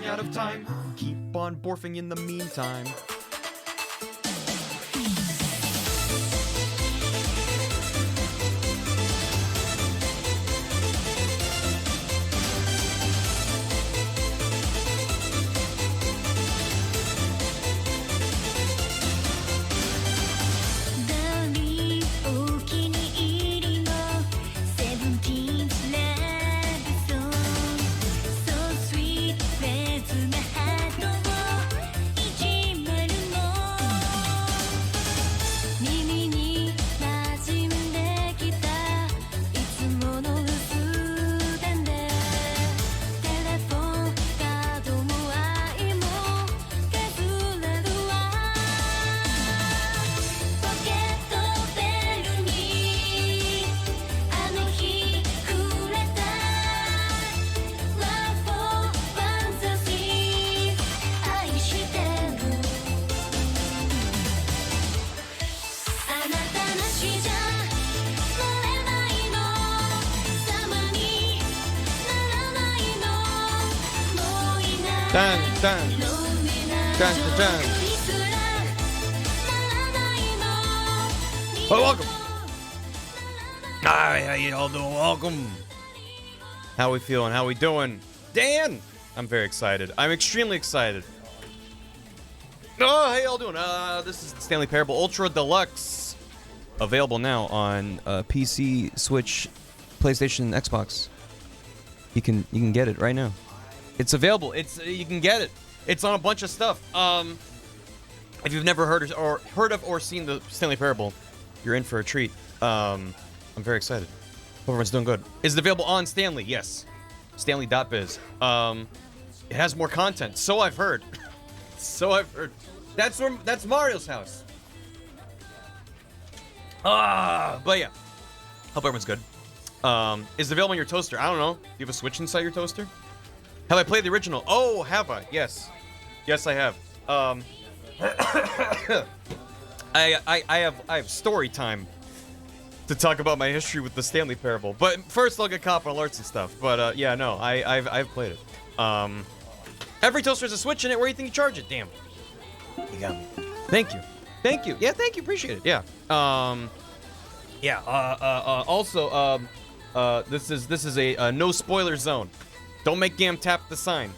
Out of time. Keep on borfing in the meantime. Dun, dun. Dun, dun, dun. Well, welcome. Hi, how you all doing? Welcome. How we feeling? How we doing? Dan! I'm very excited. I'm extremely excited. Oh, how y'all doing? This is the Stanley Parable Ultra Deluxe. Available now on PC, Switch, PlayStation, Xbox. You can get it right now. It's available. You can get it. It's on a bunch of stuff. If you've never heard of or seen the Stanley Parable, you're in for a treat. I'm very excited. Hope everyone's doing good. Is it available on Stanley? Yes. Stanley.biz. It has more content. So I've heard. So I've heard. That's Mario's house. But yeah. Hope everyone's good. Is it available on your toaster? I don't know. Do you have a Switch inside your toaster? Have I played the original? Oh, have I? Yes. Yes, I have. I have story time to talk about my history with the Stanley Parable. But first, I'll get caught on alerts and stuff. But yeah, no, I've played it. Every toaster has a Switch in it. Where do you think you charge it? Damn. You got me. Thank you. Thank you. Yeah, thank you. Appreciate it. Yeah. Also, this is a no spoiler zone. Don't make Gam tap the sign.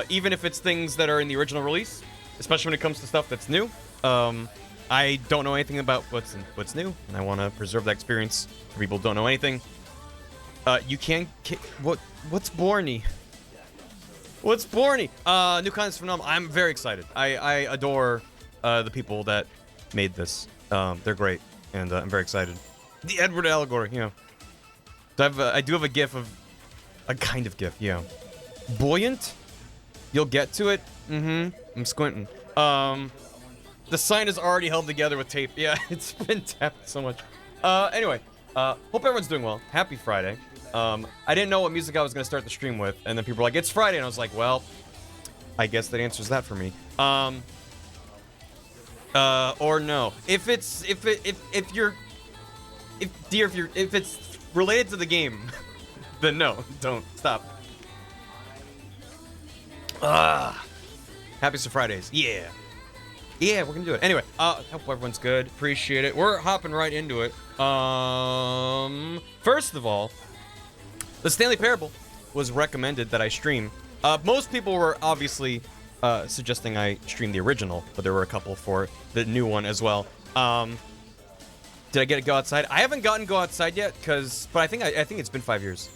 Even if it's things that are in the original release, especially when it comes to stuff that's new. I don't know anything about what's new, and I want to preserve that experience for people who don't know anything. You can what's Borny? What's Borny? New content's phenomenal. I'm very excited. I adore the people that made this. They're great, and I'm very excited. The Edward allegory, you know. I do have a gif of a kind of gif, yeah. Buoyant? You'll get to it? Mm-hmm. I'm squinting. The sign is already held together with tape. Yeah, it's been tapped so much. Anyway, hope everyone's doing well. Happy Friday. I didn't know what music I was gonna start the stream with, and then people were like, "It's Friday," and I was like, "Well, I guess that answers that for me." Or no. If it's related to the game, then no, don't. Stop. Happy Fridays. Yeah. Yeah, we're gonna do it. Anyway, hope everyone's good. Appreciate it. We're hopping right into it. First of all, the Stanley Parable was recommended that I stream. Most people were obviously suggesting I stream the original, but there were a couple for the new one as well. Did I get to go outside? I haven't gotten go outside yet, but I think it's been 5 years.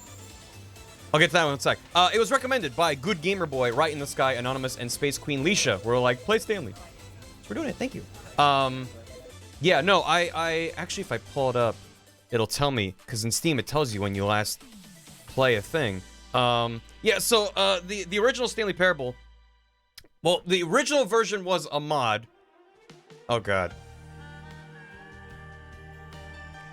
I'll get to that one in a sec. It was recommended by Good Gamer Boy, Right in the Sky, Anonymous, and Space Queen Leisha. We're like, play Stanley. So we're doing it. Thank you. Yeah, no, I actually, if I pull it up, it'll tell me, because in Steam it tells you when you last play a thing. Yeah, so the original Stanley Parable. Well, the original version was a mod. Oh god.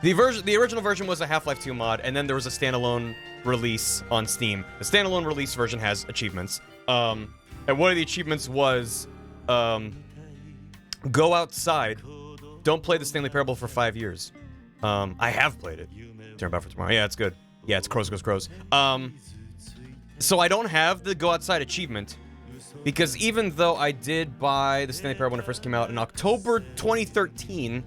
The original version was a Half-Life 2 mod, and then there was a standalone release on Steam. The standalone release version has achievements. And one of the achievements was go outside. Don't play the Stanley Parable for 5 years. I have played it. Turn about for tomorrow. Yeah, it's good. Yeah, it's crows. So I don't have the go outside achievement, because even though I did buy the Stanley Parable when it first came out in October 2013,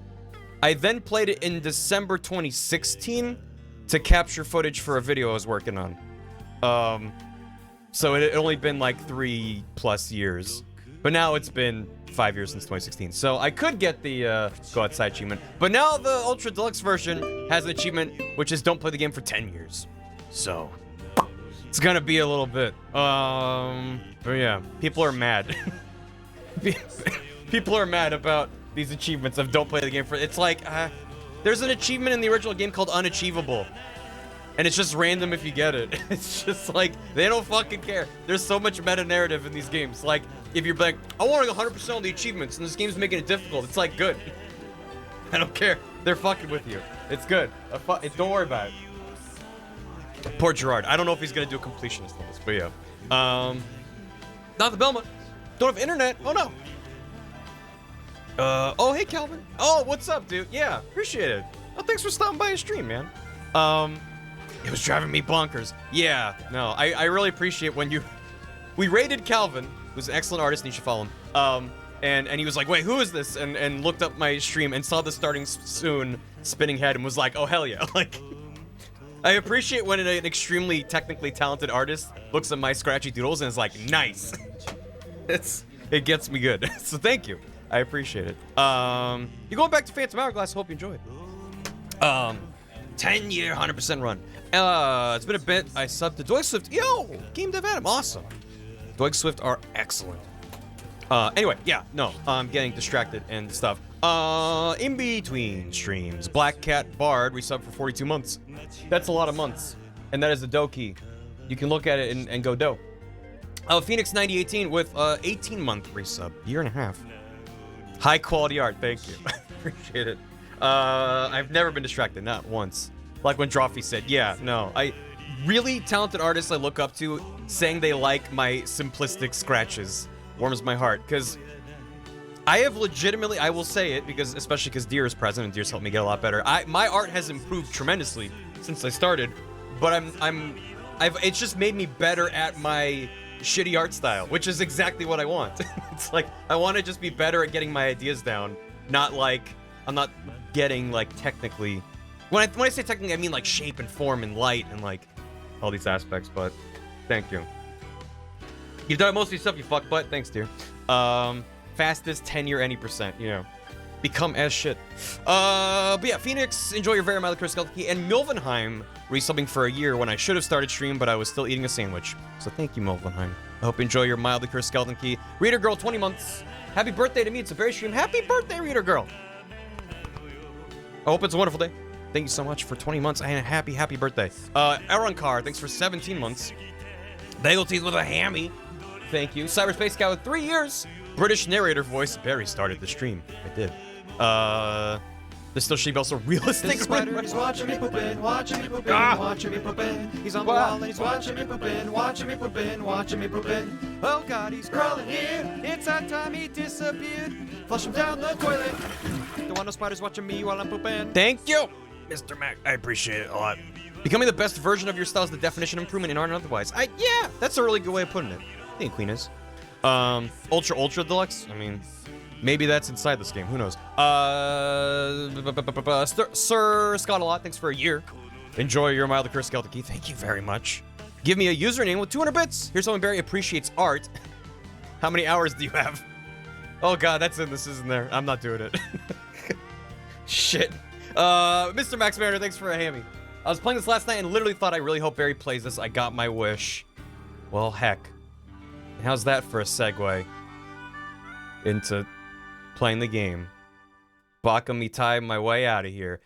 I then played it in December 2016 to capture footage for a video I was working on. So it had only been like 3+ years, but now it's been 5 years since 2016. So I could get the go outside achievement, but now the Ultra Deluxe version has an achievement which is don't play the game for 10 years. So it's gonna be a little bit. But yeah, people are mad. People are mad about these achievements of don't play the game for. It's like there's an achievement in the original game called Unachievable, and it's just random if you get it. It's just like they don't fucking care. There's so much meta narrative in these games. Like if you're like, I want 100% of the achievements, and this game's making it difficult. It's like good. I don't care. They're fucking with you. It's good. Don't worry about it. Poor Gerard. I don't know if he's gonna do a completionist on this, but yeah. Not the Belmont. Don't have internet. Oh no. Oh hey Calvin. Oh, what's up, dude? Yeah, appreciate it. Oh, thanks for stopping by a stream, man. It was driving me bonkers. Yeah, no, I really appreciate when we raided Calvin, who's an excellent artist and you should follow him. And he was like, wait, who is this? And looked up my stream and saw the starting soon spinning head and was like, oh hell yeah. Like, I appreciate when an extremely technically talented artist looks at my scratchy doodles and is like, nice. It gets me good. So thank you. I appreciate it. You're going back to Phantom Hourglass. Hope you enjoy it. 10-year, 100% run. It's been a bit. I subbed to Deluxe Swift. Yo, Game Dev Adam. Awesome. Deluxe Swift are excellent. Anyway, yeah, no, I'm getting distracted and stuff. In between streams, Black Cat Bard resubbed for 42 months. That's a lot of months. And that is a dough key. You can look at it and go dough. Phoenix 9018 with 18-month resub. Year and a half. High quality art, thank you. Appreciate it. I've never been distracted, not once. Like when Drawfee said, yeah, no. Really talented artists I look up to saying they like my simplistic scratches warms my heart, because I have legitimately, I will say it, because especially because Deer is present and Deer's helped me get a lot better. My art has improved tremendously since I started, but it's just made me better at my shitty art style, which is exactly what I want. It's like I want to just be better at getting my ideas down, not like I'm not getting like technically. When I say technically, I mean like shape and form and light and like all these aspects. But thank you. You've done most of your stuff, you fuck butt. Thanks, dear. Fastest 10-year any %, you know. Become as shit. But yeah, Phoenix, enjoy your very mild Skeleton Key, and Milvenheim resubbing for a year when I should have started stream, but I was still eating a sandwich. So thank you, Milvenheim. I hope you enjoy your mildly cursed Skeleton Key. Reader Girl, 20 months. Happy birthday to me. It's a very stream. Happy birthday, Reader Girl. I hope it's a wonderful day. Thank you so much for 20 months and a happy birthday. Aaron Carr, thanks for 17 months. Bagel Teeth with a hammy. Thank you. Cyberspace Cow with 3 years. British narrator voice. Barry started the stream. I did. There's still should be also realistic. He's watching me poopin', watching me poopin', watching me poopin'. He's on the wall and he's watching me poopin', watching me poopin', watching me poopin'. Oh God, he's crawling here. It's that time he disappeared. Flush him down the toilet. Don't want no spiders watching me while I'm poopin'. Thank you, Mr. Mac. I appreciate it a lot. Becoming the best version of your style is the definition of improvement in art and otherwise. Yeah, that's a really good way of putting it. I think Queen is. Ultra Deluxe? I mean, maybe that's inside this game. Who knows? Sir Scott-a-lot, thanks for a year. Enjoy your mildly cursed Celtic key. Thank you very much. Give me a username with 200 bits. Here's someone Barry appreciates art. How many hours do you have? Oh god, that's in this, isn't there? I'm not doing it. Shit. Mr. Max Mariner, thanks for a hammy. I was playing this last night and literally thought I really hope Barry plays this. I got my wish. Well, heck. How's that for a segue into playing the game? Baka Mitai my way out of here.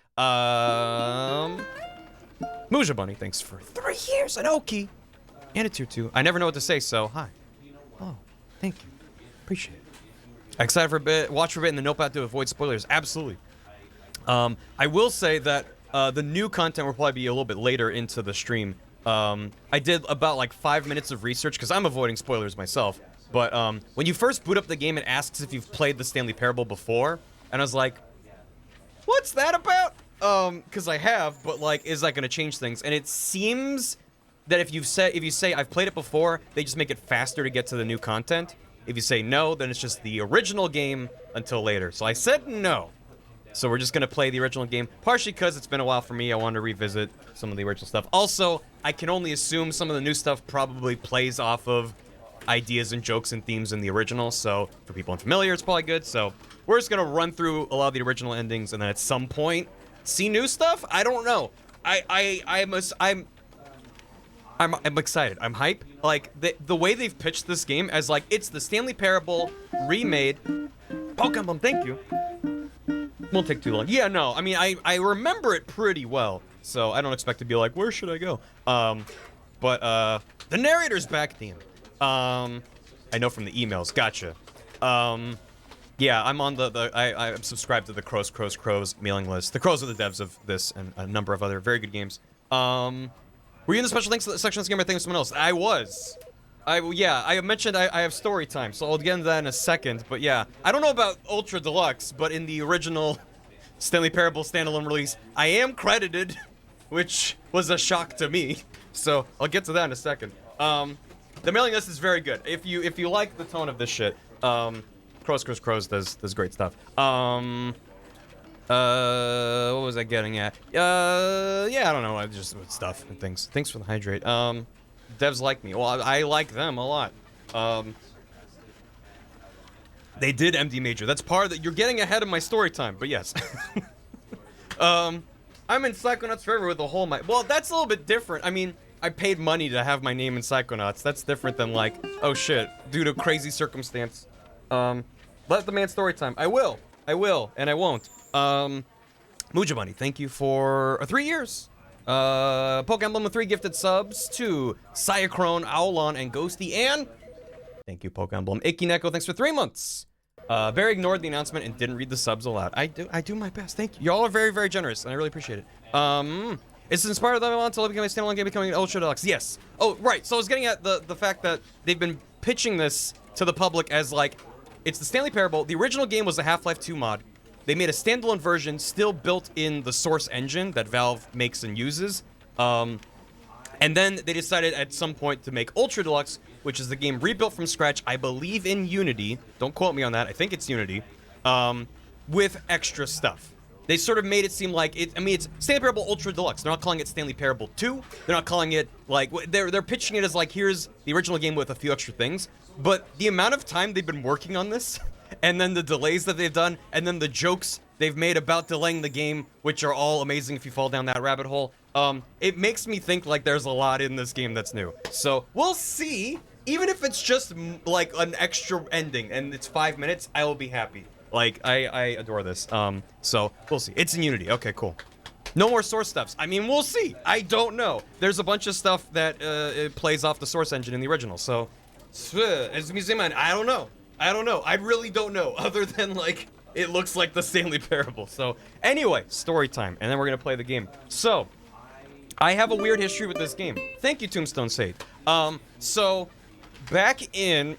Muja Bunny, thanks for 3 years, an Oki, and a tier 2. I never know what to say, so hi. Oh, thank you. Appreciate it. Excited for a bit, watch for a bit, and the notepad to avoid spoilers. Absolutely. I will say that the new content will probably be a little bit later into the stream. I did about like 5 minutes of research because I'm avoiding spoilers myself. But when you first boot up the game, it asks if you've played the Stanley Parable before, and I was like, "What's that about?" Because I have, but like, is that going to change things? And it seems that if you say I've played it before, they just make it faster to get to the new content. If you say no, then it's just the original game until later. So I said no. So we're just going to play the original game, partially because it's been a while for me. I wanted to revisit some of the original stuff. Also, I can only assume some of the new stuff probably plays off of ideas and jokes and themes in the original. So for people unfamiliar, it's probably good. So we're just going to run through a lot of the original endings and then at some point see new stuff. I don't know. I'm excited. I'm hype. Like the way they've pitched this game as like it's the Stanley Parable remade. Pokemon, thank you. Won't take too long. Yeah, no. I mean, I remember it pretty well, so I don't expect to be like, where should I go? But the narrator's back, damn. I know from the emails. Gotcha. Yeah, I'm on I'm subscribed to the Crows mailing list. The Crows are the devs of this and a number of other very good games. Were you in the special thanks section of this game? I think it was someone else. I was. Yeah, I mentioned I have story time, so I'll get into that in a second. But yeah, I don't know about Ultra Deluxe, but in the original Stanley Parable standalone release, I am credited, which was a shock to me. So I'll get to that in a second. The mailing list is very good. If you like the tone of this shit, Crows does great stuff. What was I getting at? Yeah, I don't know. I just stuff and things. Thanks for the hydrate. Devs like me. Well, I like them a lot. They did MD Major. That's part of the... You're getting ahead of my story time, but yes. I'm in Psychonauts Forever with a whole... Well, that's a little bit different. I mean, I paid money to have my name in Psychonauts. That's different than like, oh shit, due to crazy circumstance. Let the man story time. I will, and I won't. Muja Bunny, thank you for 3 years. Poke Emblem with 3 gifted subs to Cyacrone, Owlon, and Ghosty, and thank you, Poke Emblem. Ikineko, thanks for 3 months. Barry ignored the announcement and didn't read the subs aloud. I do my best. Thank you. Y'all are very, very generous, and I really appreciate it. It's inspired them until it became a standalone game, becoming an Ultra Deluxe. Yes. Oh, right. So I was getting at the fact that they've been pitching this to the public as like, it's the Stanley Parable. The original game was a Half-Life 2 mod. They made a standalone version, still built in the Source engine that Valve makes and uses. And then they decided at some point to make Ultra Deluxe, which is the game rebuilt from scratch, I believe in Unity. Don't quote me on that. I think it's Unity. With extra stuff. They sort of made it seem like it. I mean, it's Stanley Parable Ultra Deluxe. They're not calling it Stanley Parable 2. They're not calling it like they're pitching it as like here's the original game with a few extra things. But the amount of time they've been working on this, and then the delays that they've done, and then the jokes they've made about delaying the game, which are all amazing if you fall down that rabbit hole. It makes me think like there's a lot in this game that's new. So we'll see. Even if it's just like an extra ending and it's 5 minutes, I will be happy. Like, I adore this. So, we'll see. It's in Unity. Okay, cool. No more Source stuffs. I mean, we'll see. I don't know. There's a bunch of stuff that it plays off the Source engine in the original. So, as a museum man, I don't know. I really don't know. Other than, like, it looks like the Stanley Parable. So, anyway, story time. And then we're going to play the game. So, I have a weird history with this game. Thank you, Tombstone Sade. So, back in...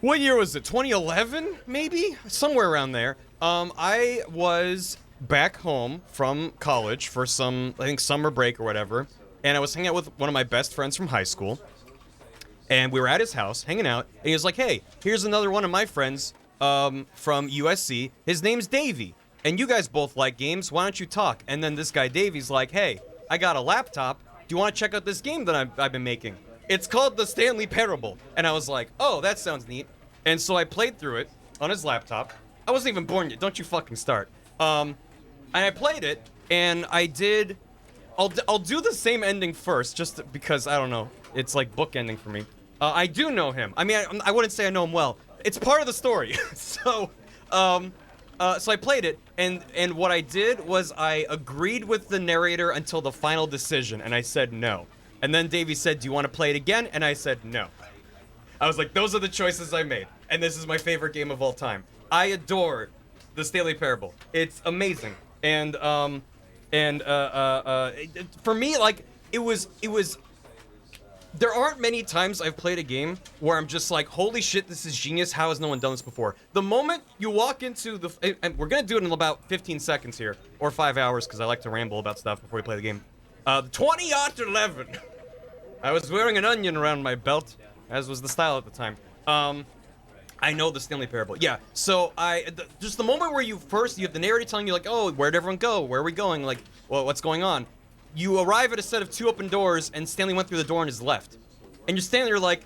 what year was it? 2011, maybe? Somewhere around there. I was back home from college for some, I think, summer break or whatever, and I was hanging out with one of my best friends from high school, and we were at his house hanging out, and he was like, hey, here's another one of my friends from USC. His name's Davey, and you guys both like games. Why don't you talk? And then this guy Davey's like, hey, I got a laptop. Do you want to check out this game that I've been making? It's called the Stanley Parable. And I was like, oh, that sounds neat. And so I played through it on his laptop. I wasn't even born yet. Don't you fucking start. And I played it, and I did... I'll do the same ending first, just because, I don't know, it's like book ending for me. I do know him. I mean, I wouldn't say I know him well. It's part of the story. So I played it, and what I did was I agreed with the narrator until the final decision, and I said no. And then Davey said, do you want to play it again? And I said no. I was like, those are the choices I made, and this is my favorite game of all time. I adore the Stanley Parable. It's amazing. And for me, like, it was there aren't many times I've played a game where I'm just like, holy shit, this is genius. How has no one done this before? The moment you walk into the... And we're going to do it in about 15 seconds here. Or 5 hours, because I like to ramble about stuff before we play the game. 20 after 11. I was wearing an onion around my belt, as was the style at the time. I know the Stanley Parable. Yeah, so just the moment where you have the narrator telling you, like, oh, where'd everyone go? Where are we going? Like, well, what's going on? You arrive at a set of 2 open doors, and Stanley went through the door on his left. And you're standing there like,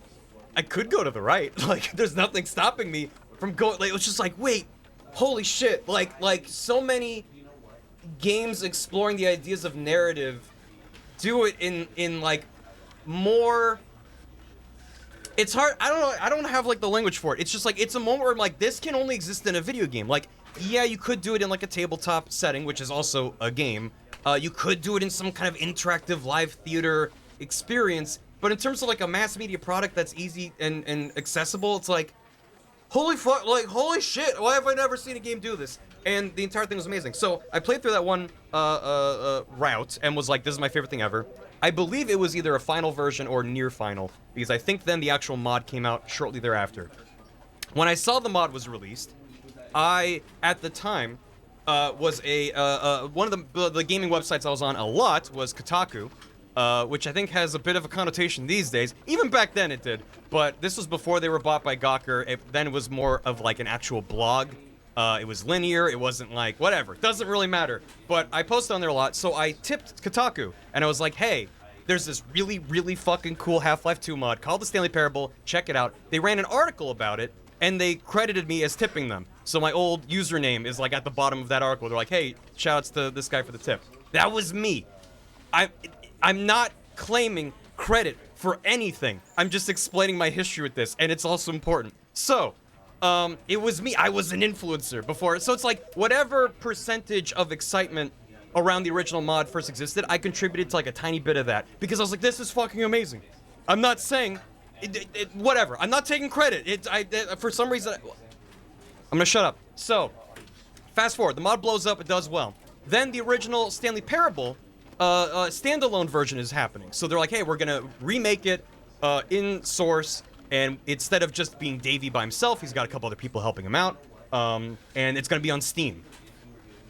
I could go to the right. Like, there's nothing stopping me from going. Like, it was just like, wait, holy shit. Like so many games exploring the ideas of narrative do it in like, more... It's hard, I don't know, I don't have, like, the language for it. It's just, like, it's a moment where I'm like, this can only exist in a video game. Like, yeah, you could do it in, like, a tabletop setting, which is also a game. You could do it in some kind of interactive live theater experience, but in terms of, like, a mass media product that's easy and accessible, it's like, holy fuck, like, holy shit, why have I never seen a game do this? And the entire thing was amazing. So, I played through that one route and was like, this is my favorite thing ever. I believe it was either a final version or near final, because I think then the actual mod came out shortly thereafter. When I saw the mod was released, I, at the time, was one of the gaming websites I was on a lot was Kotaku, which I think has a bit of a connotation these days. Even back then it did, but this was before they were bought by Gawker. Then it was more of like an actual blog. It was linear, it wasn't like, whatever, doesn't really matter. But I posted on there a lot, so I tipped Kotaku, and I was like, hey, there's this really, really fucking cool Half-Life 2 mod called the Stanley Parable, check it out. They ran an article about it, and they credited me as tipping them. So my old username is like at the bottom of that article. They're like, hey, shoutouts to this guy for the tip. That was me. I'm not claiming credit for anything. I'm just explaining my history with this, and it's also important. So, it was me. I was an influencer before. So it's like, whatever percentage of excitement around the original mod first existed, I contributed to like a tiny bit of that. Because I was like, this is fucking amazing. I'm not saying, whatever. I'm not taking credit. For some reason, I'm gonna shut up. So, fast forward. The mod blows up. It does well. Then the original Stanley Parable standalone version is happening. So they're like, hey, we're gonna remake it in source. And instead of just being Davey by himself, he's got a couple other people helping him out. And it's going to be on Steam.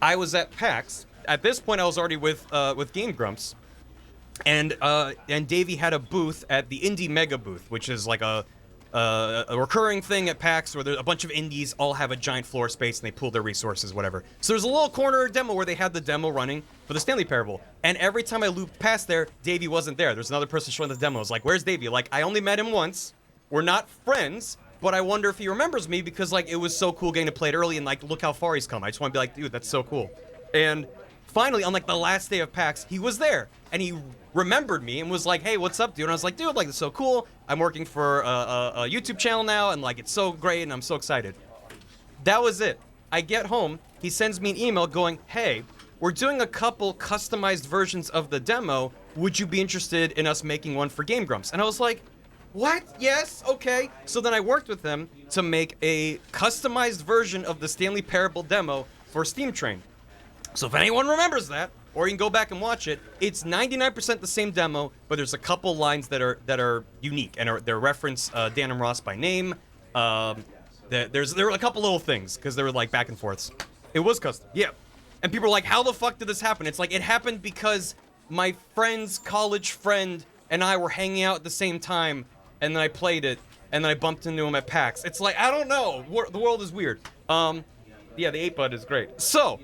I was at PAX. At this point, I was already with Game Grumps. And Davey had a booth at the Indie Mega booth, which is like a recurring thing at PAX where a bunch of indies all have a giant floor space and they pool their resources, whatever. So there's a little corner demo where they had the demo running for the Stanley Parable. And every time I looped past there, Davey wasn't there. There's another person showing the demo. I was like, where's Davey? Like, I only met him once. We're not friends, but I wonder if he remembers me because, like, it was so cool getting to play it early and, like, look how far he's come. I just want to be like, dude, that's so cool. And finally, on, like, the last day of PAX, he was there. And he remembered me and was like, hey, what's up, dude? And I was like, dude, like, it's so cool. I'm working for a YouTube channel now, and, like, it's so great, and I'm so excited. That was it. I get home. He sends me an email going, hey, we're doing a couple customized versions of the demo. Would you be interested in us making one for Game Grumps? And I was like, what? Yes, okay. So then I worked with them to make a customized version of the Stanley Parable demo for Steam Train. So if anyone remembers that, or you can go back and watch it, it's 99% the same demo, but there's a couple lines that are unique and they reference Dan and Ross by name. There were a couple little things because they were like back and forths. It was custom, yeah. And people are like, how the fuck did this happen? It's like, it happened because my friend's college friend and I were hanging out at the same time, and then I played it, and then I bumped into him at PAX. It's like, I don't know. The world is weird. Yeah, the 8-bud is great. So,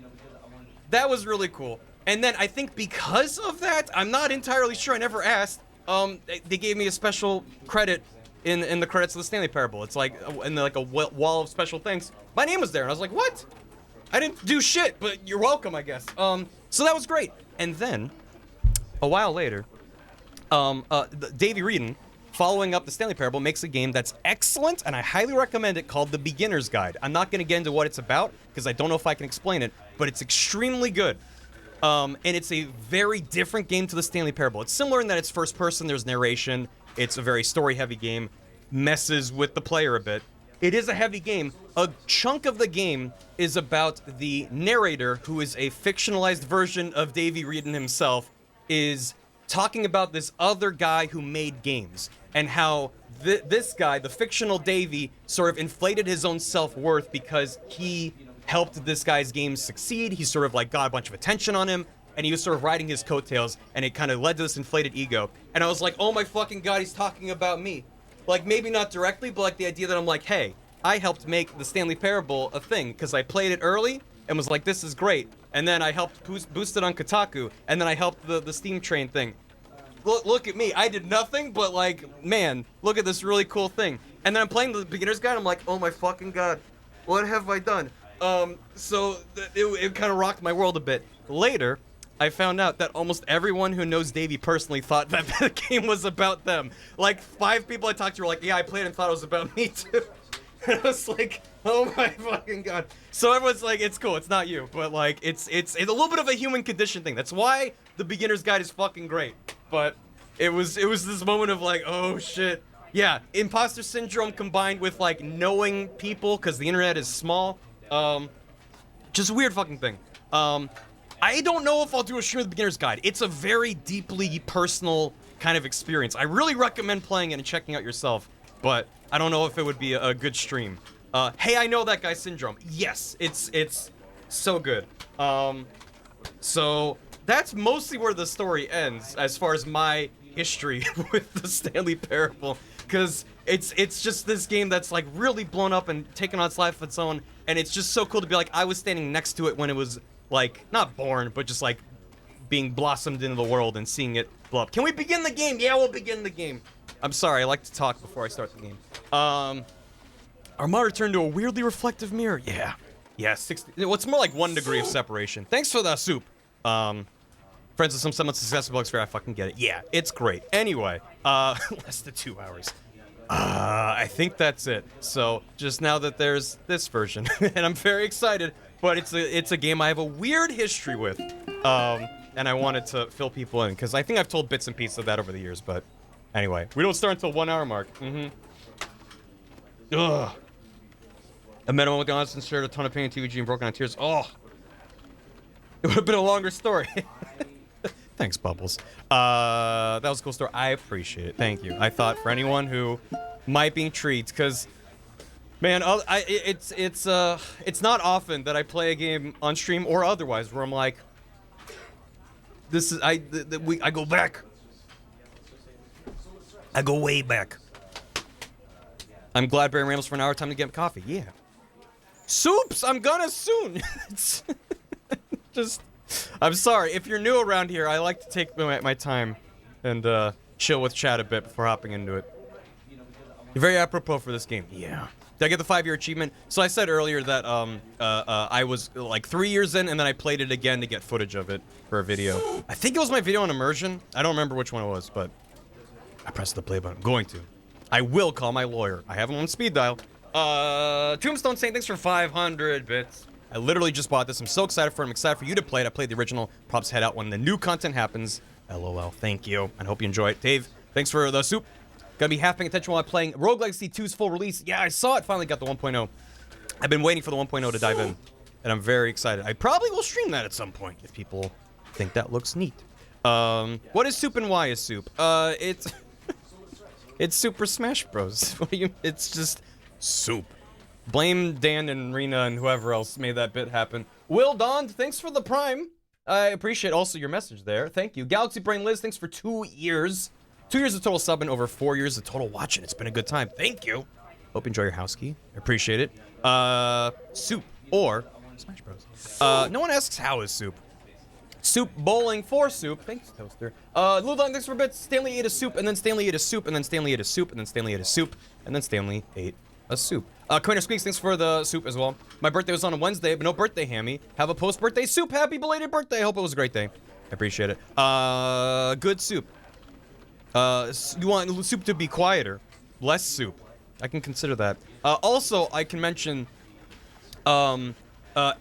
that was really cool. And then I think because of that, I'm not entirely sure, I never asked, they gave me a special credit in the credits of the Stanley Parable. It's like, in like a wall of special thanks. My name was there, and I was like, what? I didn't do shit, but you're welcome, I guess. So that was great. And then, a while later, Davey Reedon, following up the Stanley Parable, makes a game that's excellent, and I highly recommend it, called The Beginner's Guide. I'm not going to get into what it's about, because I don't know if I can explain it, but it's extremely good. And it's a very different game to the Stanley Parable. It's similar in that it's first person, there's narration, it's a very story-heavy game, messes with the player a bit. It is a heavy game. A chunk of the game is about the narrator, who is a fictionalized version of Davey Reedon himself, is talking about this other guy who made games, and how this guy, the fictional Davey, sort of inflated his own self-worth because he helped this guy's games succeed. He sort of like got a bunch of attention on him, and he was sort of riding his coattails, and it kind of led to this inflated ego. And I was like, oh my fucking god, he's talking about me. Like, maybe not directly, but like the idea that I'm like, hey, I helped make the Stanley Parable a thing, because I played it early, and was like, this is great. And then I helped boost it on Kotaku, and then I helped the Steam Train thing. Look at me, I did nothing, but like, man, look at this really cool thing. And then I'm playing the Beginner's Guide, I'm like, oh my fucking god, what have I done? So it kind of rocked my world a bit. Later, I found out that almost everyone who knows Davey personally thought that the game was about them. Like, 5 people I talked to were like, yeah, I played and thought it was about me too. And I was like, oh my fucking god. So everyone's like, it's cool, it's not you. But like, it's a little bit of a human condition thing. That's why the Beginner's Guide is fucking great. But it was this moment of like, oh shit. Yeah, imposter syndrome combined with like knowing people, because the internet is small. Just a weird fucking thing. I don't know if I'll do a stream of the Beginner's Guide. It's a very deeply personal kind of experience. I really recommend playing it and checking out yourself, but I don't know if it would be a good stream. Hey, I know that guy syndrome. Yes, it's so good. So that's mostly where the story ends as far as my history with the Stanley Parable, because it's just this game that's like really blown up and taken on its life of its own, and it's just so cool to be like, I was standing next to it when it was like not born, but just like being blossomed into the world and seeing it blow up. Can we begin the game? Yeah, we'll begin the game. I'm sorry, I like to talk before I start the game. Our monitor turned to a weirdly reflective mirror. Yeah, 60. What's more like 1 degree of separation. Thanks for the soup. Friends with some somewhat successful bugs, I fucking get it. Yeah, it's great. Anyway, less than 2 hours. I think that's it. So, just now that there's this version, and I'm very excited, but it's a game I have a weird history with. And I wanted to fill people in, because I think I've told bits and pieces of that over the years, but anyway. We don't start until 1 hour mark. Ugh. I met him with the honest and shared a ton of pain, TVG, and broken out tears. Oh. It would have been a longer story. Thanks, Bubbles. That was a cool story. I appreciate it. Thank you. I thought for anyone who might be intrigued, because, man, it's not often that I play a game on stream or otherwise where I'm like, this is I go back. I go way back. I'm glad Barry rambles for an hour. Time to get coffee. Yeah. Soups. I'm gonna soon. It's just. I'm sorry. If you're new around here, I like to take my time and chill with chat a bit before hopping into it. You're very apropos for this game. Yeah. Did I get the 5-year achievement? So I said earlier that I was like 3 years in, and then I played it again to get footage of it for a video. I think it was my video on immersion. I don't remember which one it was, but I pressed the play button. I'm going to. I will call my lawyer. I have him on speed dial. Tombstone saying thanks for 500 bits. I literally just bought this. I'm so excited for it. I'm excited for you to play it. I played the original. Props head out when the new content happens. LOL. Thank you. I hope you enjoy it. Dave, thanks for the soup. Gonna be half paying attention while I'm playing Rogue Legacy 2's full release. Yeah, I saw it. Finally got the 1.0. I've been waiting for the 1.0 to dive in, and I'm very excited. I probably will stream that at some point if people think that looks neat. What is soup and why is soup? It's it's Super Smash Bros. What do you? It's just soup. Blame Dan and Rena and whoever else made that bit happen. Will Don, thanks for the Prime. I appreciate also your message there. Thank you. Galaxy Brain Liz, thanks for 2 years. 2 years of total subbing, over 4 years of total watching. It's been a good time. Thank you. Hope you enjoy your house key. I appreciate it. Soup or Smash Bros. No one asks how is soup. Soup bowling for soup. Thanks, Toaster. Lil Don, thanks for bits. Stanley ate a soup, and then Stanley ate a soup, and then Stanley ate a soup, and then Stanley ate a soup, and then Stanley ate a soup. Coiner Squeaks, thanks for the soup as well. My birthday was on a Wednesday, but no birthday hammy. Have a post-birthday soup. Happy belated birthday. Hope it was a great day. I appreciate it. Good soup. You want soup to be quieter. Less soup. I can consider that. Also, I can mention,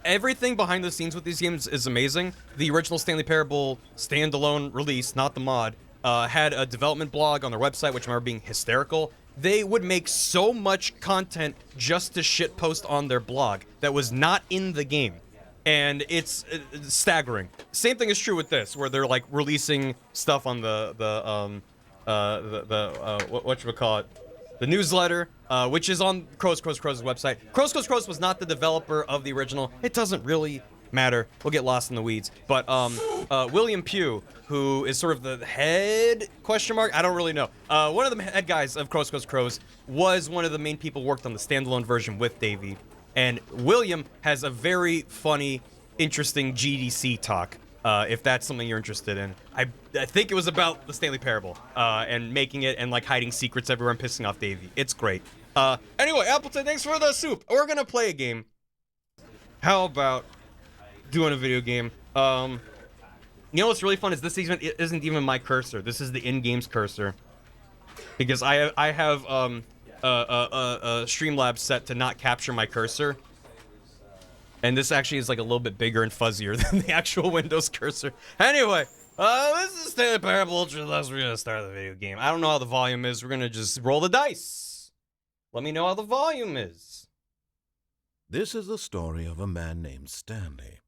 everything behind the scenes with these games is amazing. The original Stanley Parable standalone release, not the mod, had a development blog on their website, which I remember being hysterical. They would make so much content just to shitpost on their blog that was not in the game. And it's staggering. Same thing is true with this, where they're like releasing stuff on whatchamacallit, the newsletter, which is on Crow's website. Crow's was not the developer of the original. It doesn't really matter. We'll get lost in the weeds. But William Pugh, who is sort of the head question mark, I don't really know. One of the head guys of Crow's was one of the main people who worked on the standalone version with Davey. And William has a very funny, interesting GDC talk. If that's something you're interested in. I think it was about the Stanley Parable, and making it and like hiding secrets everywhere and pissing off Davey. It's great. Anyway, Appleton, thanks for the soup. We're gonna play a game. How about doing a video game? You know what's really fun is this isn't even my cursor. This is the in-game's cursor. Because I have Streamlabs set to not capture my cursor. And this actually is like a little bit bigger and fuzzier than the actual Windows cursor. Anyway, this is Stanley Parable Ultra Deluxe. We're gonna start the video game. I don't know how the volume is. We're gonna just roll the dice. Let me know how the volume is. This is the story of a man named Stanley.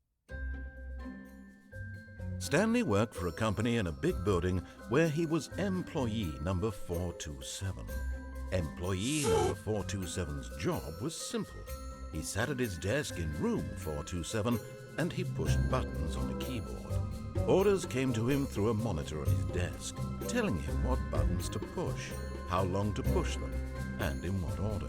Stanley worked for a company in a big building where he was employee number 427. Employee number 427's job was simple. He sat at his desk in room 427 and he pushed buttons on a keyboard. Orders came to him through a monitor on his desk, telling him what buttons to push, how long to push them, and in what order.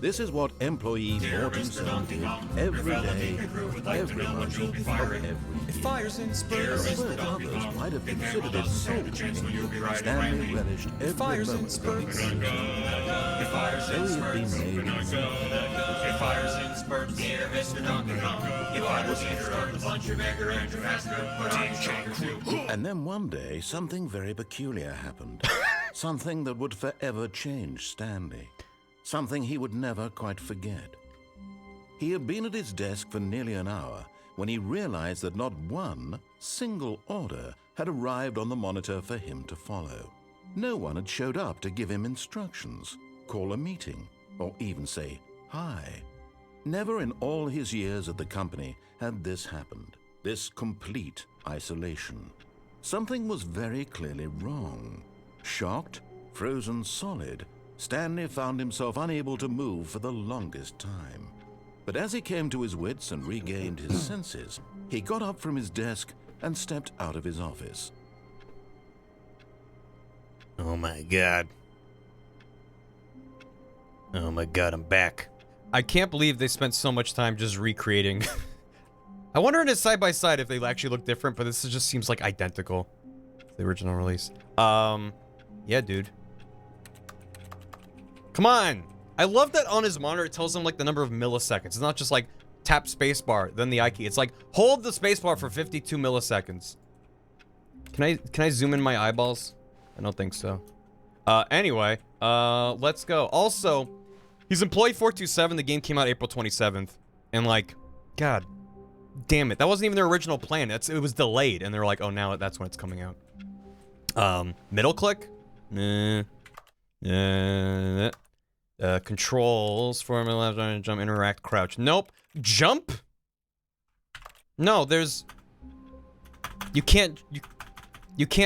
This is what employee 427 did every day, every month, of every year. It fires in spurts. Where others might have considered it soul-chaining, Stanley relished every Fires in moment of spurts. his It fires in So he had been spurts. made in It fires in spurts. Dear Mr. Donkey Kong, if I was leader of the bunch, you're bigger and you're faster, but I'm stronger too. And then one day, something very peculiar happened. Something that would forever change Stanley. Something he would never quite forget. He had been at his desk for nearly an hour when he realized that not one single order had arrived on the monitor for him to follow. No one had showed up to give him instructions, call a meeting, or even say hi. Never in all his years at the company had this happened, this complete isolation. Something was very clearly wrong. Shocked, frozen solid, Stanley found himself unable to move for the longest time. But as he came to his wits and regained his senses, he got up from his desk and stepped out of his office. Oh my god. Oh my god, I'm back. I can't believe they spent so much time just recreating. I wonder in a side-by-side if they actually look different, but this just seems like identical to the original release. Yeah, dude. Come on! I love that on his monitor it tells him like the number of milliseconds. It's not just like tap spacebar, then the I key. It's like hold the spacebar for 52 milliseconds. Can I zoom in my eyeballs? I don't think so. Anyway, let's go. Also, he's employee 427. The game came out April 27th. And like, god damn it. That wasn't even their original plan. It was delayed. And they're like, oh, now that's when it's coming out. Middle click? Controls, formula, left, right, jump, interact, crouch. Nope. Jump? No, there's... You can't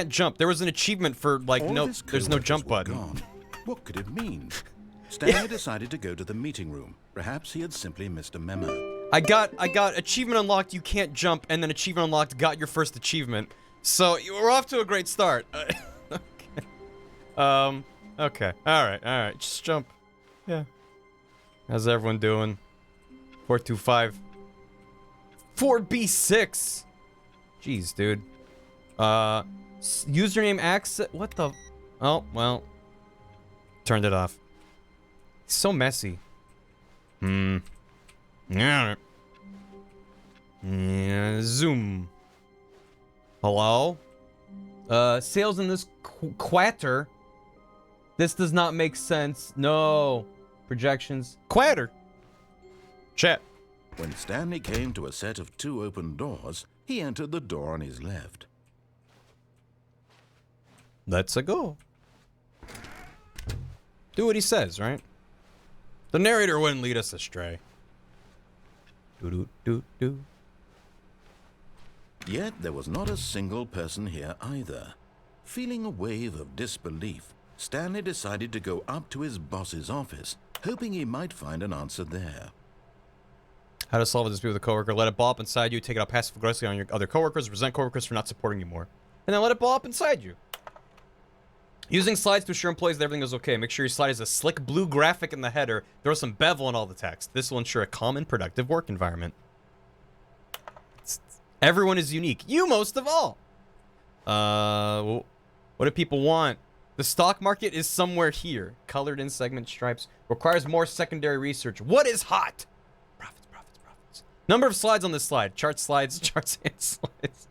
jump. There was an achievement for, like, there's no jump button. Gone. What could it mean? Stanley decided to go to the meeting room. Perhaps he had simply missed a memo. I got achievement unlocked, you can't jump, and then achievement unlocked, got your first achievement. So, we're off to a great start. Okay. Okay. Alright. Just jump. Yeah. How's everyone doing? 425. 4B6! Jeez, dude. Username access. What the? Oh, well. Turned it off. It's so messy. Yeah. Zoom. Hello? Sales in this quarter. This does not make sense. No. Projections. Quarter. Chat. When Stanley came to a set of 2 open doors, he entered the door on his left. Let's go. Do what he says, right? The narrator wouldn't lead us astray. Do. Yet there was not a single person here either. Feeling a wave of disbelief, Stanley decided to go up to his boss's office, hoping he might find an answer there. How to solve a dispute with a coworker. Let it ball up inside you. Take it out passive-aggressively on your other coworkers. Resent coworkers for not supporting you more. And then let it ball up inside you. Using slides to assure employees that everything is okay. Make sure your slide has a slick blue graphic in the header. Throw some bevel in all the text. This will ensure a calm and productive work environment. Everyone is unique. You most of all. What do people want? The stock market is somewhere here. Colored in segment stripes. Requires more secondary research. What is hot? Profits. Number of slides on this slide. Chart slides, charts and slides.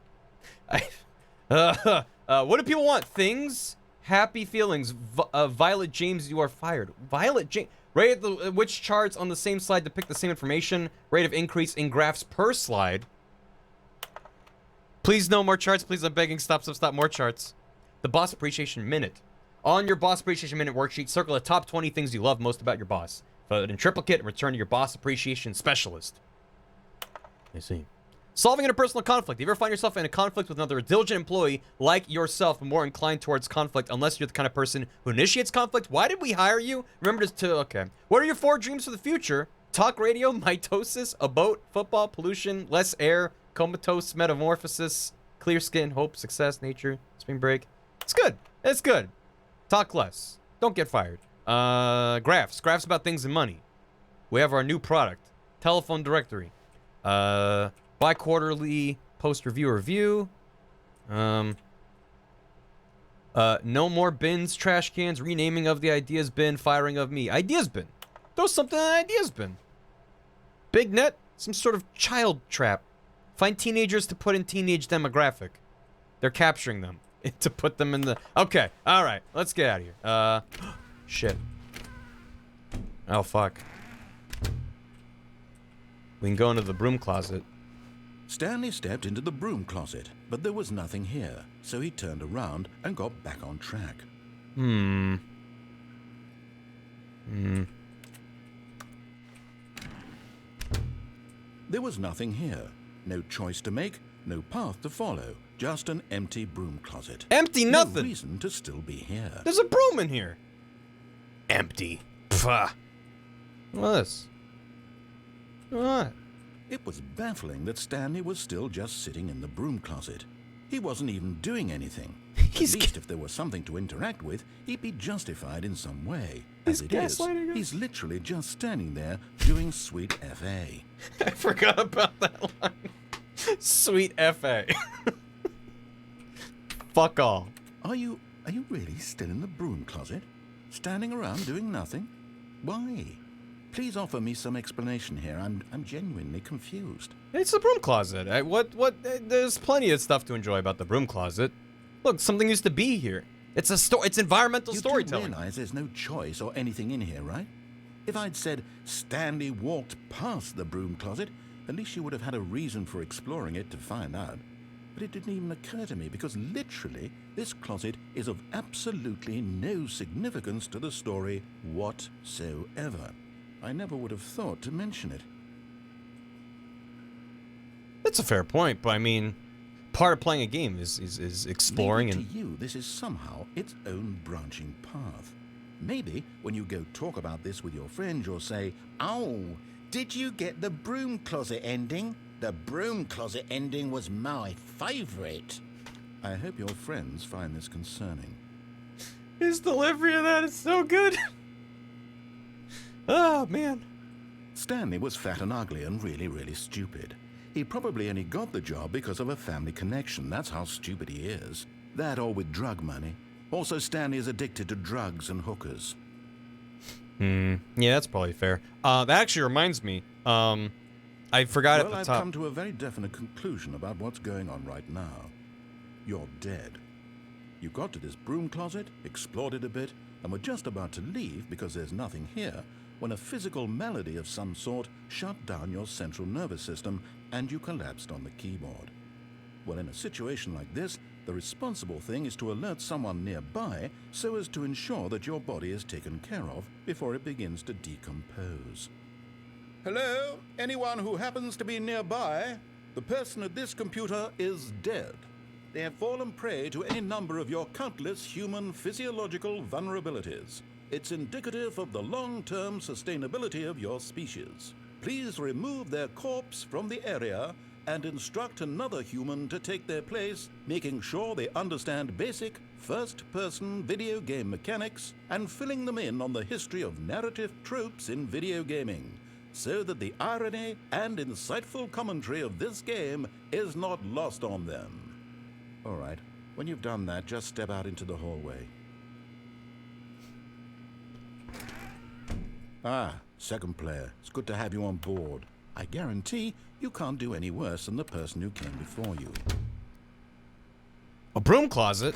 What do people want? Things? Happy feelings. Violet James, you are fired. Violet James. Rate which charts on the same slide depict the same information. Rate of increase in graphs per slide. Please no more charts. Please, I'm begging. Stop. More charts. The Boss Appreciation Minute. On your Boss Appreciation Minute worksheet, circle the top 20 things you love most about your boss. Fill it in triplicate and return to your Boss Appreciation Specialist. I see. Solving interpersonal conflict. You ever find yourself in a conflict with another diligent employee like yourself, but more inclined towards conflict unless you're the kind of person who initiates conflict? Why did we hire you? Remember to okay. What are your 4 dreams for the future? Talk radio, mitosis, a boat, football, pollution, less air, comatose, metamorphosis, clear skin, hope, success, nature, spring break. It's good. It's good. Talk less. Don't get fired. Graphs. Graphs about things and money. We have our new product. Telephone directory. Bi-quarterly post review. No more bins, trash cans, renaming of the ideas bin, firing of me. Ideas bin. Throw something in the ideas bin. Big net. Some sort of child trap. Find teenagers to put in teenage demographic. They're capturing them. To put them in the... Okay. Alright. Let's get out of here. Shit. Oh, fuck. We can go into the broom closet. Stanley stepped into the broom closet, but there was nothing here, so he turned around and got back on track. There was nothing here. No choice to make, no path to follow. Just an empty broom closet. Empty nothing! No reason to still be here. There's a broom in here. Empty. Pfah. What's this? What? It was baffling that Stanley was still just sitting in the broom closet. He wasn't even doing anything. At least if there was something to interact with, he'd be justified in some way. As it is, he's literally just standing there doing sweet FA. I forgot about that line. Sweet FA. Fuck all. Are you really still in the broom closet? Standing around doing nothing? Why? Please offer me some explanation here. I'm genuinely confused. It's the broom closet. There's plenty of stuff to enjoy about the broom closet. Look, something used to be here. It's it's environmental storytelling. You do realize there's no choice or anything in here, right? If I'd said Stanley walked past the broom closet, at least you would have had a reason for exploring it to find out. But it didn't even occur to me because literally this closet is of absolutely no significance to the story whatsoever. I never would have thought to mention it. That's a fair point, but I mean, part of playing a game is exploring. Maybe to you, this is somehow its own branching path. Maybe when you go talk about this with your friends, you'll say, "Oh, Did you get the broom closet ending? The broom closet ending was my favorite. I hope your friends find this concerning. His delivery of that is so good. Oh, man. Stanley was fat and ugly and really, really stupid. He probably only got the job because of a family connection. That's how stupid he is. That or with drug money. Also, Stanley is addicted to drugs and hookers. Yeah, that's probably fair. That actually reminds me. I forgot at the I've top. come to a very definite conclusion about what's going on right now. You're dead. You got to this broom closet, explored it a bit, and were just about to leave because there's nothing here, when a physical malady of some sort shut down your central nervous system and you collapsed on the keyboard. Well, in a situation like this, the responsible thing is to alert someone nearby so as to ensure that your body is taken care of before it begins to decompose. Hello? Anyone who happens to be nearby? The person at this computer is dead. They have fallen prey to any number of your countless human physiological vulnerabilities. It's indicative of the long-term sustainability of your species. Please remove their corpse from the area and instruct another human to take their place, making sure they understand basic first-person video game mechanics and filling them in on the history of narrative tropes in video gaming, so that the irony and insightful commentary of this game is not lost on them. All right, when you've done that, just step out into the hallway. Ah, second player. It's good to have you on board. I guarantee you can't do any worse than the person who came before you. A broom closet?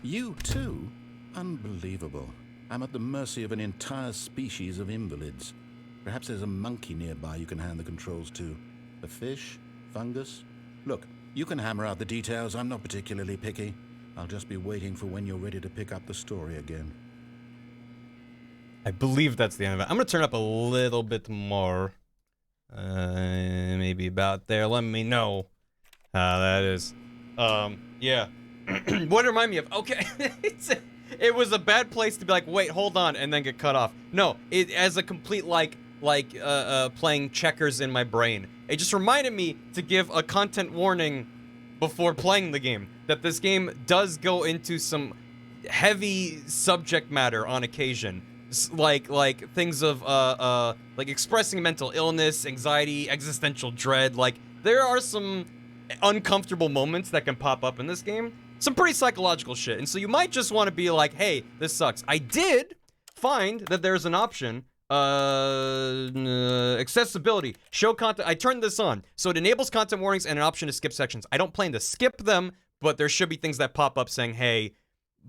You too? Unbelievable. I'm at the mercy of an entire species of invalids. Perhaps there's a monkey nearby you can hand the controls to. A fish? Fungus? Look, you can hammer out the details. I'm not particularly picky. I'll just be waiting for when you're ready to pick up the story again. I believe that's the end of it. I'm gonna turn up a little bit more. Maybe about there. Let me know how that is. Yeah. What remind me of? Okay, it was a bad place to be like, wait, hold on, and then get cut off. No, it as a complete playing checkers in my brain. It just reminded me to give a content warning before playing the game that this game does go into some heavy subject matter on occasion. Like things of like expressing mental illness, anxiety, existential dread. Like there are some uncomfortable moments that can pop up in this game. Some pretty psychological shit. And so you might just want to be like, hey, this sucks. I did find that there's an option, accessibility, show content. I turned this on. So it enables content warnings and an option to skip sections. I don't plan to skip them, but there should be things that pop up saying, hey,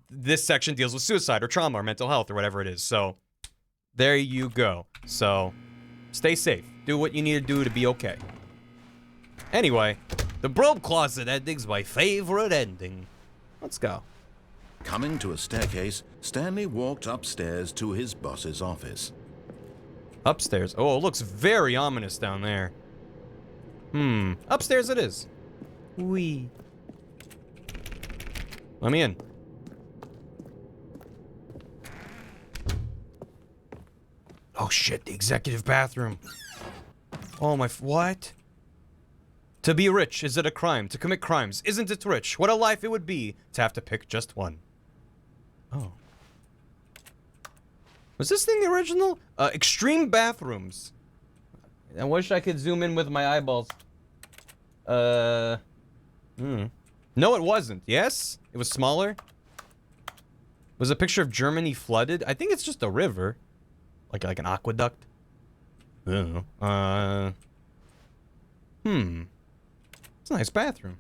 this section deals with suicide or trauma or mental health or whatever it is. So there you go. So stay safe. Do what you need to do to be okay. Anyway, the broom closet ending's my favorite ending. Let's go. Coming to a staircase, Stanley walked upstairs to his boss's office. Upstairs. Oh, it looks very ominous down there. Upstairs it is. Wee. Let me in. Oh shit, the executive bathroom. Oh my, what? To be rich, is it a crime? To commit crimes, isn't it rich? What a life it would be to have to pick just one. Oh. Was this thing the original? Extreme bathrooms. I wish I could zoom in with my eyeballs. No, it wasn't. Yes? It was smaller? Was a picture of Germany flooded? I think it's just a river. Like an aqueduct? I don't know. It's a nice bathroom.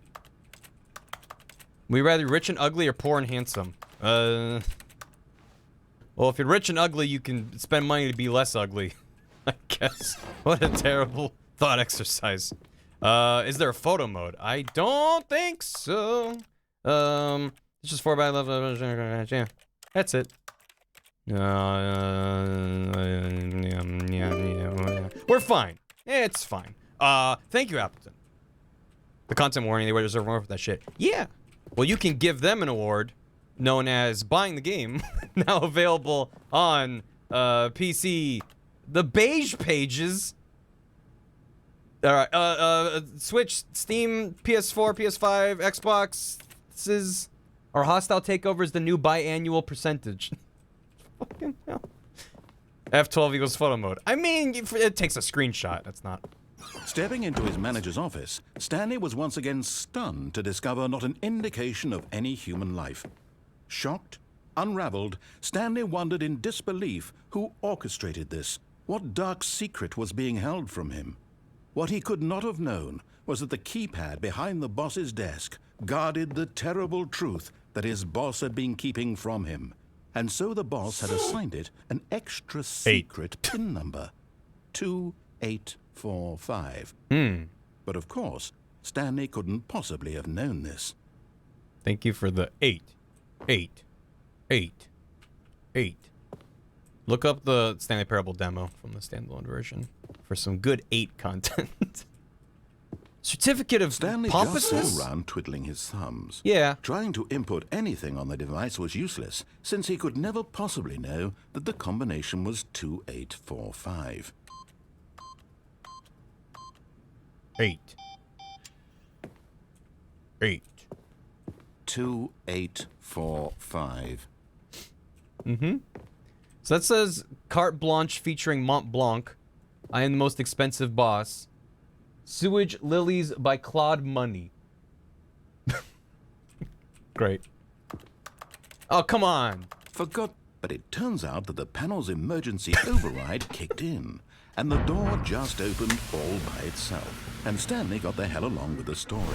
We rather rich and ugly or poor and handsome? Well, if you're rich and ugly, you can spend money to be less ugly. I guess. What a terrible thought exercise. Is there a photo mode? I don't think so. It's just 4 by 11. Yeah, that's it. We're fine. It's fine. Thank you, Appleton. The content warning, they would deserve more for that shit. Yeah. Well, you can give them an award known as Buying the Game, now available on PC, The beige pages. All right. Switch, Steam, PS4, PS5, Xboxes. Our hostile takeover is the new biannual percentage. Fucking hell. F12 equals photo mode. I mean, it takes a screenshot. That's not. Stepping into his manager's office, Stanley was once again stunned to discover not an indication of any human life. Shocked, unraveled, Stanley wondered in disbelief who orchestrated this, what dark secret was being held from him. What he could not have known was that the keypad behind the boss's desk guarded the terrible truth that his boss had been keeping from him. And so the boss had assigned it an extra secret PIN number, 2845. But of course, Stanley couldn't possibly have known this. Thank you for the 8. Look up the Stanley Parable demo from the standalone version for some good 8 content. Certificate of Stanley pompousness? just sat around twiddling his thumbs. Yeah. Trying to input anything on the device was useless, since he could never possibly know that the combination was 2845. 8. 2845. So that says Carte Blanche featuring Mont Blanc. I am the most expensive boss. Sewage Lilies by Claude Money. Great. Oh, come on. Forgot, but it turns out that the panel's emergency override kicked in, and the door just opened all by itself, and Stanley got the hell along with the story.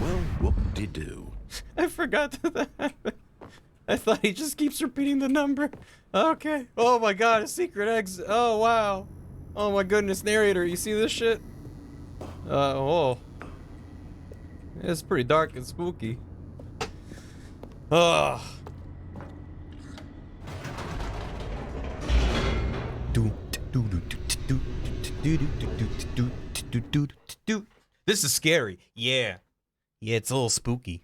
Well, whoop-de-doo. I forgot that happened. I thought he just keeps repeating the number. Okay. Oh my god, a secret exit. Oh, wow. Oh my goodness, narrator, you see this shit? Oh. It's pretty dark and spooky. Ugh. This is scary. Yeah. Yeah, it's a little spooky.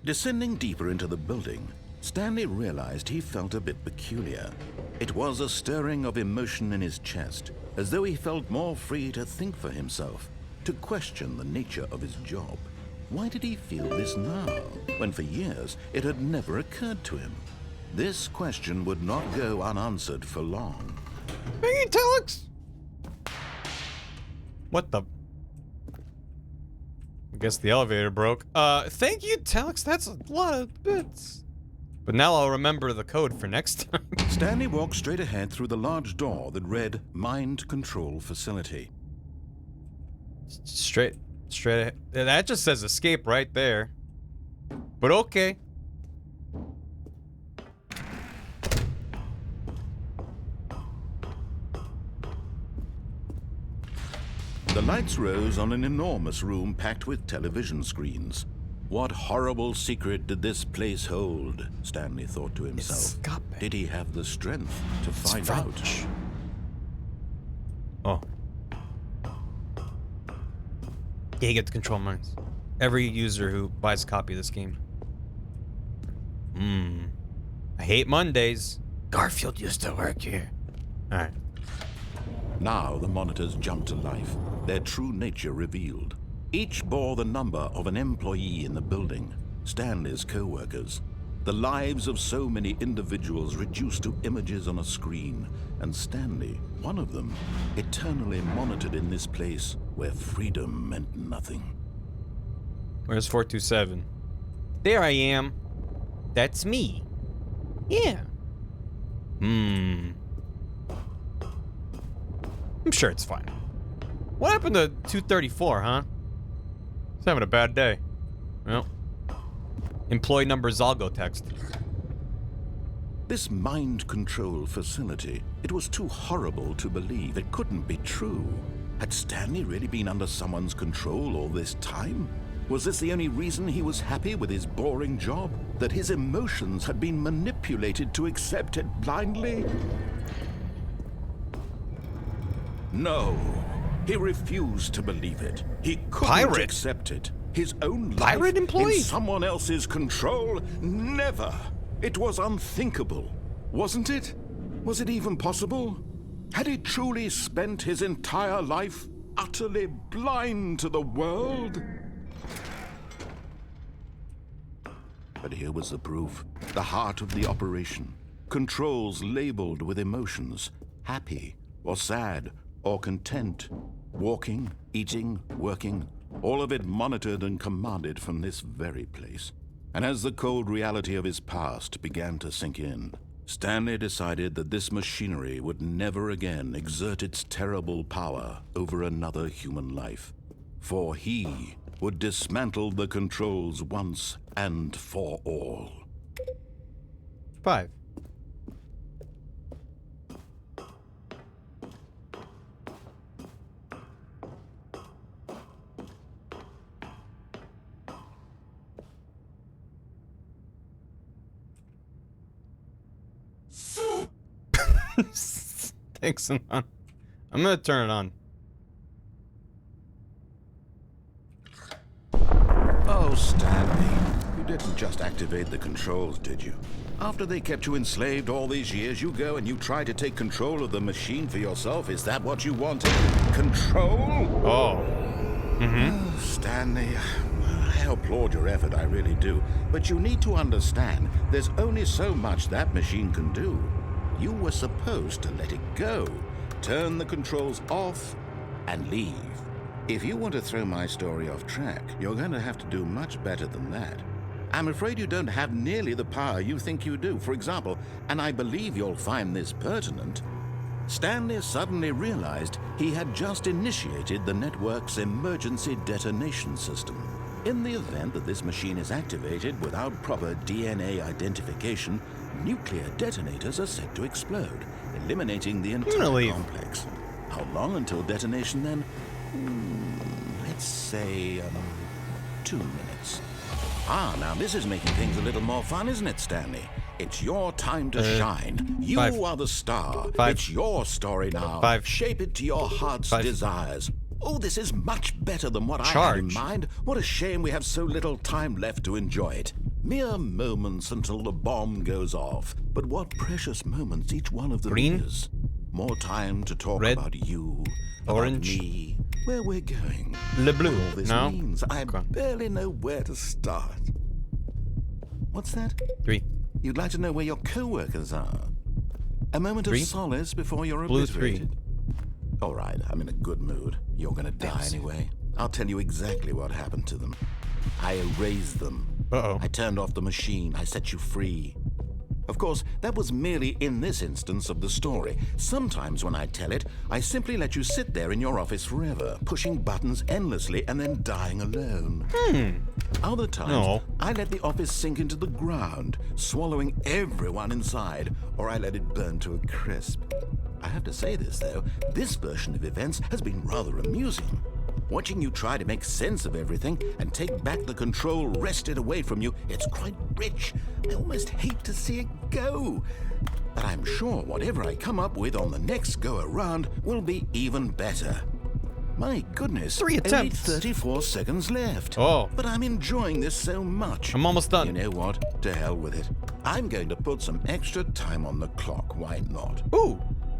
Descending deeper into the building, Stanley realized he felt a bit peculiar. It was a stirring of emotion in his chest, as though he felt more free to think for himself, to question the nature of his job. Why did he feel this now, when for years it had never occurred to him? This question would not go unanswered for long. Hey, Deluxe! What the? I guess the elevator broke. Thank you, Deluxe. That's a lot of bits. But now I'll remember the code for next time. Stanley walked straight ahead through the large door that read Mind Control Facility. Straight ahead. That just says escape right there. But okay. The lights rose on an enormous room packed with television screens. What horrible secret did this place hold? Stanley thought to himself. Escape. Did he have the strength to find out? Oh. Yeah, you get to control minds. Every user who buys a copy of this game. I hate Mondays. Garfield used to work here. Alright. Now the monitors jumped to life, their true nature revealed. Each bore the number of an employee in the building, Stanley's co-workers. The lives of so many individuals reduced to images on a screen, and Stanley, one of them, eternally monitored in this place where freedom meant nothing. Where's 427? There I am. That's me. Yeah. I'm sure it's fine. What happened to 234, huh? He's having a bad day. Well. Employee number Zalgo text. This mind control facility, it was too horrible to believe. It couldn't be true. Had Stanley really been under someone's control all this time? Was this the only reason he was happy with his boring job? That his emotions had been manipulated to accept it blindly? No. He refused to believe it. He couldn't accept it. His own life Pirate employee? in someone else's control? Never. It was unthinkable. Wasn't it? Was it even possible? Had he truly spent his entire life utterly blind to the world? But here was the proof. The heart of the operation. Controls labeled with emotions. Happy, or sad, or content. Walking, eating, working. All of it monitored and commanded from this very place. And as the cold reality of his past began to sink in, Stanley decided that this machinery would never again exert its terrible power over another human life. For he would dismantle the controls once and for all. 5. Thanks, man. I'm gonna turn it on. Oh, Stanley, you didn't just activate the controls, did you? After they kept you enslaved all these years, you go and you try to take control of the machine for yourself. Is that what you wanted? Control? Oh. Oh, Stanley, I applaud your effort, I really do. But you need to understand, there's only so much that machine can do. You were supposed to let it go, turn the controls off, and leave. If you want to throw my story off track, you're going to have to do much better than that. I'm afraid you don't have nearly the power you think you do. For example, and I believe you'll find this pertinent, Stanley suddenly realized he had just initiated the network's emergency detonation system. In the event that this machine is activated without proper DNA identification, nuclear detonators are set to explode, eliminating the entire complex. How long until detonation then? Let's say 2 minutes. Ah, now this is making things a little more fun, isn't it, Stanley? It's your time to shine. You 5. are the star. 5. It's your story now. 5. Shape it to your heart's 5. desires. Oh, this is much better than what I had in mind. What a shame we have so little time left to enjoy it. Mere moments until the bomb goes off. But what precious moments each one of them is. More time to talk about you, orange, about me, where we're going. Le bleu. All this means I barely know where to start. What's that? 3. You'd like to know where your co-workers are. A moment of solace befefore you're obliterated. 3. All right, I'm in a good mood. You're gonna die anyway. I'll tell you exactly what happened to them. I erased them. I turned off the machine. I set you free. Of course, that was merely in this instance of the story. Sometimes when I tell it, I simply let you sit there in your office forever, pushing buttons endlessly and then dying alone. Other times, I let the office sink into the ground, swallowing everyone inside, or I let it burn to a crisp. I have to say this, though, this version of events has been rather amusing. Watching you try to make sense of everything and take back the control wrested away from you, it's quite rich. I almost hate to see it go. But I'm sure whatever I come up with on the next go-around will be even better. My goodness, 3 attempts. Only 34 seconds left. But I'm enjoying this so much. I'm almost done. You know what? To hell with it. I'm going to put some extra time on the clock. Why not? Ooh.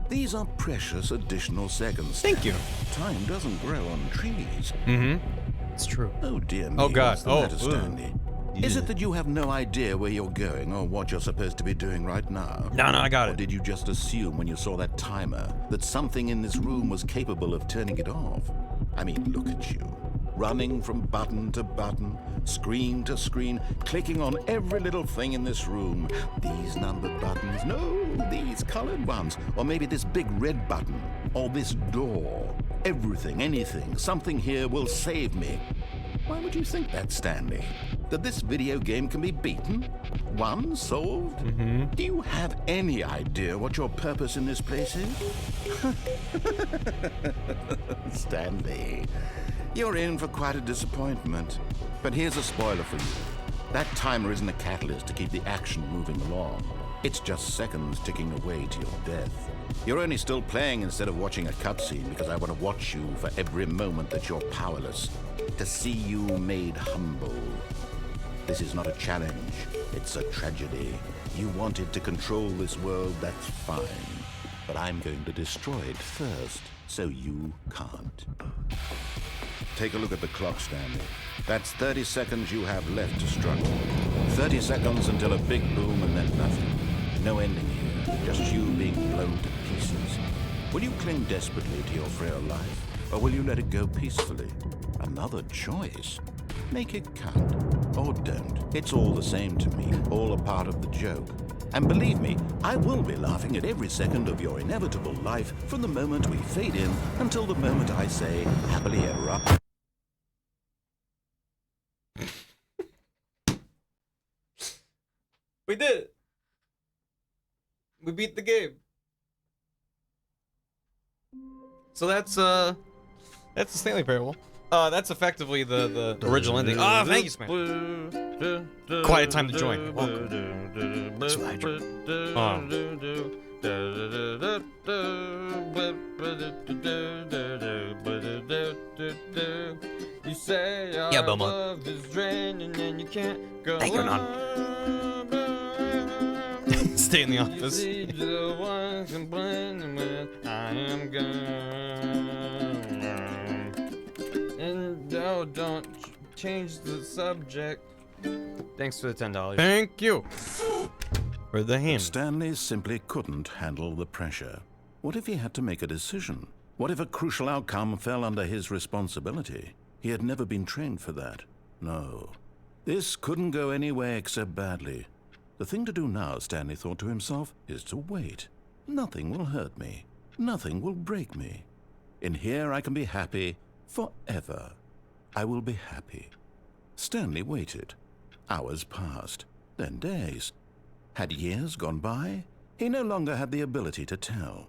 These are precious additional seconds. Thank you. Time doesn't grow on trees. It's true. Oh dear me. Oh God. What's the matter, Stanley? Is it that you have no idea where you're going or what you're supposed to be doing right now? No, I got it. Or did you just assume when you saw that timer that something in this room was capable of turning it off? I mean, look at you. Running from button to button, screen to screen, clicking on every little thing in this room. These numbered buttons, no, these colored ones. Or maybe this big red button, or this door. Everything, anything, something here will save me. Why would you think that, Stanley? That this video game can be beaten? Won? Solved? Do you have any idea what your purpose in this place is? Stanley, you're in for quite a disappointment. But here's a spoiler for you. That timer isn't a catalyst to keep the action moving along. It's just seconds ticking away to your death. You're only still playing instead of watching a cutscene because I want to watch you for every moment that you're powerless. To see you made humble. This is not a challenge. It's a tragedy. You wanted to control this world, that's fine. but I'm going to destroy it first, so you can't. Take a look at the clock, Stanley. That's 30 seconds you have left to struggle. 30 seconds until a big boom and then nothing. No ending here, just you being blown to pieces. Will you cling desperately to your frail life, or will you let it go peacefully? Another choice. Make it count, or don't. It's all the same to me, all a part of the joke. And believe me, I will be laughing at every second of your inevitable life from the moment we fade in until the moment I say, happily ever after. We did it. We beat the game. So that's the Stanley parable. That's effectively the original ending. Ah, thank you, Smash. Quite a time to join. Welcome. You say Yeah, Belmont. love is draining and you can't go Thank you, on. Stay in the office. You see the one complaining when I am gone. And no, don't change the subject. Thanks for the $10. Thank you for the hand. Stanley simply couldn't handle the pressure. What if he had to make a decision? What if a crucial outcome fell under his responsibility? He had never been trained for that. No. This couldn't go anywhere except badly. The thing to do now, Stanley thought to himself, is to wait. Nothing will hurt me. Nothing will break me. In here I can be happy forever. I will be happy. Stanley waited. Hours passed, then days. Had years gone by? He no longer had the ability to tell.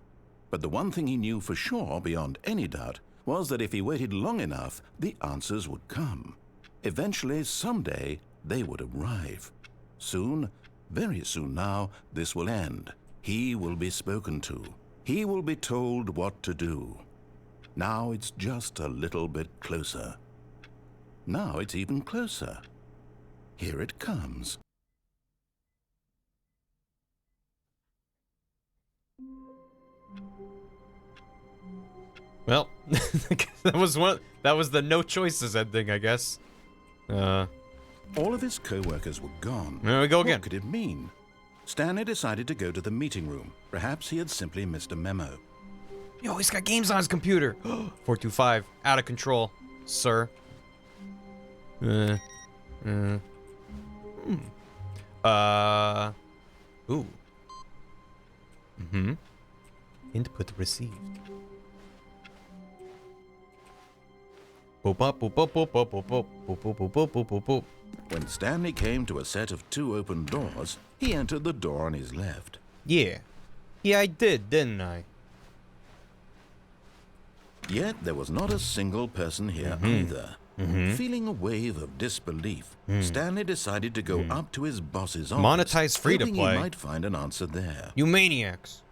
But the one thing he knew for sure, beyond any doubt, was that if he waited long enough, the answers would come. Eventually, someday, they would arrive. Soon, very soon now, this will end. He will be spoken to. He will be told what to do. Now it's just a little bit closer. Now it's even closer. Here it comes. Well, that was the no choices ending, I guess. All of his co-workers were gone. There we go again. What could it mean? Stanley decided to go to the meeting room. Perhaps he had simply missed a memo. Yo, he's got games on his computer. 425, out of control, sir. Ooh. Input received. Boop up, boop up, boop up, boop up, boop boop boop boop boop boop boop. When Stanley came to a set of 2 open doors, he entered the door on his left. Yeah. Yeah, I did, didn't I? Yet there was not a single person here either. Feeling a wave of disbelief, Stanley decided to go up to his boss's office, Monetize free to hoping play. he might find an answer there. You maniacs.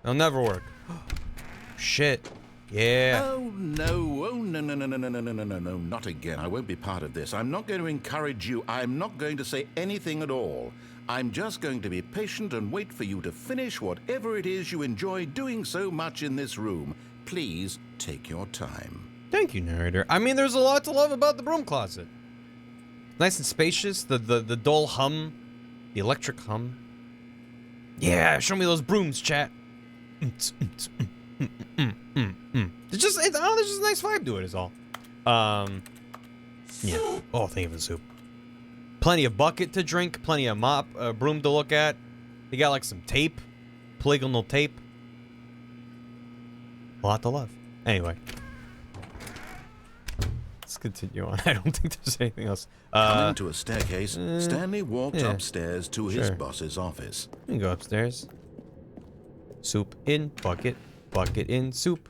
They'll never work. Shit. Yeah. Oh no, no, not again. I won't be part of this. I'm not going to encourage you. I'm not going to say anything at all. I'm just going to be patient and wait for you to finish whatever it is you enjoy doing so much in this room. Please take your time. Thank you, narrator. I mean, there's a lot to love about the broom closet. Nice and spacious. The dull hum. The electric hum. Yeah, show me those brooms, chat. It's just, there's just a nice vibe to it, is all. Yeah. Oh, thank you for the soup. Plenty of bucket to drink, plenty of mop, broom to look at. You got like some tape, polygonal tape. A lot to love. Anyway. Let's continue on. I don't think there's anything else. Coming to a staircase, Stanley walked upstairs to his boss's office. You can go upstairs. Soup in, bucket in, soup.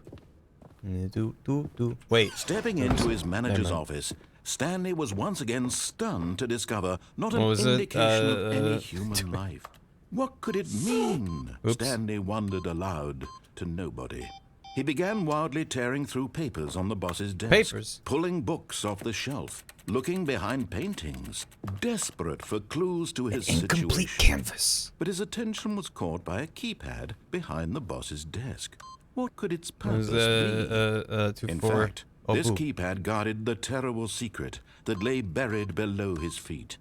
Wait. Stepping into his manager's office, Stanley was once again stunned to discover not an was it? indication of any human life. What could it mean? Oops. Stanley wondered aloud to nobody. He began wildly tearing through papers on the boss's desk. Papers? Pulling books off the shelf. Looking behind paintings. Desperate for clues to his Incomplete situation. canvas. But his attention was caught by a keypad behind the boss's desk. What could its purpose be? In fact, this keypad guarded the terrible secret that lay buried below his feet.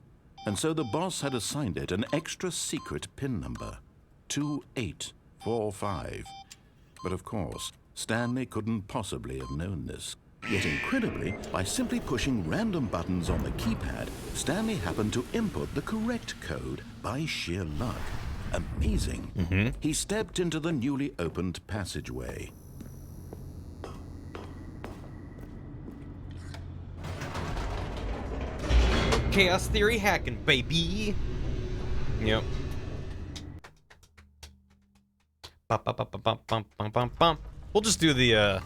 And so the boss had assigned it an extra secret pin number. 2845. But of course, Stanley couldn't possibly have known this. Yet incredibly, by simply pushing random buttons on the keypad, Stanley happened to input the correct code by sheer luck. Amazing. He stepped into the newly opened passageway. Chaos theory hacking, baby. Yep. We'll just do the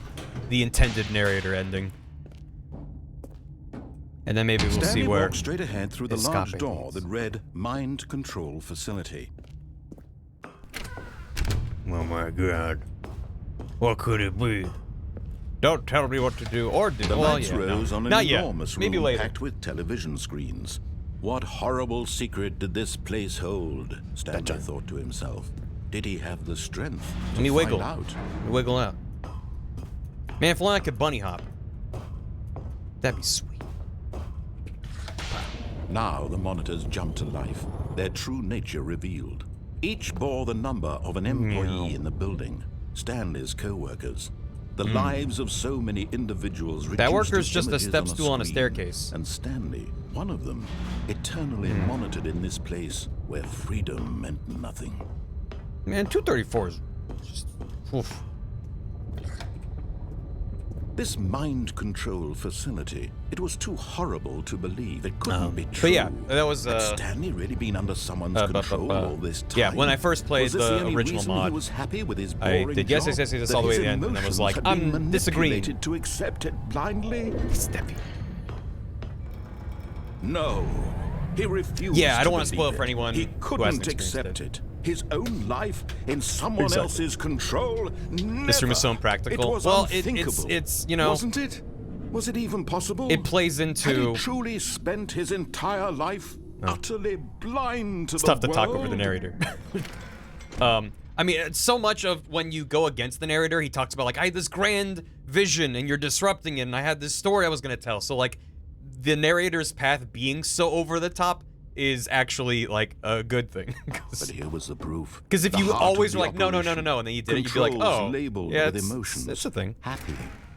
intended narrator ending, and then maybe we'll Stanley see where. walked straight ahead through the large escaping door leads. that read "Mind Control Facility." Oh my god. What could it be? Don't tell me what to do or do. The Well, lights yeah, rose no. on an Not yet. enormous Maybe room later. packed with television screens. What horrible secret did this place hold? Stanley thought to himself. Did he have the strength Let me to wiggle. find out? Wiggle out. Man, if only I could bunny hop. That'd be sweet. Now the monitors jumped to life, their true nature revealed. Each bore the number of an employee in the building, Stanley's co-workers. The lives of so many individuals reduced That worker's to just a images step on stool on a screen. staircase. And Stanley, one of them, eternally monitored in this place where freedom meant nothing. Man, 234 is just. Oof. This mind control facility, it was too horrible to believe. It couldn't be true. But yeah, that was. Had Stanley really been under someone's control all this time? Yeah, when I first played Was this the only original reason mod, he was happy with his I boring did yes, job? yes, That all the way to his the end, and then was emotions like, had been I'm disagreeing. manipulated to accept it blindly? Steppy. No, he refused. Yeah, I don't to want to spoil it believe for anyone He who hasn't couldn't experienced accept it. it. His own life in someone Exactly. else's control. This room is so Never. impractical. It was Well, unthinkable. it's you know, wasn't it? Was it even possible? it plays Had into. he truly spent his entire life utterly blind to It's the tough to talk over the world? narrator. I mean, it's so much of when you go against the narrator, he talks about like, I had this grand vision and you're disrupting it, and I had this story I was gonna tell. So like, the narrator's path being so over the top is actually like a good thing. But here was the proof. Because if The you heart always of were the like, no, operation. and then you did it, you'd be like, Controls oh, labeled yeah, with it's emotions. a thing. Happy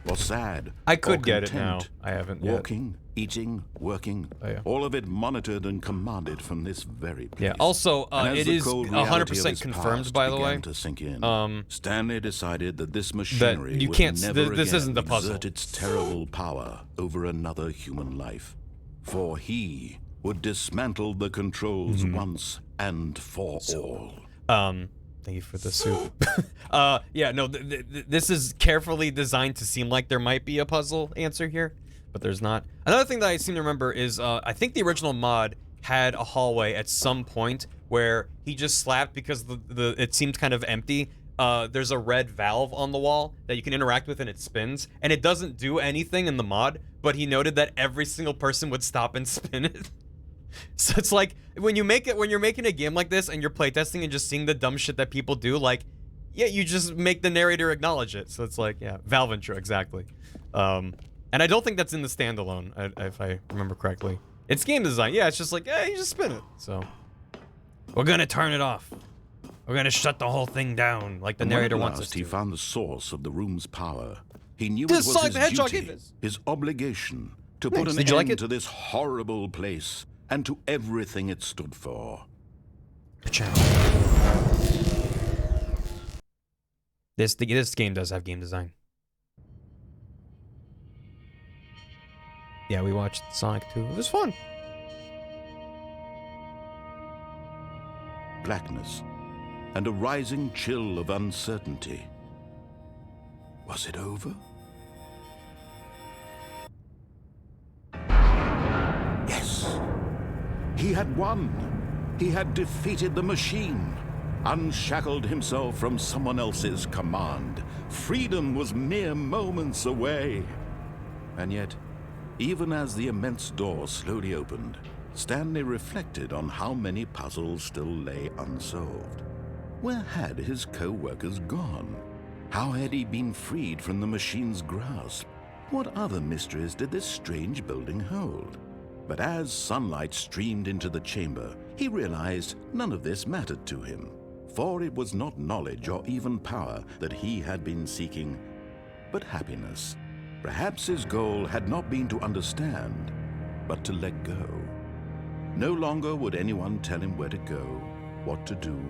or sad. I could or get it now. content. I haven't yet. Walking, eating, working. Oh, yeah. All of it monitored and commanded from this very place. Yeah. Also, And as it the is cold reality of 100% his confirmed, past by the began way. to sink in, Stanley decided that this machinery you would can't- never this again isn't the puzzle. exert its terrible power over another human life. For he would dismantle the controls once and for all. Thank you for the soup. Yeah, no, this is carefully designed to seem like there might be a puzzle answer here, but there's not. Another thing that I seem to remember is, I think the original mod had a hallway at some point where he just slapped because it seemed kind of empty. There's a red valve on the wall that you can interact with and it spins, and it doesn't do anything in the mod, but he noted that every single person would stop and spin it. So it's like, when you're making a game like this and you're playtesting and just seeing the dumb shit that people do, like, yeah, you just make the narrator acknowledge it. So it's like, yeah, valve intro, exactly. And I don't think that's in the standalone, if I remember correctly. It's game design, yeah, it's just like, yeah, you just spin it. So, we're gonna turn it off. We're gonna shut the whole thing down, like the narrator wants us to. He found the source of the room's power. He knew This it was Sonic his the Hedgehog duty, is. his obligation, to Thanks. put an Did you like end it? to this horrible place and to everything it stood for. This game does have game design. Yeah, we watched Sonic 2. It was fun. Blackness and a rising chill of uncertainty. Was it over? Yes. He had won. He had defeated the machine. unshackled himself from someone else's command. Freedom was mere moments away. And yet, even as the immense door slowly opened, Stanley reflected on how many puzzles still lay unsolved. Where had his co-workers gone? How had he been freed from the machine's grasp? What other mysteries did this strange building hold? But as sunlight streamed into the chamber, he realized none of this mattered to him, for it was not knowledge or even power that he had been seeking, but happiness. Perhaps his goal had not been to understand, but to let go. No longer would anyone tell him where to go, what to do,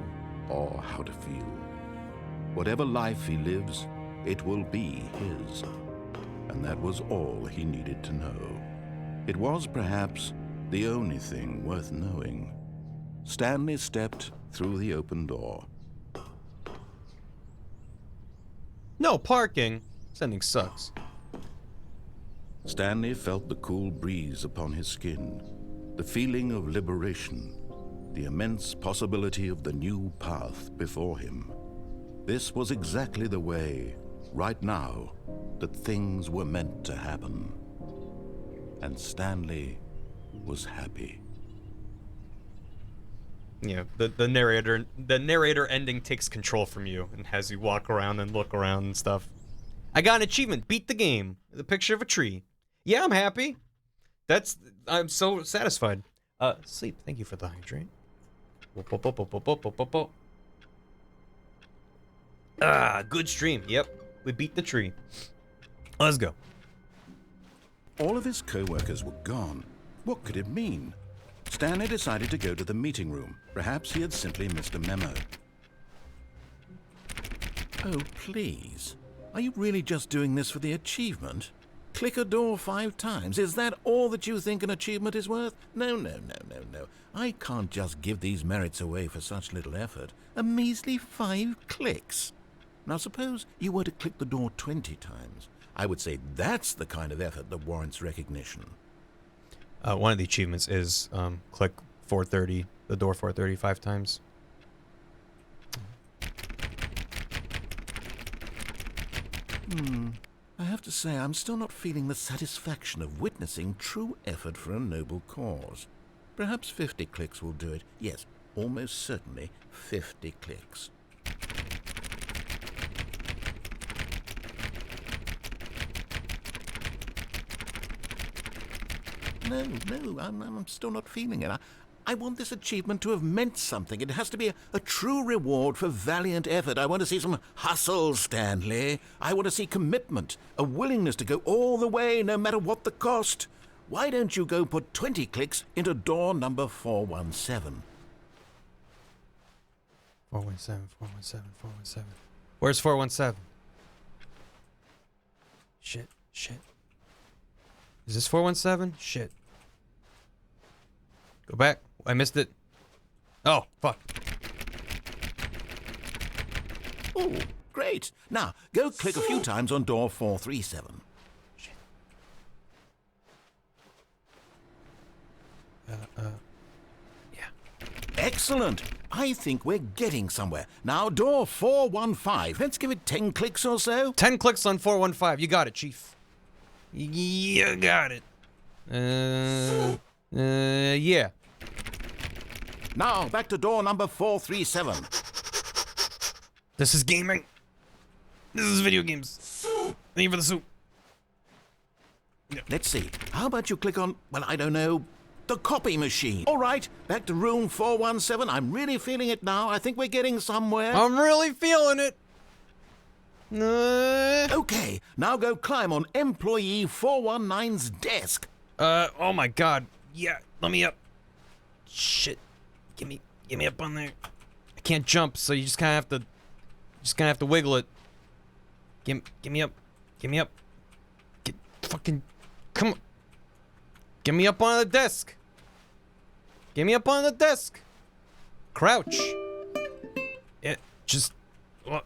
or how to feel. Whatever life he lives, it will be his. And that was all he needed to know. It was perhaps the only thing worth knowing. Stanley stepped through the open door. No parking. Sending sucks. Stanley felt the cool breeze upon his skin, the feeling of liberation, the immense possibility of the new path before him. This was exactly the way, right now, that things were meant to happen. And Stanley was happy. Yeah, the narrator ending takes control from you and has you walk around and look around and stuff. I got an achievement, beat the game. The picture of a tree. Yeah, I'm happy. I'm so satisfied. Sleep, thank you for the hydrate. Ah, good stream. Yep, we beat the tree. Let's go. All of his co-workers were gone. What could it mean? Stanley decided to go to the meeting room. Perhaps he had simply missed a memo. Oh, please. Are you really just doing this for the achievement? Click a door 5 times. Is that all that you think an achievement is worth? No, no, no, no, no. I can't just give these merits away for such little effort. A measly 5 clicks. Now suppose you were to click the door 20 times. I would say that's the kind of effort that warrants recognition. One of the achievements is click 430, the door 430 5 times. I have to say, I'm still not feeling the satisfaction of witnessing true effort for a noble cause. Perhaps 50 clicks will do it. Yes, almost certainly 50 clicks. No, I'm still not feeling it. I want this achievement to have meant something. It has to be a true reward for valiant effort. I want to see some hustle, Stanley. I want to see commitment, a willingness to go all the way, no matter what the cost. Why don't you go put 20 clicks into door number 417? 417, 417, 417. Where's 417? Shit. Is this 417? Shit. Go back. I missed it. Oh, fuck. Oh, great. Now, go click a few times on door 437. Shit. Yeah. Excellent. I think we're getting somewhere. Now, door 415. Let's give it 10 clicks or so. 10 clicks on 415. You got it, Chief. You got it. Yeah. Now, back to door number 437. This is gaming. This is video games. Thank you for the soup. Let's see. How about you click on, well, I don't know, the copy machine. All right, back to room 417. I'm really feeling it now. I think we're getting somewhere. I'm really feeling it. Okay, now go climb on employee 419's desk. Oh my god. Yeah, let me up. Shit. Get me up on there. I can't jump, so you just kind of have to wiggle it. Get me up. Get me up. Come on. Get me up on the desk. Get me up on the desk. Crouch. Yeah, just what?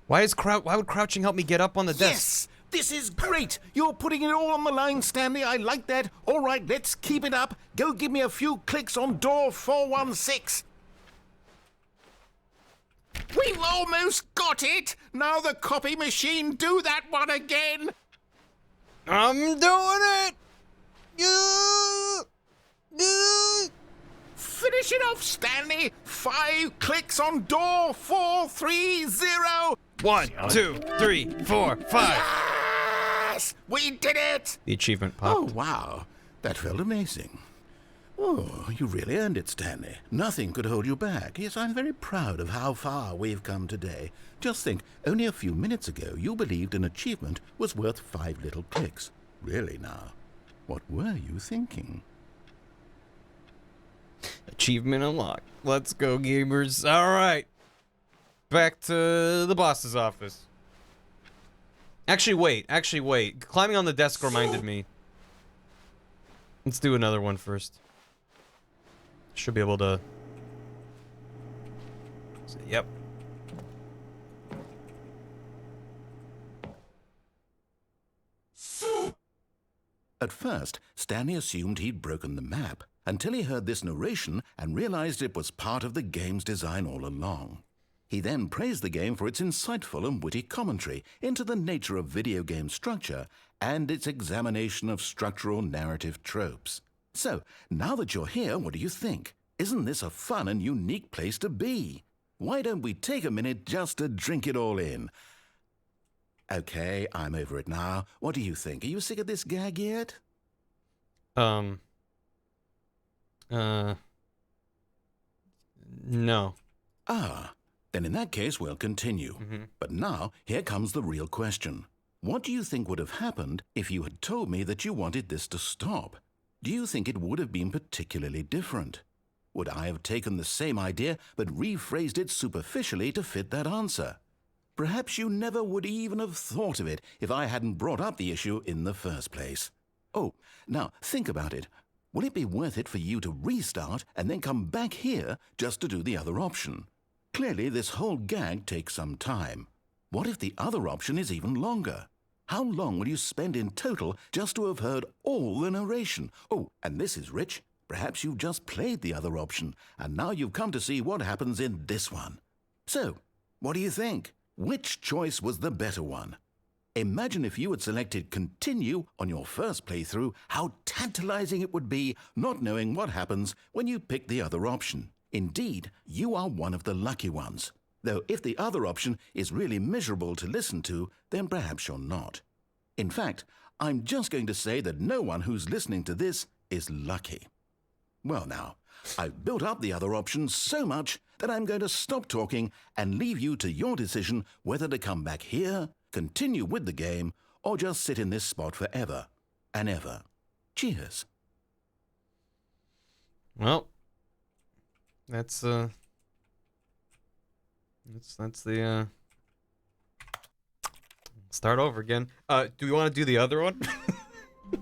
Why would crouching help me get up on the desk? Yes! This is great! You're putting it all on the line, Stanley. I like that. All right, let's keep it up. Go give me a few clicks on door 416. almost got it. Now the copy machine, do that one again. I'm doing it! Finish it off, Stanley. 5 clicks on door 430. 1, 2, 3, 4, 5. Yes! We did it! The achievement popped. Oh, wow. That felt amazing. Oh, you really earned it, Stanley. Nothing could hold you back. Yes, I'm very proud of how far we've come today. Just think, only a few minutes ago, you believed an achievement was worth 5 little clicks. Really now, what were you thinking? Achievement unlocked. Let's go, gamers. All right. Back to the boss's office. Actually, wait. Climbing on the desk reminded me. Let's do another one first. Should be able to... Yep. At first, Stanley assumed he'd broken the map until he heard this narration and realized it was part of the game's design all along. He then praised the game for its insightful and witty commentary into the nature of video game structure and its examination of structural narrative tropes. So, now that you're here, what do you think? Isn't this a fun and unique place to be? Why don't we take a minute just to drink it all in? Okay, I'm over it now. What do you think? Are you sick of this gag yet? No. Ah, then in that case we'll continue. But now, here comes the real question. What do you think would have happened if you had told me that you wanted this to stop? Do you think it would have been particularly different? Would I have taken the same idea but rephrased it superficially to fit that answer? Perhaps you never would even have thought of it if I hadn't brought up the issue in the first place. Oh, now think about it. Will it be worth it for you to restart and then come back here just to do the other option? Clearly, this whole gag takes some time. What if the other option is even longer? How long will you spend in total just to have heard all the narration? Oh, and this is rich. Perhaps you've just played the other option, and now you've come to see what happens in this one. So, what do you think? Which choice was the better one? Imagine if you had selected Continue on your first playthrough, how tantalizing it would be not knowing what happens when you pick the other option. Indeed, you are one of the lucky ones. Though if the other option is really miserable to listen to, then perhaps you're not. In fact, I'm just going to say that no one who's listening to this is lucky. Well now, I've built up the other option so much that I'm going to stop talking and leave you to your decision whether to come back here, continue with the game, or just sit in this spot forever and ever. Cheers. Well, that's the start over again. Do we want to do the other one? Do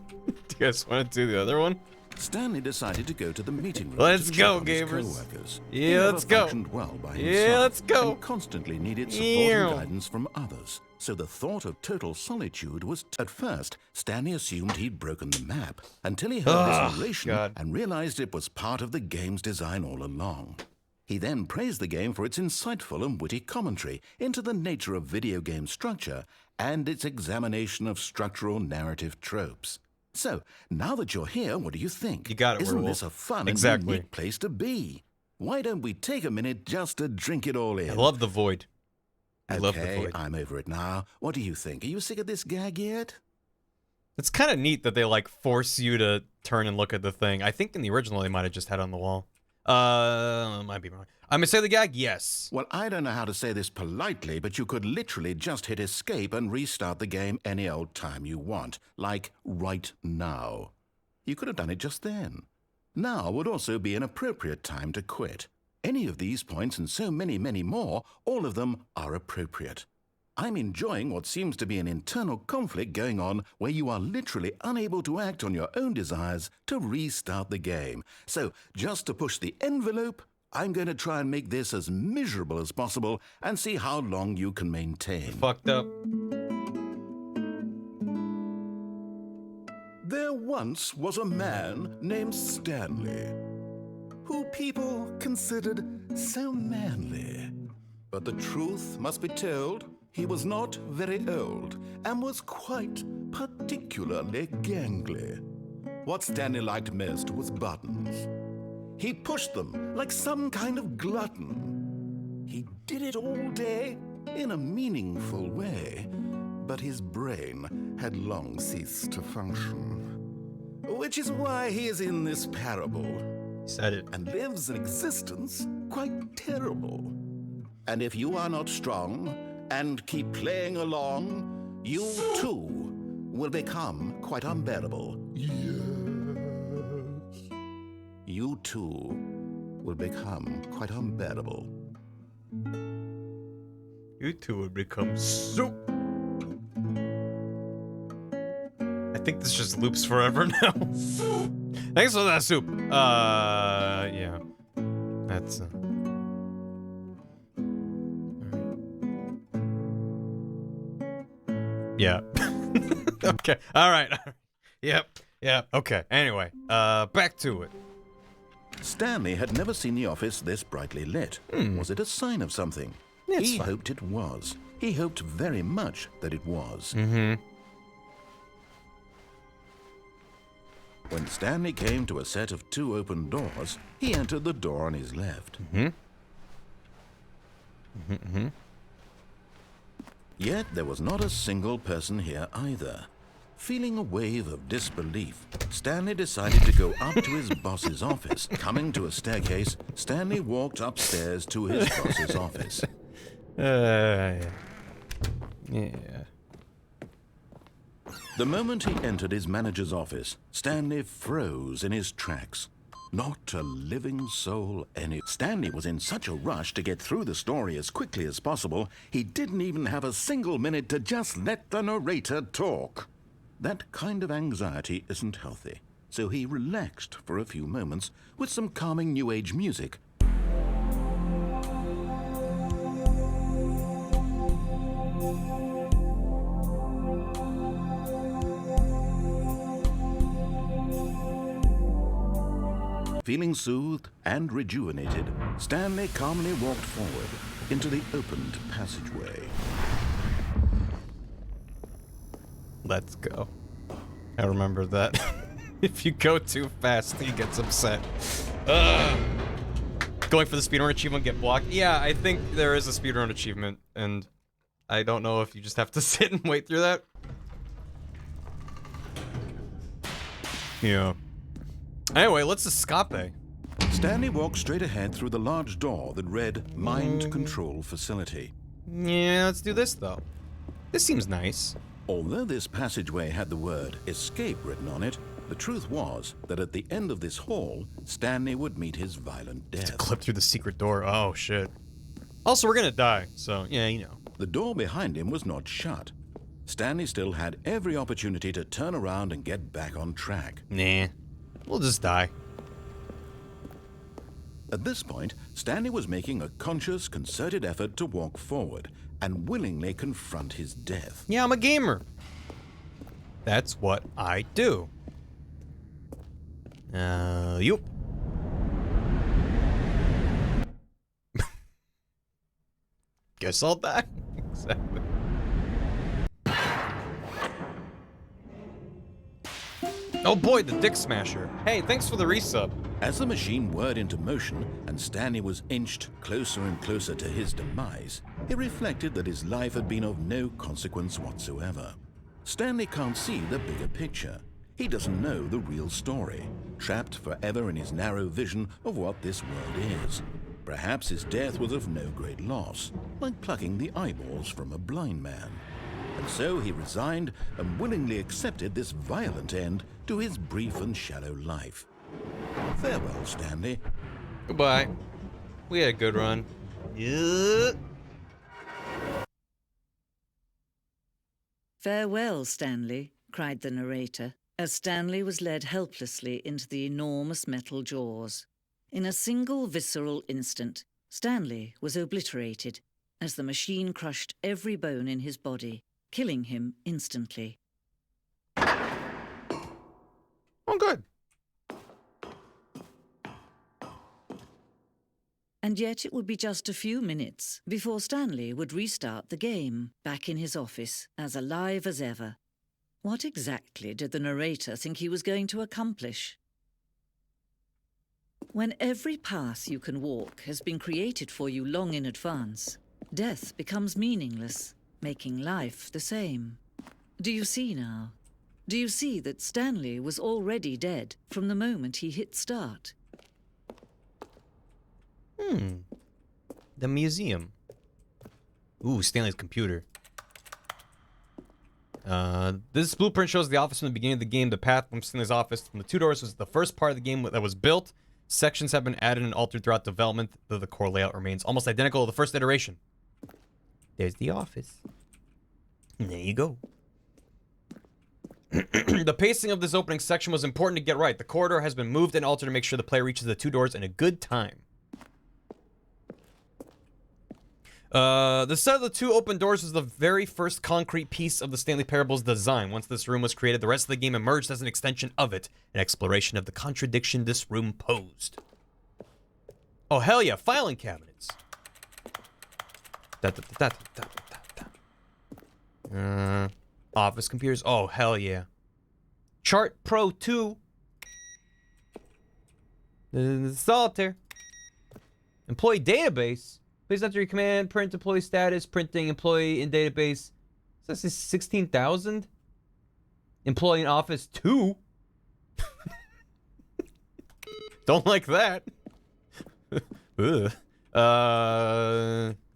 you guys want to do the other one? Stanley decided to go to the meeting room. Let's to go, check on his gamers. coworkers. Yeah, He never let's go. functioned well by Yeah, himself let's go. And constantly needed support Yeah. and guidance from others. So the thought of total solitude was... At first, Stanley assumed he'd broken the map until he heard this narration God. and realized it was part of the game's design all along. He then praised the game for its insightful and witty commentary into the nature of video game structure and its examination of structural narrative tropes. So, now that you're here, what do you think? You got it, Isn't Werewolf. this a fun Exactly. and unique place to be? Why don't we take a minute just to drink it all in? I love the void. I okay, love the void. I'm over it now. What do you think? Are you sick of this gag yet? It's kind of neat that they like force you to turn and look at the thing. I think in the original they might have just had it on the wall. Might be wrong. I'm gonna say the gag. Yes. Well, I don't know how to say this politely, but you could literally just hit escape and restart the game any old time you want. Like right now. You could have done it just then. Now would also be an appropriate time to quit. Any of these points and so many, many more, all of them are appropriate. I'm enjoying what seems to be an internal conflict going on where you are literally unable to act on your own desires to restart the game. So, just to push the envelope, I'm going to try and make this as miserable as possible and see how long you can maintain. Fucked up. There once was a man named Stanley, who people considered so manly. But the truth must be told, he was not very old and was quite particularly gangly. What Stanley liked most was buttons. He pushed them like some kind of glutton. He did it all day in a meaningful way, but his brain had long ceased to function. Which is why he is in this parable. Said it. And lives an existence quite terrible. And if you are not strong and keep playing along, you too will become quite unbearable. Yes. You too will become quite unbearable. You two will become soup. I think this just loops forever now. Thanks for that soup. Yeah. That's yeah. Okay. All right. Yep. Yep. Okay. Anyway, back to it. Stanley had never seen the office this brightly lit. Was it a sign of something? He hoped it was. He hoped very much that it was. When Stanley came to a set of 2 open doors, he entered the door on his left. Yet there was not a single person here either. Feeling a wave of disbelief, Stanley decided to go up to his boss's office. Coming to a staircase, Stanley walked upstairs to his boss's office. Yeah. The moment he entered his manager's office, Stanley froze in his tracks. Not a living soul any. Stanley was in such a rush to get through the story as quickly as possible, he didn't even have a single minute to just let the narrator talk. That kind of anxiety isn't healthy, so he relaxed for a few moments with some calming New Age music. Feeling soothed and rejuvenated, Stanley calmly walked forward into the opened passageway. Let's go. I remember that. If you go too fast, he gets upset. Going for the speedrun achievement, get blocked. Yeah, I think there is a speedrun achievement, and I don't know if you just have to sit and wait through that. Yeah. Anyway, let's escape. Stanley walked straight ahead through the large door that read Mind Control Facility. Yeah, let's do this, though. This seems nice. Although this passageway had the word escape written on it, the truth was that at the end of this hall, Stanley would meet his violent death. Clip through the secret door. Oh, shit. Also, we're gonna die, so, yeah, you know. The door behind him was not shut. Stanley still had every opportunity to turn around and get back on track. Nah. We'll just die. At this point, Stanley was making a conscious, concerted effort to walk forward and willingly confront his death. Yeah, I'm a gamer. That's what I do. Yup. Guess I'll die. Exactly. Oh boy, the Dick Smasher. Hey, thanks for the resub. As the machine whirred into motion and Stanley was inched closer and closer to his demise, he reflected that his life had been of no consequence whatsoever. Stanley can't see the bigger picture. He doesn't know the real story, trapped forever in his narrow vision of what this world is. Perhaps his death was of no great loss, like plucking the eyeballs from a blind man. And so he resigned and willingly accepted this violent end to his brief and shallow life. Farewell, Stanley. Goodbye. We had a good run. Yeah. Farewell, Stanley, cried the narrator, as Stanley was led helplessly into the enormous metal jaws. In a single visceral instant, Stanley was obliterated as the machine crushed every bone in his body, killing him instantly. Oh, good. And yet it would be just a few minutes before Stanley would restart the game, back in his office, as alive as ever. What exactly did the narrator think he was going to accomplish? When every path you can walk has been created for you long in advance, death becomes meaningless, making life the same. Do you see now? Do you see that Stanley was already dead from the moment he hit start? The museum. Ooh, Stanley's computer. This blueprint shows the office from the beginning of the game. The path from Stanley's office from the 2 doors was the first part of the game that was built. Sections have been added and altered throughout development, though the core layout remains almost identical to the first iteration. There's the office. And there you go. The pacing of this opening section was important to get right. The corridor has been moved and altered to make sure the player reaches the 2 doors in a good time. The set of the 2 open doors was the very first concrete piece of the Stanley Parable's design. Once this room was created, the rest of the game emerged as an extension of it, an exploration of the contradiction this room posed. Oh, hell yeah, filing cabinets. Office computers, oh, hell yeah. Chart Pro 2. Solitaire. Employee database. Please enter your command, print employee status, printing employee in database. So this is 16,000. Employee in office 2. Don't like that. Ugh.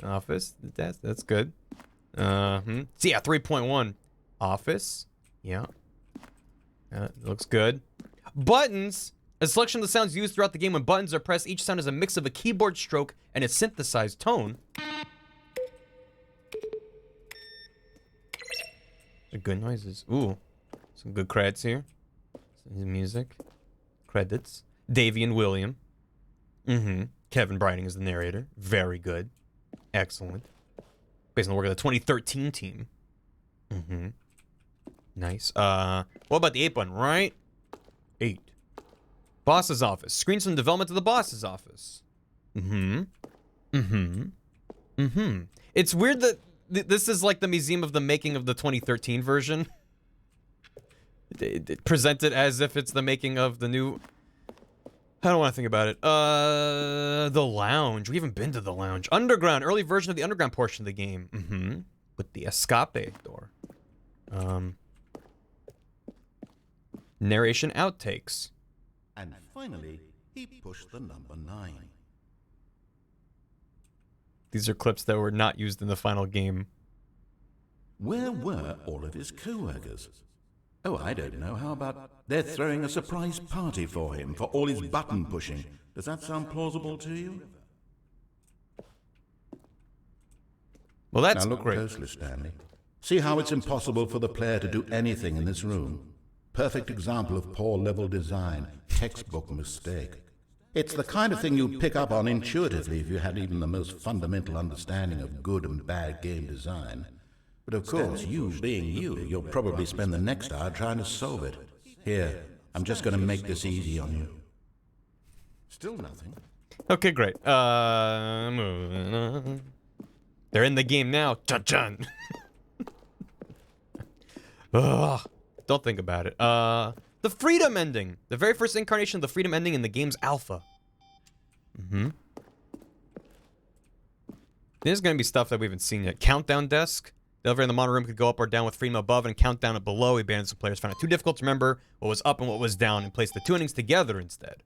Office. That's good. So yeah, 3.1. Office. Yeah. Looks good. Buttons. A selection of the sounds used throughout the game when buttons are pressed. Each sound is a mix of a keyboard stroke and a synthesized tone. Those are good noises. Ooh. Some good credits here. Some music. Credits. Davey and William. Kevin Brighting is the narrator. Very good. Excellent. Based on the work of the 2013 team. Nice. What about the 8 button, right? 8. Boss's office. Screens from development to the boss's office. It's weird that this is like the museum of the making of the 2013 version. It presented as if it's the making of the new... I don't want to think about it. The lounge. We haven't been to the lounge. Underground. Early version of the underground portion of the game. With the escape door. Narration outtakes. And finally, he pushed the number 9. These are clips that were not used in the final game. Where were all of his co-workers? Oh, I don't know. How about they're throwing a surprise party for him for all his button pushing? Does that sound plausible to you? Well, that's now look great. closely, Stanley. See how it's impossible for the player to do anything in this room. Perfect example of poor level design, textbook mistake. It's the kind of thing you'd pick up on intuitively if you had even the most fundamental understanding of good and bad game design. But of course, you being you, you'll probably spend the next hour trying to solve it. Here, I'm just going to make this easy on you. Still nothing. Okay, great. Moving on. They're in the game now. Chun-chun. Ugh. Don't think about it. The Freedom ending. The very first incarnation of the Freedom ending in the game's alpha. There's gonna be stuff that we haven't seen yet. Countdown desk. The elevator in the mono room could go up or down with Freedom above and countdown it below. We abandoned some players found it too difficult to remember what was up and what was down and placed the 2 endings together instead.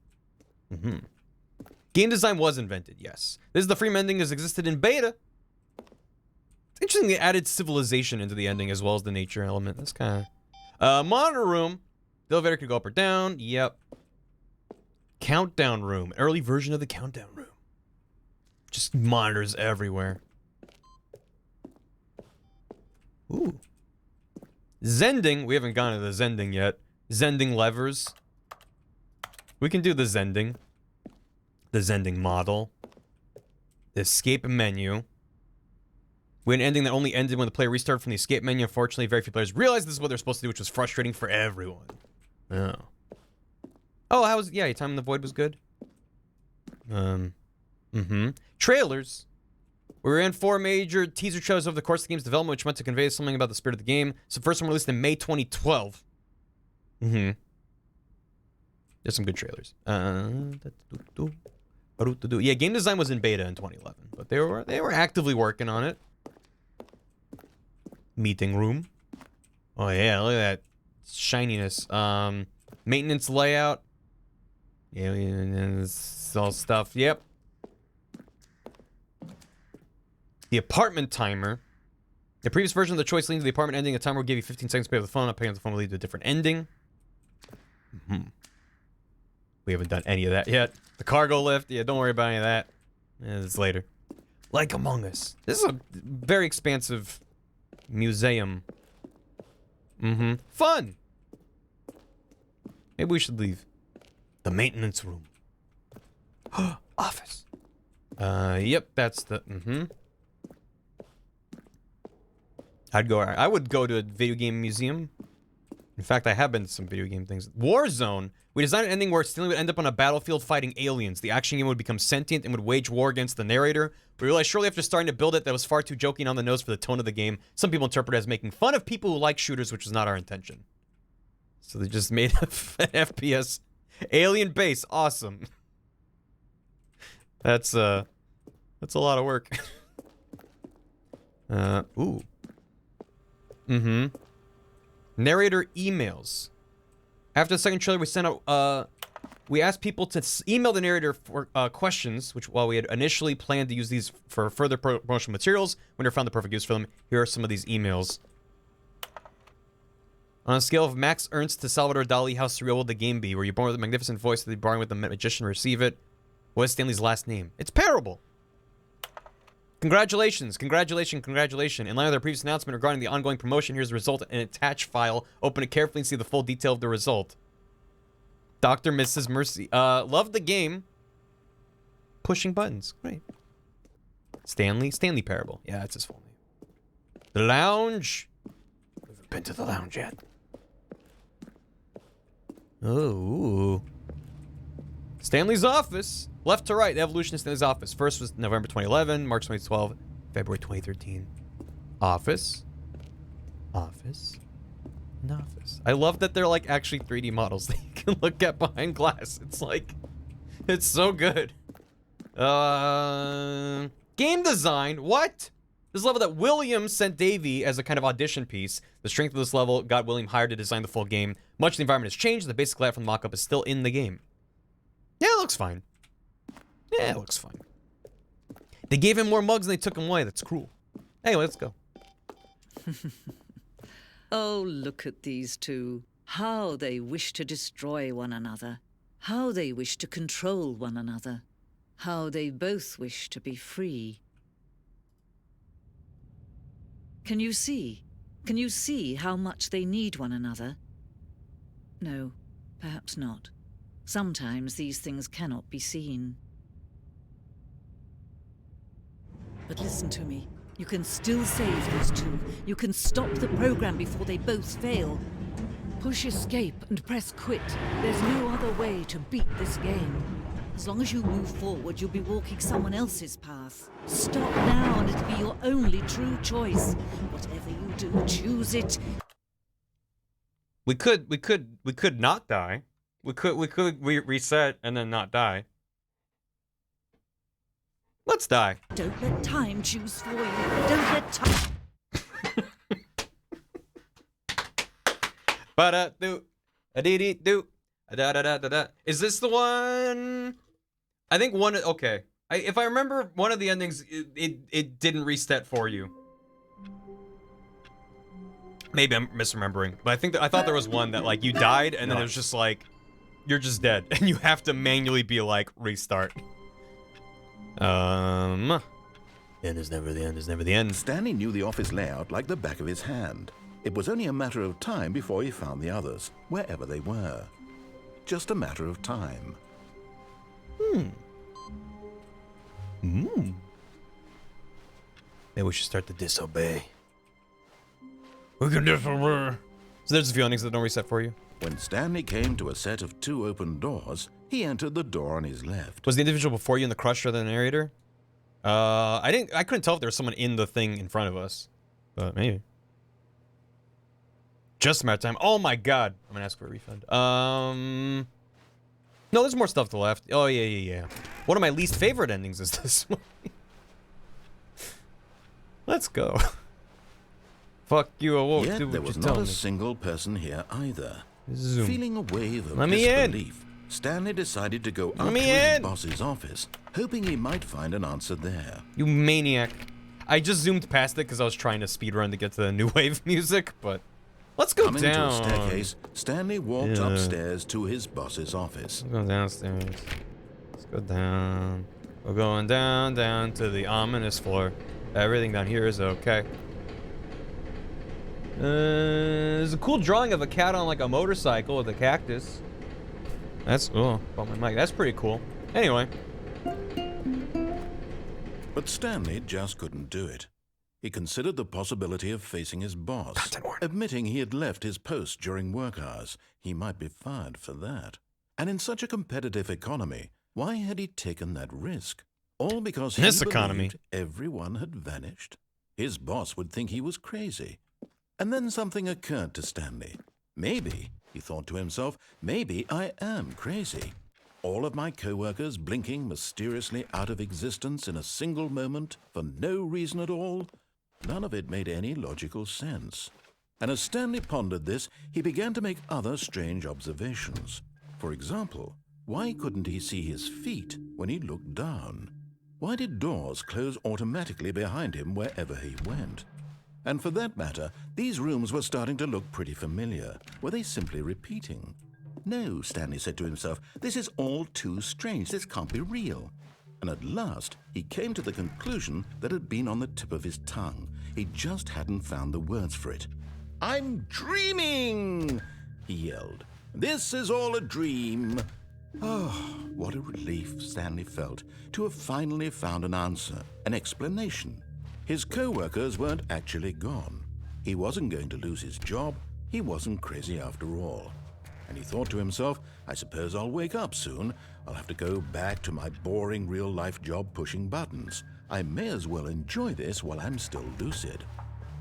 Game design was invented, yes. This is the Freedom ending as existed in beta. It's interesting they added civilization into the ending as well as the nature element. That's kind of... monitor room. The elevator could go up or down. Yep. Countdown room. Early version of the countdown room. Just monitors everywhere. Ooh. Zending. We haven't gone to the Zending yet. Zending levers. We can do the Zending. The Zending model. The escape menu. We had an ending that only ended when the player restarted from the escape menu. Unfortunately, very few players realized this is what they're supposed to do, which was frustrating for everyone. Oh. Oh, how was... Yeah, your time in the void was good. Trailers. We ran 4 major teaser trailers over the course of the game's development, which meant to convey something about the spirit of the game. So the first one released in May 2012. There's some good trailers. Yeah, game design was in beta in 2011, but they were actively working on it. Meeting room. Oh yeah, look at that shininess. Maintenance layout. Yeah, it's all stuff. Yep. The apartment timer. The previous version of the choice leading to the apartment ending. A timer will give you 15 seconds to pay with the phone. Not paying with the phone will lead to a different ending. We haven't done any of that yet. The cargo lift. Yeah, don't worry about any of that. It's later. Like Among Us. This is a very expansive museum. Fun. Maybe we should leave. The maintenance room. Office. Yep, that's the, I would go to a video game museum. In fact, I have been to some video game things. Warzone. We designed an ending where Stanley would end up on a battlefield fighting aliens. The action game would become sentient and would wage war against the narrator. We realized shortly after starting to build it that was far too joking on the nose for the tone of the game. Some people interpret it as making fun of people who like shooters, which was not our intention. So they just made an FPS alien base. Awesome. That's a lot of work. Ooh. Narrator emails. After the second trailer, we sent out, we asked people to email the narrator for questions, which while we had initially planned to use these for further promotional materials, we never found the perfect use for them. Here are some of these emails. On a scale of Max Ernst to Salvador Dali, how surreal will the game be? Were you born with a magnificent voice, or were you born with a magician to receive it? What is Stanley's last name? It's Parable. Congratulations, congratulations. In line with our previous announcement regarding the ongoing promotion, here's the result in an attached file. Open it carefully and see the full detail of the result. Dr. Mrs. Mercy. Love the game. Pushing buttons. Great. Stanley Parable. Yeah, that's his full name. The lounge. We haven't been to the lounge yet. Oh. Stanley's office. Left to right, the evolution of Stanley's office. First was November 2011, March 2012, February 2013. Office. Office. And office. I love that they're like actually 3D models that you can look at behind glass. It's like, it's so good. Game design. What? This level that William sent Davey as a kind of audition piece. The strength of this level got William hired to design the full game. Much of the environment has changed. The basic layout from the mock-up is still in the game. Yeah, it looks fine. Yeah, it looks fine. They gave him more mugs and they took him away. That's cruel. Anyway, let's go. Oh, look at these two. How they wish to destroy one another. How they wish to control one another. How they both wish to be free. Can you see? Can you see how much they need one another? No, perhaps not. Sometimes these things cannot be seen. But listen to me. You can still save these two. You can stop the program before they both fail. Push escape and press quit. There's no other way to beat this game. As long as you move forward, you'll be walking someone else's path. Stop now and it'll be your only true choice. Whatever you do, choose it. We could not die. We could reset and then not die. Let's die. Don't let time choose for you. Don't let time... Is this the one? I think one. Okay. If I remember, one of the endings, it didn't reset for you. Maybe I'm misremembering, but I thought there was one that like you died and then it was just like you're just dead and you have to manually be like restart. The end is never the end is never the end. Stanley knew the office layout like the back of his hand. It was only a matter of time before he found the others, wherever they were. Just a matter of time. Maybe we should start to disobey. We can disobey. So there's a few endings that don't reset for you. When Stanley came to a set of 2 open doors, He entered the door on his left. Was the individual before you in the crusher the narrator? I couldn't tell if there was someone in the thing in front of us. But maybe. Just a matter of time. Oh my god. I'm gonna ask for a refund. No, there's more stuff to the left. Oh, yeah. One of my least favorite endings is this one. Let's go. Fuck you, I won't Yet do there what was you not tell a me. single person here either. Zoom. Feeling a wave of Let me in. disbelief, Stanley decided to go up to me his in. boss's office, hoping he might find an answer there. You maniac. I just zoomed past it because I was trying to speedrun to get to the new wave music, but let's go Coming down. to a staircase, Stanley walked upstairs to his boss's office. Let's go downstairs. Let's go down. We're going down to the ominous floor. Everything down here is okay. There's a cool drawing of a cat on like a motorcycle with a cactus. That's bump my mic. That's pretty cool. Anyway. But Stanley just couldn't do it. He considered the possibility of facing his boss, admitting he had left his post during work hours. He might be fired for that. And in such a competitive economy, why had he taken that risk? All because he believed everyone had vanished. His boss would think he was crazy. And then something occurred to Stanley. Maybe, he thought to himself, maybe I am crazy. All of my co-workers blinking mysteriously out of existence in a single moment for no reason at all. None of it made any logical sense. And as Stanley pondered this, he began to make other strange observations. For example, why couldn't he see his feet when he looked down? Why did doors close automatically behind him wherever he went? And for that matter, these rooms were starting to look pretty familiar. Were they simply repeating? No, Stanley said to himself, this is all too strange. This can't be real. And at last, he came to the conclusion that had been on the tip of his tongue. He just hadn't found the words for it. I'm dreaming, he yelled. This is all a dream. Oh, what a relief Stanley felt to have finally found an answer, an explanation. His co-workers weren't actually gone. He wasn't going to lose his job. He wasn't crazy after all. And he thought to himself, I suppose I'll wake up soon. I'll have to go back to my boring real-life job pushing buttons. I may as well enjoy this while I'm still lucid.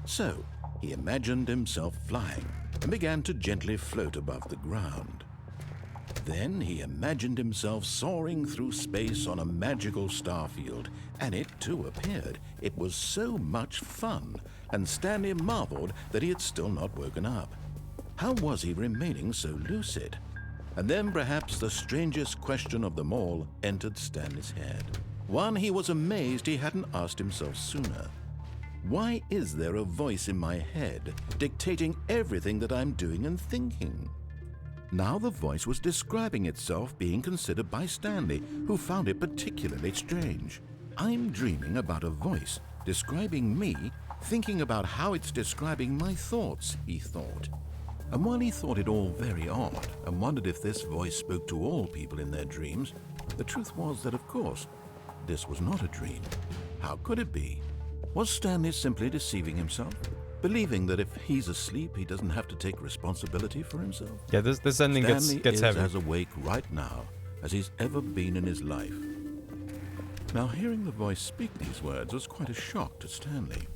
So, he imagined himself flying and began to gently float above the ground. Then he imagined himself soaring through space on a magical starfield, and it too appeared. It was so much fun, and Stanley marveled that he had still not woken up. How was he remaining so lucid? And then perhaps the strangest question of them all entered Stanley's head. One he was amazed he hadn't asked himself sooner. Why is there a voice in my head dictating everything that I'm doing and thinking? Now the voice was describing itself being considered by Stanley, who found it particularly strange. I'm dreaming about a voice describing me, thinking about how it's describing my thoughts, he thought. And while he thought it all very odd and wondered if this voice spoke to all people in their dreams, the truth was that, of course, this was not a dream. How could it be? Was Stanley simply deceiving himself? Believing that if he's asleep, he doesn't have to take responsibility for himself? Yeah, this ending Stanley gets is heavy. as awake right now as he's ever been in his life. Now, hearing the voice speak these words was quite a shock to Stanley.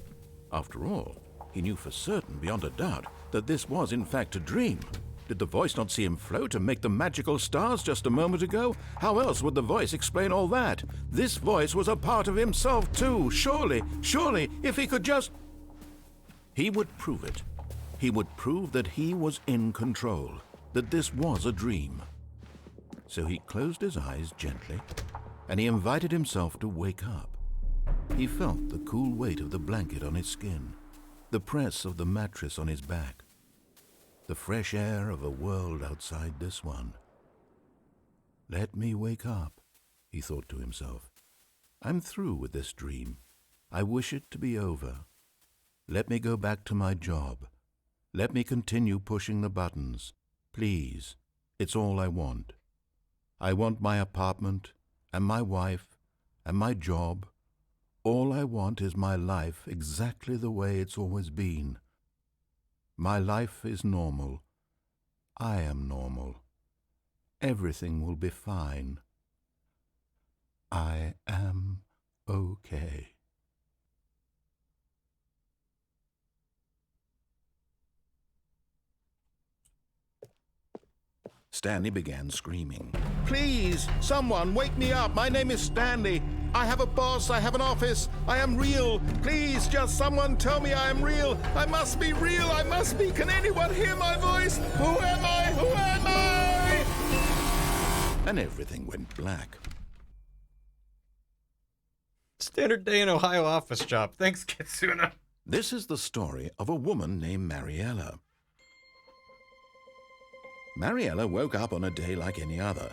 After all, he knew for certain, beyond a doubt, that this was in fact a dream. Did the voice not see him float and make the magical stars just a moment ago? How else would the voice explain all that? This voice was a part of himself too. Surely, if he could just... He would prove it. He would prove that he was in control, that this was a dream. So he closed his eyes gently, and he invited himself to wake up. He felt the cool weight of the blanket on his skin, the press of the mattress on his back, the fresh air of a world outside this one. Let me wake up, he thought to himself. I'm through with this dream. I wish it to be over. Let me go back to my job. Let me continue pushing the buttons. Please, it's all I want. I want my apartment, and my wife, and my job. All I want is my life exactly the way it's always been. My life is normal. I am normal. Everything will be fine. I am okay. Stanley began screaming. Please, someone, wake me up. My name is Stanley. I have a boss. I have an office. I am real. Please, just someone tell me I am real. I must be real. I must be. Can anyone hear my voice? Who am I? Who am I? And everything went black. Standard day in Ohio office job. Thanks, Kitsuna. This is the story of a woman named Mariella. Mariella woke up on a day like any other.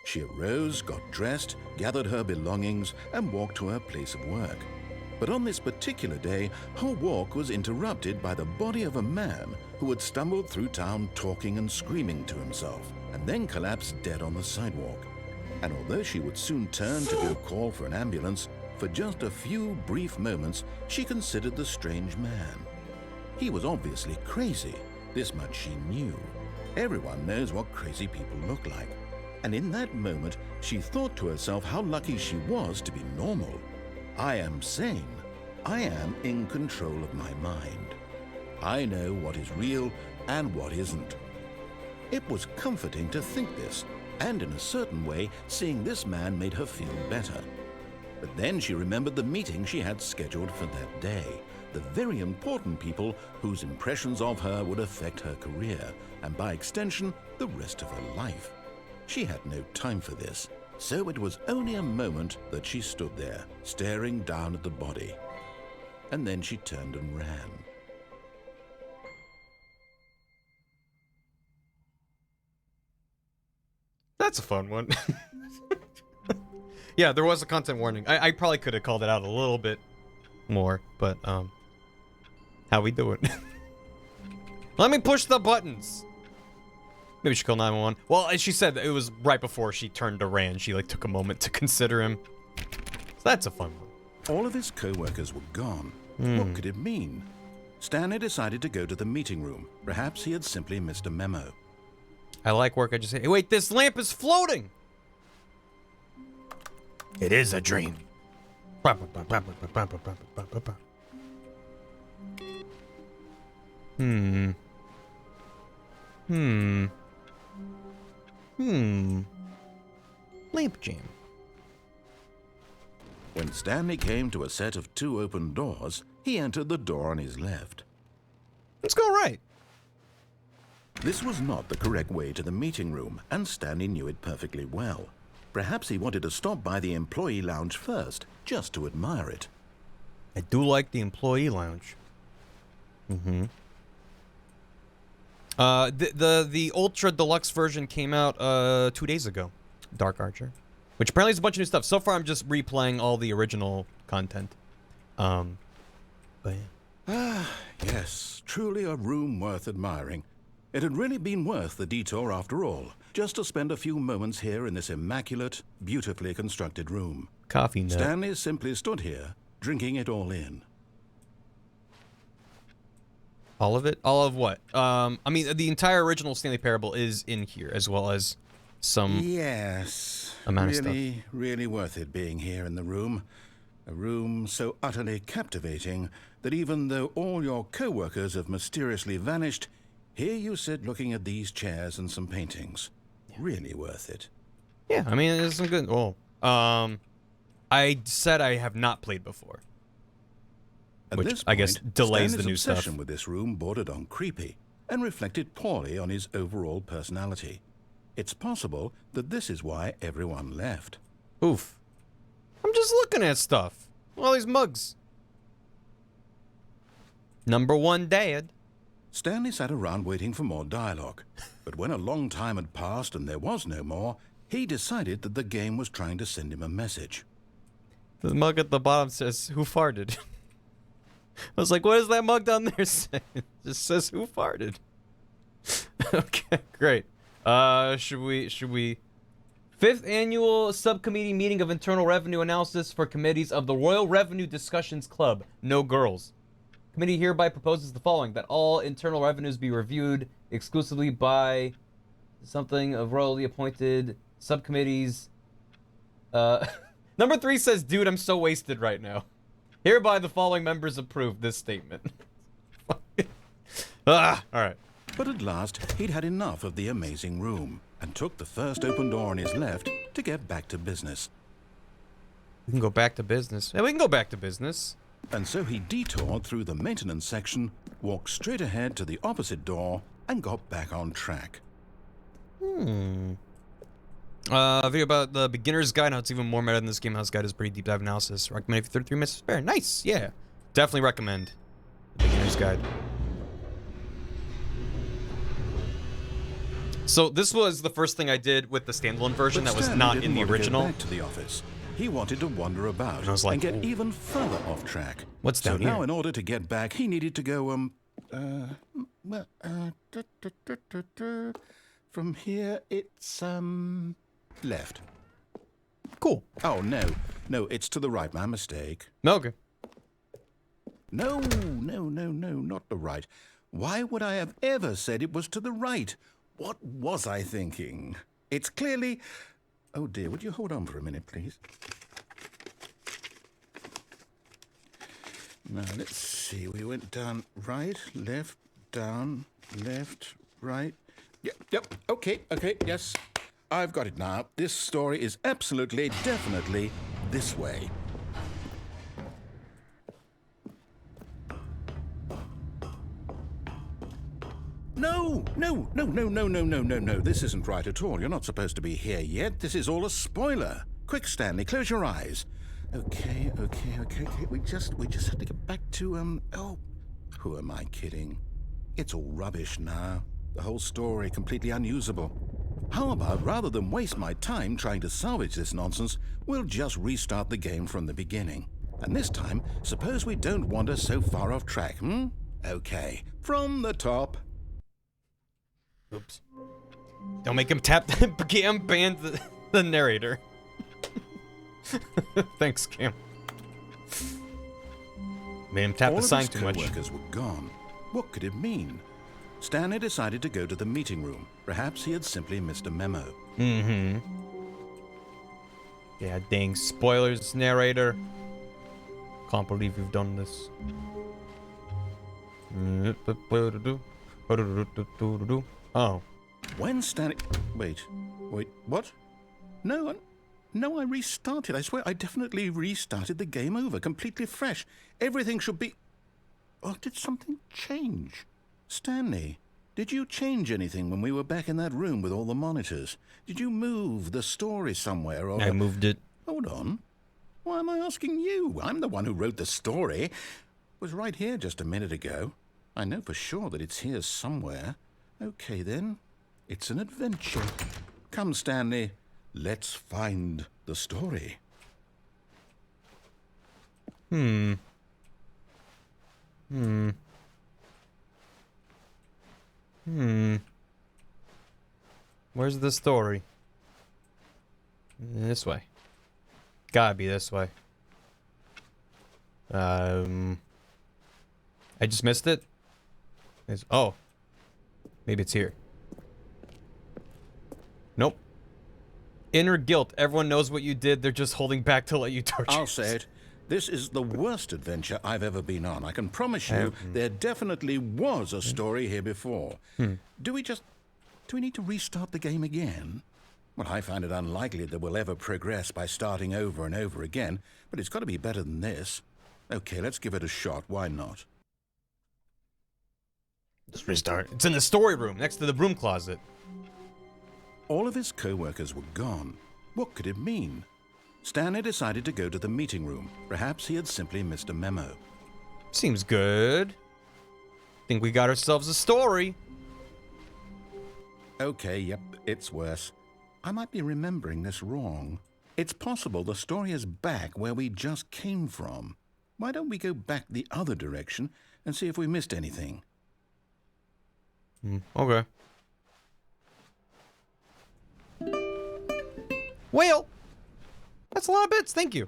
She arose, got dressed, gathered her belongings, and walked to her place of work. But on this particular day, her walk was interrupted by the body of a man who had stumbled through town talking and screaming to himself, and then collapsed dead on the sidewalk. And although she would soon turn to go call for an ambulance, for just a few brief moments, she considered the strange man. He was obviously crazy. This much she knew. Everyone knows what crazy people look like. And in that moment, she thought to herself how lucky she was to be normal. I am sane. I am in control of my mind. I know what is real and what isn't. It was comforting to think this, and in a certain way, seeing this man made her feel better. But then she remembered the meeting she had scheduled for that day. The very important people whose impressions of her would affect her career, and by extension, the rest of her life. She had no time for this, so it was only a moment that she stood there, staring down at the body. And then she turned and ran. That's a fun one. Yeah, there was a content warning. I probably could have called it out a little bit more, but, how we doing? Let me push the buttons. Maybe we should call 911. Well, as she said, it was right before she turned to ran. She, like, took a moment to consider him. So that's a fun one. All of his co-workers were gone. What could it mean? Stanley decided to go to the meeting room. Perhaps he had simply missed a memo. I like work. I just say, hey, wait, this lamp is floating. It is a dream. Lamp jam. When Stanley came to a set of 2 open doors, he entered the door on his left. Let's go right. This was not the correct way to the meeting room, and Stanley knew it perfectly well. Perhaps he wanted to stop by the employee lounge first, just to admire it. I do like the employee lounge. The Ultra Deluxe version came out 2 days ago. Dark Archer. Which apparently is a bunch of new stuff. So far I'm just replaying all the original content. But yeah. Yes, truly a room worth admiring. It had really been worth the detour after all, just to spend a few moments here in this immaculate, beautifully constructed room. Coffee nut. Stanley simply stood here, drinking it all in. All of it? All of what? I mean, the entire original Stanley Parable is in here, as well as some amount of stuff. Really worth it being here in the room. A room so utterly captivating that even though all your co-workers have mysteriously vanished, here you sit looking at these chairs and some paintings. Really worth it. Yeah, I mean, there's some good... Oh, I said I have not played before. Which, I guess, delays the new stuff. Stanley's obsession with this room bordered on creepy and reflected poorly on his overall personality. It's possible that this is why everyone left. Oof. I'm just looking at stuff. All these mugs. Number 1 dad. Stanley sat around waiting for more dialogue. But when a long time had passed and there was no more, he decided that the game was trying to send him a message. The mug at the bottom says, "Who farted?" I was like, what does that mug down there say? It just says, "Who farted?" Okay, great. Should we... 5th Annual Subcommittee Meeting of Internal Revenue Analysis for Committees of the Royal Revenue Discussions Club. No girls. Committee hereby proposes the following: that all internal revenues be reviewed exclusively by Something of royally appointed subcommittees. Number 3 says, dude, I'm so wasted right now. Hereby the following members approve this statement. Alright. But at last, he'd had enough of the amazing room and took the first open door on his left to get back to business. We can go back to business. Yeah, we can go back to business. And so he detoured through the maintenance section, walked straight ahead to the opposite door, and got back on track. Video about the beginner's guide, how it's even more meta than this game. House guide is pretty deep dive analysis. Recommend if you 33 minutes to spare. Nice, yeah. Definitely recommend the beginner's guide. So this was the first thing I did with the standalone version that was not in the original. Back to the office. He wanted to wander about and I was like, and get even further off track. What's down here? So now, in order to get back, he needed to go from here it's left. Cool. Oh no, it's to the right. My mistake. Okay. No, not the right. Why would I have ever said it was to the right? What was I thinking? It's clearly... Oh dear, would you hold on for a minute, please? Now, let's see. We went down right, left, down, left, right. Yep, okay, yes. I've got it now. This story is absolutely, definitely this way. No. This isn't right at all. You're not supposed to be here yet. This is all a spoiler. Quick, Stanley, close your eyes. Okay. We just have to get back to, oh, who am I kidding? It's all rubbish now. The whole story completely unusable. How about, rather than waste my time trying to salvage this nonsense, we'll just restart the game from the beginning. And this time, suppose we don't wander so far off track, Okay, from the top. Oops. Don't make him tap the Cam banned the narrator. Thanks, Cam. Made him tap the sign too much. All of his co-workers were gone. What could it mean? Stanley decided to go to the meeting room. Perhaps he had simply missed a memo. Yeah, dang. Spoilers, narrator. Can't believe you've done this. Oh. When Stanley... Wait, what? No, I restarted. I swear, I definitely restarted the game over, completely fresh. Everything should be... Oh, did something change? Stanley, did you change anything when we were back in that room with all the monitors? Did you move the story somewhere, or... I moved it. Hold on. Why am I asking you? I'm the one who wrote the story. It was right here just a minute ago. I know for sure that it's here somewhere. Okay, then. It's an adventure. Come, Stanley. Let's find the story. Where's the story? This way. Gotta be this way. I just missed it. Oh. Maybe it's here. Nope. Inner guilt. Everyone knows what you did. They're just holding back to let you torture. I'll say it. This is the worst adventure I've ever been on. I can promise you there definitely was a story here before. Do we need to restart the game again? Well, I find it unlikely that we'll ever progress by starting over and over again, but it's got to be better than this. Okay, let's give it a shot. Why not? Just restart. It's in the story room, next to the broom closet. All of his co-workers were gone. What could it mean? Stanley decided to go to the meeting room. Perhaps he had simply missed a memo. Seems good. Think we got ourselves a story. Okay, yep, it's worse. I might be remembering this wrong. It's possible the story is back where we just came from. Why don't we go back the other direction and see if we missed anything? Okay. Well, that's a lot of bits. Thank you.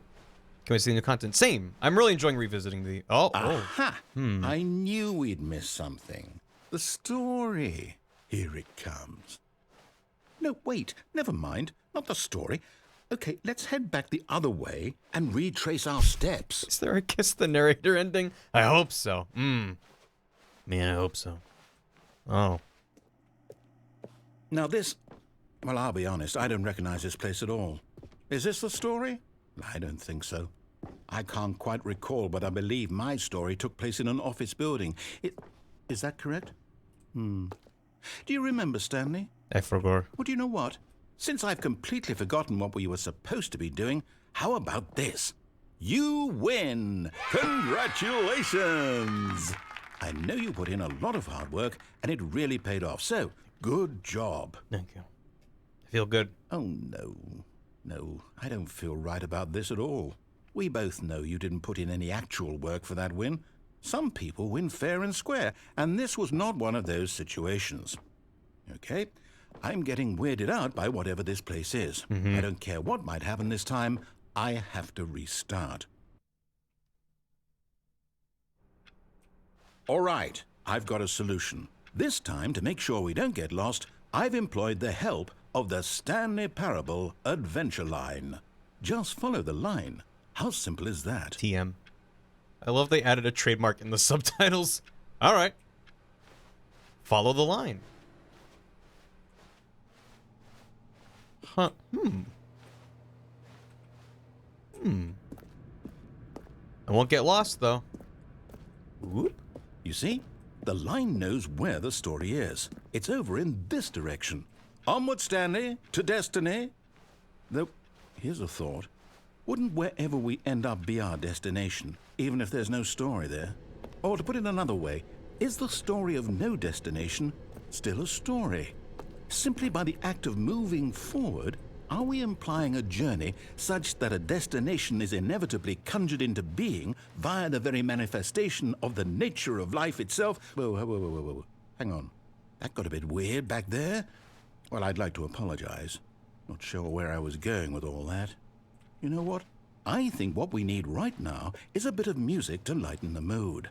Can we see the new content? Same. I'm really enjoying revisiting the... Aha! I knew we'd miss something. The story. Here it comes. No, wait. Never mind. Not the story. Okay, let's head back the other way and retrace our steps. Is there a kiss the narrator ending? I hope so. Man, I hope so. Oh. Now this... Well, I'll be honest. I don't recognize this place at all. Is this the story? I don't think so. I can't quite recall, but I believe my story took place in an office building. Is that correct? Do you remember, Stanley? I forgot. Well, do you know what? Since I've completely forgotten what we were supposed to be doing, how about this? You win! Congratulations! I know you put in a lot of hard work, and it really paid off, so good job. Thank you. I feel good. Oh, no. No, I don't feel right about this at all. We both know you didn't put in any actual work for that win. Some people win fair and square, and this was not one of those situations. Okay? I'm getting weirded out by whatever this place is. I don't care what might happen this time. I have to restart. All right, I've got a solution. This time, to make sure we don't get lost, I've employed the help of the Stanley Parable Adventure Line. Just follow the line. How simple is that? TM. I love they added a trademark in the subtitles. All right. Follow the line. Huh. I won't get lost, though. Whoop. You see? The line knows where the story is. It's over in this direction. Onward, Stanley, to destiny. Though, here's a thought. Wouldn't wherever we end up be our destination, even if there's no story there? Or to put it another way, is the story of no destination still a story? Simply by the act of moving forward, are we implying a journey such that a destination is inevitably conjured into being via the very manifestation of the nature of life itself? Whoa. Hang on. That got a bit weird back there. Well, I'd like to apologize. Not sure where I was going with all that. You know what? I think what we need right now is a bit of music to lighten the mood.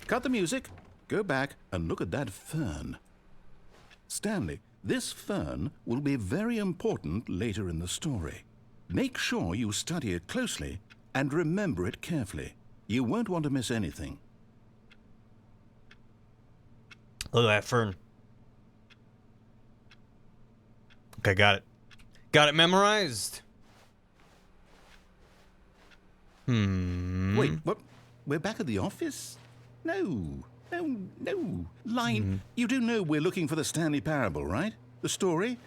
Cut the music, go back and look at that fern. Stanley, this fern will be very important later in the story. Make sure you study it closely and remember it carefully. You won't want to miss anything. Look at that fern. Okay, got it. Got it memorized. Wait, what? We're back at the office? No. Line, you do know we're looking for the Stanley Parable, right? The story?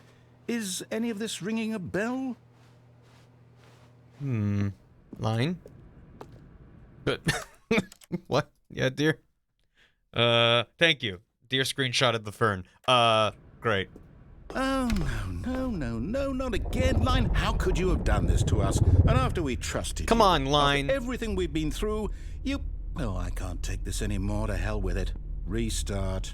Is any of this ringing a bell? Line? But what? Yeah, dear. Thank you. Dear screenshotted the fern. Great. Oh, no, not again, Line. How could you have done this to us? And after we trusted Come you, on, Line. after everything we've been through, you... Oh, I can't take this anymore. To hell with it. Restart.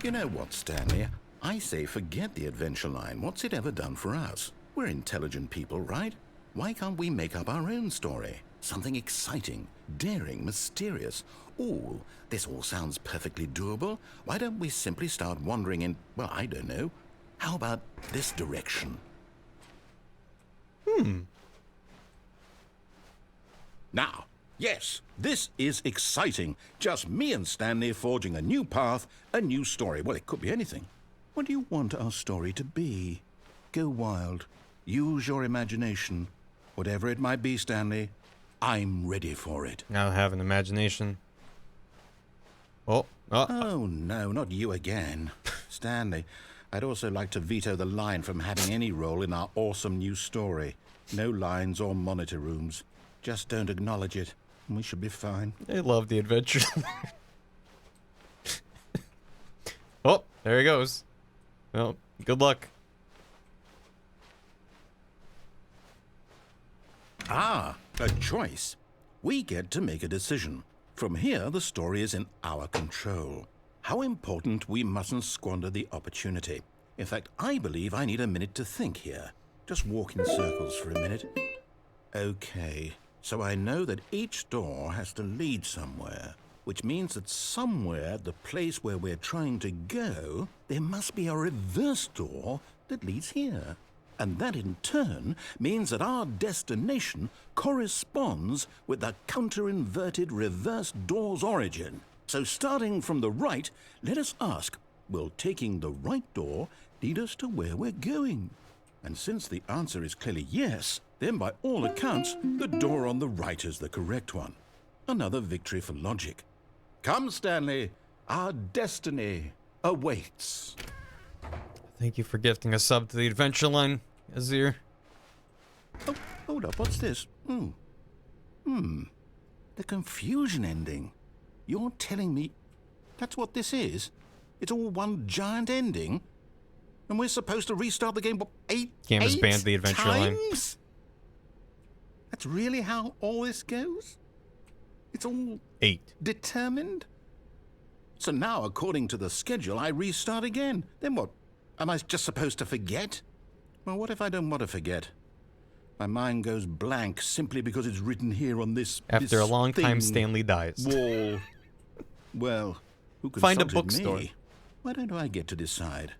You know what, Stanley? I say forget the adventure line. What's it ever done for us? We're intelligent people, right? Why can't we make up our own story? Something exciting, daring, mysterious. Ooh, this all sounds perfectly doable. Why don't we simply start wandering in, well, I don't know. How about this direction? Now, Yes, this is exciting. Just me and Stanley forging a new path, a new story. Well, it could be anything. What do you want our story to be? Go wild. Use your imagination. Whatever it might be, Stanley, I'm ready for it. Now have an imagination. Oh. Oh, no, not you again. Stanley, I'd also like to veto the line from having any role in our awesome new story. No lines or monitor rooms. Just don't acknowledge it, and we should be fine. I love the adventure. Oh, there he goes. Well, good luck. Ah, a choice. We get to make a decision. From here, the story is in our control. How important we mustn't squander the opportunity. In fact, I believe I need a minute to think here. Just walk in circles for a minute. Okay, so I know that each door has to lead somewhere, which means that somewhere, the place where we're trying to go, there must be a reverse door that leads here. And that in turn means that our destination corresponds with the counter-inverted reverse door's origin. So starting from the right, let us ask, will taking the right door lead us to where we're going? And since the answer is clearly yes, then by all accounts, the door on the right is the correct one. Another victory for logic. Come, Stanley, our destiny awaits. Thank you for gifting a sub to the adventure line, Azir. Oh, hold up, what's this? The confusion ending. You're telling me that's what this is? It's all one giant ending? And we're supposed to restart the game, what, eight Game has banned the adventure line. times? That's really how all this goes? It's all 8. determined? So now, according to the schedule, I restart again. Then what? Am I just supposed to forget? Well, what if I don't want to forget? My mind goes blank simply because it's written here on this After a long time, thing Stanley dies. wall. Well, who Find a consulted bookstore. me? Why don't I get to decide?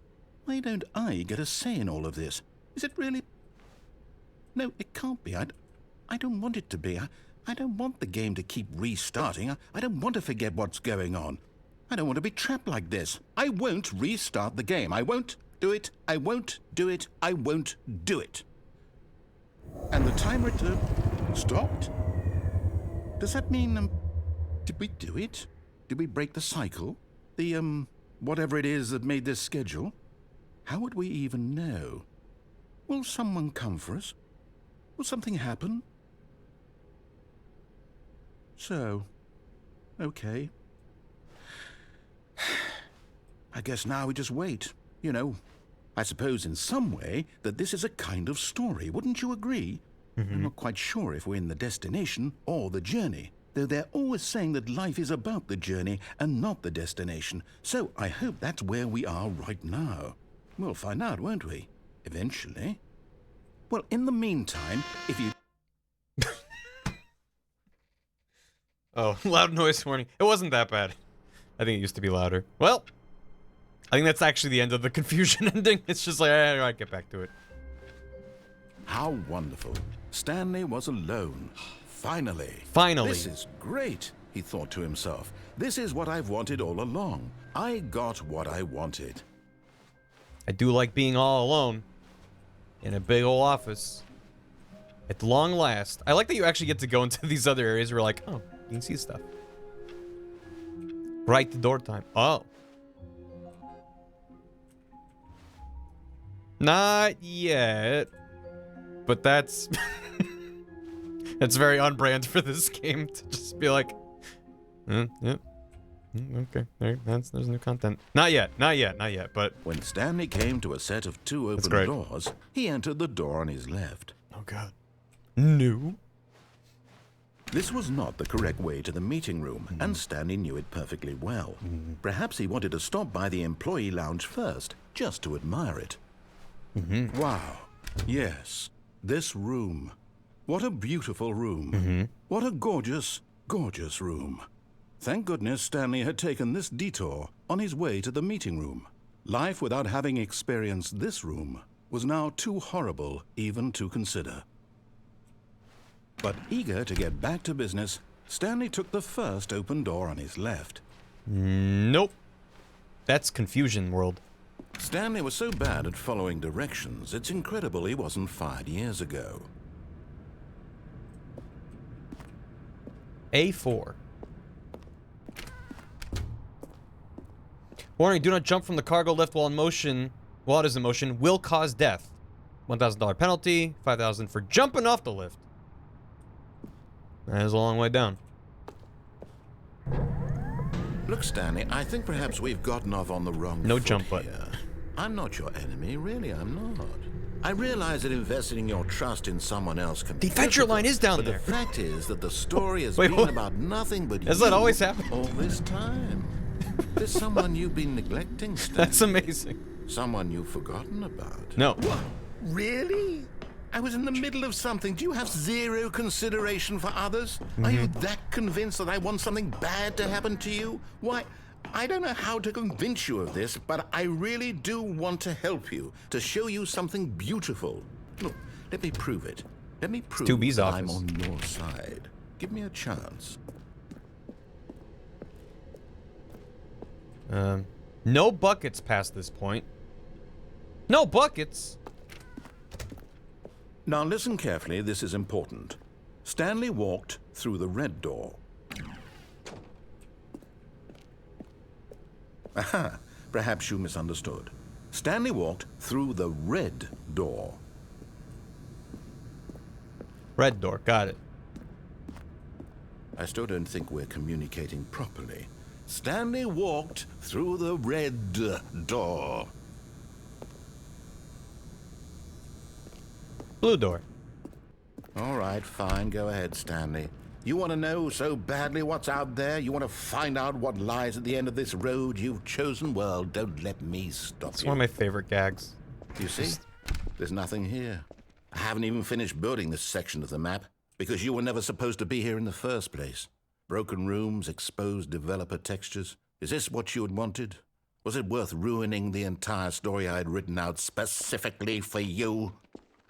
Why don't I get a say in all of this? Is it really? No, it can't be. I don't want it to be. I don't want the game to keep restarting. I don't want to forget what's going on. I don't want to be trapped like this. I won't restart the game. I won't do it. I won't do it. I won't do it. And the timer stopped? Does that mean, did we do it? Did we break the cycle? The, whatever it is that made this schedule? How would we even know? Will someone come for us? Will something happen? So, okay. I guess now we just wait. You know, I suppose in some way that this is a kind of story. Wouldn't you agree? I'm not quite sure if we're in the destination or the journey, though they're always saying that life is about the journey and not the destination. So I hope that's where we are right now. We'll find out, won't we? Eventually. Well, in the meantime, if you... Oh, loud noise warning. It wasn't that bad. I think it used to be louder. Well, I think that's actually the end of the confusion ending. It's just like, all right, get back to it. How wonderful. Stanley was alone. Finally. Finally. This is great, he thought to himself. This is what I've wanted all along. I got what I wanted. I do like being all alone in a big old office. At long last. I like that you actually get to go into these other areas where like, oh, you can see stuff. Right door time. Oh. Not yet. But that's... that's very on brand for this game to just be like... yep. Okay, there's new content. Not yet, but... When Stanley came to a set of 2 open doors, he entered the door on his left. Oh god. No. This was not the correct way to the meeting room, and Stanley knew it perfectly well. Perhaps he wanted to stop by the employee lounge first, just to admire it. Wow. Yes, this room. What a beautiful room. What a gorgeous, gorgeous room. Thank goodness Stanley had taken this detour on his way to the meeting room. Life without having experienced this room was now too horrible even to consider. But eager to get back to business, Stanley took the first open door on his left. Nope. That's Confusion World. Stanley was so bad at following directions, it's incredible he wasn't fired years ago. A4. Warning, do not jump from the cargo lift while in motion. While it is in motion, will cause death. $1,000 penalty, $5,000 for jumping off the lift. That is a long way down. Look, Stanley, I think perhaps we've gotten off on the wrong No foot jump button. here. I'm not your enemy, really, I'm not. I realize that investing your trust in someone else can be The adventure difficult, line is down but there. the fact is that the story has Wait, been what? about nothing but Does you that always happen? all this time. There's someone you've been neglecting, Stanley. That's amazing. Someone you've forgotten about. No. What? Really? I was in the middle of something. Do you have zero consideration for others? Are you that convinced that I want something bad to happen to you? Why, I don't know how to convince you of this, but I really do want to help you, to show you something beautiful. Look, let me prove it. Let me prove 2B's that office. I'm on your side. Give me a chance. No buckets past this point. No buckets. Now listen carefully, this is important. Stanley walked through the red door. Aha, perhaps you misunderstood. Stanley walked through the red door. Red door, got it. I still don't think we're communicating properly. Stanley walked through the red door. Blue door. All right, fine, go ahead, Stanley. You want to know so badly what's out there? You want to find out what lies at the end of this road you've chosen? Well, don't let me stop It's you. one of my favorite gags. You see? There's nothing here. I haven't even finished building this section of the map because you were never supposed to be here in the first place. Broken rooms, exposed developer textures. Is this what you had wanted? Was it worth ruining the entire story I had written out specifically for you?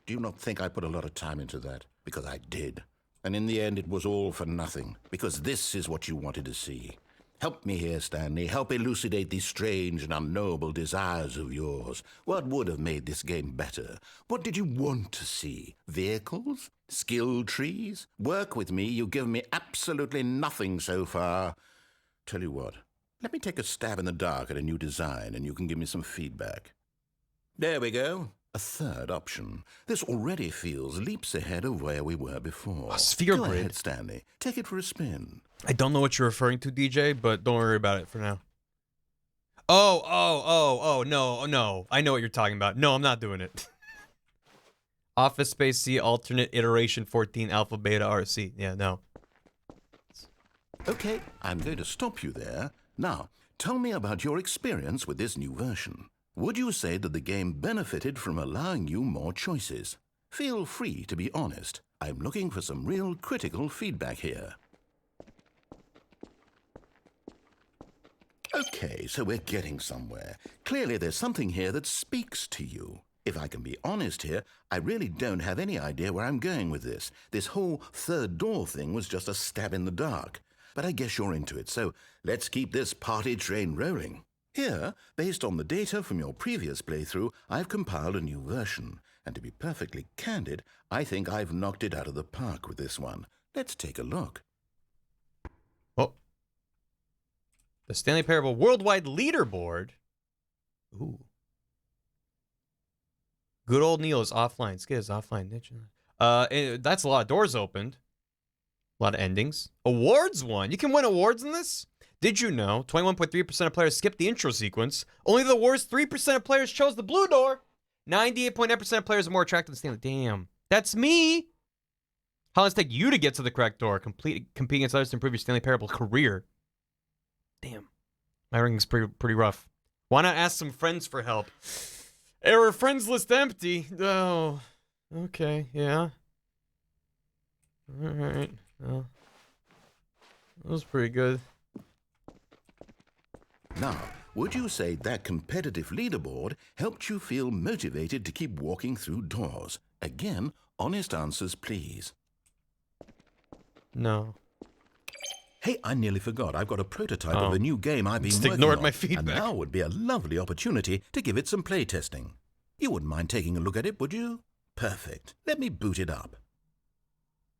Do you not think I put a lot of time into that? Because I did. And in the end, it was all for nothing. Because this is what you wanted to see. Help me here, Stanley. Help elucidate these strange and unknowable desires of yours. What would have made this game better? What did you want to see? Vehicles? Skill trees? Work with me. You've given me absolutely nothing so far. Tell you what. Let me take a stab in the dark at a new design, and you can give me some feedback. There we go. A third option. This already feels leaps ahead of where we were before. A sphere Go grid. ahead, Stanley. Take it for a spin. I don't know what you're referring to, DJ, but don't worry about it for now. Oh, no. I know what you're talking about. No, I'm not doing it. Office Space C, alternate iteration 14, alpha, beta, RC. Yeah, no. Okay, I'm going to stop you there. Now, tell me about your experience with this new version. Would you say that the game benefited from allowing you more choices? Feel free to be honest. I'm looking for some real critical feedback here. Okay, so we're getting somewhere. Clearly there's something here that speaks to you. If I can be honest here, I really don't have any idea where I'm going with this. This whole third door thing was just a stab in the dark. But I guess you're into it, so let's keep this party train rolling. Here, based on the data from your previous playthrough, I've compiled a new version. And to be perfectly candid, I think I've knocked it out of the park with this one. Let's take a look. Oh. The Stanley Parable Worldwide Leaderboard. Ooh. Good old Neil is offline. Skid is offline. That's a lot of doors opened. A lot of endings. Awards won. You can win awards in this? Did you know 21.3% of players skipped the intro sequence? Only the worst 3% of players chose the blue door. 98.9% of players are more attracted to Stanley. Damn. That's me. How long does it take you to get to the correct door? Compete against others to improve your Stanley Parable career. Damn. My ranking's pretty rough. Why not ask some friends for help? Error friends list empty. Oh. Okay, yeah. Alright. Well. That was pretty good. Now, would you say that competitive leaderboard helped you feel motivated to keep walking through doors? Again, honest answers, please. No. Hey, I nearly forgot. I've got a prototype of a new game I've been Just working ignored on, my feedback. and now would be a lovely opportunity to give it some playtesting. You wouldn't mind taking a look at it, would you? Perfect. Let me boot it up.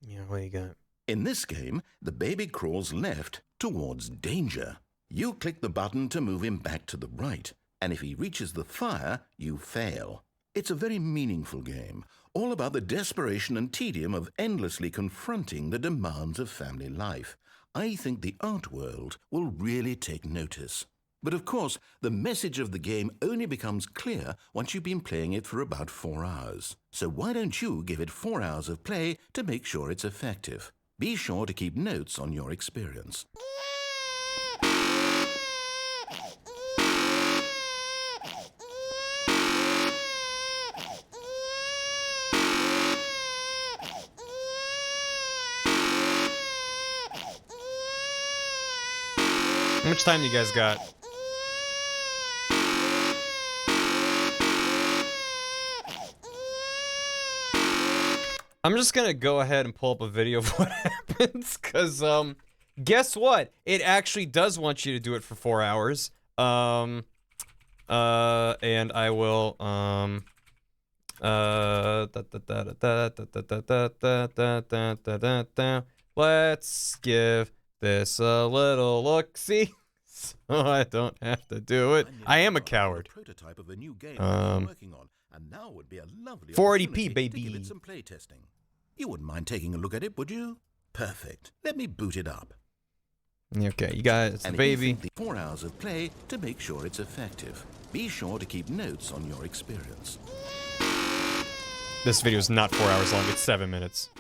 Yeah, what you got? In this game, the baby crawls left towards danger. You click the button to move him back to the right, and if he reaches the fire, you fail. It's a very meaningful game, all about the desperation and tedium of endlessly confronting the demands of family life. I think the art world will really take notice. But of course, the message of the game only becomes clear once you've been playing it for about 4 hours. So why don't you give it 4 hours of play to make sure it's effective? Be sure to keep notes on your experience. How much time you guys got? I'm just gonna go ahead and pull up a video of what happens, cause guess what? It actually does want you to do it for 4 hours. And I will let's give this a little look-see, so I don't have to do it. I am a coward. Prototype of a new game I'm working on, and now would be a lovely 480p, baby. to give it some playtesting. You wouldn't mind taking a look at it, would you? Perfect. Let me boot it up. Okay, you got it. It's the And baby. 4 hours of play to make sure it's effective. Be sure to keep notes on your experience. This video is not 4 hours long. It's 7 minutes.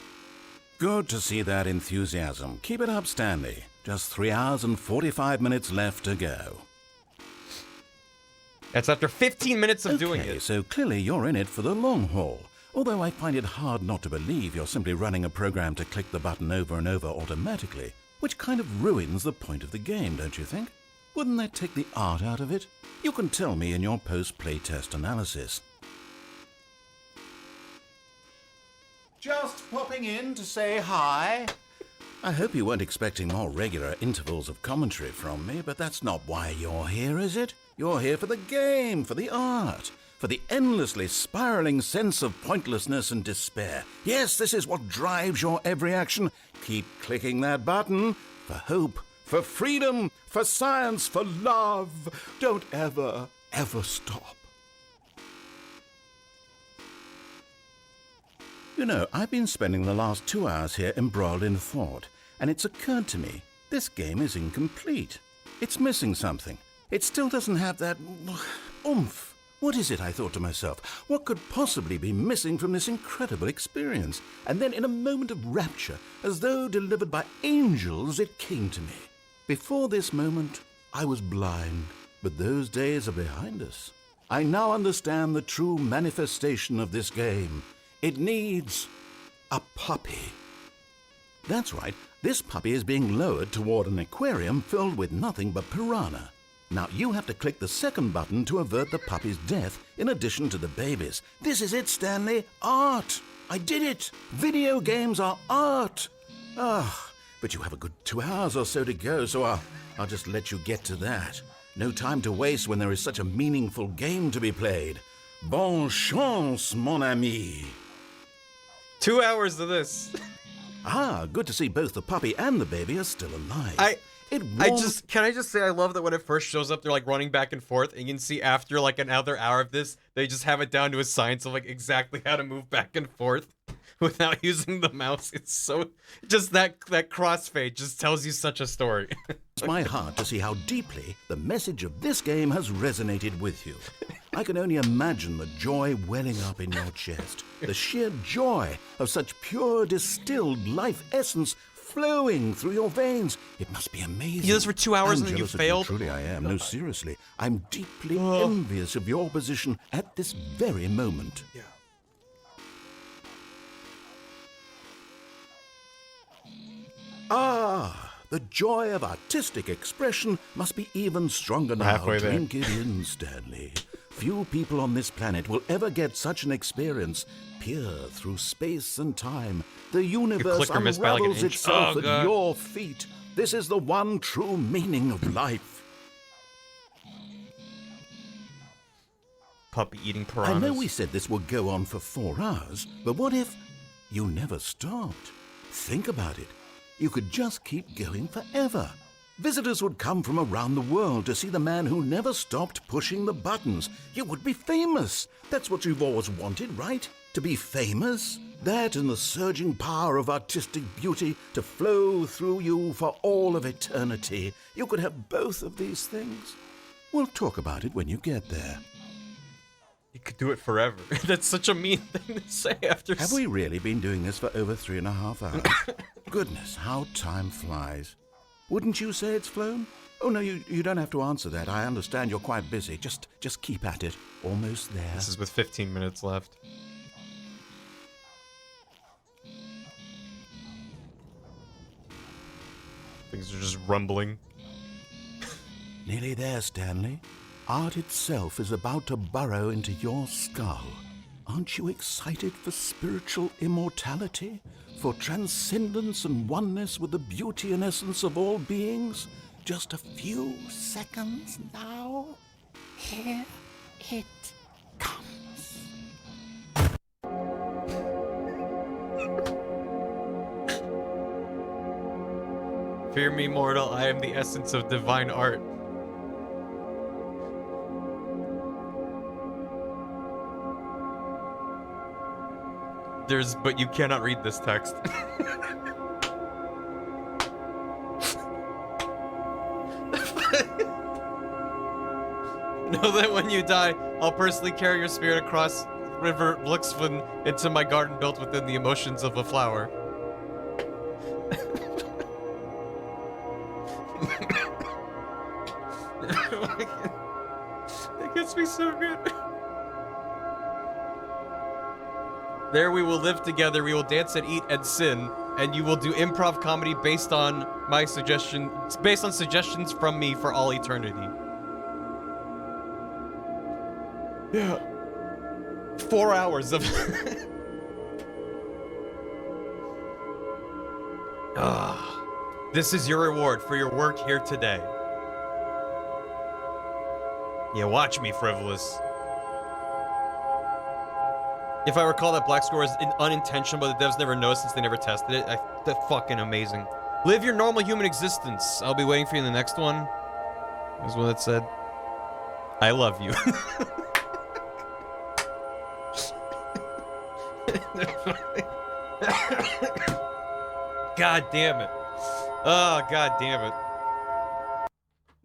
Good to see that enthusiasm. Keep it up, Stanley. Just 3 hours and 45 minutes left to go. That's after 15 minutes of doing Okay, it. so clearly you're in it for the long haul. Although I find it hard not to believe you're simply running a program to click the button over and over automatically, which kind of ruins the point of the game, don't you think? Wouldn't that take the art out of it? You can tell me in your post-playtest analysis. Just popping in to say hi. I hope you weren't expecting more regular intervals of commentary from me, but that's not why you're here, is it? You're here for the game, for the art, for the endlessly spiraling sense of pointlessness and despair. Yes, this is what drives your every action. Keep clicking that button for hope, for freedom, for science, for love. Don't ever, ever stop. You know, I've been spending the last 2 hours here embroiled in thought, and it's occurred to me, this game is incomplete. It's missing something. It still doesn't have that oomph. What is it, I thought to myself? What could possibly be missing from this incredible experience? And then in a moment of rapture, as though delivered by angels, it came to me. Before this moment, I was blind, but those days are behind us. I now understand the true manifestation of this game. It needs a puppy. That's right, this puppy is being lowered toward an aquarium filled with nothing but piranha. Now you have to click the second button to avert the puppy's death in addition to the baby's. This is it, Stanley. Art. I did it. Video games are art. Ah, but you have a good 2 hours or so to go, so I'll just let you get to that. No time to waste when there is such a meaningful game to be played. Bonne chance, mon ami. 2 hours of this. Ah, good to see both the puppy and the baby are still alive. Can I just say I love that when it first shows up, they're like running back and forth, and you can see after like another hour of this, they just have it down to a science of like exactly how to move back and forth without using the mouse. It's so just that crossfade just tells you such a story. It's my heart to see how deeply the message of this game has resonated with you. I can only imagine the joy welling up in your chest, the sheer joy of such pure distilled life essence flowing through your veins. It must be amazing. You did this for 2 hours I'm and then you jealous of failed? Truly I am. No, seriously. I'm deeply envious of your position at this very moment. Yeah. Ah, the joy of artistic expression must be even stronger now. Halfway there. Drink it in, Stanley. Few people on this planet will ever get such an experience. Peer through space and time. The universe clicker missed by like an unravels inch. itself Oh, at God. your feet. This is the one true meaning of life. Puppy eating piranhas. I know we said this would go on for 4 hours, but what if you never stopped? Think about it. You could just keep going forever. Visitors would come from around the world to see the man who never stopped pushing the buttons. You would be famous. That's what you've always wanted, right? To be famous? That and the surging power of artistic beauty to flow through you for all of eternity. You could have both of these things. We'll talk about it when you get there. You could do it forever. That's such a mean thing to say after... Have we really been doing this for over 3.5 hours? Goodness, how time flies. Wouldn't you say it's flown? Oh, no, you don't have to answer that. I understand you're quite busy. Just keep at it. Almost there. This is with 15 minutes left. Things are just rumbling. Nearly there, Stanley. Art itself is about to burrow into your skull. Aren't you excited for spiritual immortality? For transcendence and oneness with the beauty and essence of all beings? Just a few seconds now. Here it comes. Fear me, mortal, I am the essence of divine art. But you cannot read this text. Know that when you die, I'll personally carry your spirit across River Luxfin into my garden built within the emotions of a flower. That gets me so good. There we will live together, we will dance and eat and sin, and you will do improv comedy based on my suggestions from me for all eternity. Yeah. 4 hours of... This is your reward for your work here today. Yeah, watch me, Frivolous. If I recall, that black score is unintentional, but the devs never noticed since they never tested it. That's fucking amazing. Live your normal human existence. I'll be waiting for you in the next one. That's what it said. I love you. God damn it. Oh, god damn it.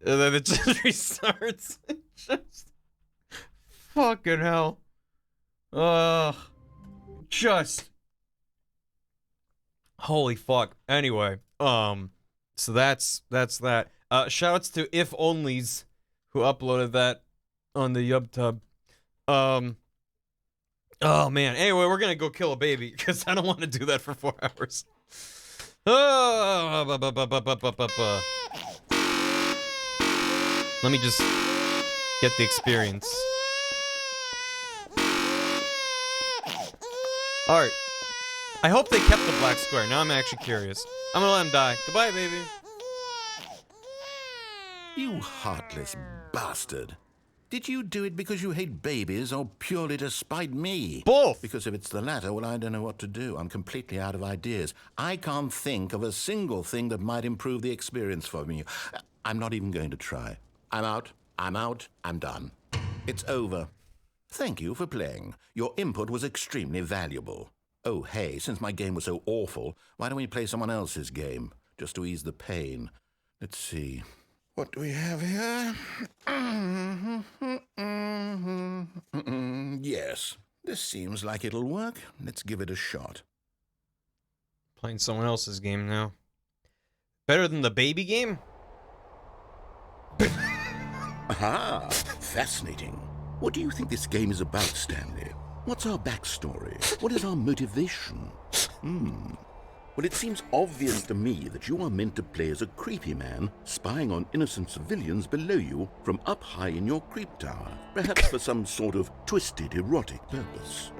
And then it just restarts. Just... Fucking hell. Just... Holy fuck. Anyway, so that's that. Shoutouts to If Onlys who uploaded that on the YubTub. Oh man. Anyway, we're gonna go kill a baby because I don't want to do that for 4 hours. Let me just get the experience. Alright. I hope they kept the black square. Now I'm actually curious. I'm gonna let him die. Goodbye, baby. You heartless bastard. Did you do it because you hate babies or purely to spite me? Both! Because if it's the latter, well, I don't know what to do. I'm completely out of ideas. I can't think of a single thing that might improve the experience for me. I'm not even going to try. I'm out. I'm done. It's over. Thank you for playing. Your input was extremely valuable. Oh, hey, since my game was so awful, why don't we play someone else's game? Just to ease the pain. Let's see. What do we have here? Yes, this seems like it'll work. Let's give it a shot. Playing someone else's game now. Better than the baby game? Aha! Fascinating. What do you think this game is about, Stanley? What's our backstory? What is our motivation? Well, it seems obvious to me that you are meant to play as a creepy man spying on innocent civilians below you from up high in your creep tower, perhaps for some sort of twisted erotic purpose.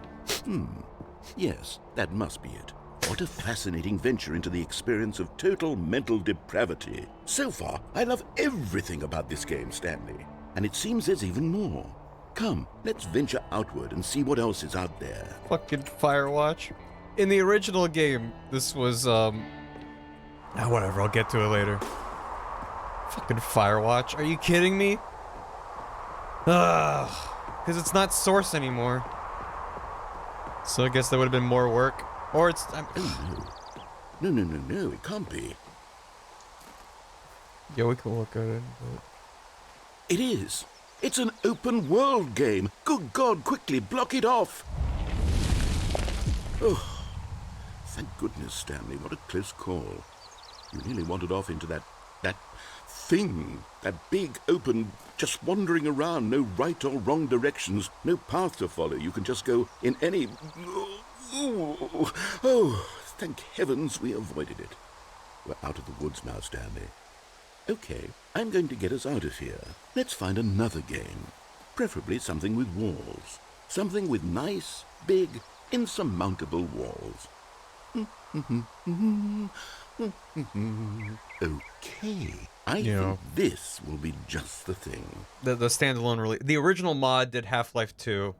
Yes, that must be it. What a fascinating venture into the experience of total mental depravity. So far, I love everything about this game, Stanley. And it seems there's even more. Come, let's venture outward and see what else is out there. Fucking Firewatch. In the original game, this was, whatever, I'll get to it later. Fucking Firewatch. Are you kidding me? Ugh. Because it's not Source anymore. So I guess that would have been more work. Or it's... Oh, no. No, it can't be. Yeah, we can look at it. But... It is. It's an open world game. Good God, quickly block it off. Oh, thank goodness, Stanley. What a close call. You nearly wandered off into that thing. That big, open, just wandering around. No right or wrong directions. No path to follow. You can just go in any... Oh, thank heavens we avoided it. We're out of the woods now, Stanley. Okay, I'm going to get us out of here. Let's find another game. Preferably something with walls. Something with nice, big, insurmountable walls. Okay, I think this will be just the thing. The standalone release. The original mod did Half-Life 2.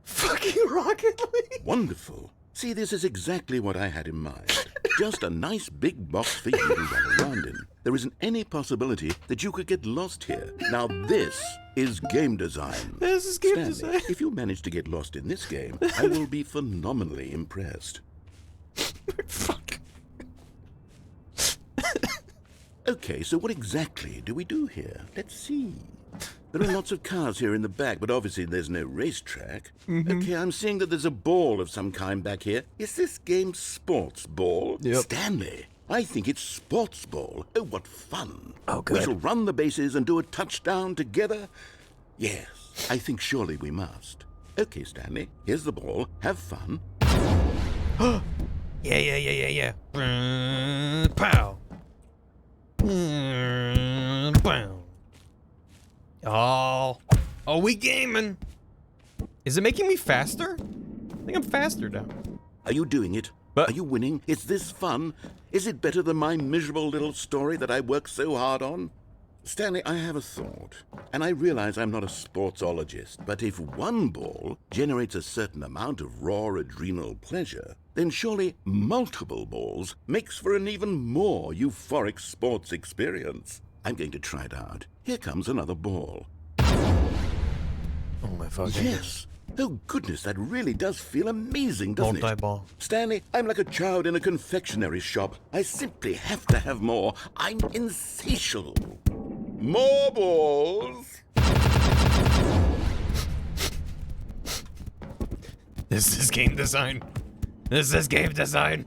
Fucking Rocket League! Wonderful. See, this is exactly what I had in mind. Just a nice big box for you to run around in. There isn't any possibility that you could get lost here. Now this is game design. This is game Stanley, design. If you manage to get lost in this game, I will be phenomenally impressed. Fuck. Okay, so what exactly do we do here? Let's see. There are lots of cars here in the back, but obviously there's no racetrack. Okay, I'm seeing that there's a ball of some kind back here. Is this game sports ball? Yep. Stanley, I think it's sports ball. Oh, what fun. Oh, good. We shall run the bases and do a touchdown together? Yes, I think surely we must. Okay, Stanley, here's the ball. Have fun. Yeah. Pow. Pow. Oh, we gaming. Is it making me faster? I think I'm faster now. Are you doing it? But are you winning? Is this fun? Is it better than my miserable little story that I worked so hard on? Stanley, I have a thought, and I realize I'm not a sportsologist, but if one ball generates a certain amount of raw adrenal pleasure, then surely multiple balls makes for an even more euphoric sports experience. I'm going to try it out. Here comes another ball. Oh my fucking Yes. Oh goodness, that really does feel amazing, doesn't it? Multi-ball. Stanley, I'm like a child in a confectionery shop. I simply have to have more. I'm insatiable. More balls. This is game design. This is game design.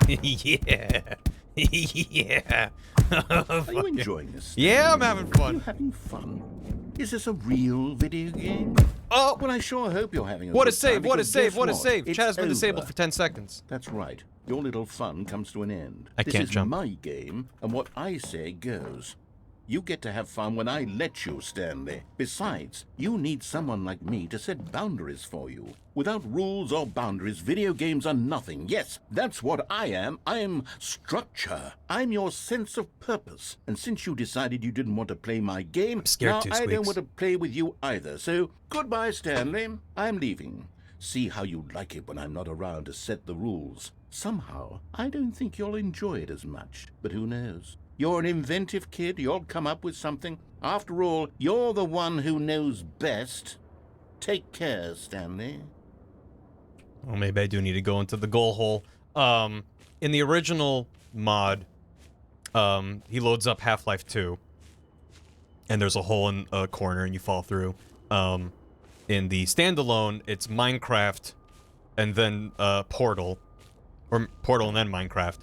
Yeah. Yeah. Are you enjoying this? Yeah, I'm having Are you fun. having fun? Is this a real video game? Oh, Well, I sure hope you're having a what a good save, time, what a because save, guess what a what? save. It's Chat has been disabled over. for 10 seconds. That's right. Your little fun comes to an end. I This can't is jump. my game, and what I say goes. You get to have fun when I let you, Stanley. Besides, you need someone like me to set boundaries for you. Without rules or boundaries, video games are nothing. Yes, that's what I am. I'm structure. I'm your sense of purpose. And since you decided you didn't want to play my game, I'm scared now too, I don't Squeaks. want to play with you either. So, goodbye, Stanley. I'm leaving. See how you like it when I'm not around to set the rules. Somehow, I don't think you'll enjoy it as much. But who knows? You're an inventive kid. You'll come up with something. After all, you're the one who knows best. Take care, Stanley. Well, maybe I do need to go into the goal hole. In the original mod, he loads up Half-Life 2. And there's a hole in a corner and you fall through. In the standalone, it's Minecraft and then Portal. Or Portal and then Minecraft.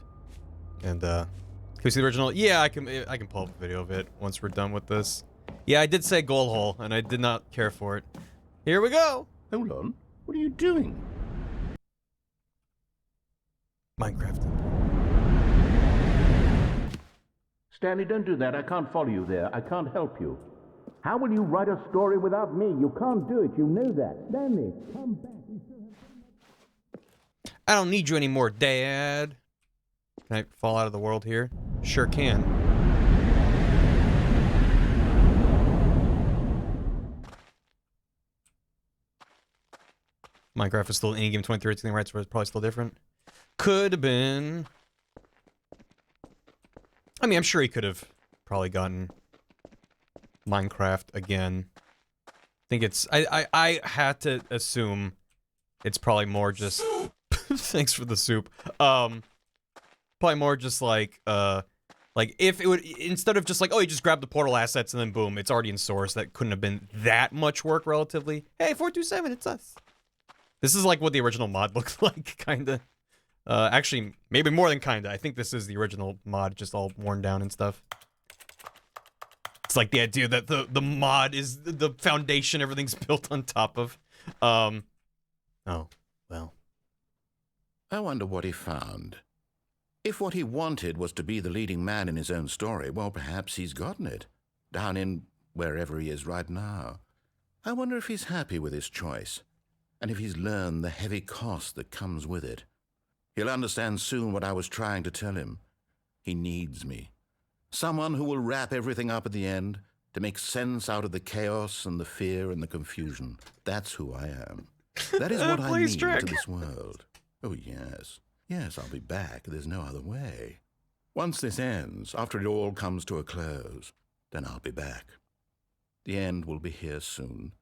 And can we see the original? Yeah, I can pull up a video of it once we're done with this. Yeah, I did say goal hole, and I did not care for it. Here we go. Hold on. What are you doing? Minecraft. Stanley, don't do that. I can't follow you there. I can't help you. How will you write a story without me? You can't do it. You know that. Stanley, come back. I don't need you anymore, Dad. Can I fall out of the world here? Sure can. Minecraft is still in game 2013, right? So it's probably still different. Could have been. I mean, I'm sure he could have probably gotten Minecraft again. I think it's. I had to assume it's probably more just. Thanks for the soup. Probably more just like if it would, instead of just like, oh, you just grab the portal assets and then boom, it's already in source. That couldn't have been that much work relatively. Hey, 427, it's us. This is like what the original mod looked like, kinda. Actually, maybe more than kinda. I think this is the original mod, just all worn down and stuff. It's like the idea that the mod is the foundation everything's built on top of. Oh, well. I wonder what he found. If what he wanted was to be the leading man in his own story, well, perhaps he's gotten it. Down in wherever he is right now. I wonder if he's happy with his choice. And if he's learned the heavy cost that comes with it. He'll understand soon what I was trying to tell him. He needs me. Someone who will wrap everything up at the end to make sense out of the chaos and the fear and the confusion. That's who I am. That is what I mean to this world. Oh, yes. Yes, I'll be back. There's no other way. Once this ends, after it all comes to a close, then I'll be back. The end will be here soon.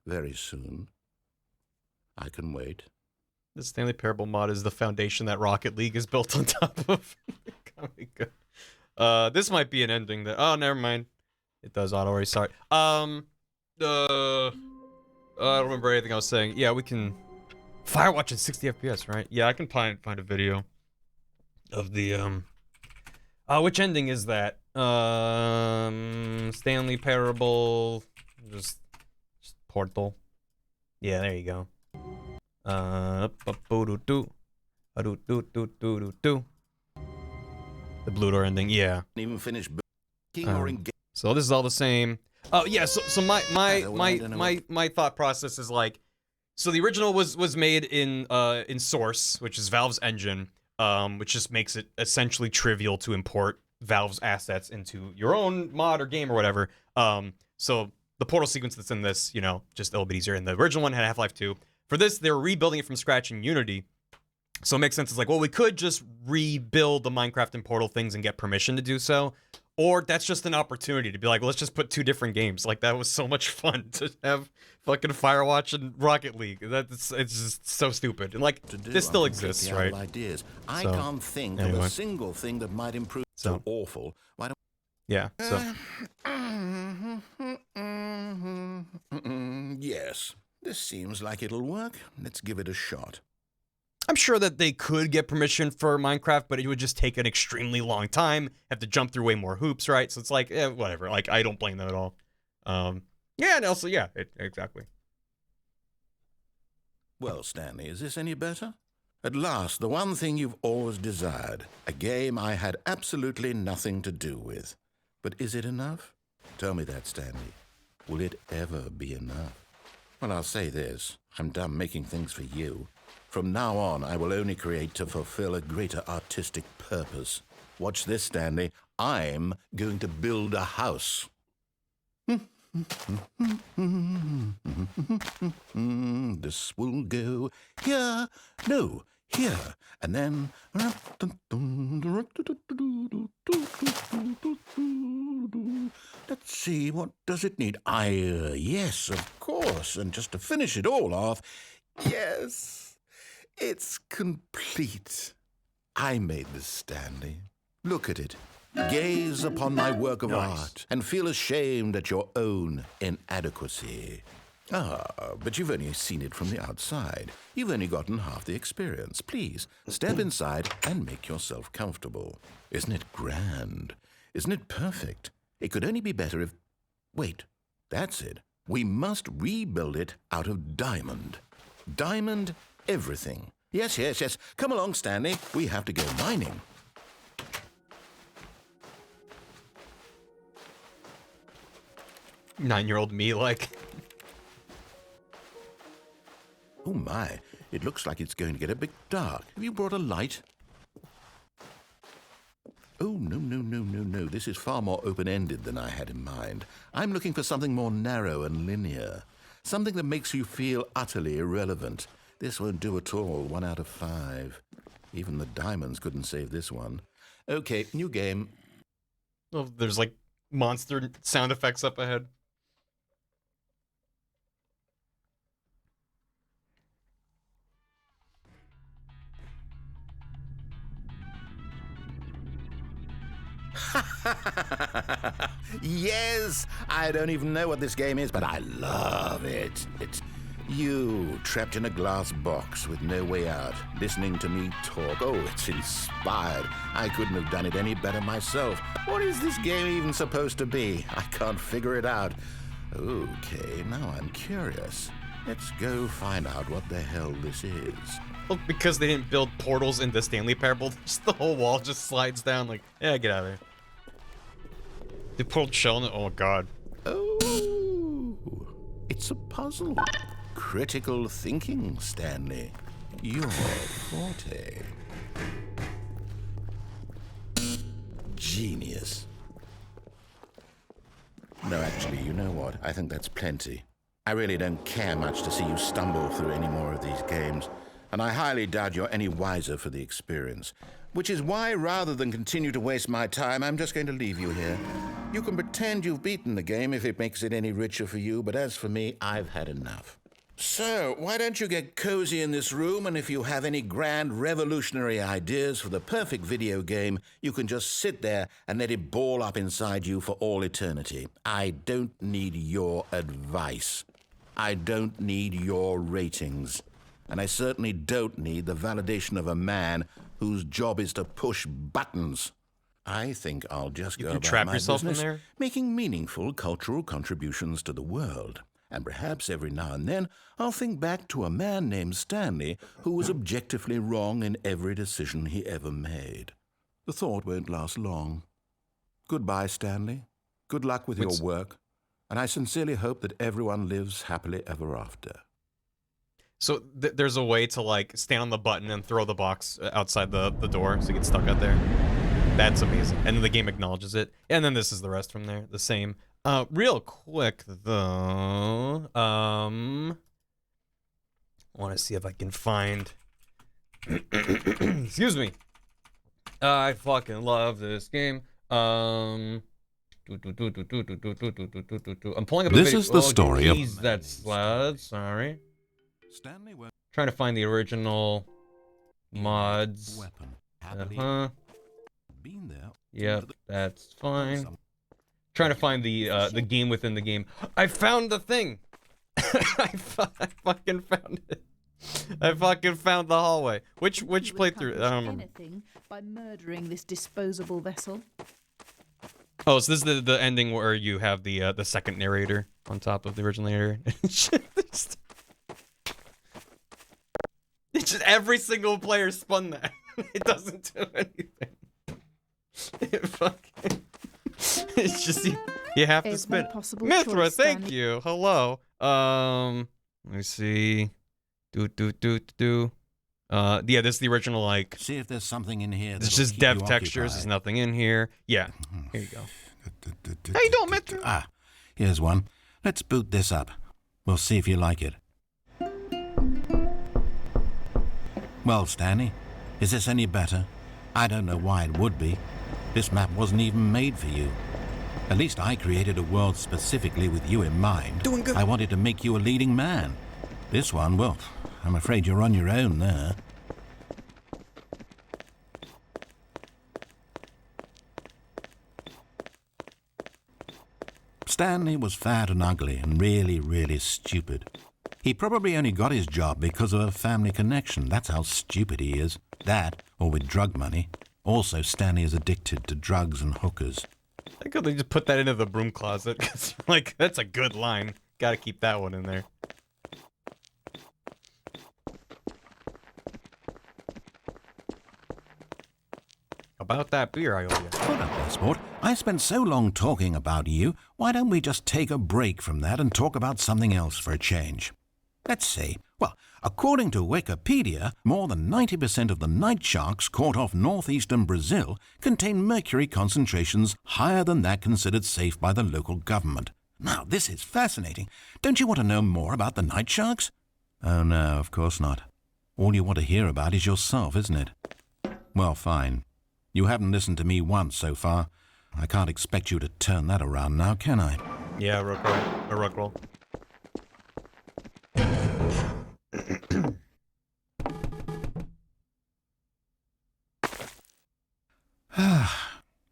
Very soon. I can wait. The Stanley Parable mod is the foundation that Rocket League is built on top of. This might be an ending that... Oh, never mind. It does auto restart. I don't remember anything I was saying. Yeah, we can... Firewatch at 60 FPS, right? Yeah, I can find a video of the, which ending is that? Stanley Parable... Just Portal. Yeah, there you go. The blue door ending, yeah. Even finish or engage. So this is all the same. Oh yeah, so my thought process is like, so the original was made in Source, which is Valve's engine, which just makes it essentially trivial to import Valve's assets into your own mod or game or whatever. So the portal sequence that's in this, you know, just a little bit easier. And the original one had Half-Life 2. For this, they were rebuilding it from scratch in Unity. So it makes sense. It's like, well, we could just rebuild the Minecraft and Portal things and get permission to do so. Or that's just an opportunity to be like, well, let's just put two different games. Like, that was so much fun to have fucking Firewatch and Rocket League. It's just so stupid. And like, this still exists, right? Ideas. I can't think of a single thing that might improve. So awful. Why don't... Yeah, so. Yes, this seems like it'll work. Let's give it a shot. I'm sure that they could get permission for Minecraft, but it would just take an extremely long time, have to jump through way more hoops, right? So it's like, whatever. Like, I don't blame them at all. Yeah, and also, yeah, exactly. Well, Stanley, is this any better? At last, the one thing you've always desired, a game I had absolutely nothing to do with. But is it enough? Tell me that, Stanley. Will it ever be enough? Well, I'll say this. I'm done making things for you. From now on, I will only create to fulfill a greater artistic purpose. Watch this, Stanley. I'm going to build a house. This will go here. No, here. And then... Let's see, what does it need? Yes, of course. And just to finish it all off, yes, it's complete. I made this, Stanley. Look at it. Gaze upon my work of art and feel ashamed at your own inadequacy. Ah, but you've only seen it from the outside. You've only gotten half the experience. Please, step inside and make yourself comfortable. Isn't it grand? Isn't it perfect? It could only be better if... Wait, that's it. We must rebuild it out of diamond. Diamond everything. Yes, yes, yes. Come along, Stanley. We have to go mining. 9-year-old me, like. Oh my, it looks like it's going to get a bit dark. Have you brought a light? Oh, no. This is far more open-ended than I had in mind. I'm looking for something more narrow and linear. Something that makes you feel utterly irrelevant. This won't do at all. 1 out of 5. Even the diamonds couldn't save this one. Okay, new game. Oh, there's like monster sound effects up ahead. Yes! I don't even know what this game is, but I love it. It's you, trapped in a glass box with no way out, listening to me talk. Oh, it's inspired. I couldn't have done it any better myself. What is this game even supposed to be? I can't figure it out. Okay, now I'm curious. Let's go find out what the hell this is. Well, because they didn't build portals in the Stanley Parable, just the whole wall just slides down like, yeah, get out of there. They pulled shell in it. Oh, God. Oh, it's a puzzle. Critical thinking, Stanley. Your forte. Genius. No, actually, you know what? I think that's plenty. I really don't care much to see you stumble through any more of these games, and I highly doubt you're any wiser for the experience. Which is why, rather than continue to waste my time, I'm just going to leave you here. You can pretend you've beaten the game if it makes it any richer for you, but as for me, I've had enough. So, why don't you get cozy in this room, and if you have any grand revolutionary ideas for the perfect video game, you can just sit there and let it ball up inside you for all eternity. I don't need your advice. I don't need your ratings. And I certainly don't need the validation of a man whose job is to push buttons. I think I'll just go about trap my yourself in business, there? making meaningful cultural contributions to the world. And perhaps every now and then I'll think back to a man named Stanley who was objectively wrong in every decision he ever made. The thought won't last long. Goodbye, Stanley. Good luck with your work. And I sincerely hope that everyone lives happily ever after. So there's a way to like stand on the button and throw the box outside the door so you get stuck out there. That's amazing. And then the game acknowledges it. And then this is the rest from there. The same. Real quick though, want to see if I can find. Excuse me. I fucking love this game. I'm pulling up. This is the story of. That's loud. Sorry. Stanley Trying to find the original mods. weapon. Been there. Yep, that's fine. Trying to find the game within the game. I found the thing. I fucking found it. I fucking found the hallway. Which playthrough? I don't remember. Anything by murdering this disposable vessel. Oh, so this is the ending where you have the second narrator on top of the original narrator. It's just every single player spun that. It doesn't do anything. It fucking. It's just you have to spin. Mithra, thank you. Hello. Let me see. Yeah, this is the original like. See if there's something in here. It's just dev textures. There's nothing in here. Yeah. Here you go. How you doing, Mithra? Ah, here's one. Let's boot this up. We'll see if you like it. Well, Stanley, is this any better? I don't know why it would be. This map wasn't even made for you. At least I created a world specifically with you in mind. Doing good. I wanted to make you a leading man. This one, well, I'm afraid you're on your own there. Stanley was fat and ugly and really, really stupid. He probably only got his job because of a family connection. That's how stupid he is. That, or with drug money. Also, Stanley is addicted to drugs and hookers. I could they just put that into the broom closet. Like, that's a good line. Gotta keep that one in there. about that beer I owe you. Hold up there, sport. I spent so long talking about you, why don't we just take a break from that and talk about something else for a change? Let's see. Well, according to Wikipedia, more than 90% of the night sharks caught off northeastern Brazil contain mercury concentrations higher than that considered safe by the local government. Now, this is fascinating. Don't you want to know more about the night sharks? Oh, no, of course not. All you want to hear about is yourself, isn't it? Well, fine. You haven't listened to me once so far. I can't expect you to turn that around now, can I? Yeah, Rookroll.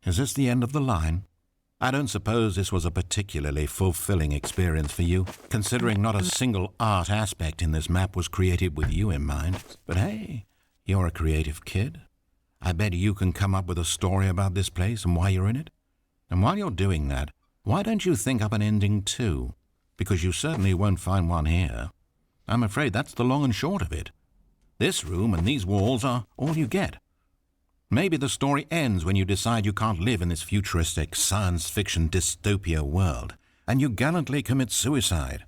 Is this the end of the line? I don't suppose this was a particularly fulfilling experience for you, considering not a single art aspect in this map was created with you in mind. But hey, you're a creative kid. I bet you can come up with a story about this place and why you're in it. And while you're doing that, why don't you think up an ending too? Because you certainly won't find one here. I'm afraid that's the long and short of it. This room and these walls are all you get. Maybe the story ends when you decide you can't live in this futuristic science fiction dystopia world, and you gallantly commit suicide.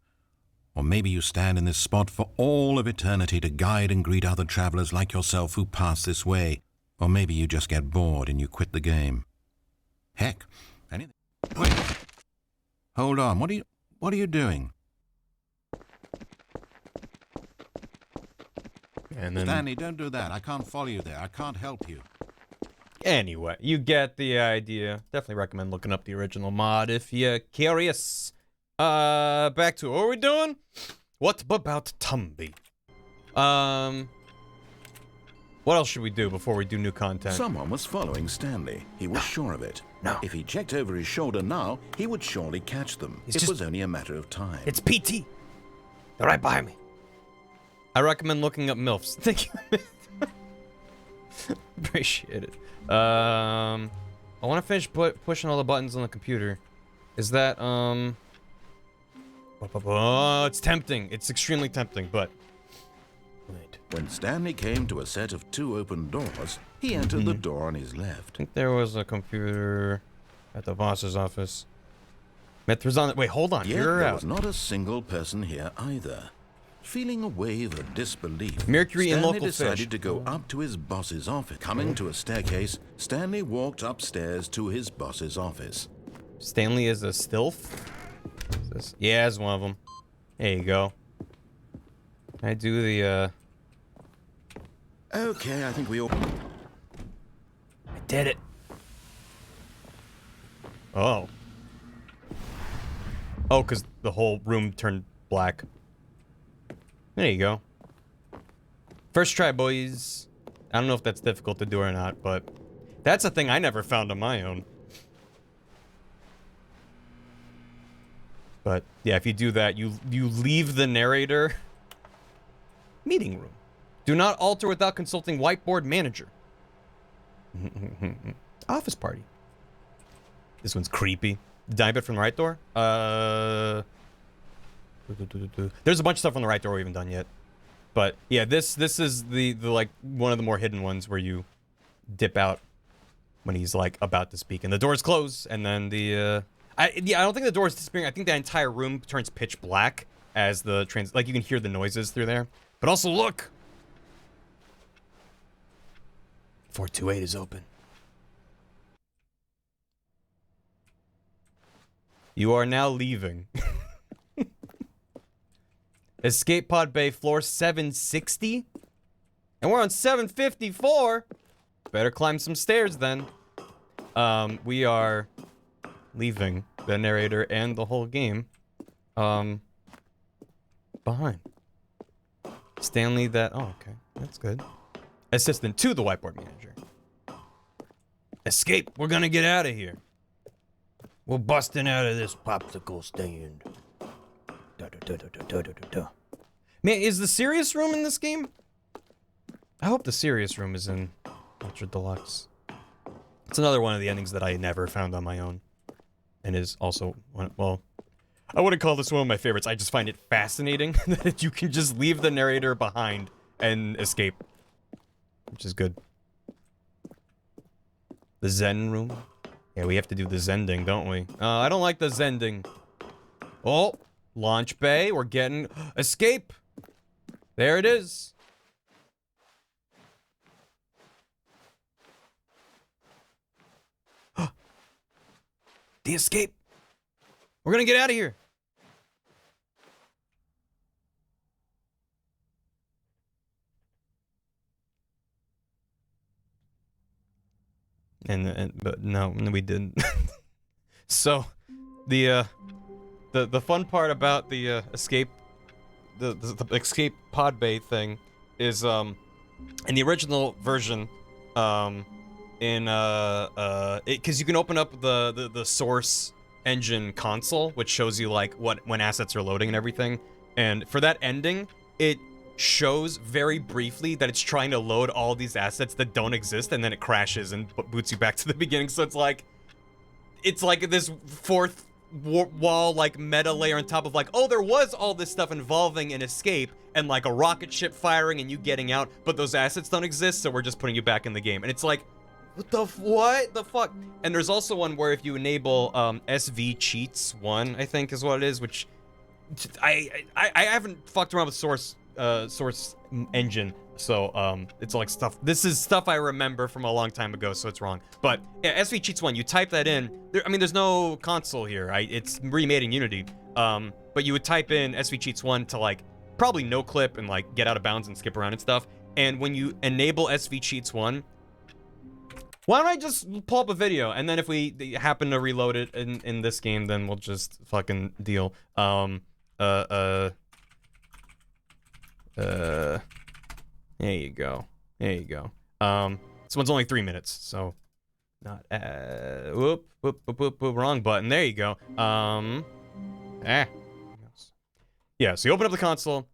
Or maybe you stand in this spot for all of eternity to guide and greet other travelers like yourself who pass this way. Or maybe you just get bored and you quit the game. Heck, anything. Wait. Hold on, what are you doing? And then Stanley, don't do that. I can't follow you there. I can't help you. anyway, you get the idea. Definitely recommend looking up the original mod if you're curious. Back to what we're doing. What about Tumby? What else should we do before we do new content? Someone was following Stanley. He was sure of it. No. If he checked over his shoulder now, he would surely catch them. It was only a matter of time. It's PT. They're right behind me. I recommend looking up MILFs. Thank you. Appreciate it. I want to finish pushing all the buttons on the computer. Is that, oh, it's tempting. It's extremely tempting, but... Wait. When Stanley came to a set of 2 open doors, he entered the door on his left. I think there was a computer at the boss's office. Mithra's on it. Wait, hold on. Yet You're there out. was not a single person here either. Feeling a wave of disbelief, Mercury and Stanley local decided fish. to go up to his boss's office. Coming to a staircase, Stanley walked upstairs to his boss's office. Stanley is a stilf? Is this? Yeah, it's one of them. There you go. I do the, Okay, I think we all... I did it. Oh. Oh, because the whole room turned black. There you go. First try, boys. I don't know if that's difficult to do or not, but that's a thing I never found on my own. But yeah, if you do that, you leave the narrator meeting room. Do not alter without consulting whiteboard manager. Office party. This one's creepy. Did I bet from the right door? There's a bunch of stuff on the right door we haven't done yet. But yeah, this is the like one of the more hidden ones where you dip out when he's like about to speak and the doors close and then the I don't think the door is disappearing. I think the entire room turns pitch black as the like you can hear the noises through there. But also look. 428 is open. You are now leaving. Escape pod bay floor 760? And we're on 754? Better climb some stairs then. We are leaving the narrator and the whole game behind. Stanley that... Oh, okay. That's good. Assistant to the whiteboard manager. Escape. We're gonna get out of here. We're busting out of this popsicle stand. Man, is the serious room in this game? I hope the serious room is in Ultra Deluxe. It's another one of the endings that I never found on my own. And is also one, well, I wouldn't call this one of my favorites. I just find it fascinating that you can just leave the narrator behind and escape. Which is good. The Zen room. Yeah, we have to do the Zending, don't we? I don't like the Zending. Oh, launch bay. We're getting escape. There it is. The escape. We're gonna get out of here. But no, we didn't. So, the fun part about the escape, the escape pod bay thing is in the original version, because you can open up the source engine console, which shows you like when assets are loading and everything, and for that ending, it shows very briefly that it's trying to load all these assets that don't exist, and then it crashes and boots you back to the beginning. So it's like this fourth wall, like meta layer on top of like, oh, there was all this stuff involving an escape and like a rocket ship firing and you getting out, but those assets don't exist, so we're just putting you back in the game. And it's like, what the fuck? And there's also one where if you enable SV cheats 1, I think is what it is, which I haven't fucked around with source engine, so it's like stuff. This is stuff I remember from a long time ago, so it's wrong. But yeah, SV cheats 1. You type that in. There's no console here. It's remade in Unity. But you would type in SV cheats 1 to like probably no clip and like get out of bounds and skip around and stuff. And when you enable SV cheats 1, why don't I just pull up a video, and then if we happen to reload it in this game, then we'll just fucking deal. There you go. There you go. This one's only 3 minutes, so not whoop, wrong button. There you go. Yeah, so you open up the console.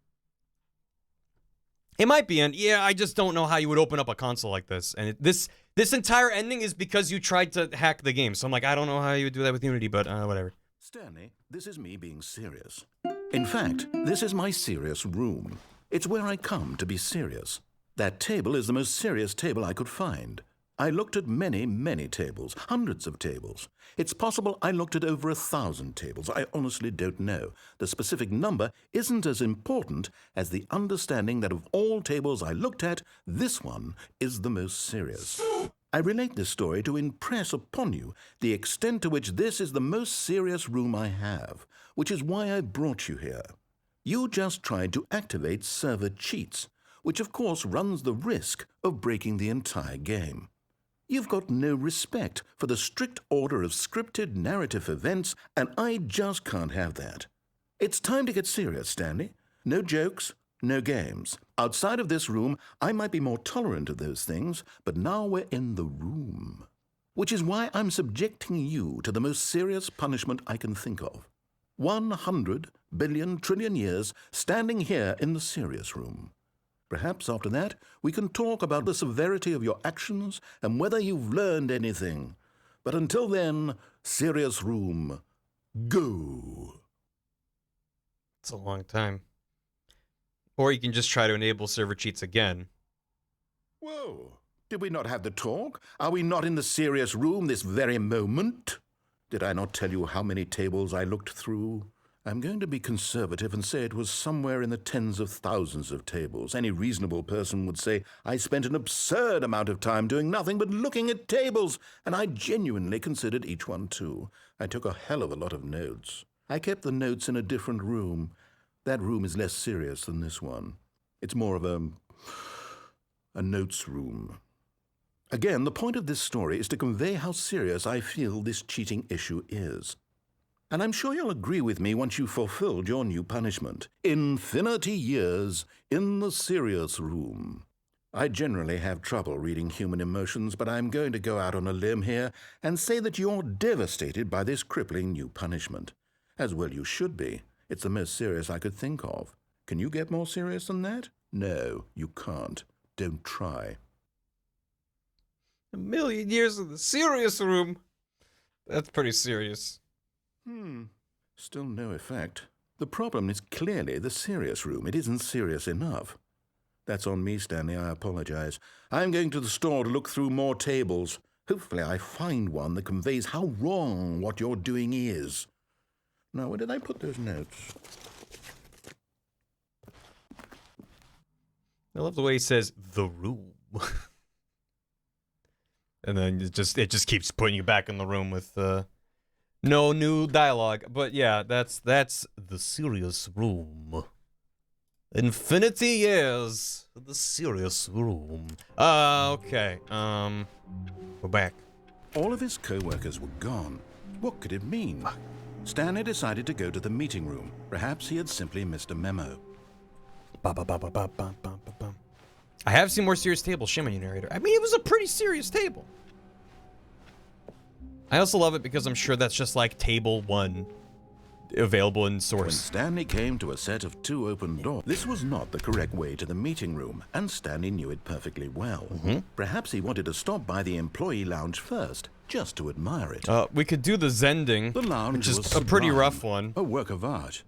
It might be, and yeah, I just don't know how you would open up a console like this. And this entire ending is because you tried to hack the game. So I'm like, I don't know how you would do that with Unity, but whatever. Stanley, this is me being serious. In fact, this is my serious room. It's where I come to be serious. That table is the most serious table I could find. I looked at many, many tables, hundreds of tables. It's possible I looked at over 1,000 tables. I honestly don't know. The specific number isn't as important as the understanding that of all tables I looked at, this one is the most serious. I relate this story to impress upon you the extent to which this is the most serious room I have, which is why I brought you here. You just tried to activate server cheats, which of course runs the risk of breaking the entire game. You've got no respect for the strict order of scripted narrative events, and I just can't have that. It's time to get serious, Stanley. No jokes, no games. Outside of this room, I might be more tolerant of those things, but now we're in the room. Which is why I'm subjecting you to the most serious punishment I can think of. 100 billion trillion years standing here in the serious room. Perhaps after that, we can talk about the severity of your actions and whether you've learned anything. But until then, serious room, go. It's a long time. Or you can just try to enable server cheats again. Whoa, did we not have the talk? Are we not in the serious room this very moment? Did I not tell you how many tables I looked through? I'm going to be conservative and say it was somewhere in the tens of thousands of tables. Any reasonable person would say I spent an absurd amount of time doing nothing but looking at tables, and I genuinely considered each one too. I took a hell of a lot of notes. I kept the notes in a different room. That room is less serious than this one. It's more of a notes room. Again, the point of this story is to convey how serious I feel this cheating issue is. And I'm sure you'll agree with me once you've fulfilled your new punishment. Infinity years in the serious room. I generally have trouble reading human emotions, but I'm going to go out on a limb here and say that you're devastated by this crippling new punishment. As well you should be. It's the most serious I could think of. Can you get more serious than that? No, you can't. Don't try. 1,000,000 years in the serious room. That's pretty serious. Still no effect. The problem is clearly the serious room. It isn't serious enough. That's on me, Stanley. I apologize. I'm going to the store to look through more tables. Hopefully I find one that conveys how wrong what you're doing is. Now, where did I put those notes? I love the way he says, the room. And then it just keeps putting you back in the room with no new dialogue. But yeah, that's the serious room. Infinity years. The serious room. Okay. We're back. All of his co-workers were gone. What could it mean? Stanley decided to go to the meeting room. Perhaps he had simply missed a memo. I have seen more serious tables, shame on you, narrator. I mean, it was a pretty serious table. I also love it because I'm sure that's just like table 1 available in When source. Stanley came to a set of 2 open doors, this was not the correct way to the meeting room, and Stanley knew it perfectly well. Perhaps he wanted to stop by the employee lounge first, just to admire it. We could do the Zending, The lounge which is was a pretty sublime, rough one. a work of art.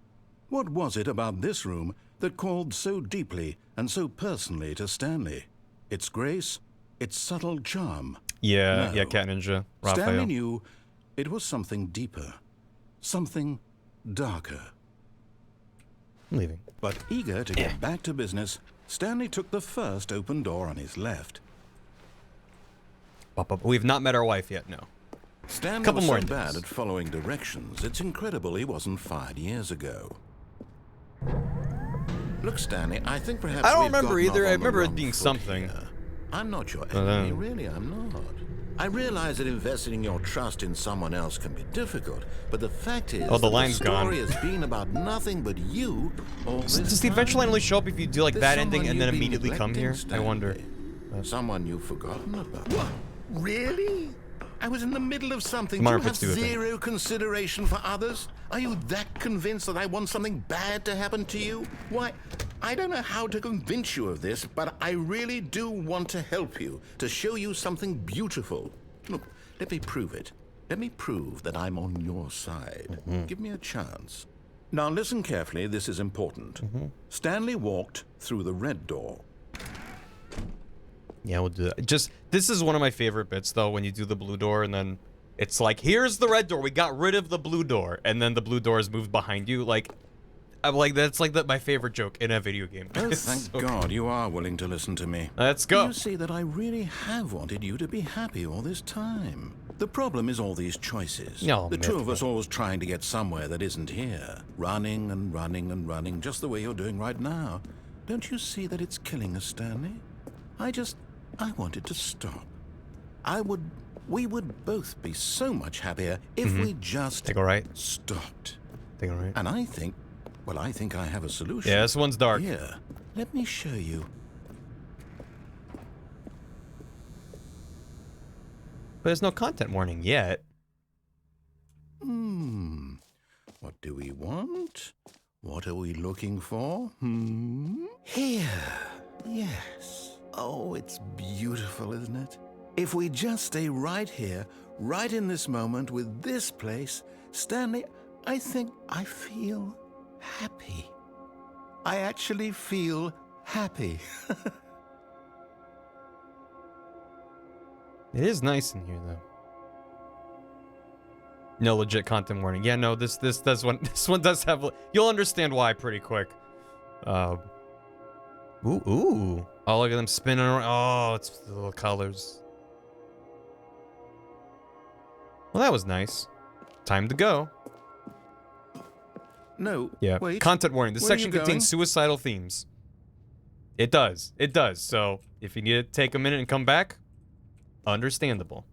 What was it about this room that called so deeply and so personally to Stanley? Its grace, its subtle charm. Yeah, No. yeah, Cat Ninja, Stanley Raphael. knew it was something deeper, something darker. I'm leaving. But eager to get back to business, Stanley took the first open door on his left. We've not met our wife yet, no. Stanley Couple was more so things. bad at following directions, it's incredible he wasn't fired years ago. Look, Stanley, I think perhaps I don't we've remember gotten either. off I on the remember it wrong being foot something. here. I'm not your then- enemy, really, I'm not. I realize that investing your trust in someone else can be difficult, but the fact is Oh, the that line's the gone. story has been about nothing but you all this Does the time. adventure line only show up if you do like There's that ending someone and then you've been immediately come here? neglecting, I wonder. Stanley. Someone you've forgotten about. What? Really? I was in the middle of something. Come Do on, you if have it's do a thing. zero consideration for others? Are you that convinced that I want something bad to happen to you? Why, I don't know how to convince you of this, but I really do want to help you, to show you something beautiful. Look, let me prove it. Let me prove that I'm on your side. Give me a chance. Now listen carefully, this is important. Stanley walked through the red door. Yeah, we'll do that. Just, this is one of my favorite bits, though, when you do the blue door, and then it's like, here's the red door, we got rid of the blue door, and then the blue door is moved behind you. Like, I'm like, that's like my favorite joke in a video game. Oh, It's thank so- God you are willing to listen to me. Let's go. You see that I really have wanted you to be happy all this time. The problem is all these choices. No, the two of mythical. us always trying to get somewhere that isn't here. Running and running and running, just the way you're doing right now. Don't you see that it's killing us, Stanley? I wanted to stop. We would both be so much happier if we just Take a right. stopped. Take a right. And I think I have a solution. Yeah, this one's dark. Here, let me show you. But there's no content warning yet. What do we want? What are we looking for? Here. Yes. Oh, it's beautiful, isn't it? If we just stay right here, right in this moment with this place, Stanley, I think I feel happy. I actually feel happy. It is nice in here, though. No legit content warning. Yeah, no, this one does have. You'll understand why pretty quick. Ooh. Oh, look at them spinning around. Oh, it's the little colors. Well, that was nice. Time to go. No, Yeah. wait. Content warning. This Where are section you contains going? suicidal themes. It does. It does. So, if you need to take a minute and come back, understandable.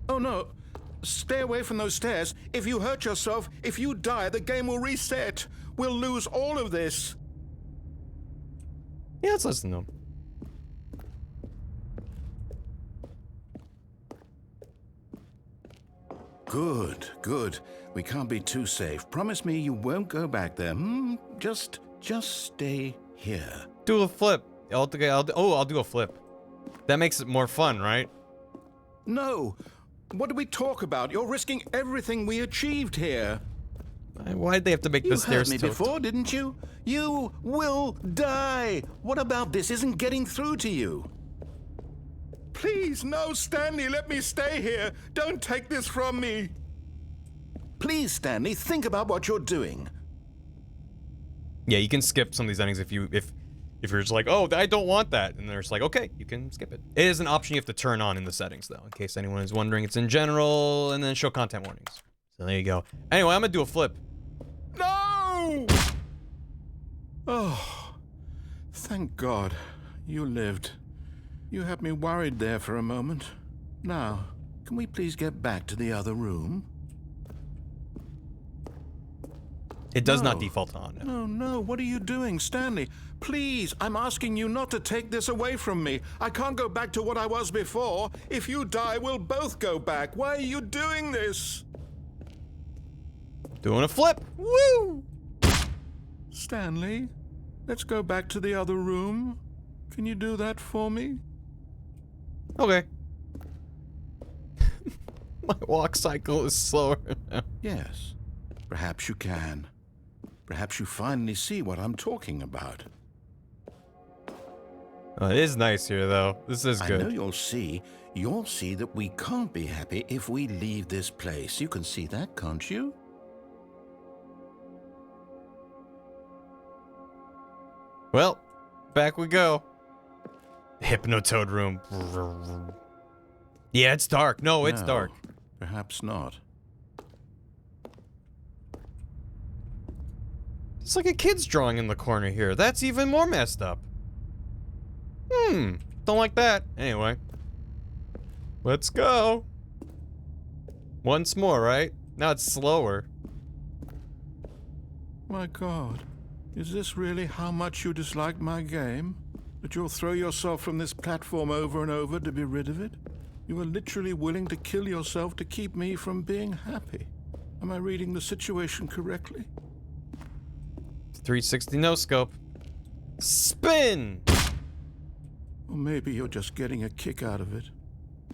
Oh no, stay away from those stairs. If you hurt yourself, if you die, the game will reset. We'll lose all of this. Yeah, let's listen to him. Good, good. We can't be too safe. Promise me you won't go back there. Just stay here. Do a flip. I'll do a flip. That makes it more fun, right? No. What do we talk about? You're risking everything we achieved here. Why'd they have to make You the heard stairs me tilt? before, didn't you? You will die. What about this isn't getting through to you? please, no, Stanley, let me stay here. Don't take this from me. Please, Stanley, think about what you're doing. Yeah, you can skip some of these endings if you're just like, oh, I don't want that, and they're just like, okay, you can skip it. It is an option you have to turn on in the settings, though, in case anyone is wondering. It's in general, and then show content warnings. So there you go. Anyway, I'm gonna do a flip. No! Oh, thank God you lived. You had me worried there for a moment. Now, can we please get back to the other room? It does not default on. No, no, what are you doing, Stanley? Please, I'm asking you not to take this away from me. I can't go back to what I was before. If you die, we'll both go back. Why are you doing this? Doing a flip. Woo! Stanley, let's go back to the other room. Can you do that for me? Okay. My walk cycle is slower now. Yes, perhaps you can. Perhaps you finally see what I'm talking about. Oh, it is nice here, though. This is good. I know you'll see that we can't be happy if we leave this place. You can see that, can't you? Well, back we go. Hypnotoad room. Yeah, it's dark. No, it's dark. Perhaps not. It's like a kid's drawing in the corner here. That's even more messed up. Don't like that. Anyway. Let's go. Once more, right? Now it's slower. My God. Is this really how much you dislike my game? That you'll throw yourself from this platform over and over to be rid of it? You are literally willing to kill yourself to keep me from being happy. Am I reading the situation correctly? 360 no scope. Spin! Or maybe you're just getting a kick out of it.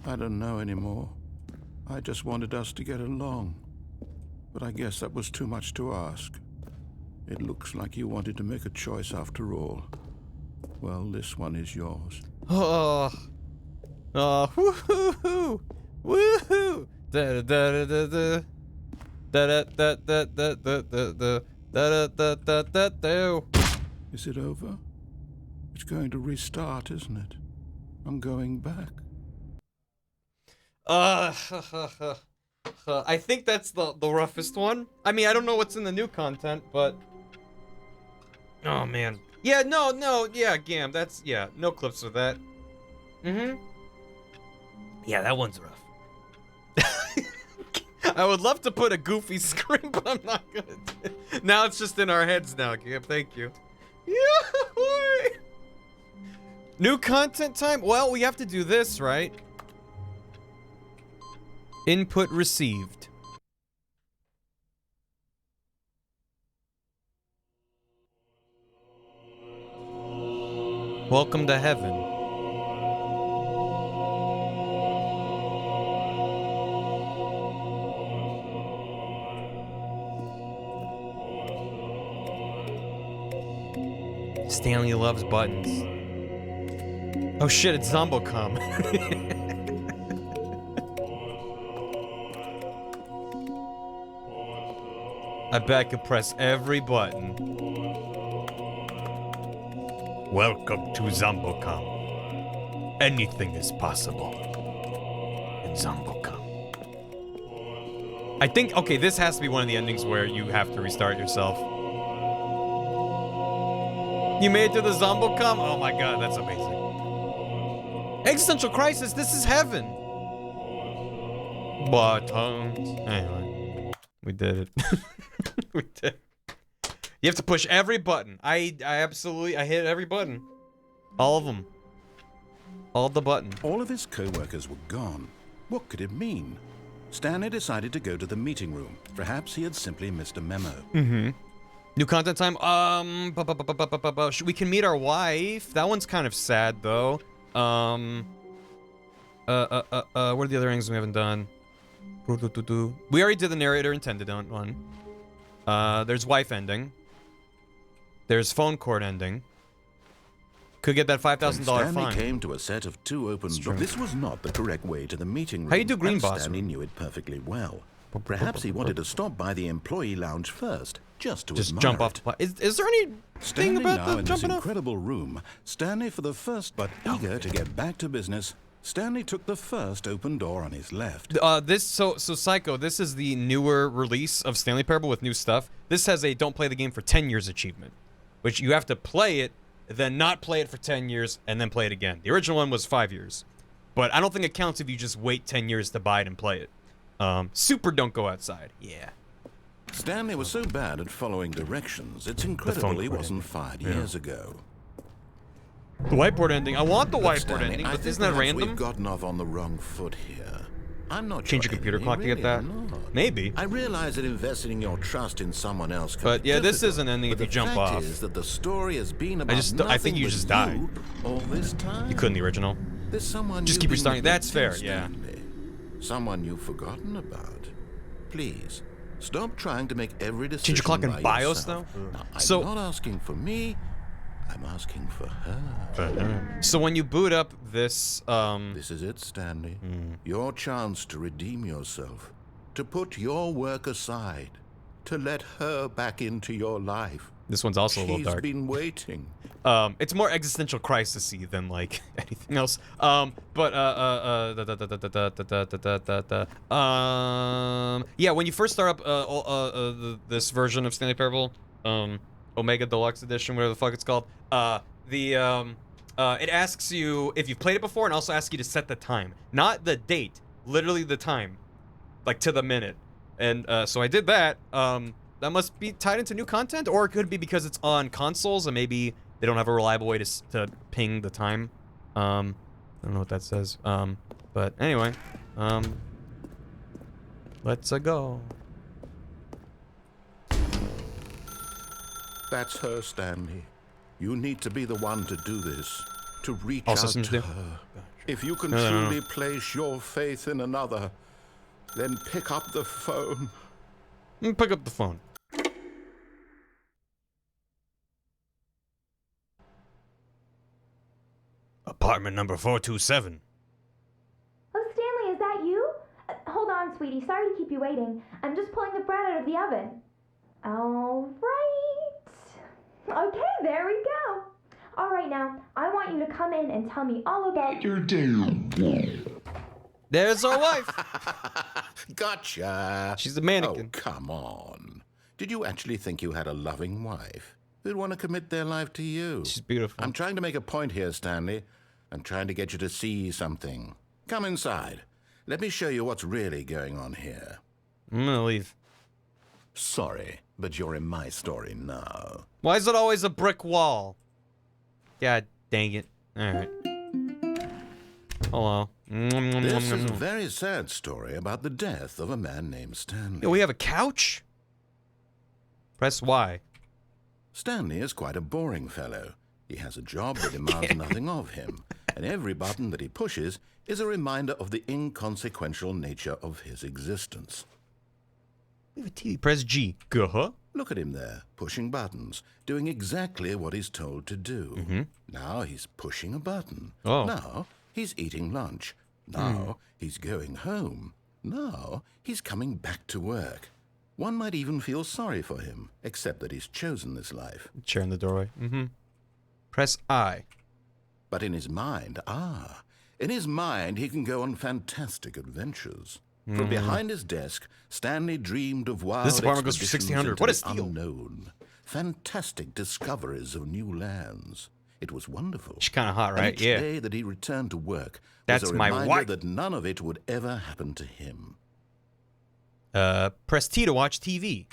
I don't know anymore. I just wanted us to get along. But I guess that was too much to ask. It looks like you wanted to make a choice after all. Well, this one is yours. Oh. Oh, woohoo! Woohoo! Da da da da da. Da da da da da da da. Da da da da da. Is it over? It's going to restart, isn't it? I'm going back. I think that's the roughest one. I mean, I don't know what's in the new content, but oh man. Yeah, no, yeah, Gam, that's no clips of that. Yeah, that one's rough. I would love to put a goofy screen, but I'm not gonna do it. Now it's just in our heads now, Gam, thank you. Yeah. New content time? Well, we have to do this, right? Input received. Welcome to heaven. Stanley loves buttons. Oh shit, it's Zombocom. I bet I could press every button. Welcome to Zombocom. Anything is possible in Zombocom. I think, okay, this has to be one of the endings where you have to restart yourself. You made it to the Zombocom? Oh my god, that's amazing. Existential crisis, this is heaven. Buttons. Anyway, we did it. We did. You have to push every button. I hit every button. All of them. All of the buttons. All of his co-workers were gone. What could it mean? Stanley decided to go to the meeting room. Perhaps he had simply missed a memo. New content time. We can meet our wife. That one's kind of sad though. What are the other endings we haven't done? We already did the narrator intended on one. There's wife ending. There's phone cord ending. Could get that $5,000 Stanley fine. came to a set of 2 open doors. This was not the correct way to the meeting room. How you do green and boss Stanley room? knew it perfectly well. Perhaps he wanted to stop by the employee lounge first, just to admire jump off it. the Is there any thing Standing about now the in this jumping off? incredible room, Stanley for the first, but eager to get back to business, Stanley took the first open door on his left. So Psycho, this is the newer release of Stanley Parable with new stuff. This has a don't play the game for 10 years achievement, which you have to play it, then not play it for 10 years, and then play it again. The original one was 5 years. But I don't think it counts if you just wait 10 years to buy it and play it. Super don't go outside. Yeah. Stanley was so bad at following directions, it's incredible he wasn't fired years ago. The whiteboard ending. I want the But whiteboard Stanley, ending, I but think isn't that perhaps random? We've gotten off on the wrong foot here. I'm not Change your your computer enemy, clock to get really, that? I'm not. Maybe. I realize that investing your trust in someone else can But be yeah, this difficult, is an ending but if you jump the fact off. is that the story has been about I think nothing you but just died. you all this time. You couldn't the original. There's someone Just you've keep been restarting. That's fair, neglecting, yeah. Stanley. Someone you've forgotten about. Please, stop trying to make every decision Change your clock in by BIOS, yourself. though? Now, I'm So- not asking for me. I'm asking for her. So when you boot up this, This is it, Stanley. Your chance to redeem yourself, to put your work aside, to let her back into your life. this one's also a little She's dark. been waiting. It's more existential crisis-y than like anything else. Yeah, when you first start up this version of Stanley Parable, Omega Deluxe Edition, whatever the fuck it's called, it asks you if you've played it before, and also asks you to set the time, not the date, literally the time, like to the minute. And so I did that. That must be tied into new content, or it could be because it's on consoles and maybe they don't have a reliable way to ping the time. I don't know what that says. But anyway, let's go. That's her, Stanley. You need to be the one to do this, to reach All out systems to do. her. If you can No. truly place your faith in another, then pick up the phone. Pick up the phone. Apartment number 427. Oh, Stanley, is that you? Hold on, sweetie. Sorry to keep you waiting. I'm just pulling the bread out of the oven. All right. Okay, there we go. All right, now, I want you to come in and tell me all about your day. There's our wife. Gotcha. She's a mannequin. Oh, come on. Did you actually think you had a loving wife who'd want to commit their life to you? She's beautiful. I'm trying to make a point here, Stanley. I'm trying to get you to see something. Come inside. Let me show you what's really going on here. I'm gonna leave. Sorry, but you're in my story now. Why is it always a brick wall? God dang it. Alright. Hello. This is a very sad story about the death of a man named Stanley. Yo, we have a couch? Press Y. Stanley is quite a boring fellow. He has a job that demands nothing of him, and every button that he pushes is a reminder of the inconsequential nature of his existence. We have a TV. Press G. Huh? Look at him there, pushing buttons, doing exactly what he's told to do. Now he's pushing a button. Oh. Now he's eating lunch. Now he's going home. Now he's coming back to work. One might even feel sorry for him, except that he's chosen this life. Chair in the doorway. Press I. But in his mind, in his mind he can go on fantastic adventures. From behind his desk, Stanley dreamed of wild This apartment goes for expeditions 1600. into What a the steal. unknown, fantastic discoveries of new lands. It was wonderful. She's kind of hot, And right? each Yeah. day that he returned to work That's was a my reminder wife. that none of it would ever happen to him. Press T to watch TV.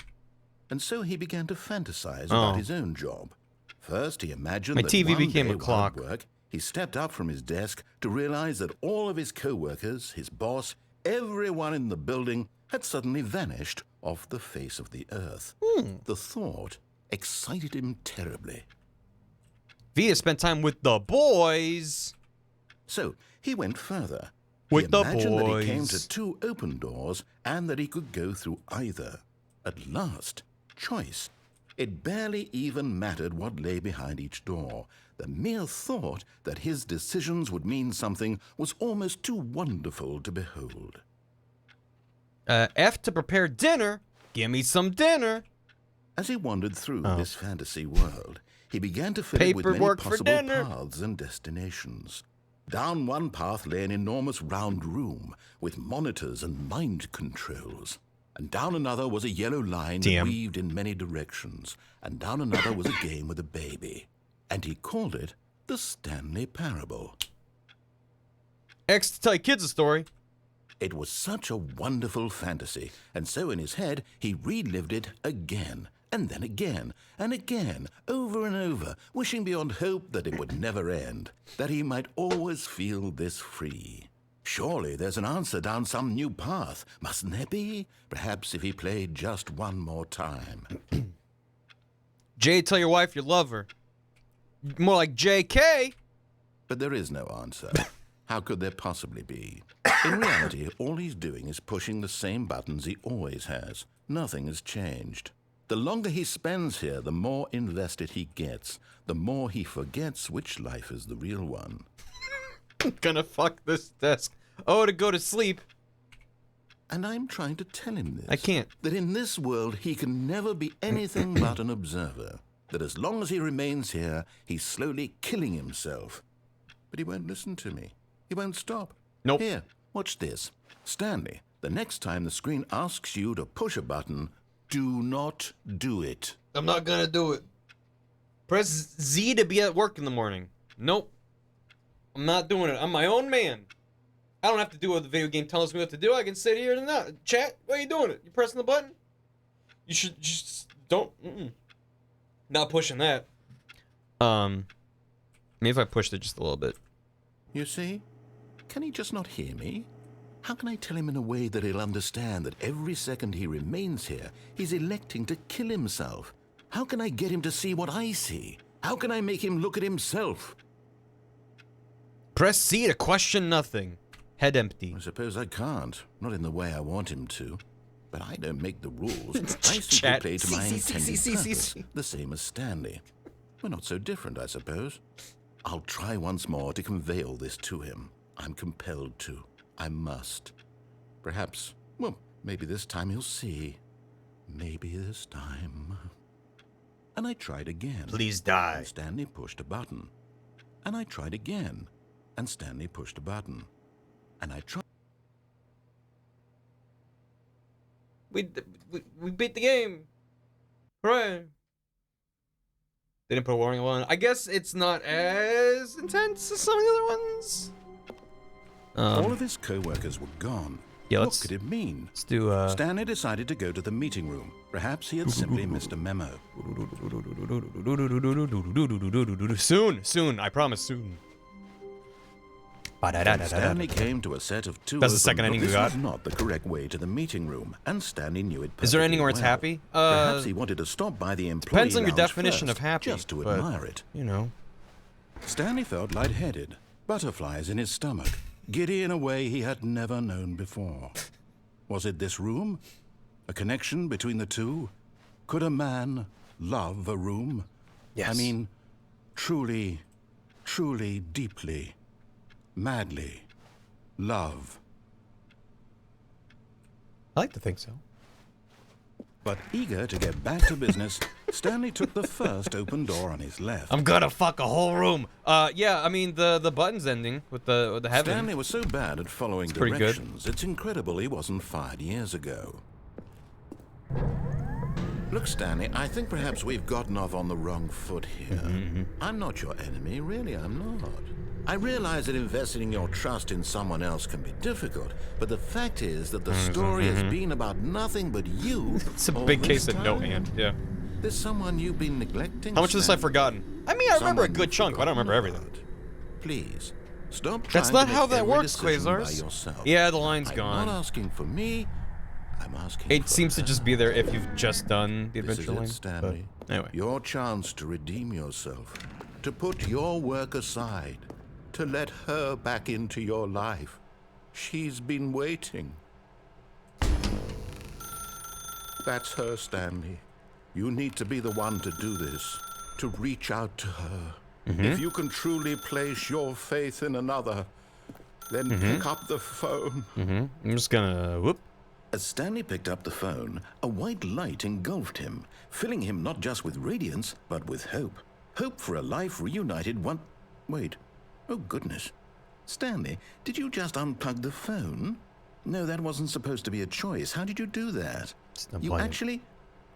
And so he began to fantasize about his own job. First, he imagined My that TV one became day a while clock. at work, he stepped up from his desk to realize that all of his co-workers, his boss, everyone in the building had suddenly vanished off the face of the earth. The thought excited him terribly. Vita spent time with the boys. So he went further. With he the imagined that he came boys. to two open doors and that he could go through either. At last, choice. It barely even mattered what lay behind each door. The mere thought that his decisions would mean something was almost too wonderful to behold. F to prepare dinner. Give me some dinner. As he wandered through this fantasy world, he began to fill it with many Paperwork for possible dinner. paths and destinations. Down one path lay an enormous round room with monitors and mind controls. And down another was a yellow line that weaved in many directions. And down another was a game with a baby. And he called it the Stanley Parable. X to tell your kids a story. It was such a wonderful fantasy, and so in his head he relived it again, and then again, and again, over and over, wishing beyond hope that it would never end, that he might always feel this free. Surely there's an answer down some new path, mustn't there be? Perhaps if he played just one more time. J, tell your wife you love her. More like JK. But there is no answer. How could there possibly be? In reality, all he's doing is pushing the same buttons he always has. Nothing has changed. The longer he spends here, the more invested he gets. The more he forgets which life is the real one. I'm gonna fuck this desk. Oh, to go to sleep. And I'm trying to tell him this. I can't. That in this world, he can never be anything but an observer. That as long as he remains here, he's slowly killing himself. But he won't listen to me. He won't stop. Nope. Here, watch this. Stanley, the next time the screen asks you to push a button, do not do it. I'm not gonna do it. Press Z to be at work in the morning. Nope. I'm not doing it. I'm my own man. I don't have to do what the video game tells me what to do. I can sit here and not. Chat, why are you doing it? You pressing the button? You should just don't. Not pushing that. Maybe if I pushed it just a little bit. You see? Can he just not hear me? How can I tell him in a way that he'll understand that every second he remains here, he's electing to kill himself? How can I get him to see what I see? How can I make him look at himself? Press C to question nothing. Head empty. I suppose I can't. Not in the way I want him to. But I don't make the rules. I simply play to my intended purpose, the same as Stanley. We're not so different, I suppose. I'll try once more to convey all this to him. I'm compelled to. I must. Perhaps, well, maybe this time he'll see. Maybe this time. And I tried again. Please die. And Stanley pushed a button. And I tried again. And Stanley pushed a button. And I tried. We beat the game. Hooray. They didn't put a warning on. I guess it's not as intense as some of the other ones. All of his co-workers were gone. Yeah, what could it mean? Let's do, Stanley decided to go to the meeting room. Perhaps he had simply missed a memo. Soon. I promise soon. Stanley came to a set of two. That's the second ending we got. This was not the correct way to the meeting room, and Stanley knew it perfectly. Is there anything where it's well. happy? Perhaps he wanted to stop by the employee Depends on your lounge definition first, of happy. just to but, admire it. You know. Stanley felt lightheaded, butterflies in his stomach, giddy in a way he had never known before. Was it this room? A connection between the two? Could a man love a room? Yes. I mean, truly, deeply, madly love. I like to think so. But eager to get back to business, Stanley took the first open door on his left. I'm gonna fuck a whole room. Yeah, I mean the buttons ending with the heaven. Stanley was so bad at following directions, it's incredible he wasn't fired years ago. Look, Stanley, I think perhaps we've gotten off on the wrong foot here. I'm not your enemy, really, I'm not. I realize that investing your trust in someone else can be difficult, but the fact is that the story has been about nothing but you. It's a big case of no and, yeah. There's someone you've been neglecting. How much of this I've forgotten? I mean, I remember a good chunk, but I don't remember everything. Please, stop. That's not how that works, Quasars. Yeah, the line's gone. I'm not asking for me. I'm asking. It seems to just be there if you've just done the adventure line. Stanley. Anyway, your chance to redeem yourself, to put your work aside, to let her back into your life. She's been waiting. That's her, Stanley. You need to be the one to do this, to reach out to her, If you can truly place your faith in another, then pick up the phone. I'm just gonna whoop. As Stanley picked up the phone, a white light engulfed him, filling him not just with radiance, but with hope. Hope for a life reunited one... Wait. Oh, goodness. Stanley, did you just unplug the phone? No, that wasn't supposed to be a choice. How did you do that? You actually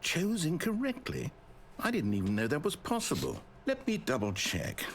chose incorrectly? I didn't even know that was possible. Let me double check.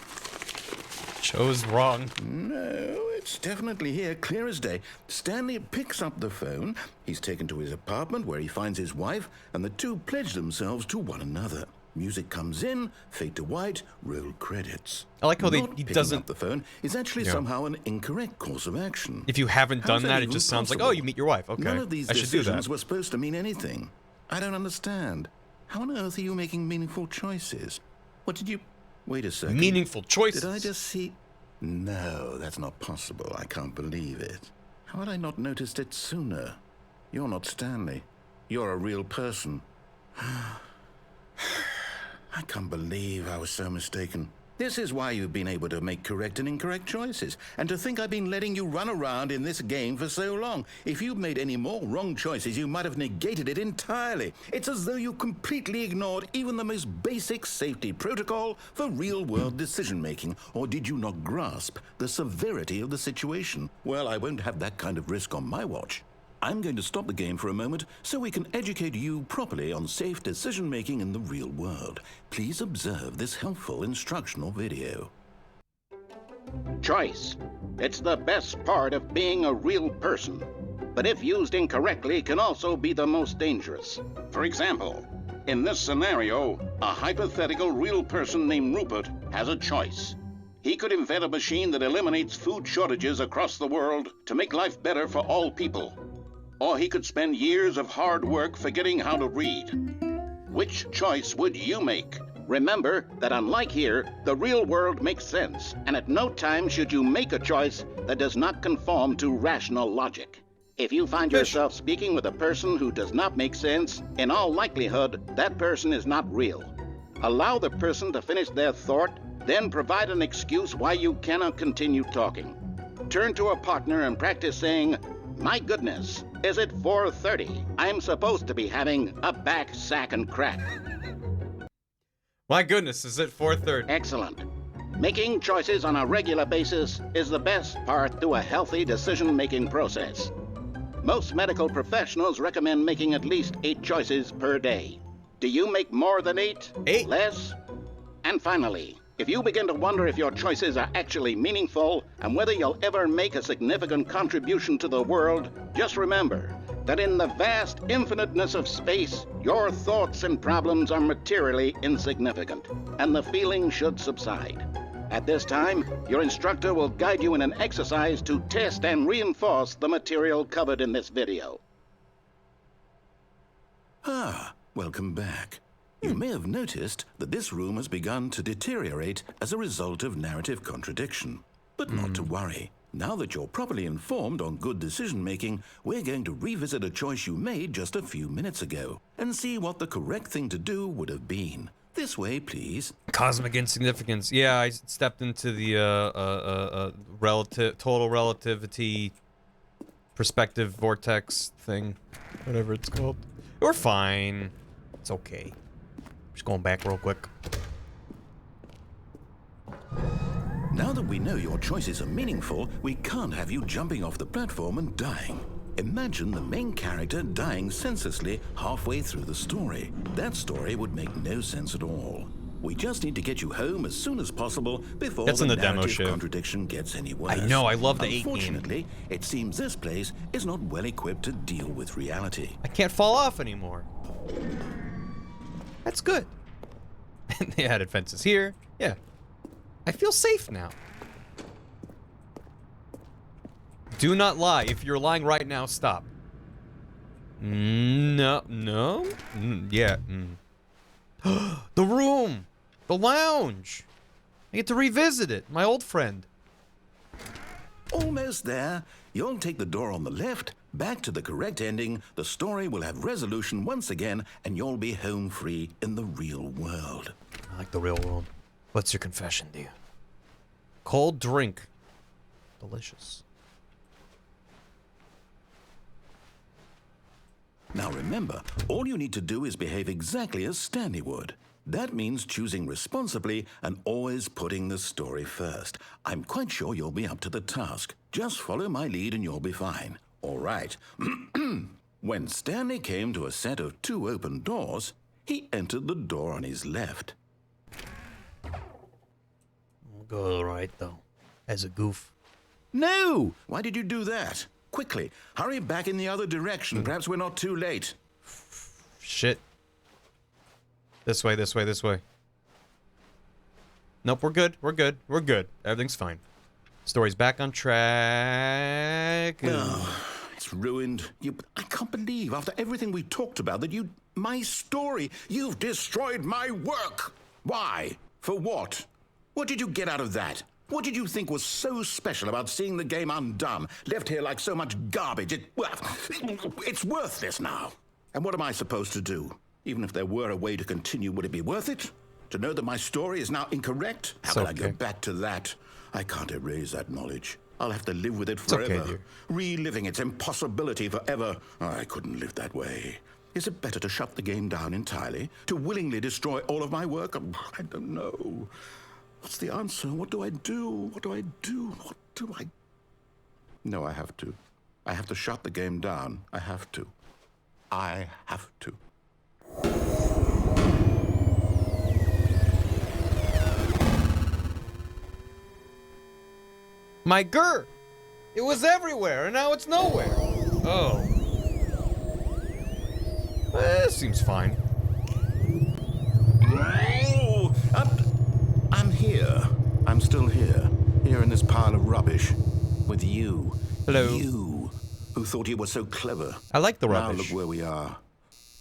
Chose wrong. No, it's definitely here, clear as day. Stanley picks up the phone. He's taken to his apartment where he finds his wife, and the two pledge themselves to one another. Music comes in, fade to white, roll credits. I like how he picking doesn't... up the phone is actually somehow an incorrect course of action. If you haven't done that, it just sounds like, oh, you meet your wife. Okay, None of these I should do decisions that. were supposed to mean anything. I don't understand. How on earth are you making meaningful choices? What did you... Wait a second. Meaningful choices? Did I just see... No, that's not possible. I can't believe it. How had I not noticed it sooner? You're not Stanley. You're a real person. I can't believe I was so mistaken. This is why you've been able to make correct and incorrect choices. And to think I've been letting you run around in this game for so long. If you'd made any more wrong choices, you might have negated it entirely. It's as though you completely ignored even the most basic safety protocol for real-world decision-making. Or did you not grasp the severity of the situation? Well, I won't have that kind of risk on my watch. I'm going to stop the game for a moment so we can educate you properly on safe decision-making in the real world. Please observe this helpful instructional video. Choice. It's the best part of being a real person. But if used incorrectly, can also be the most dangerous. For example, in this scenario, a hypothetical real person named Rupert has a choice. He could invent a machine that eliminates food shortages across the world to make life better for all people. Or he could spend years of hard work forgetting how to read. Which choice would you make? Remember that unlike here, the real world makes sense, and at no time should you make a choice that does not conform to rational logic. If you find yourself speaking with a person who does not make sense, in all likelihood, that person is not real. Allow the person to finish their thought, then provide an excuse why you cannot continue talking. Turn to a partner and practice saying, "My goodness, is it 4:30? I'm supposed to be having a back, sack, and crack." My goodness, is it 4:30? Excellent. Making choices on a regular basis is the best part to a healthy decision-making process. Most medical professionals recommend making at least 8 choices per day. Do you make more than 8? 8? Less? And finally, if you begin to wonder if your choices are actually meaningful and whether you'll ever make a significant contribution to the world, just remember that in the vast infiniteness of space, your thoughts and problems are materially insignificant, and the feeling should subside. At this time, your instructor will guide you in an exercise to test and reinforce the material covered in this video. Ah, welcome back. You may have noticed that this room has begun to deteriorate as a result of narrative contradiction. But not to worry. Now that you're properly informed on good decision-making, we're going to revisit a choice you made just a few minutes ago and see what the correct thing to do would have been. This way, please. Cosmic insignificance. Yeah, I stepped into the total relativity perspective vortex thing, whatever it's called. We're fine. It's okay. Just going back real quick. Now that we know your choices are meaningful, we can't have you jumping off the platform and dying. Imagine the main character dying senselessly halfway through the story. That story would make no sense at all. We just need to get you home as soon as possible before That's the in the demo narrative show. Contradiction gets any worse. I know, I love the 8 game. Unfortunately, it seems this place is not well equipped to deal with reality. I can't fall off anymore. That's good. And they added fences here. Yeah. I feel safe now. Do not lie. If you're lying right now, stop. No. No? Yeah. The room. The lounge. I get to revisit it. My old friend. Almost there. You'll take the door on the left, back to the correct ending, the story will have resolution once again, and you'll be home free in the real world. I like the real world. What's your confession, dear? Cold drink. Delicious. Now remember, all you need to do is behave exactly as Stanley would. That means choosing responsibly and always putting the story first. I'm quite sure you'll be up to the task. Just follow my lead and you'll be fine. All right. When Stanley came to a set of 2 open doors, he entered the door on his left. We'll go right, though. As a goof. No! Why did you do that? Quickly, hurry back in the other direction. Perhaps we're not too late. Shit. This way, this way, this way. Nope, we're good. We're good. We're good. Everything's fine. Story's back on track. Oh, it's ruined. I can't believe, after everything we talked about, that my story, you've destroyed my work. Why? For what? What did you get out of that? What did you think was so special about seeing the game undone, left here like so much garbage? It's worthless now. And what am I supposed to do? Even if there were a way to continue, would it be worth it? To know that my story is now incorrect? How can I go back to that? I can't erase that knowledge. I'll have to live with it forever, reliving its impossibility forever. I couldn't live that way. Is it better to shut the game down entirely? To willingly destroy all of my work? I don't know. What's the answer? What do I do? What do I do? What do I... No, I have to. I have to shut the game down. I have to. I have to. My grr! It was everywhere, and now it's nowhere. Oh. This seems fine. Oh, I'm here. I'm still here. Here in this pile of rubbish. With you. Hello. You, who thought you were so clever. I like the Now rubbish. look where we are.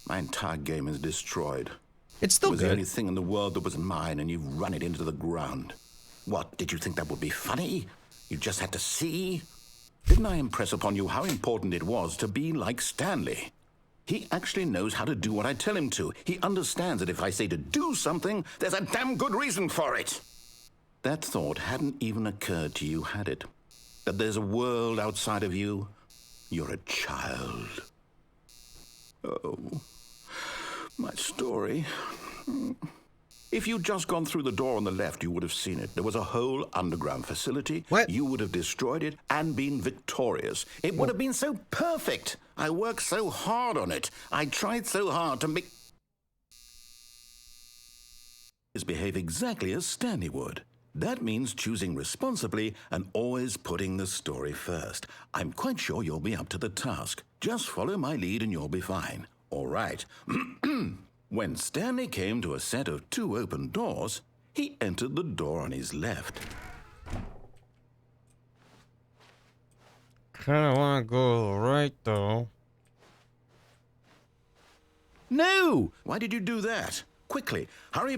My entire game is destroyed. It's still It was good. the only thing in the world that was mine, and you've run it into the ground. What, did you think that would be funny? You just had to see? Didn't I impress upon you how important it was to be like Stanley? He actually knows how to do what I tell him to. He understands that if I say to do something, there's a damn good reason for it. That thought hadn't even occurred to you, had it? That there's a world outside of you? You're a child. Oh, my story. If you'd just gone through the door on the left, you would have seen it. There was a whole underground facility. What? You would have destroyed it and been victorious. It would have been so perfect. I worked so hard on it. I tried so hard to make... behave exactly as Stanley would. That means choosing responsibly and always putting the story first. I'm quite sure you'll be up to the task. Just follow my lead and you'll be fine. All right. When Stanley came to a set of 2 open doors, he entered the door on his left. Kinda wanna go right, though. No! Why did you do that? Quickly, hurry.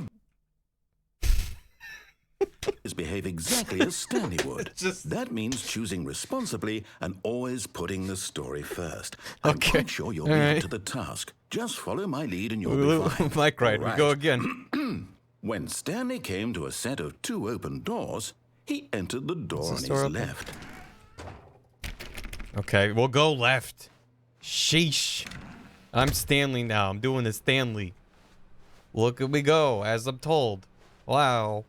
Behave exactly as Stanley would. That means choosing responsibly and always putting the story first. I'm quite sure you'll be up to the task. Just follow my lead and you'll be fine. Mike, right, All we go again. When Stanley came to a set of 2 open doors, he entered the door on his left. Okay, we'll go left. Sheesh. I'm Stanley now. I'm doing the Stanley. Look at we go, as I'm told. Wow.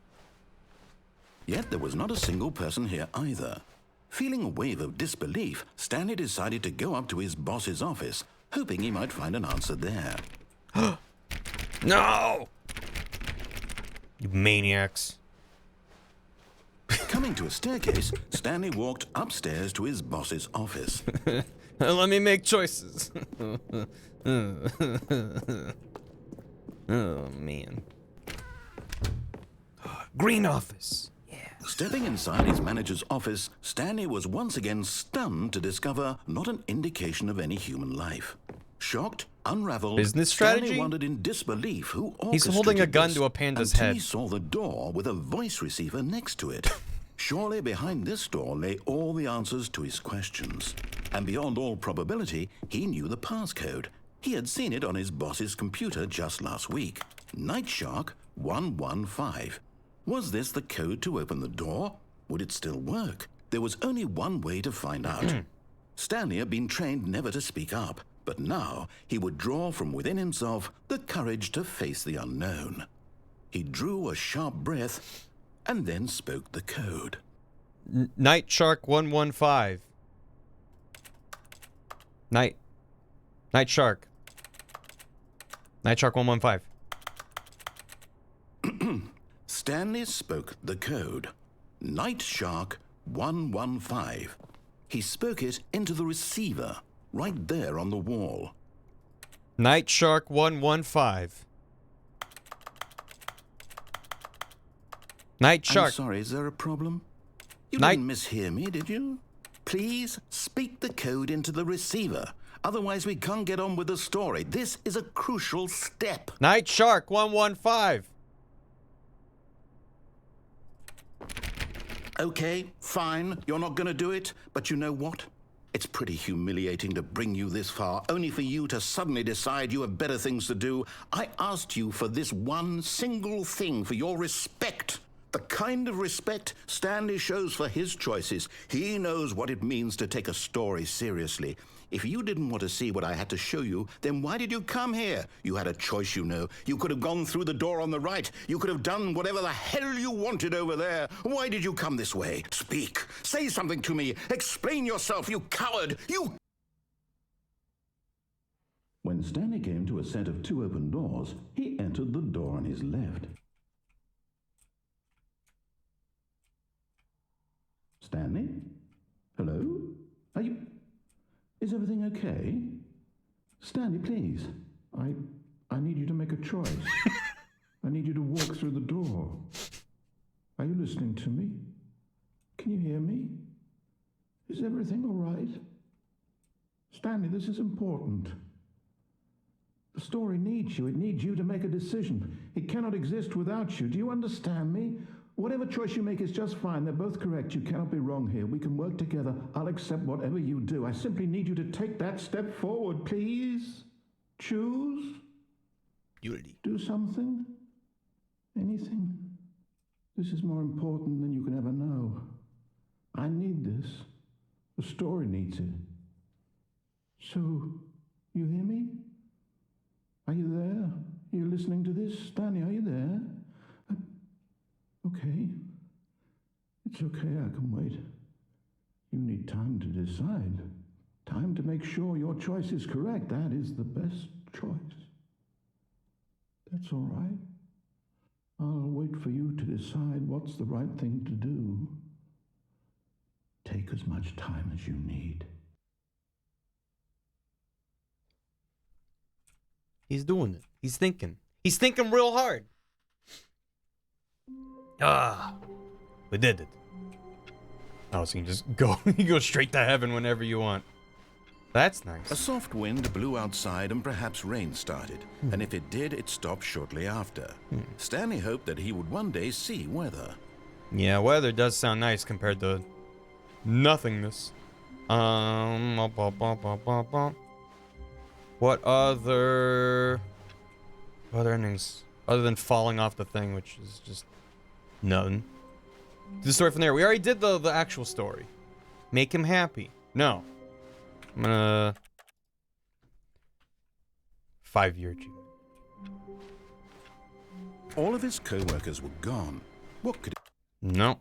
Yet there was not a single person here either. Feeling a wave of disbelief, Stanley decided to go up to his boss's office, hoping he might find an answer there. No! You maniacs. Coming to a staircase, Stanley walked upstairs to his boss's office. Let me make choices. Oh, man. Green office. Stepping inside his manager's office, Stanley was once again stunned to discover not an indication of any human life. Shocked, unraveled, Business Stanley strategy? wondered in disbelief who orchestrated He's holding a gun this to a panda's until head. he saw the door with a voice receiver next to it. Surely behind this door lay all the answers to his questions. And beyond all probability, he knew the passcode. He had seen it on his boss's computer just last week. Nightshark 115. Was this the code to open the door? Would it still work? There was only one way to find out. Stanley had been trained never to speak up, but now he would draw from within himself the courage to face the unknown. He drew a sharp breath and then spoke the code. Night Shark 115. Night Shark. Night Shark 115. Stanley spoke the code. Night Shark 115. He spoke it into the receiver, right there on the wall. Night Shark 115. Night Shark. I'm sorry, is there a problem? You didn't mishear me, did you? Please speak the code into the receiver. Otherwise, we can't get on with the story. This is a crucial step. Night Shark 115. Okay, fine. You're not going to do it. But you know what? It's pretty humiliating to bring you this far, only for you to suddenly decide you have better things to do. I asked you for this one single thing, for your respect. The kind of respect Stanley shows for his choices. He knows what it means to take a story seriously. If you didn't want to see what I had to show you, then why did you come here? You had a choice, you know. You could have gone through the door on the right. You could have done whatever the hell you wanted over there. Why did you come this way? Speak. Say something to me. Explain yourself, you coward. You... When Stanley came to a set of 2 open doors, he entered the door on his left. Stanley? Hello? Are you... Is everything okay? Stanley, please. I need you to make a choice. I need you to walk through the door. Are you listening to me? Can you hear me? Is everything all right? Stanley, this is important. The story needs you. It needs you to make a decision. It cannot exist without you. Do you understand me? Whatever choice you make is just fine. They're both correct. You cannot be wrong here. We can work together. I'll accept whatever you do. I simply need you to take that step forward, please. Choose. Unity. Do something. Anything. This is more important than you can ever know. I need this. The story needs it. So, you hear me? Are you there? Are you listening to this? Stanley, are you there? Okay. It's okay, I can wait. You need time to decide. Time to make sure your choice is correct. That is the best choice. That's all right. I'll wait for you to decide what's the right thing to do. Take as much time as you need. He's doing it. He's thinking. He's thinking real hard. Ah, we did it. Oh, so you can just go, you go straight to heaven whenever you want. That's nice. A soft wind blew outside and perhaps rain started. And if it did, it stopped shortly after. Stanley hoped that he would one day see weather. Yeah, weather does sound nice compared to nothingness. What other endings other than falling off the thing, which is just nothing. The story from there. We already did the actual story. Make him happy. No. I'm gonna 5-year achievement. All of his co-workers were gone. What could... No.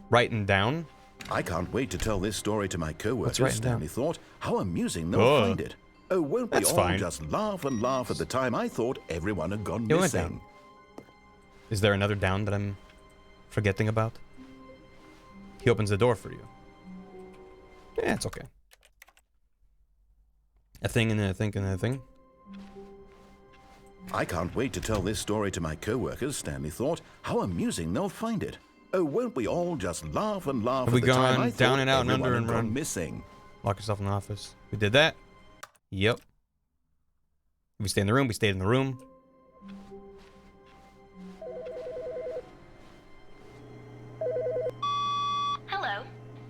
Writing down? I can't wait to tell this story to my co-workers, Stanley thought. How amusing they'll find it. Oh, won't we all just laugh and laugh at the time I thought everyone had gone missing? Is there another down that I'm forgetting about? He opens the door for you. Yeah, it's okay. A thing and a thing and a thing. I can't wait to tell this story to my co-workers, Stanley thought. How amusing they'll find it. Oh, won't we all just laugh and laugh at the time I thought down and out and under and gone run missing? Lock yourself in the office. We did that. Yep. If we stay in the room, we stayed in the room. Hello.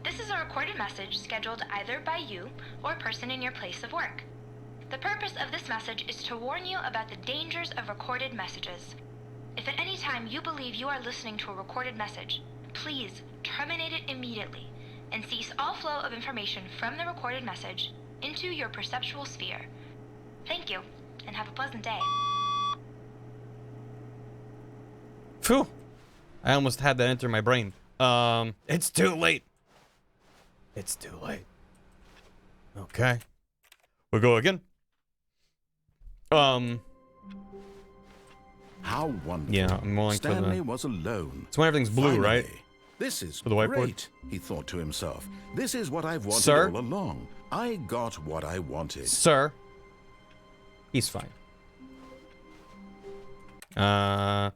This is a recorded message scheduled either by you or a person in your place of work. The purpose of this message is to warn you about the dangers of recorded messages. If at any time you believe you are listening to a recorded message, please terminate it immediately and cease all flow of information from the recorded message into your perceptual sphere. Thank you, and have a pleasant day. Phew. I almost had that enter my brain. It's too late. It's too late. Okay. We'll go again. How wonderful. Yeah, I'm willing for Stanley the... was alone. It's when everything's blue, Finally, right? This is For the whiteboard? great, he thought to himself. This is what I've wanted Sir? all along. I got what I wanted. Sir. He's fine. Bum,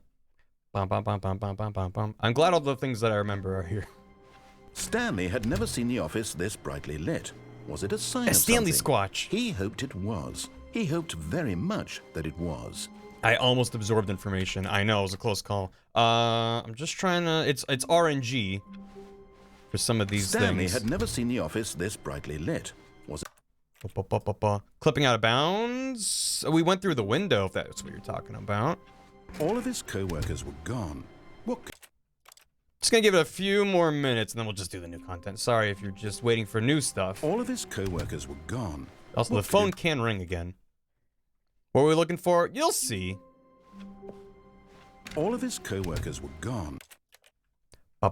bum, bum, bum, bum, bum, bum, bum. I'm glad all the things that I remember are here. Stanley had never seen the office this brightly lit. Was it a sign of Stanley something? Squatch. He hoped it was. He hoped very much that it was. I almost absorbed information. I know, it was a close call. I'm just trying to... It's RNG for some of these Stanley things. had never seen the office this brightly lit. Was it... Clipping out of bounds? We went through the window, if that's what you're talking about. All of his co-workers were gone. What... Just gonna give it a few more minutes, and then we'll just do the new content. Sorry if you're just waiting for new stuff. All of his co-workers were gone. Also, the phone can ring again. What are we looking for? You'll see. All of his co-workers were gone. A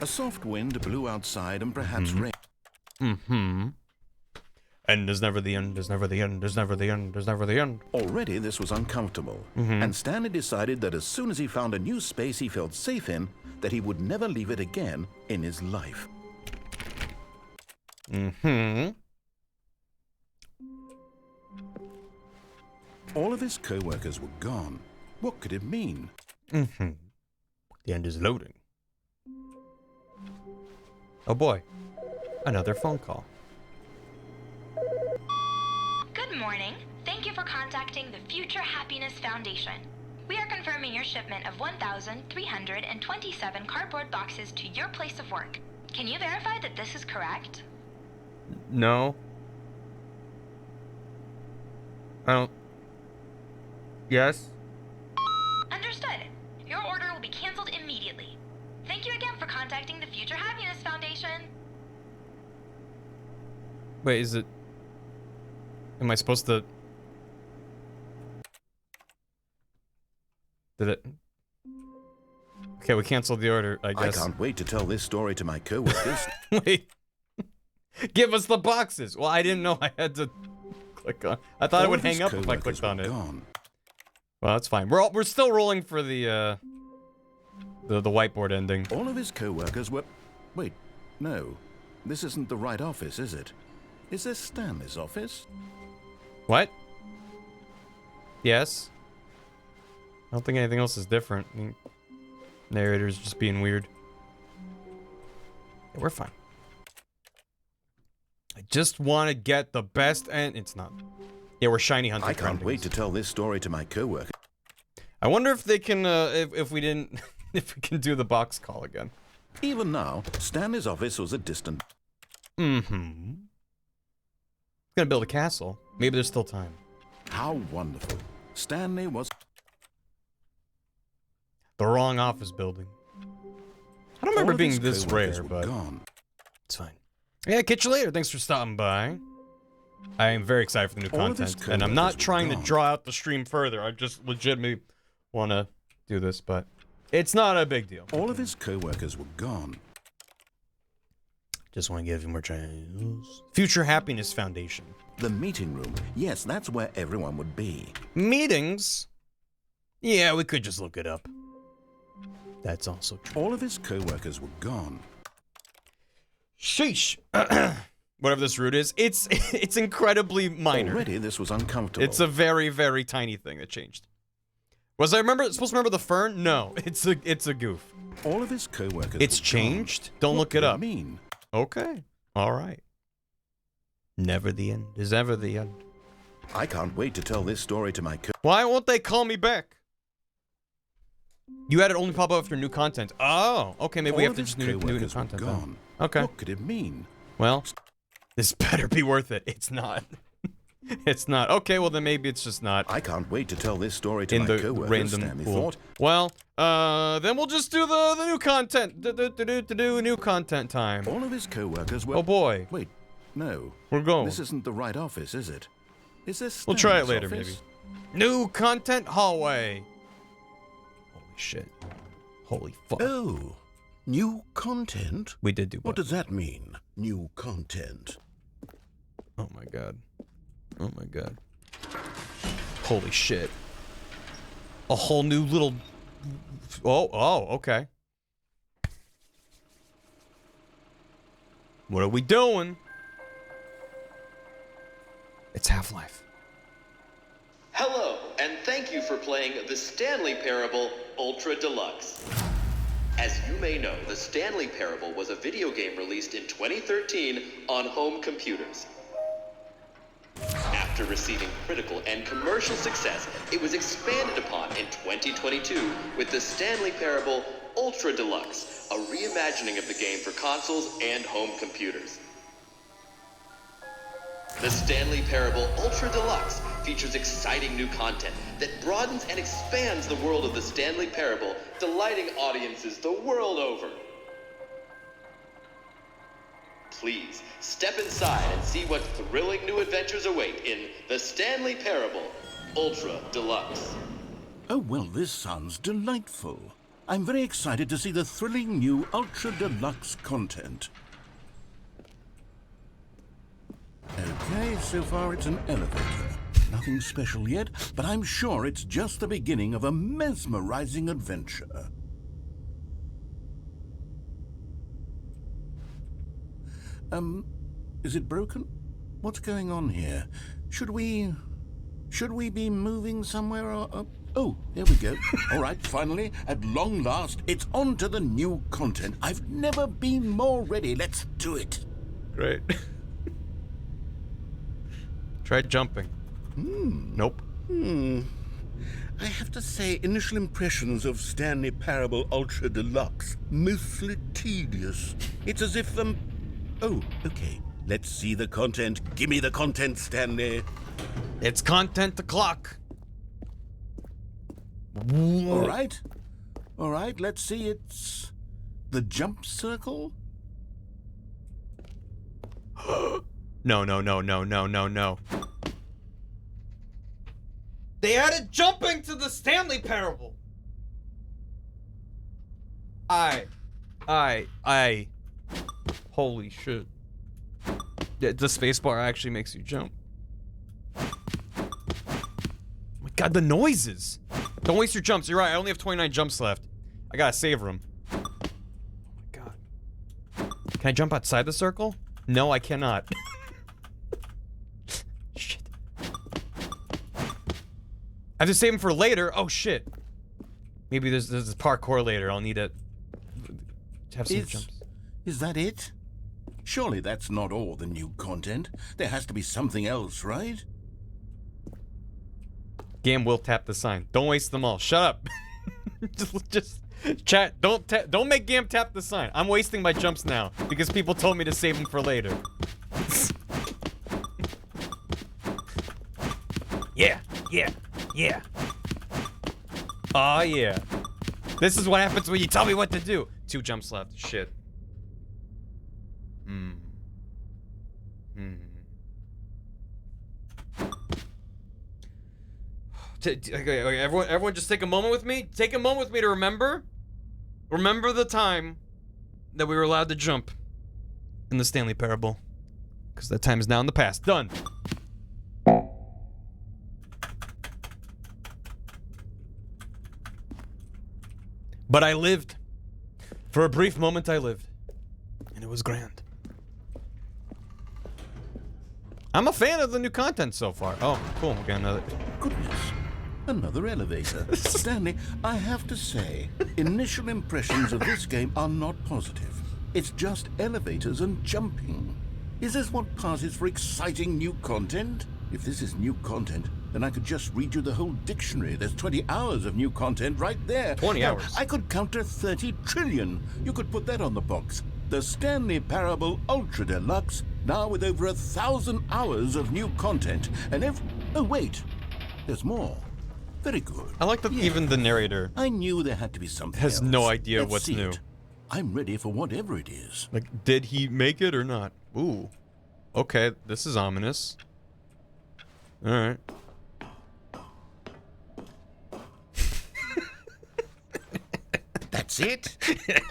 soft wind blew outside and perhaps rain. And there's never the end, there's never the end, there's never the end, there's never the end. Already this was uncomfortable, and Stanley decided that as soon as he found a new space he felt safe in, that he would never leave it again in his life. All of his co-workers were gone. What could it mean? The end is loading. Oh boy. Another phone call. Good morning. Thank you for contacting the Future Happiness Foundation. We are confirming your shipment of 1,327 cardboard boxes to your place of work. Can you verify that this is correct? No. I don't... Yes? Understood. Your order will be canceled immediately. Thank you again for contacting the Future Happiness Foundation. Wait, is it... Am I supposed to... Did it... Okay, we canceled the order, I guess. I can't wait to tell this story to my co-workers. Wait. Give us the boxes! Well, I didn't know I had to click on... I thought it would hang up if I clicked on it. Gone. Well, that's fine. We're still rolling for the whiteboard ending. All of his co-workers were... Wait, no. This isn't the right office, is it? Is this Stanley's office? What? Yes? I don't think anything else is different. I mean, narrator's just being weird. Yeah, we're fine. I just want to get the best and it's not. Yeah, we're shiny hunting. I can't wait to tell this story to my co-worker. I wonder if they can, if we didn't, if we can do the box call again. Even now, Stanley's office was a distant... Gonna build a castle. Maybe there's still time. How wonderful. Stanley was... The wrong office building. I don't remember being this rare, but gone. It's fine. Yeah, catch you later. Thanks for stopping by. I am very excited for the new content, and I'm not trying to draw out the stream further. I just legitimately want to do this, but it's not a big deal. All of his co-workers were gone. Just want to give you more chance. Future Happiness Foundation. The meeting room. Yes, that's where everyone would be. Meetings? Yeah, we could just look it up. That's also true. All of his co-workers were gone. Sheesh. Whatever this route is, it's incredibly minor. Already this was uncomfortable. It's a very, very tiny thing that changed. Was I supposed to remember the fern? No, it's a goof. All of his co-workers It's changed? Don't look it up. Mean? Okay. All right. Never the end is ever the end. I can't wait to tell this story to my Why won't they call me back? You had it only pop up after new content. Oh, okay, maybe we have to just new content then. Gone. Okay. What could it mean? Well, This better be worth it. It's not. It's not. Okay, well then maybe it's just not. I can't wait to tell this story to In my the co-workers, random Stanley pool. thought. Well, then we'll just do the new content. Do new content time. All of his co-workers were... Oh boy. Wait, no. We're going. This isn't the right office, is it? Is this We'll try it Stanley's later, office? maybe. New content hallway. Holy shit. Holy fuck. Oh, new content? We did do What both. does that mean, new content? Oh my god. Oh my god. Holy shit. A whole new little... Oh, okay. What are we doing? It's Half-Life. Hello, and thank you for playing the Stanley Parable Ultra Deluxe. As you may know, the Stanley Parable was a video game released in 2013 on home computers. After receiving critical and commercial success, it was expanded upon in 2022 with the Stanley Parable Ultra Deluxe, a reimagining of the game for consoles and home computers. The Stanley Parable Ultra Deluxe features exciting new content that broadens and expands the world of the Stanley Parable, delighting audiences the world over. Please, step inside and see what thrilling new adventures await in the Stanley Parable Ultra Deluxe. Oh, well, this sounds delightful. I'm very excited to see the thrilling new Ultra Deluxe content. Okay, so far it's an elevator. Nothing special yet, but I'm sure it's just the beginning of a mesmerizing adventure. Is it broken? What's going on here? Should we be moving somewhere or... Oh, there we go. All right, finally, at long last, it's on to the new content. I've never been more ready. Let's do it. Great. Try jumping. Nope. I have to say, initial impressions of Stanley Parable Ultra Deluxe, mostly tedious. It's as if, Oh, okay. Let's see the content. Give me the content, Stanley. It's content o'clock. All right. All right, let's see. It's the jump circle. No. They added jumping to the Stanley Parable. Holy shit. The spacebar actually makes you jump. Oh my god, the noises. Don't waste your jumps. You're right. I only have 29 jumps left. I gotta savor them. Oh my god. Can I jump outside the circle? No, I cannot. Shit. I have to save them for later. Oh shit. Maybe there's a parkour later. I'll need to have some jumps. Is that it? Surely that's not all the new content. There has to be something else, right? Game will tap the sign. Don't waste them all. Shut up. just chat. Don't make Gam tap the sign. I'm wasting my jumps now because people told me to save them for later. Yeah. Aw, yeah. This is what happens when you tell me what to do. 2 jumps left. Shit. Okay, everyone just take a moment with me. Take a moment with me to remember the time that we were allowed to jump in the Stanley Parable. Because that time is now in the past. Done. But I lived. For a brief moment I lived. And it was grand. I'm a fan of the new content so far. Oh, cool. We got another. Goodness. Another elevator. Stanley, I have to say, initial impressions of this game are not positive. It's just elevators and jumping. Is this what passes for exciting new content? If this is new content, then I could just read you the whole dictionary. There's 20 hours of new content right there. 20 Now, hours. I could counter 30 trillion. You could put that on the box. The Stanley Parable Ultra Deluxe Now with over 1,000 hours of new content, and oh wait, there's more. Very good. I like that even the narrator I knew there had to be something has else. no idea Let's what's see new. it. I'm ready for whatever it is. Like, did he make it or not? Ooh. Okay, this is ominous. Alright. That's it?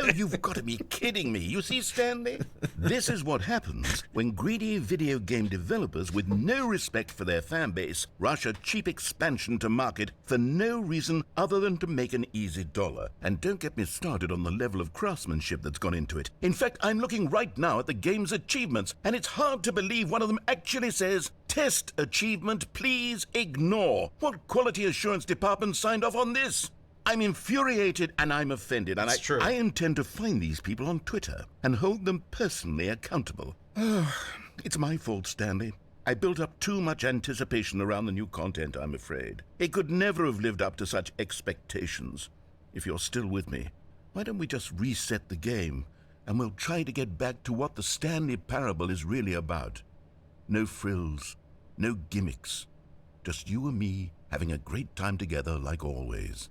Oh, you've got to be kidding me. You see, Stanley? This is what happens when greedy video game developers with no respect for their fan base rush a cheap expansion to market for no reason other than to make an easy dollar. And don't get me started on the level of craftsmanship that's gone into it. In fact, I'm looking right now at the game's achievements, and it's hard to believe one of them actually says, "Test achievement, please ignore." What quality assurance department signed off on this? I'm infuriated and I'm offended, and I intend to find these people on Twitter and hold them personally accountable. It's my fault, Stanley. I built up too much anticipation around the new content, I'm afraid. It could never have lived up to such expectations. If you're still with me, why don't we just reset the game, and we'll try to get back to what the Stanley Parable is really about. No frills, no gimmicks. Just you and me having a great time together like always.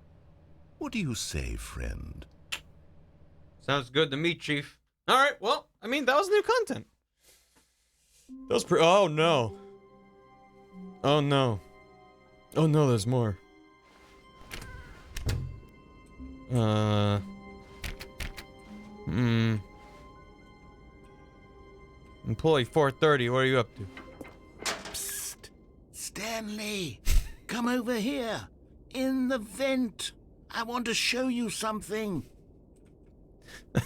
What do you say, friend? Sounds good to me, Chief. Alright, well, I mean, that was new content. That was oh no. Oh no. Oh no, there's more. Employee 430, what are you up to? Psst. Stanley, come over here. In the vent. I want to show you something. It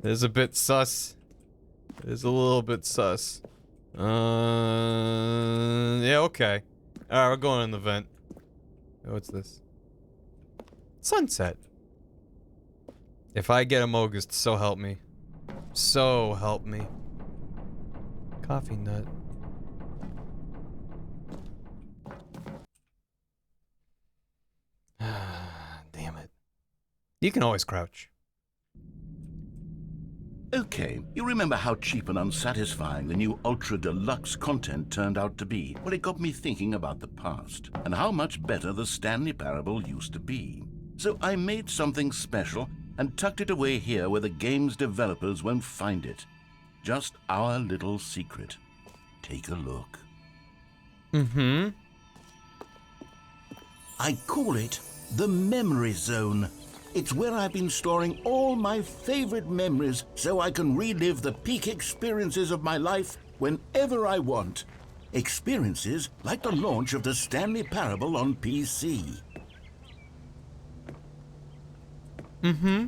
is a bit sus. It is a little bit sus. Yeah, okay. Alright, we're going in the vent. What's this? Sunset. If I get a Mogust, so help me. So help me. Coffee nut. Damn it. You can always crouch. Okay, you remember how cheap and unsatisfying the new Ultra Deluxe content turned out to be? Well, it got me thinking about the past, and how much better the Stanley Parable used to be. So I made something special and tucked it away here where the game's developers won't find it. Just our little secret. Take a look. Mm-hmm. I call it the Memory Zone. It's where I've been storing all my favorite memories so I can relive the peak experiences of my life whenever I want. Experiences like the launch of the Stanley Parable on PC. Mm-hmm.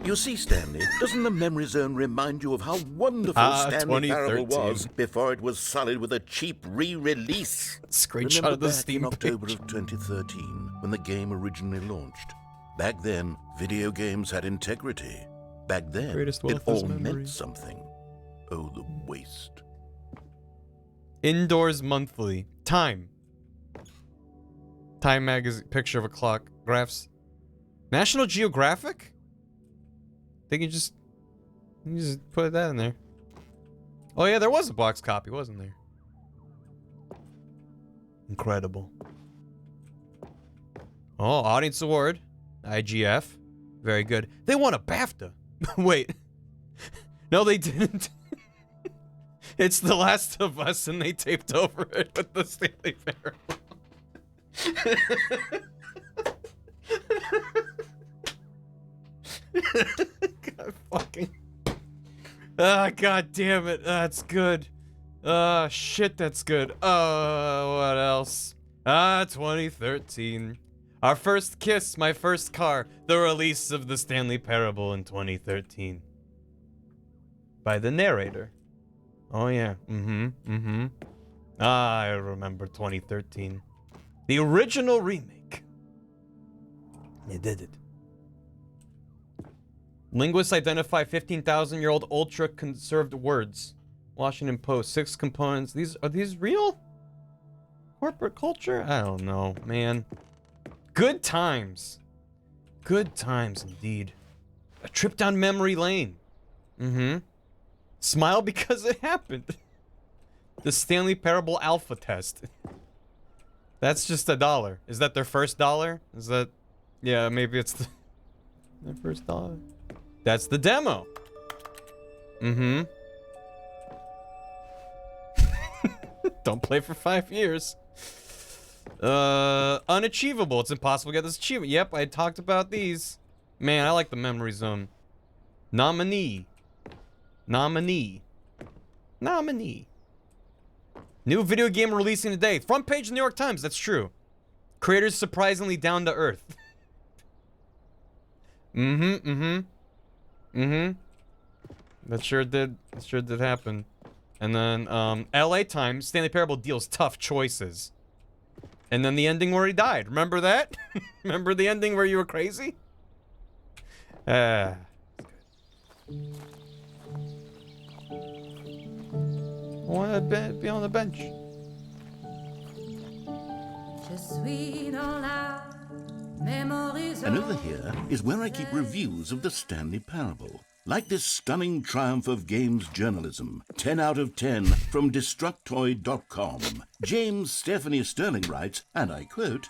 You see, Stanley, doesn't the Memory Zone remind you of how wonderful Stanley Parable was before it was sullied with a cheap re-release? Screenshot of the back Steam in October page. of 2013, when the game originally launched. Back then, video games had integrity. Back then, Greatest it wealth all is memory. meant something. Oh, the waste. Indoors Monthly. Time. Time magazine. Picture of a clock. Graphs. National Geographic? They can just put that in there. Oh yeah, there was a box copy, wasn't there? Incredible. Oh, Audience Award. IGF. Very good. They won a BAFTA. Wait. No, they didn't. It's The Last of Us, and they taped over it with the Stanley Parable. God fucking. Ah, god damn it. That's good. Shit, that's good. What else? 2013. Our first kiss, my first car. The release of the Stanley Parable in 2013. By the narrator. Oh, yeah. I remember 2013. The original remake. They did it. Linguists identify 15,000-year-old ultra-conserved words. Washington Post. 6 components. Are these real? Corporate culture? I don't know, man. Good times. Good times, indeed. A trip down memory lane. Smile because it happened. The Stanley Parable Alpha Test. That's just $1. Is that their first dollar? Is that... Yeah, maybe it's their first dollar. That's the demo. Mm-hmm. Don't play for 5 years. Unachievable. It's impossible to get this achievement. Yep, I talked about these. Man, I like the memory zone. Nominee. Nominee. Nominee. New video game releasing today. Front page of the New York Times. That's true. Creators surprisingly down to earth. That sure did happen. And then, LA Times, Stanley Parable deals tough choices. And then the ending where he died. Remember that? Remember the ending where you were crazy? I want to be on the bench. And over here is where I keep reviews of the Stanley Parable. Like this stunning triumph of games journalism, 10 out of 10 from Destructoid.com. James Stephanie Sterling writes, and I quote,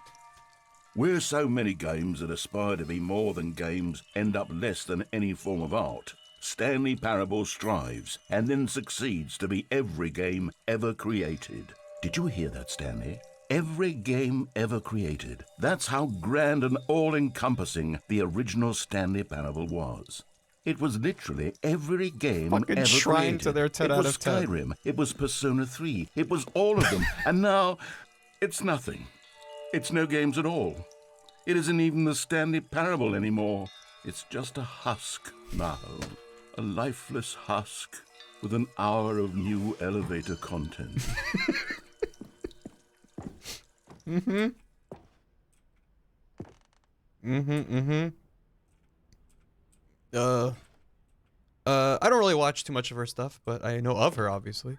"Where so many games that aspire to be more than games end up less than any form of art, Stanley Parable strives and then succeeds to be every game ever created." Did you hear that, Stanley? Every game ever created. That's how grand and all-encompassing the original Stanley Parable was. It was literally every game fucking ever shrine created. to their 10 it out was of 10. Skyrim. It was Persona 3. It was all of them. And now, it's nothing. It's no games at all. It isn't even the Stanley Parable anymore. It's just a husk now. A lifeless husk with an hour of new elevator content. I don't really watch too much of her stuff, but I know of her, obviously.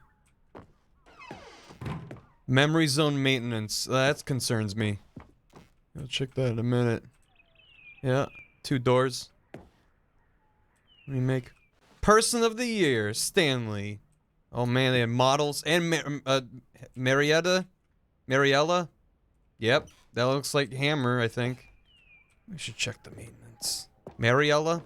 Memory zone maintenance. That concerns me. I'll check that in a minute. Yeah, 2 doors. Remake. Person of the Year, Stanley. Oh man, they had models and Mariella. Yep, that looks like Hammer, I think. We should check the maintenance. Mariella?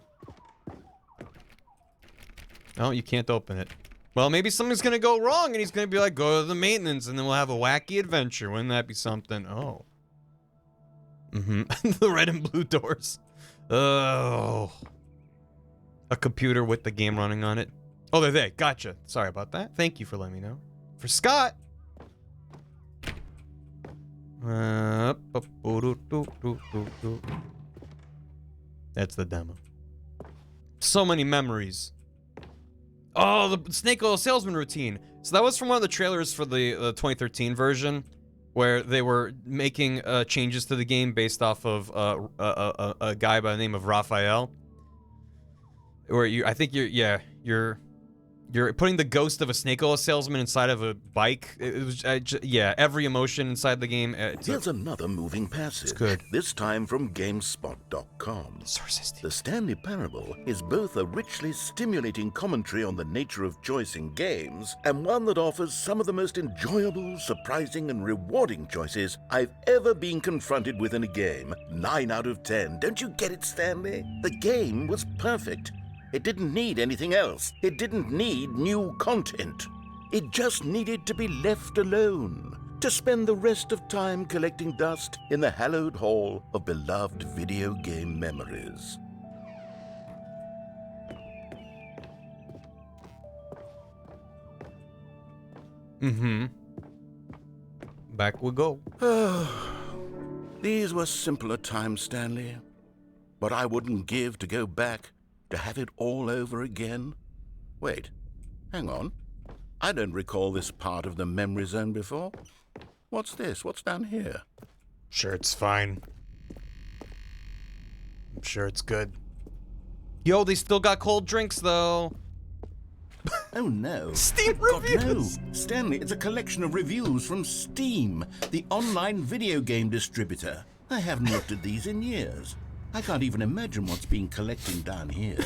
Oh, you can't open it. Well, maybe something's gonna go wrong and he's gonna be like, go to the maintenance and then we'll have a wacky adventure. Wouldn't that be something? Oh. The red and blue doors. Oh. A computer with the game running on it. Oh, they're there. Gotcha. Sorry about that. Thank you for letting me know. For Scott. That's the demo. So many memories. Oh, the Snake Oil Salesman routine. So that was from one of the trailers for the 2013 version, where they were making changes to the game based off of a guy by the name of Raphael. Where I think you're putting the ghost of a snake oil salesman inside of a bike. It was, yeah, every emotion inside the game. Here's another moving passage. It's good. This time from GameSpot.com. The Stanley Parable is both a richly stimulating commentary on the nature of choice in games, and one that offers some of the most enjoyable, surprising, and rewarding choices I've ever been confronted with in a game. 9 out of 10. Don't you get it, Stanley? The game was perfect. It didn't need anything else. It didn't need new content. It just needed to be left alone, to spend the rest of time collecting dust in the hallowed hall of beloved video game memories. Back we go. These were simpler times, Stanley. But I wouldn't give to go back to have it all over again. Wait, hang on. I don't recall this part of the memory zone before. What's this? What's down here? Sure, it's fine. I'm sure it's good. Yo, they still got cold drinks, though. Oh no. Steam God, reviews! No. Stanley, it's a collection of reviews from Steam, the online video game distributor. I haven't looked at these in years. I can't even imagine what's being collecting down here.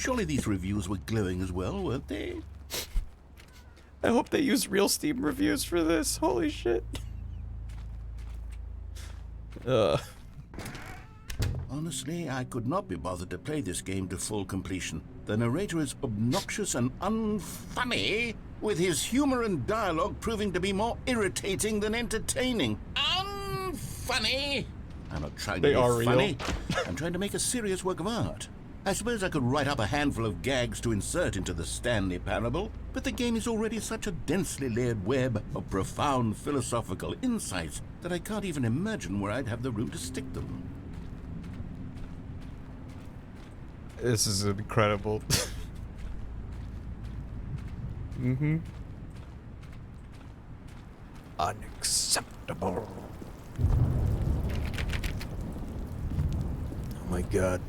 Surely these reviews were glowing as well, weren't they? I hope they use real Steam reviews for this. Holy shit. Honestly, I could not be bothered to play this game to full completion. The narrator is obnoxious and unfunny, with his humor and dialogue proving to be more irritating than entertaining. Unfunny? I'm not trying to be funny. I'm trying to make a serious work of art. I suppose I could write up a handful of gags to insert into the Stanley Parable, but the game is already such a densely layered web of profound philosophical insights that I can't even imagine where I'd have the room to stick them. This is incredible. Mm-hmm. Unacceptable. Oh my god.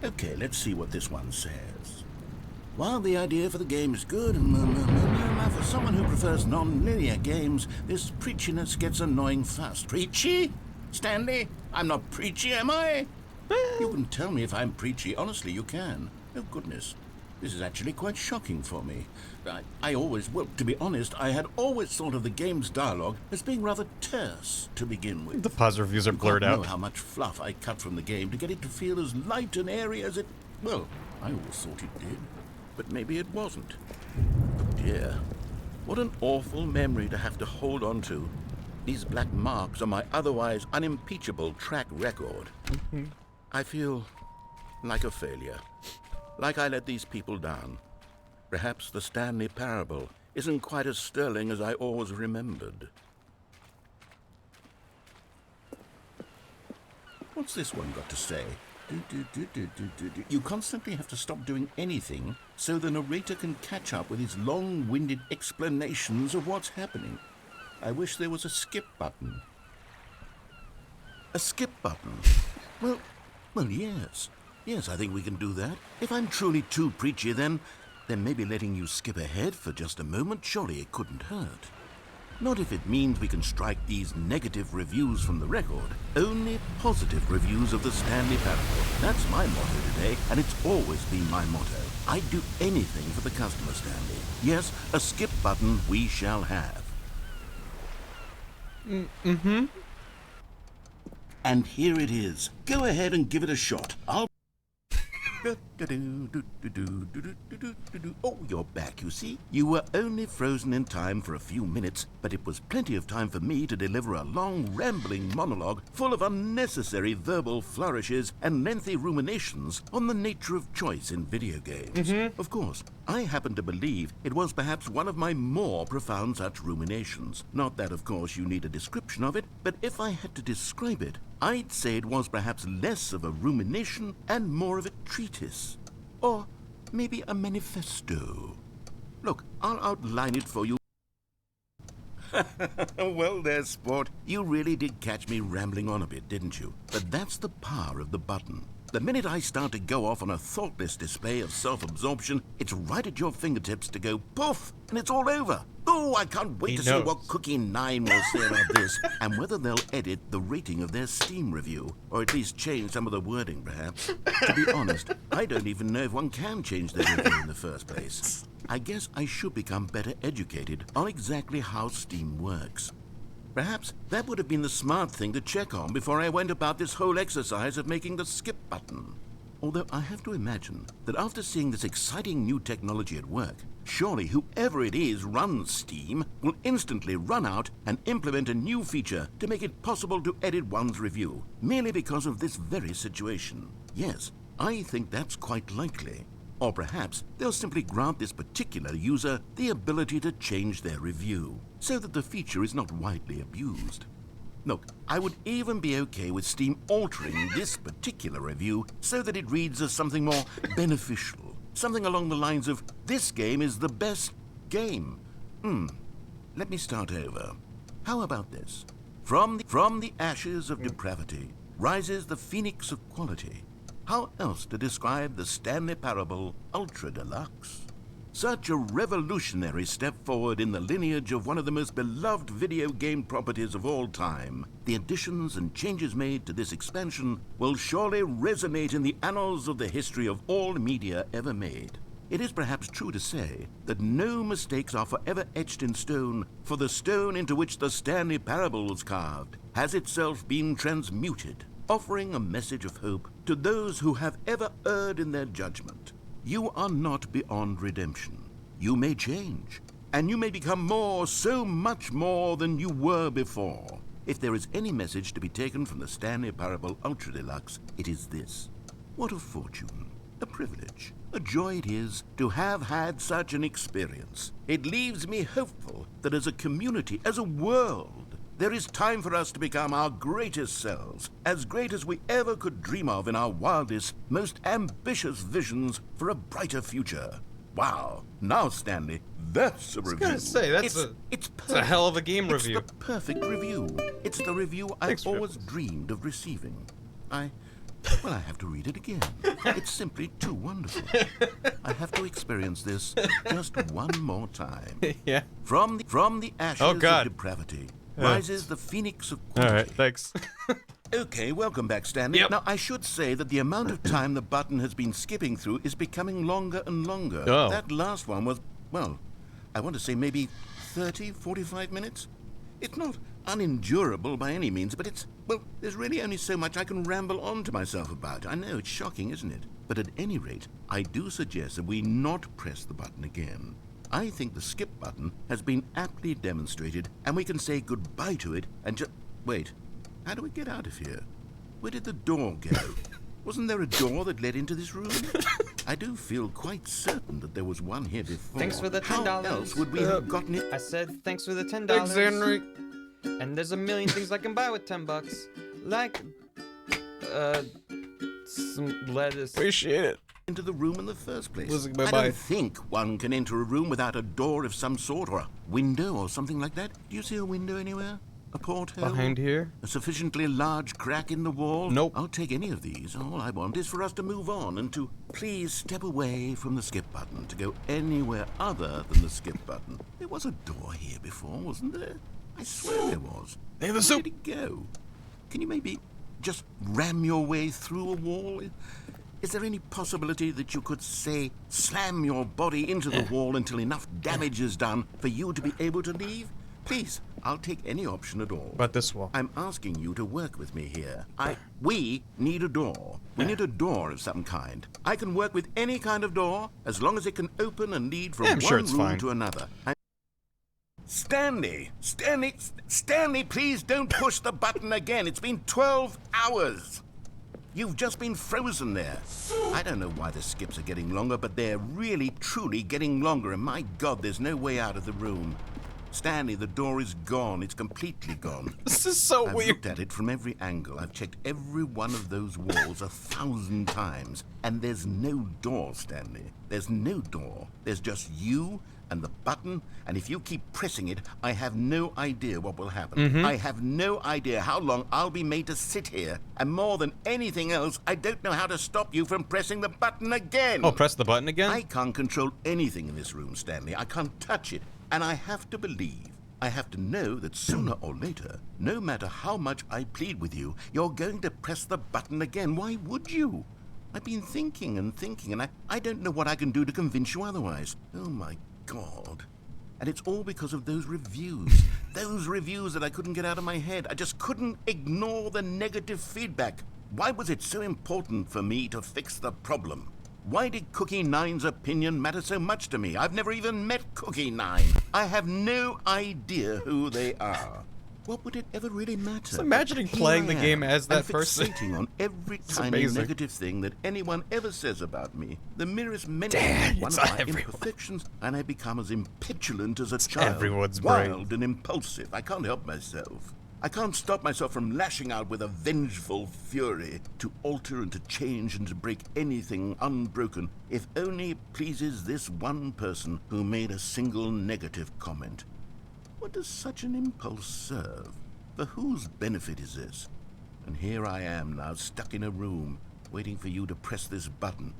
Okay, let's see what this one says. While the idea for the game is good, for someone who prefers non-linear games, this preachiness gets annoying fast. Preachy? Stanley? I'm not preachy, am I? You can tell me if I'm preachy. Honestly, you can. Oh, goodness. This is actually quite shocking for me. Well, to be honest, I had always thought of the game's dialogue as being rather terse to begin with. The pause reviews are blurred out. I don't know how much fluff I cut from the game to get it to feel as light and airy as it... Well, I always thought it did. But maybe it wasn't. Oh dear. What an awful memory to have to hold on to. These black marks on my otherwise unimpeachable track record. Mm-hmm. I feel like a failure. Like I let these people down. Perhaps the Stanley Parable isn't quite as sterling as I always remembered. What's this one got to say? You constantly have to stop doing anything so the narrator can catch up with his long-winded explanations of what's happening. I wish there was a skip button. A skip button? Well, yes. Yes, I think we can do that. If I'm truly too preachy, then maybe letting you skip ahead for just a moment, surely it couldn't hurt. Not if it means we can strike these negative reviews from the record. Only positive reviews of the Stanley Parable. That's my motto today, and it's always been my motto. I'd do anything for the customer, Stanley. Yes, a skip button we shall have. Mm-hmm. And here it is. Go ahead and give it a shot. Oh, you're back, you see. You were only frozen in time for a few minutes, but it was plenty of time for me to deliver a long, rambling monologue full of unnecessary verbal flourishes and lengthy ruminations on the nature of choice in video games. Mm-hmm. Of course, I happen to believe it was perhaps one of my more profound such ruminations. Not that, of course, you need a description of it, but if I had to describe it, I'd say it was perhaps less of a rumination and more of a treatise. Or maybe a manifesto. Look, I'll outline it for you. Well there, sport. You really did catch me rambling on a bit, didn't you? But that's the power of the button. The minute I start to go off on a thoughtless display of self-absorption, it's right at your fingertips to go poof, and it's all over. Oh, I can't wait to see what Cookie 9 will say about this, and whether they'll edit the rating of their Steam review, or at least change some of the wording, perhaps. To be honest, I don't even know if one can change their review in the first place. I guess I should become better educated on exactly how Steam works. Perhaps that would have been the smart thing to check on before I went about this whole exercise of making the skip button. Although I have to imagine that after seeing this exciting new technology at work, surely whoever it is runs Steam will instantly run out and implement a new feature to make it possible to edit one's review, merely because of this very situation. Yes, I think that's quite likely. Or perhaps they'll simply grant this particular user the ability to change their review, so that the feature is not widely abused. Look, I would even be okay with Steam altering this particular review so that it reads as something more beneficial. Something along the lines of, this game is the best game. Let me start over. How about this? From the ashes of depravity rises the phoenix of quality. How else to describe the Stanley Parable Ultra Deluxe? Such a revolutionary step forward in the lineage of one of the most beloved video game properties of all time. The additions and changes made to this expansion will surely resonate in the annals of the history of all media ever made. It is perhaps true to say that no mistakes are forever etched in stone, for the stone into which the Stanley Parable was carved has itself been transmuted, offering a message of hope to those who have ever erred in their judgment. You are not beyond redemption. You may change, and you may become more, so much more than you were before. If there is any message to be taken from the Stanley Parable Ultra Deluxe, it is this. What a fortune, a privilege, a joy it is to have had such an experience. It leaves me hopeful that as a community, as a world, there is time for us to become our greatest selves, as great as we ever could dream of in our wildest, most ambitious visions for a brighter future. Wow. Now, Stanley, that's a review. I was gonna say, it's a hell of a game review. It's the perfect review. It's the review I've always dreamed of receiving. I have to read it again. It's simply too wonderful. I have to experience this just one more time. Yeah. From the ashes of depravity rises the phoenix of quality. All right, thanks. Okay, welcome back, Stanley. Yep. Now, I should say that the amount of time the button has been skipping through is becoming longer and longer. Oh. That last one was, well, I want to say maybe 30, 45 minutes. It's not unendurable by any means, but it's, well, there's really only so much I can ramble on to myself about. I know, it's shocking, isn't it? But at any rate, I do suggest that we not press the button again. I think the skip button has been aptly demonstrated, and we can say goodbye to it and just... Wait, how do we get out of here? Where did the door go? Wasn't there a door that led into this room? I do feel quite certain that there was one here before. Thanks for the $10. How else would we have gotten it? I said thanks for the $10. Thanks, Henry. And there's a million things I can buy with $10. Like, some lettuce. Appreciate it. Into the room in the first place. Listen, I bye-bye. don't think one can enter a room without a door of some sort or a window or something like that. Do you see a window anywhere? A porthole? Behind here? A sufficiently large crack in the wall? Nope. I'll take any of these. All I want is for us to move on and to please step away from the skip button, to go anywhere other than the skip button. There was a door here before, wasn't there? I swear there was. Hey, the Where soup. did it go? Can you maybe just ram your way through a wall? Is there any possibility that you could, say, slam your body into the wall until enough damage is done for you to be able to leave? Please, I'll take any option at all. But this wall. I'm asking you to work with me here. We need a door. We need a door of some kind. I can work with any kind of door as long as it can open and lead from I'm sure one it's room fine. to another. Stanley, please don't push the button again. It's been 12 hours. You've just been frozen there. I don't know why the skips are getting longer, but they're really, truly getting longer, and my God, there's no way out of the room. Stanley, the door is gone. It's completely gone. This is so I've weird. looked at it from every angle. I've checked every one of those walls 1,000 times, and there's no door, Stanley. There's no door. There's just you and the button, and if you keep pressing it, I have no idea what will happen. I have no idea how long I'll be made to sit here, and more than anything else, I don't know how to stop you from pressing the button again. Oh, press the button again? I can't control anything in this room, Stanley. I can't touch it, and I have to believe, I have to know that sooner or later, no matter how much I plead with you, you're going to press the button again. Why would you? I've been thinking and thinking, and I don't know what I can do to convince you otherwise. Oh, my God. And it's all because of those reviews. Those reviews that I couldn't get out of my head. I just couldn't ignore the negative feedback. Why was it so important for me to fix the problem? Why did Cookie Nine's opinion matter so much to me? I've never even met Cookie Nine. I have no idea who they are. What would it ever really matter? Just imagining Here playing I the am, game as that and person. fixating on every It's tiny amazing. negative thing that anyone ever says about me. The merest mention Dad, of one it's of my everyone. imperfections, and I become as impetulant as a child. everyone's brain. Wild and impulsive. I can't help myself. I can't stop myself from lashing out with a vengeful fury to alter and to change and to break anything unbroken, if only it pleases this one person who made a single negative comment. What does such an impulse serve? For whose benefit is this? And here I am now, stuck in a room, waiting for you to press this button.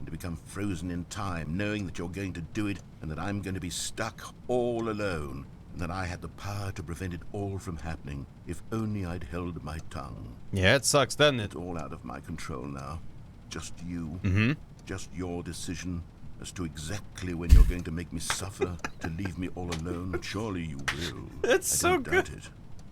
and to become frozen in time, knowing that you're going to do it and that I'm going to be stuck all alone, and that I had the power to prevent it all from happening if only I'd held my tongue. Yeah, it sucks, doesn't it? It's all out of my control now. Just you. Mm-hmm. Just your decision as to exactly when you're going to make me suffer, to leave me all alone. Surely you will. It's so good. Doubt it.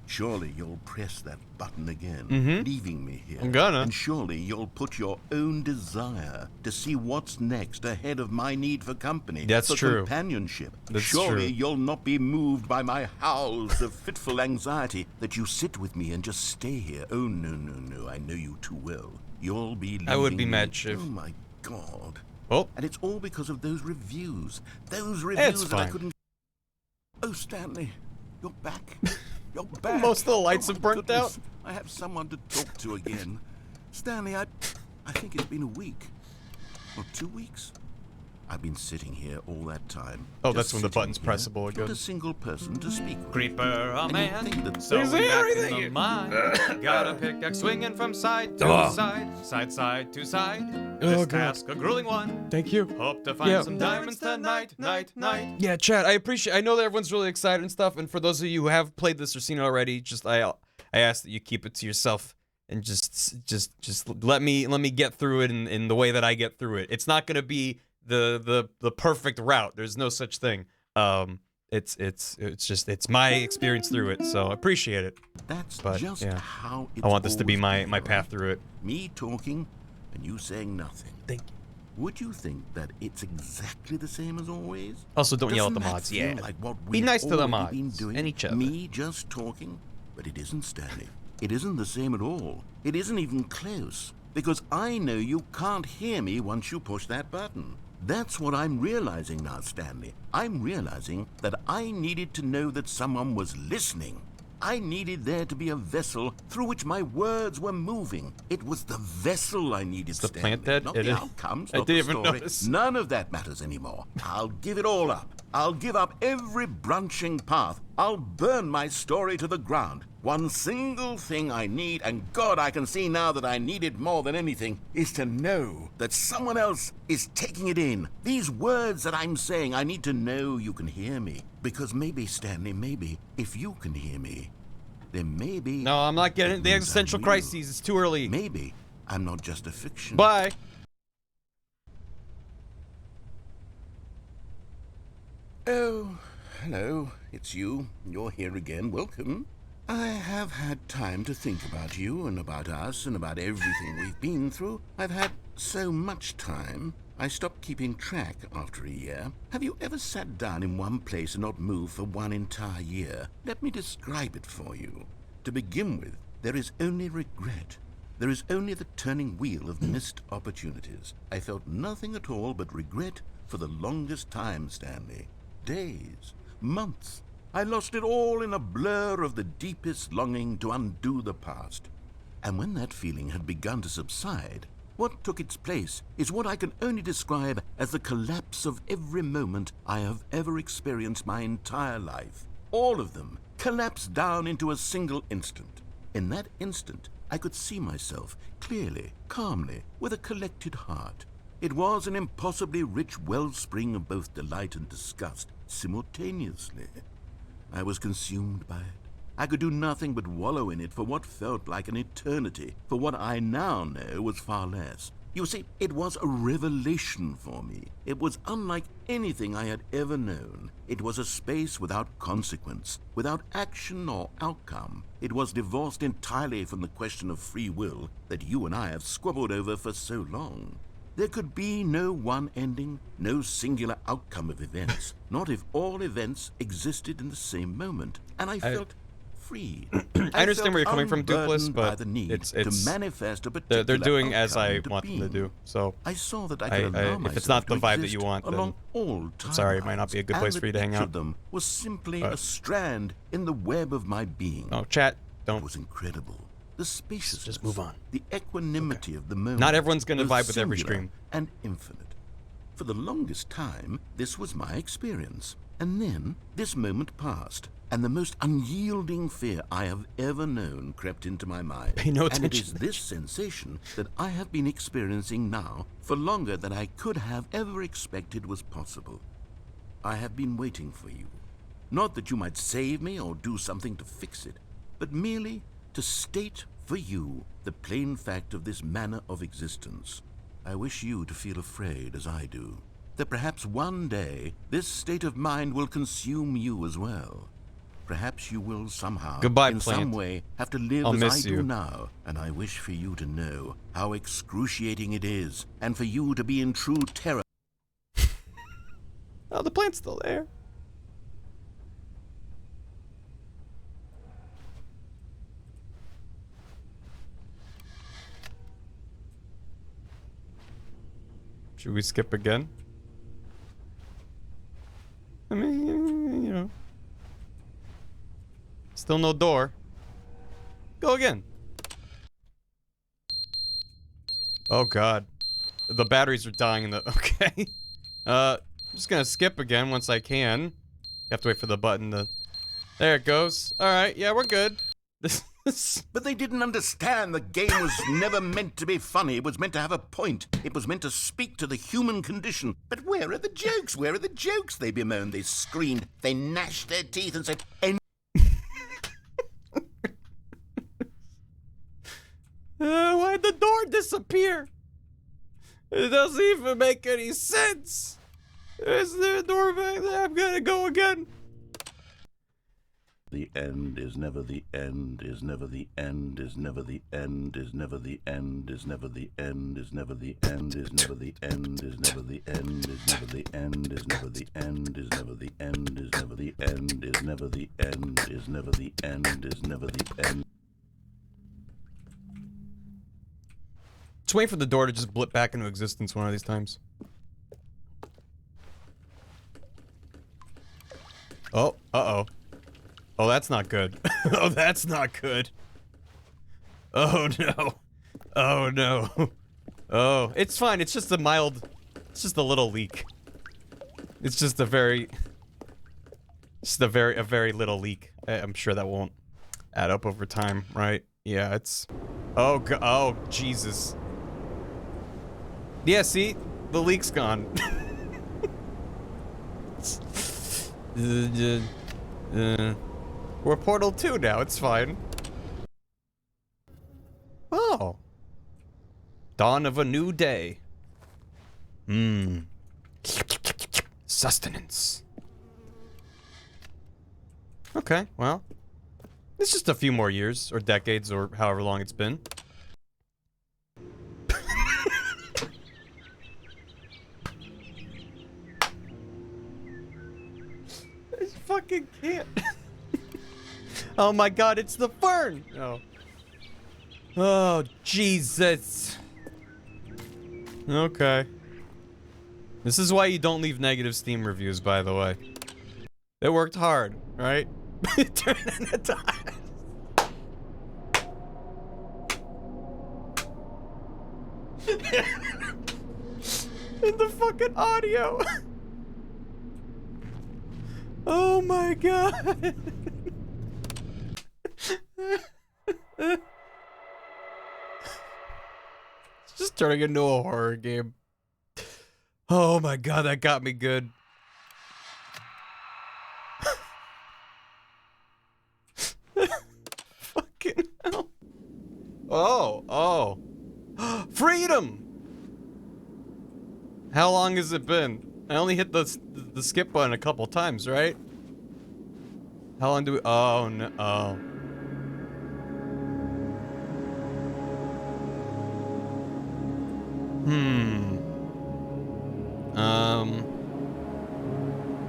Surely you'll press that button again, leaving me here. I'm gonna. And surely you'll put your own desire to see what's next ahead of my need for company. That's for true. Companionship. That's surely true. you'll not be moved by my howls of fitful anxiety that you sit with me and just stay here. Oh, no, no, no. I know you too well. You'll be leaving I would be me. mad, Shiv. Oh, my God. Oh. And it's all because of those reviews. Those It's reviews that I fine. couldn't... Oh, Stanley, you're back. You're back. Most of the lights Oh, have my burnt goodness. out. I have someone to talk to again. Stanley, I think it's been a week. Or 2 weeks. I've been sitting here all that time. Oh, just that's when the sitting button's here, pressable again. Not a single person to speak with. Creeper, a And you'd think man, that so He's back everything. in the mine. Got a pickaxe swinging from side to side to side. Oh, This God. task a grueling one. Thank you. Hope to find Yeah. some diamonds tonight, night. Yeah, chat. I appreciate. I know that everyone's really excited and stuff. And for those of you who have played this or seen it already, just I ask that you keep it to yourself and just let me get through it in the way that I get through it. It's not gonna be the perfect route. There's no such thing. It's my experience through it. So I appreciate it. That's But, just yeah. how it's I want this to be always my been, my right? path through it. Me talking and you saying nothing. Thank you. Would you think that it's exactly the same as always? Also, don't yell at the Doesn't that mods. feel Yeah. like what Be we've nice to the already been mods doing? and each other. Me just talking? But it isn't, Stanley. It isn't the same at all. It isn't even close. Because I know you can't hear me once you push that button. That's what I'm realizing now, Stanley. I'm realizing that I needed to know that someone was listening. I needed there to be a vessel through which my words were moving. It was the vessel I needed, the Stanley. plant dead? Not It the is- outcomes, I not the didn't even story. notice. None of that matters anymore. I'll give it all up. I'll give up every branching path. I'll burn my story to the ground. One single thing I need, and God, I can see now that I need it more than anything, is to know that someone else is taking it in. These words that I'm saying, I need to know you can hear me. Because maybe, Stanley, maybe, if you can hear me, then maybe... No, I'm not getting the means I'm existential real. crises. It's too early. Maybe I'm not just a fiction. Bye. Oh, hello. It's you. You're here again. Welcome. I have had time to think about you and about us and about everything we've been through. I've had so much time. I stopped keeping track after a year. Have you ever sat down in one place and not moved for one entire year? Let me describe it for you. To begin with, there is only regret. There is only the turning wheel of missed opportunities. I felt nothing at all but regret for the longest time, Stanley. Days, months. I lost it all in a blur of the deepest longing to undo the past. And when that feeling had begun to subside, what took its place is what I can only describe as the collapse of every moment I have ever experienced my entire life. All of them collapsed down into a single instant. In that instant, I could see myself clearly, calmly, with a collected heart. It was an impossibly rich wellspring of both delight and disgust simultaneously. I was consumed by it. I could do nothing but wallow in it for what felt like an eternity, for what I now know was far less. You see, it was a revelation for me. It was unlike anything I had ever known. It was a space without consequence, without action or outcome. It was divorced entirely from the question of free will that you and I have squabbled over for so long. There could be no one ending, no singular outcome of events, not if all events existed in the same moment. And I felt free. I understand where you're coming from, Dupless, unburdened by but the need it's to manifest a they're particular doing as I outcome want them to being. do. So I saw that I could allow myself if it's not the to vibe that exist you want, along then all sorry, it might not be a good timelines, place and for you to that hang each out. of them was simply But- a strand in the web of my being. Oh, chat, It don't. was incredible. The spaciousness, Just move on. the equanimity of the moment. Not everyone's gonna was vibe with every singular stream. and infinite. For the longest time, this was my experience. And then this moment passed, and the most unyielding fear I have ever known crept into my mind. Pay no And it is attention. this sensation that I have been experiencing now for longer than I could have ever expected was possible. I have been waiting for you. Not that you might save me or do something to fix it, but merely to state for you the plain fact of this manner of existence. I wish you to feel afraid, as I do, that perhaps one day this state of mind will consume you as well. Perhaps you will somehow, Goodbye, in plant. some way, have to live I'll as miss I you. do now, and I wish for you to know how excruciating it is, and for you to be in true terror. Oh, the plant's still there. Should we skip again? I mean, you know. Still no door. Go again. Oh god. The batteries are dying in the... Okay. I'm just gonna skip again once I can. You have to wait for the button to... There it goes. Alright, yeah, we're good. But they didn't understand the game was never meant to be funny. It was meant to have a point. It was meant to speak to the human condition. But where are the jokes? Where are the jokes? They bemoaned, they screamed, they gnashed their teeth and said, why'd the door disappear? It doesn't even make any sense. Is there a door back there? I'm gonna go again. The end is never the end, is never the end, is never the end, is never the end, is never the end, is never the end, is never the end, is never the end, is never the end, is never the end, is never the end, is never the end, is never the end, is never the end, is never the end. Just wait for the door to just blip back into existence one of these times. Oh, uh-oh. Oh, that's not good. Oh, that's not good. Oh, no. Oh, no. Oh, it's fine. It's just a mild... It's just a little leak. It's just a very... Just a very little leak. I'm sure that won't add up over time, right? Yeah, it's... Oh, oh, Jesus. Yeah, see? The leak's gone. We're Portal 2 now, it's fine. Oh. Dawn of a new day. Sustenance. Okay, well. It's just a few more years, or decades, or however long it's been. I fucking can't. Oh my god, it's the fern! Oh. Oh, Jesus. Okay. This is why you don't leave negative Steam reviews, by the way. They worked hard, right? Turn in the time. In the fucking audio. Oh my god. It's just turning into a horror game. Oh my god, that got me good. Fucking hell. Oh. Freedom! How long has it been? I only hit the skip button a couple times, right? How long do we... Oh, no. Oh.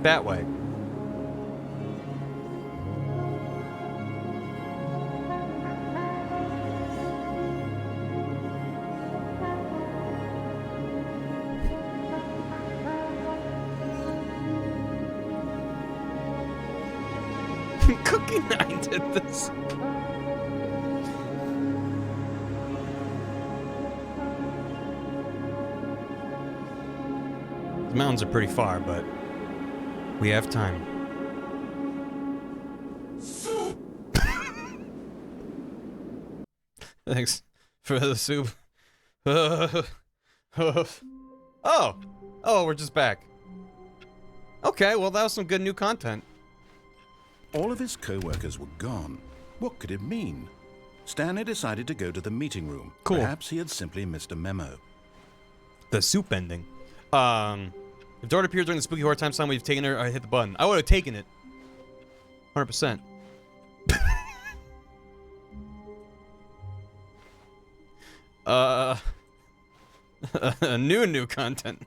That way. Cookie 9 did this. The mountains are pretty far, but We have time. Thanks for the soup. Oh, we're just back. Okay, well, that was some good new content. All of his co-workers were gone. What could it mean? Stanley decided to go to the meeting room. Cool. Perhaps he had simply missed a memo. The soup ending. If Dora appeared during the spooky horror time, we've taken her. I hit the button. I would have taken it. 100%. New content.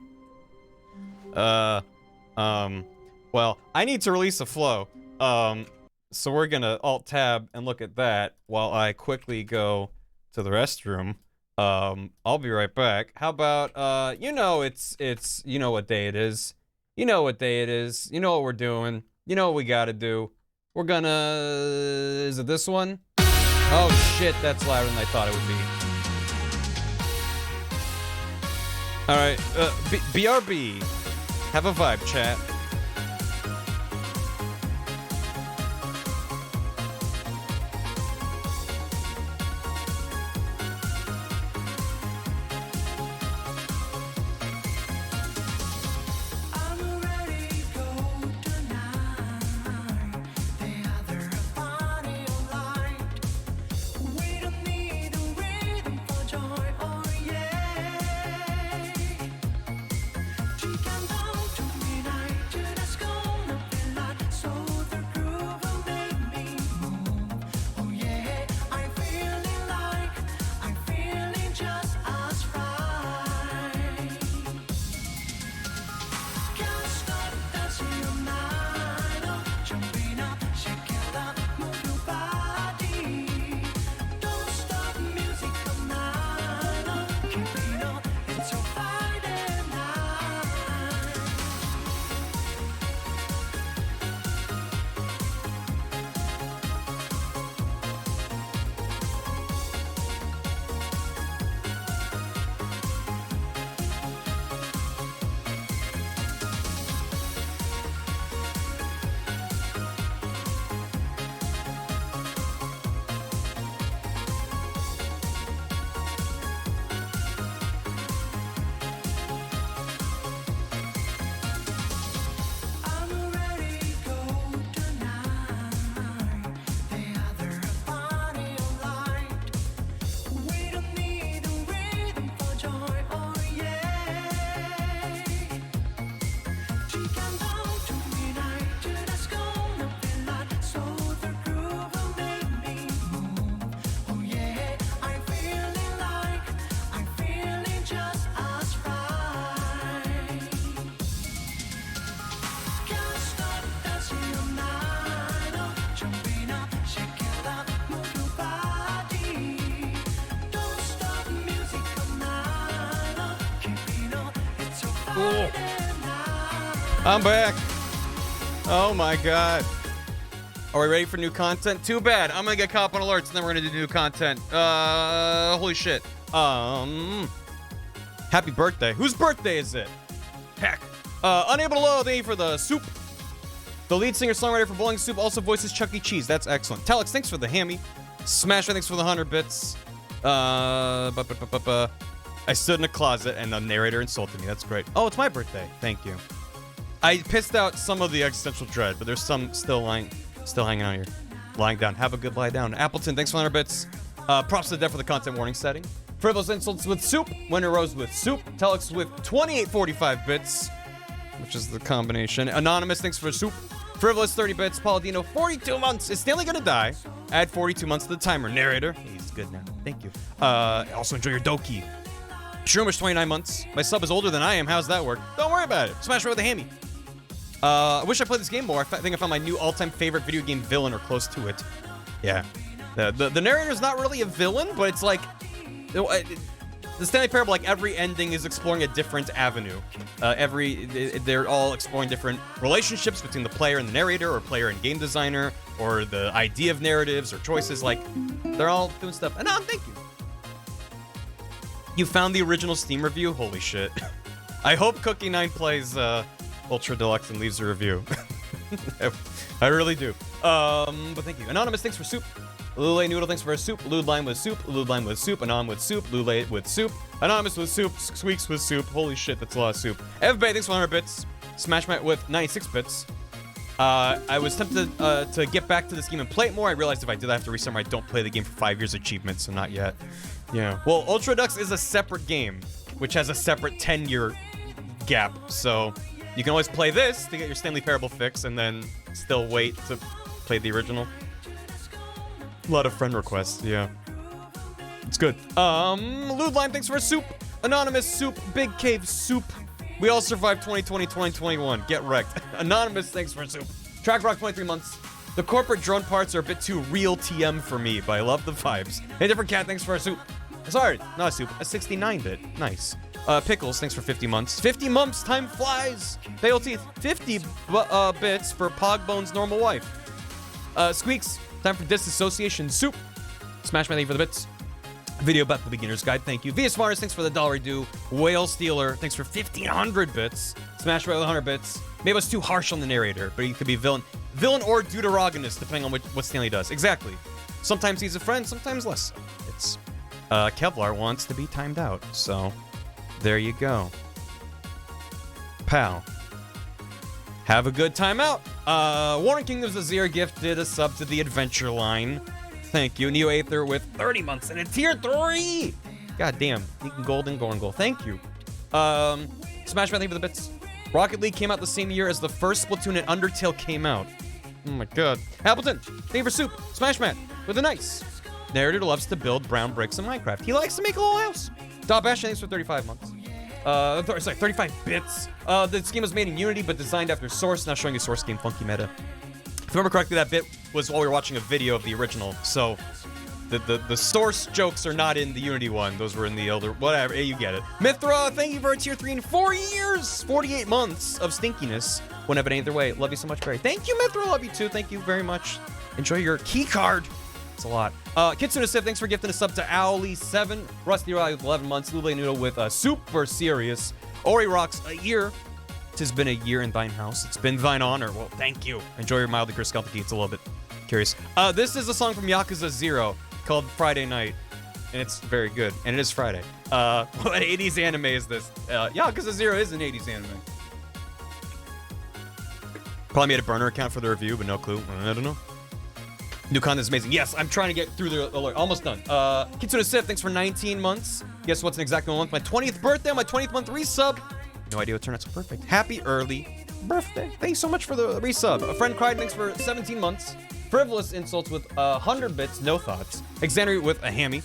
Well, I need to release a flow. So we're gonna Alt-Tab and look at that while I quickly go to the restroom. I'll be right back. How about, you know you know what day it is. You know what day it is. You know what we're doing. You know what we gotta do. We're gonna, is it this one? Oh shit, that's louder than I thought it would be. Alright, BRB. Have a vibe, chat. Cool. I'm back. Oh my god. Are we ready for new content? Too bad. I'm gonna get caught up on alerts and then we're gonna do new content. Holy shit. Happy birthday. Whose birthday is it? Heck. Unable to load. Thank you for the soup. The lead singer-songwriter for Bowling Soup also voices Chuck E. Cheese. That's excellent. Deluxe, thanks for the hammy. Smash, thanks for the 100 bits. I stood in a closet and the narrator insulted me. That's great. Oh, it's my birthday. Thank you. I pissed out some of the existential dread, but there's some still hanging out here. Lying down. Have a good lie down. Appleton, thanks for 100 bits. Props to the dev for the content warning setting. Frivolous insults with soup. Winter Rose with soup. Telex with 2845 bits, which is the combination. Anonymous, thanks for soup. Frivolous 30 bits. Paladino 42 months. Is Stanley gonna die? Add 42 months to the timer. Narrator. He's good now. Thank you. Also enjoy your Doki. Shroomish 29 months. My sub is older than I am. How's that work? Don't worry about it. Smash with a hammy. I wish I played this game more. I think I found my new all-time favorite video game villain or close to it. Yeah. The narrator's not really a villain, but it's like the Stanley Parable, like every ending is exploring a different avenue. They're all exploring different relationships between the player and the narrator, or player and game designer, or the idea of narratives or choices. Like, they're all doing stuff. And thank you. You found the original Steam review? Holy shit. I hope Cookie9 plays Ultra Deluxe and leaves a review. I really do. But thank you. Anonymous, thanks for soup. Lule Noodle, thanks for a soup. Lude Lime with soup. Lude Lime with soup. Anon with soup. Lule with soup. Anonymous with soup. Squeaks with soup. Holy shit, that's a lot of soup. Everybody, thanks for 100 bits. Smashmat with 96 bits. I was tempted to get back to this game and play it more. I realized if I did, I have to restart my don't play the game for 5 years achievement, so not yet. Yeah. Well, Ultra Deluxe is a separate game, which has a separate 10-year gap, so you can always play this to get your Stanley Parable fix and then still wait to play the original. A lot of friend requests, yeah. It's good. Lude Lime, thanks for a soup. Anonymous soup. Big Cave soup. We all survived 2020, 2021. Get wrecked. Anonymous, thanks for a soup. Track Rock, 23 months. The corporate drone parts are a bit too real TM for me, but I love the vibes. Hey, Different Cat, thanks for a soup. Sorry, not a soup. A 69-bit. Nice. Pickles, thanks for 50 months. 50 months, time flies. Pale Teeth, 50 bits for Pogbone's normal wife. Squeaks, time for disassociation soup. Smash my thank you for the bits. Video about the beginner's guide, thank you. VS Mars, thanks for the $1 due. Whale Stealer, thanks for 1,500 bits. Smash by 100 bits. Maybe I was too harsh on the narrator, but he could be villain or deuterogonist, depending on what Stanley does. Exactly. Sometimes he's a friend, sometimes less. It's Kevlar wants to be timed out, so there you go. Pal. Have a good time out. Warren Kingdom's Azir gifted a sub to the adventure line. Thank you. Neo Aether with 30 months and a tier 3. God damn. Deacon Golden, Gorngle. Thank you. Smash Man, thank you for the bits. Rocket League came out the same year as the first Splatoon and Undertale came out. Oh my god. Appleton, thank you for soup. Smash Man with a nice. Narrator loves to build brown bricks in Minecraft. He likes to make a little house. Dot Bash, thanks for 35 months. 35 bits. This game was made in Unity, but designed after Source. Now showing you Source game funky meta. If I remember correctly, that bit was while we were watching a video of the original. So the Source jokes are not in the Unity one. Those were in the older, whatever. Hey, you get it. Mithra, thank you for a tier 3 in 4 years. 48 months of stinkiness. Wouldn't have it any other way. Love you so much, Barry. Thank you, Mithra. Love you too. Thank you very much. Enjoy your key card. It's a lot. Kitsune Sif, thanks for gifting a sub to Owly7. Rusty Riley with 11 months. Lule Noodle with Super Serious. Ori Rocks, a year. 'Tis been a year in thine house. It's been thine honor. Well, thank you. Enjoy your mildly cursed Celtic It's a little bit curious. This is a song from Yakuza 0 called Friday Night. And it's very good. And it is Friday. What 80s anime is this? Yakuza 0 is an 80s anime. Probably made a burner account for the review, but no clue. I don't know. New content is amazing. Yes, I'm trying to get through the alert. Almost done. Kitsune Sif, thanks for 19 months. Guess what's an exact month? My 20th birthday, my 20th month resub. No idea what turned out so perfect. Happy early birthday. Thanks so much for the resub. A friend cried, thanks for 17 months. Frivolous insults with 100 bits, no thoughts. Exander with a hammy.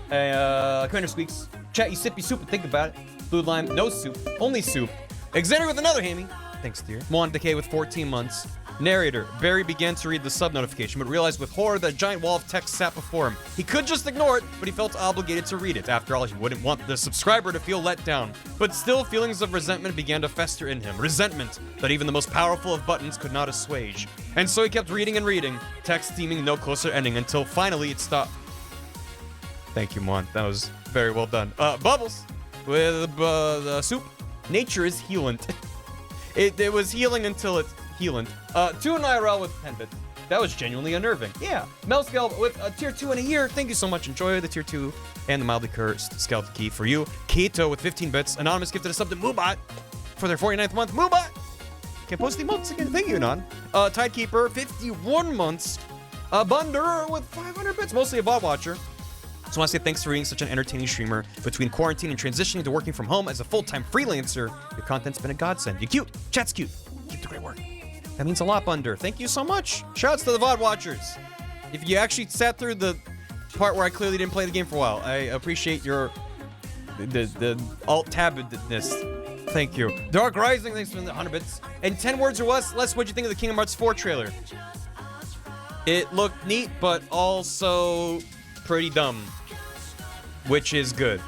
Commander Squeaks. Chat, you sip your soup and think about it. Blue Lime, no soup, only soup. Exander with another hammy. Thanks, dear. Moan Decay with 14 months. Narrator, Barry began to read the sub notification, but realized with horror that a giant wall of text sat before him. He could just ignore it, but he felt obligated to read it. After all, he wouldn't want the subscriber to feel let down. But still, feelings of resentment began to fester in him. Resentment that even the most powerful of buttons could not assuage. And so he kept reading and reading, text seeming no closer ending, until finally it stopped. Thank you, Mon. That was very well done. Bubbles with the soup. Nature is healant. It was healing until it's healant. 2 in IRL with 10 bits. That was genuinely unnerving. Yeah. Melscale with a tier 2 in a year. Thank you so much. Enjoy the tier 2 and the mildly cursed Skeleton Key for you. Kato with 15 bits. Anonymous gifted a sub to Moobot for their 49th month. Moobot! Can post the emotes again. Thank you, Anon. Tidekeeper, 51 months. Bunder with 500 bits. Mostly a bot watcher. So I want to say thanks for being such an entertaining streamer. Between quarantine and transitioning to working from home as a full-time freelancer, your content's been a godsend. You're cute. Chat's cute. Keep the great work. That means a lot, Bunder. Thank you so much. Shouts to the VOD watchers. If you actually sat through the part where I clearly didn't play the game for a while, I appreciate your the alt-tabedness. Thank you. Dark Rising, thanks for the 100 bits. And 10 words or less, what'd you think of the Kingdom Hearts 4 trailer? It looked neat, but also pretty dumb. Which is good.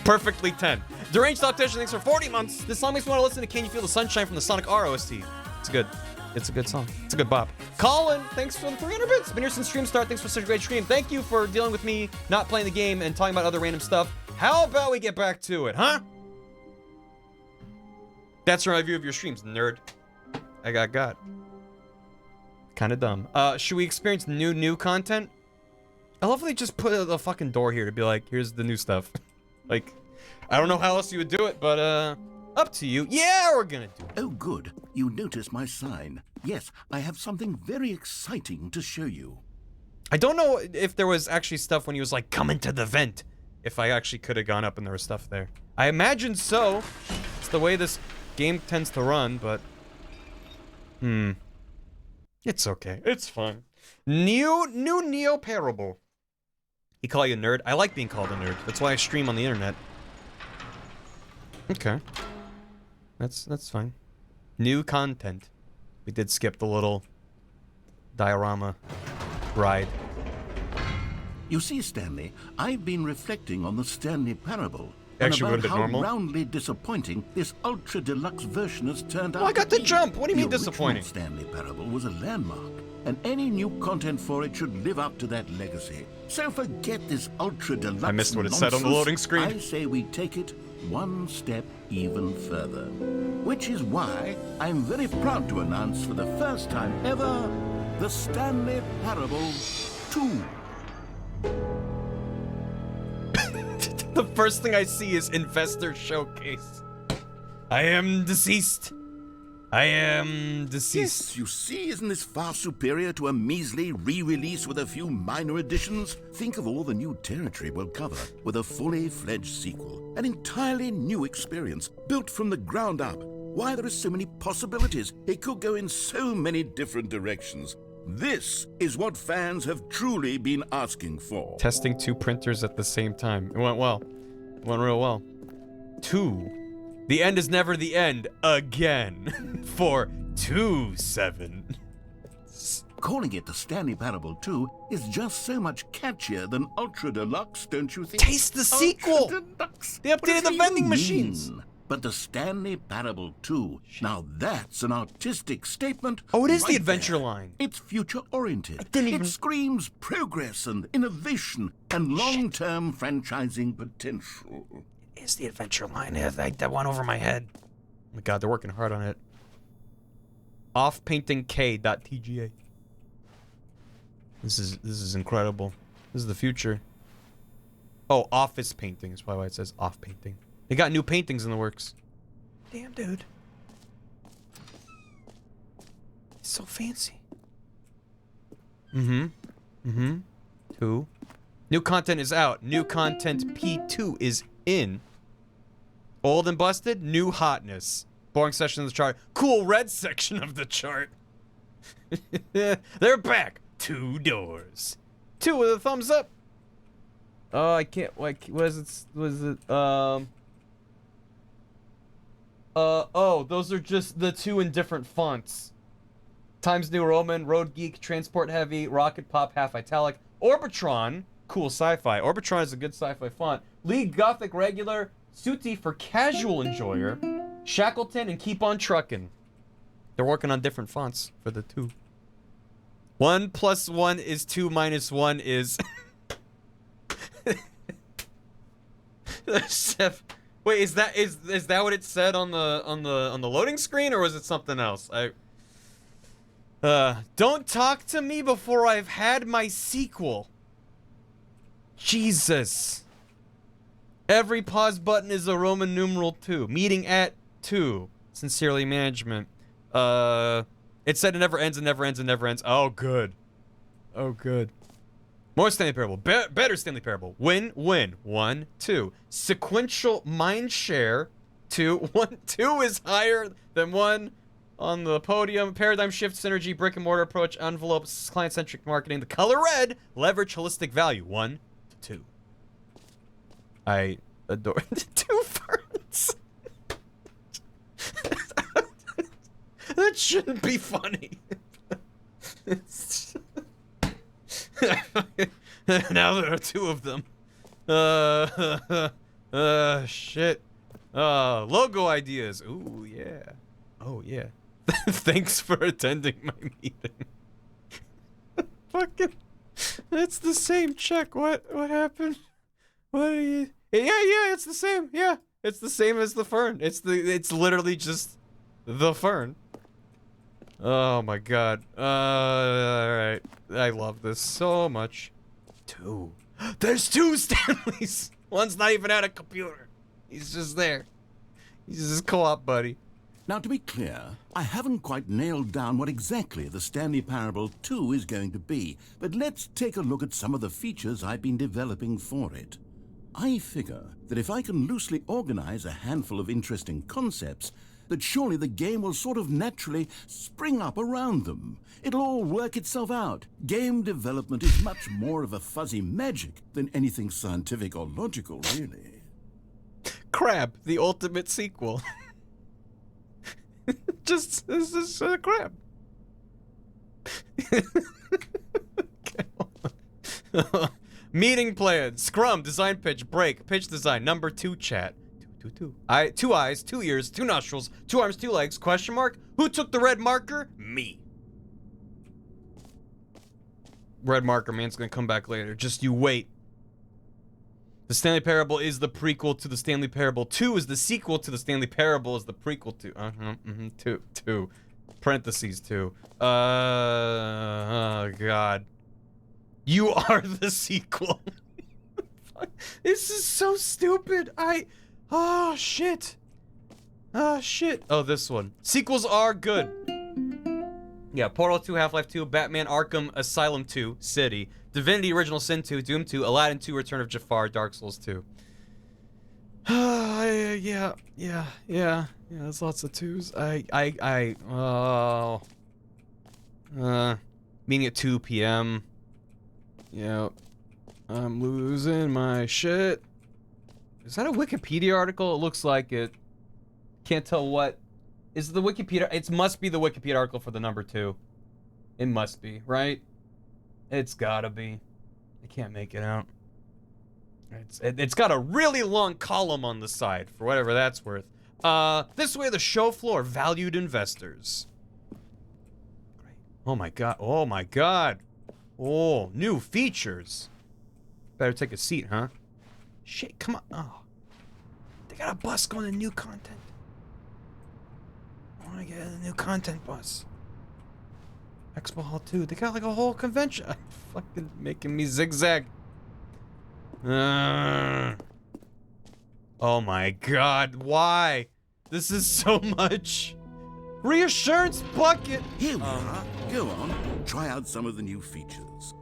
Perfectly 10. Deranged Optician, thanks for 40 months. This song makes me want to listen to Can You Feel the Sunshine from the Sonic R OST. It's good. It's a good song. It's a good bop. Colin, thanks for the 300 bits. Been here since stream start. Thanks for such a great stream. Thank you for dealing with me not playing the game and talking about other random stuff. How about we get back to it, huh? That's my view of your streams, nerd. I got. Kind of dumb. Should we experience new content? I love they just put a fucking door here to be like, here's the new stuff. Like, I don't know how else you would do it, but up to you. Yeah, we're gonna do it. Oh, good. You notice my sign. Yes, I have something very exciting to show you. I don't know if there was actually stuff when he was like, come into the vent. If I actually could have gone up and there was stuff there. I imagine so. It's the way this game tends to run, but... It's okay. It's fine. New Neo Parable. He call you a nerd? I like being called a nerd. That's why I stream on the internet. Okay. That's fine. New content. We did skip the little diorama ride. You see, Stanley, I've been reflecting on the Stanley Parable. Actually, and would have about been how normal. roundly disappointing this ultra deluxe version has turned out. Oh, I got to the be. jump. What do you mean The disappointing? original Stanley Parable was a landmark, and any new content for it should live up to that legacy. So forget this ultra deluxe. I missed what it said on the nonsense. loading screen. I say we take it one step even further, which is why I'm very proud to announce for the first time ever the Stanley Parable 2. The first thing I see is Investor Showcase. I am deceased. I am deceased. Yes, you see, isn't this far superior to a measly re-release with a few minor additions? Think of all the new territory we'll cover with a fully fledged sequel. An entirely new experience, built from the ground up. Why, there are so many possibilities. It could go in so many different directions. This is what fans have truly been asking for. Testing 2 printers at the same time. It went well. It went real well. 2. The end is never the end. Again. For 2-7. Calling it the Stanley Parable 2 is just so much catchier than Ultra Deluxe, don't you think? Taste the sequel! Ultra Deluxe. They updated What does the it vending even machines. mean? But the Stanley Parable 2, now that's an artistic statement. Oh, it is the right adventure there. line. It's future-oriented. didn't even- It screams progress and innovation and long-term franchising potential. It's the adventure line. That went over my head. Oh my god, they're working hard on it. Offpaintingk.tga. This is incredible. This is the future. Oh, office painting is why it says off painting. They got new paintings in the works. Damn, dude. It's so fancy. 2. New content is out. New content P2 is in. Old and busted, new hotness. Boring section of the chart. Cool red section of the chart. They're back. 2 doors. 2 with a thumbs up. Oh, I can't. What is it? Oh, those are just the 2 in different fonts. Times New Roman, Road Geek, Transport Heavy, Rocket Pop, Half Italic, Orbitron, cool sci-fi. Orbitron is a good sci-fi font. League Gothic Regular, Suti for casual enjoyer, Shackleton, and Keep on Truckin'. They're working on different fonts for the 2. 1 + 1 is 2 - 1 is... Wait, is that what it said on the loading screen, or was it something else? Don't talk to me before I've had my sequel. Jesus. Every pause button is a Roman numeral 2. Meeting at 2. Sincerely, management. It said it never ends and never ends and never ends. Oh, good. Oh, good. More Stanley Parable. Better Stanley Parable. Win, win. 1, 2. Sequential mind share. 2. 1, 2 is higher than 1 on the podium. Paradigm shift, synergy, brick and mortar approach, envelopes, client-centric marketing. The color red. Leverage, holistic value. 1, 2. I adore 2 ferns. That shouldn't be funny. Now there are 2 of them. Shit. Logo ideas. Ooh, yeah. Oh, yeah. Thanks for attending my meeting. Fucking. It's the same check. What happened? What are you? Yeah, it's the same. Yeah. It's the same as the fern. It's literally just the fern. Oh my god. Alright. I love this so much. 2. There's 2 Stanleys! One's not even at a computer. He's just there. He's his co-op buddy. Now, to be clear, I haven't quite nailed down what exactly the Stanley Parable 2 is going to be, but let's take a look at some of the features I've been developing for it. I figure that if I can loosely organize a handful of interesting concepts, that surely the game will sort of naturally spring up around them. It'll all work itself out. Game development is much more of a fuzzy magic than anything scientific or logical, really. Crab, the ultimate sequel. Just, this is crab. Meeting plan, scrum, design pitch, break, pitch design, number 2 chat. 2. 2 eyes, 2 ears, 2 nostrils, 2 arms, 2 legs, question mark? Who took the red marker? Me. Red marker man's gonna come back later. Just you wait. The Stanley Parable is the prequel to the Stanley Parable 2 is the sequel to the Stanley Parable is the prequel to 2. Parentheses 2. Oh god. You are the sequel. This is so stupid. Oh shit. Oh shit. Oh, this one. Sequels are good. Yeah, Portal 2, Half-Life 2, Batman Arkham Asylum 2, City, Divinity Original Sin 2, Doom 2, Aladdin 2, Return of Jafar, Dark Souls 2. Yeah, there's lots of 2s. Meeting at 2 p.m. Yeah, I'm losing my shit. Is that a Wikipedia article? It looks like it. Can't tell what. Is the Wikipedia? It must be the Wikipedia article for the number 2. It must be, right? It's gotta be. I can't make it out. It's got a really long column on the side, for whatever that's worth. This way, the show floor, valued investors. Great. Oh my god. Oh my god. Oh, new features. Better take a seat, huh? Shit, come on. Oh. They got a bus going to new content. I want to get a new content bus. Expo Hall 2. They got like a whole convention. Fucking making me zigzag. Oh my god, why? This is so much. Reassurance bucket. Here we are. Go on. Try out some of the new features.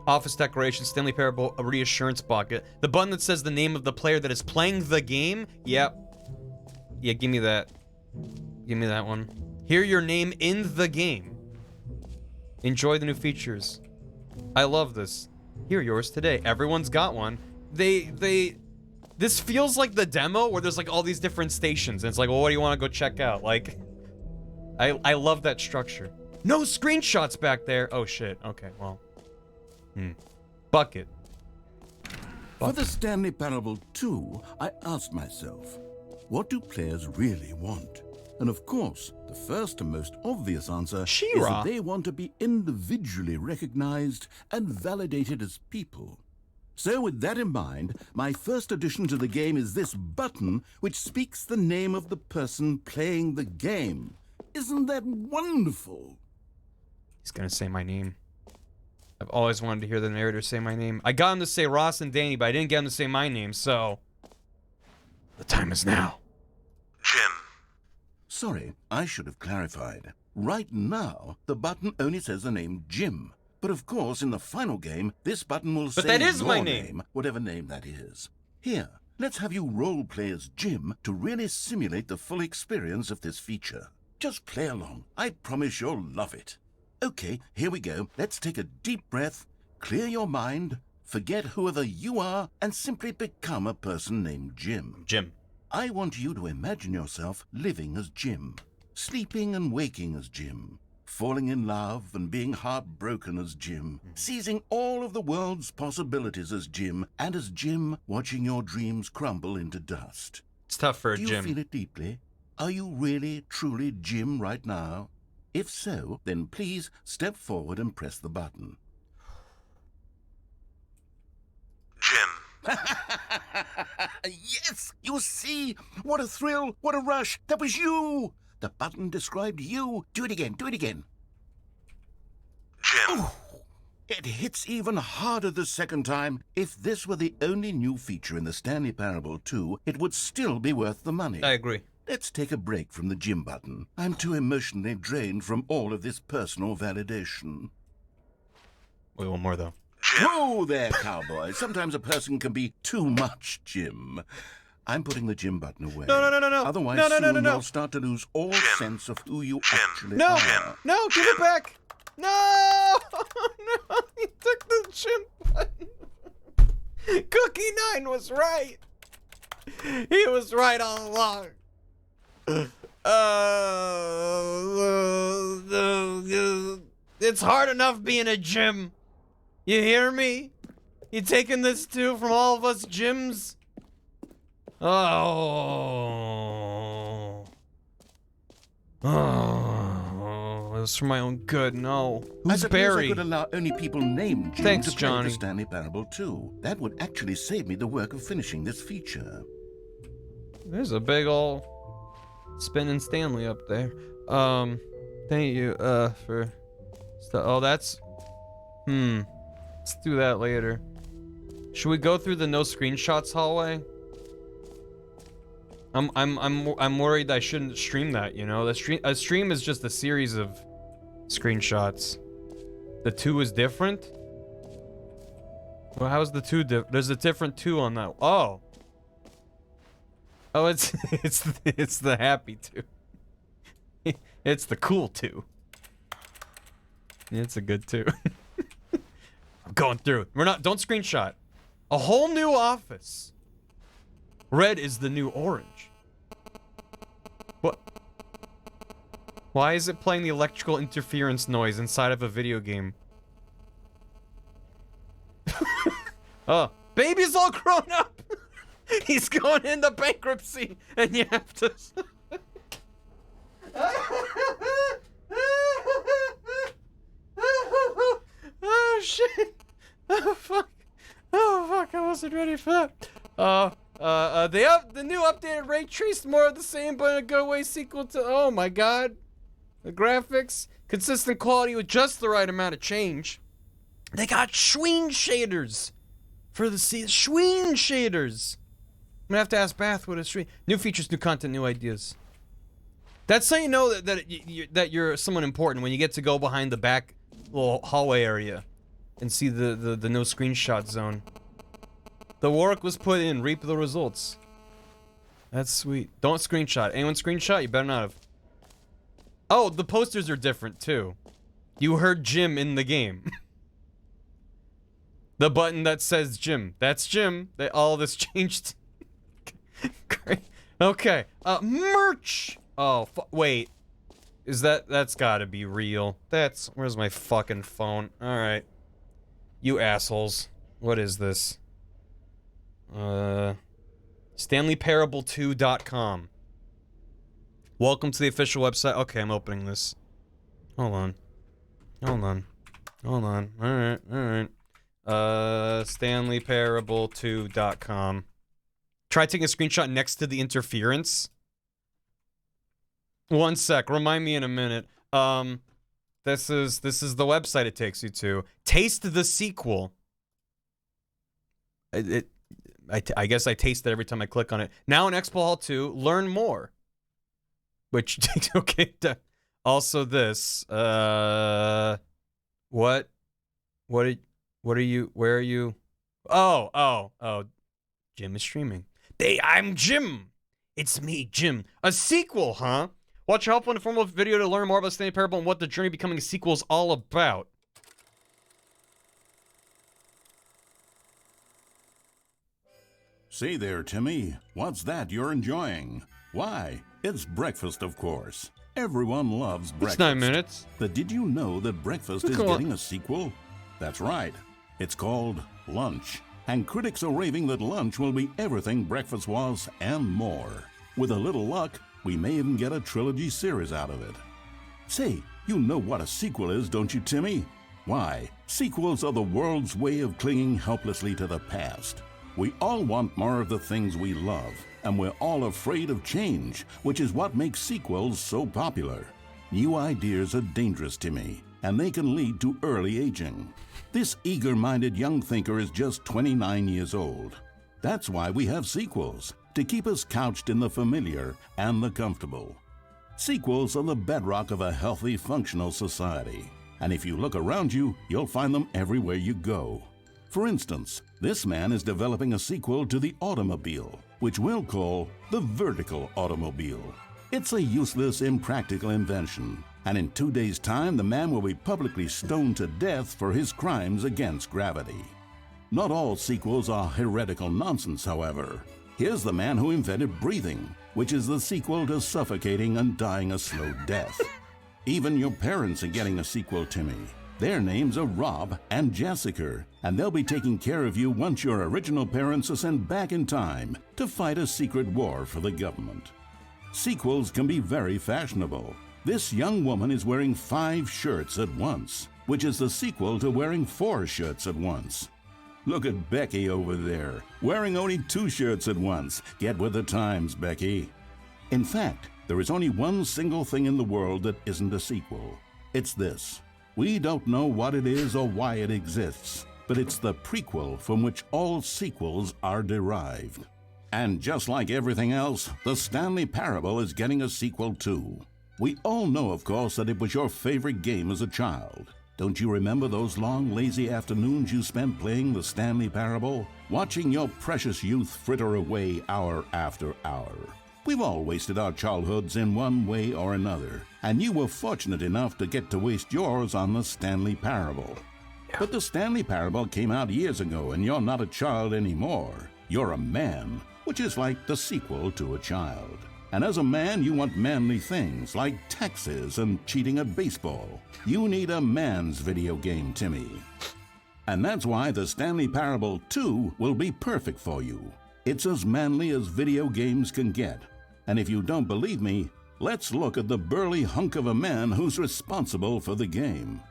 Office decoration, Stanley Parable, a reassurance bucket. The button that says the name of the player that is playing the game. Yep. Yeah, give me that. Give me that one. Hear your name in the game. Enjoy the new features. I love this. Hear yours today. Everyone's got one. This feels like the demo where there's like all these different stations and it's like, well, what do you want to go check out? Like, I love that structure. No screenshots back there. Oh shit. Okay, well. Bucket. For the Stanley Parable 2, I asked myself, what do players really want? And of course, the first and most obvious answer is that they want to be individually recognized and validated as people. So with that in mind, my first addition to the game is this button which speaks the name of the person playing the game. Isn't that wonderful? He's gonna say my name. I've always wanted to hear the narrator say my name. I got him to say Ross and Danny, but I didn't get him to say my name, so... The time is now. Jim. Sorry, I should have clarified. Right now, the button only says the name Jim. But of course, in the final game, this button will say that is your my name, whatever name that is. Here, let's have you roleplay as Jim to really simulate the full experience of this feature. Just play along. I promise you'll love it. Okay, here we go. Let's take a deep breath, clear your mind, forget whoever you are, and simply become a person named Jim. Jim. I want you to imagine yourself living as Jim, sleeping and waking as Jim, falling in love and being heartbroken as Jim, seizing all of the world's possibilities as Jim, and as Jim watching your dreams crumble into dust. It's tough for a Jim. Do you feel it deeply? Are you really, truly Jim right now? If so, then please step forward and press the button. Jim. Yes! You see? What a thrill! What a rush! That was you! The button described you. Do it again, do it again. Jim. Ooh, it hits even harder the second time. If this were the only new feature in the Stanley Parable 2, it would still be worth the money. I agree. Let's take a break from the gym button. I'm too emotionally drained from all of this personal validation. Wait, one more, though. Whoa there, cowboy. Sometimes a person can be too much, Jim. I'm putting the gym button away. No. Otherwise, soon you'll start to lose all sense of who you actually are. No, give it back. No, no, he took the gym button. Cookie 9 was right. He was right all along. It's hard enough being a gym. You hear me? You taking this too from all of us gyms? Oh, it was for my own good. No, I who's suppose Barry? I could allow only people named Jim Thanks, to play Johnny. the Stanley Parable 2. That would actually save me the work of finishing this feature. There's a big ol' spinning Stanley up there. Thank you for stuff. Oh, that's let's do that later. Should we go through the no screenshots hallway? I'm worried I shouldn't stream that, you know? A stream is just a series of screenshots. The 2 is different? Well, how's the 2 different? There's a different 2 on that. Oh. Oh, it's the happy 2. It's the cool 2. It's a good 2. I'm going through. Don't screenshot. A whole new office. Red is the new orange. What? Why is it playing the electrical interference noise inside of a video game? Oh, baby's all grown up. He's going into bankruptcy, and you have to. Oh shit! Oh fuck! Oh fuck! I wasn't ready for that. The new updated ray traced more of the same, but in a good way sequel to. Oh my god! The graphics, consistent quality with just the right amount of change. They got Schween shaders for the Schween shaders. I'm gonna have to ask Bath what is Schween. New features, new content, new ideas. That's how you know that you're someone important when you get to go behind the back little hallway area and see the no screenshot zone. The work was put in, reap the results. That's sweet. Don't screenshot. Anyone screenshot? You better not have. Oh, the posters are different too. You heard Jim in the game. The button that says Jim. That's Jim. All this changed. Great. Okay. Merch. Oh, wait. Is that's gotta be real. Where's my fucking phone? Alright. You assholes. What is this? StanleyParable2.com. Welcome to the official website. Okay, I'm opening this. Hold on. Alright. StanleyParable2.com. Try taking a screenshot next to the interference. One sec, remind me in a minute. This is the website it takes you to. Taste the sequel. I guess I taste it every time I click on it. Now in Expo Hall 2, learn more. Which takes, okay, also this. What are you, where are you? Oh, Jim is streaming. I'm Jim. It's me, Jim. A sequel, huh? Watch a helpful and informative video to learn more about Stanley Parable and what the journey becoming a sequel is all about. Say there, Timmy. What's that you're enjoying? Why, it's breakfast, of course. Everyone loves breakfast. It's 9 minutes. But did you know that breakfast is getting a sequel? That's right. It's called Lunch. And critics are raving that lunch will be everything breakfast was and more. With a little luck, we may even get a trilogy series out of it. Say, you know what a sequel is, don't you, Timmy? Why, sequels are the world's way of clinging helplessly to the past. We all want more of the things we love, and we're all afraid of change, which is what makes sequels so popular. New ideas are dangerous to me, and they can lead to early aging. This eager-minded young thinker is just 29 years old. That's why we have sequels, to keep us couched in the familiar and the comfortable. Sequels are the bedrock of a healthy, functional society. And if you look around you, you'll find them everywhere you go. For instance, this man is developing a sequel to the automobile, which we'll call the vertical automobile. It's a useless, impractical invention, and in 2 days' time, the man will be publicly stoned to death for his crimes against gravity. Not all sequels are heretical nonsense, however. Here's the man who invented breathing, which is the sequel to suffocating and dying a slow death. Even your parents are getting a sequel, Timmy. Their names are Rob and Jessica, and they'll be taking care of you once your original parents are sent back in time to fight a secret war for the government. Sequels can be very fashionable. This young woman is wearing 5 shirts at once, which is the sequel to wearing 4 shirts at once. Look at Becky over there, wearing only 2 shirts at once. Get with the times, Becky. In fact, there is only one single thing in the world that isn't a sequel. It's this. We don't know what it is or why it exists, but it's the prequel from which all sequels are derived. And just like everything else, the Stanley Parable is getting a sequel too. We all know, of course, that it was your favorite game as a child. Don't you remember those long, lazy afternoons you spent playing the Stanley Parable, watching your precious youth fritter away hour after hour? We've all wasted our childhoods in one way or another, and you were fortunate enough to get to waste yours on the Stanley Parable. But the Stanley Parable came out years ago, and you're not a child anymore. You're a man, which is like the sequel to a child. And as a man, you want manly things like taxes and cheating at baseball. You need a man's video game, Timmy. And that's why the Stanley Parable 2 will be perfect for you. It's as manly as video games can get. And if you don't believe me, let's look at the burly hunk of a man who's responsible for the game.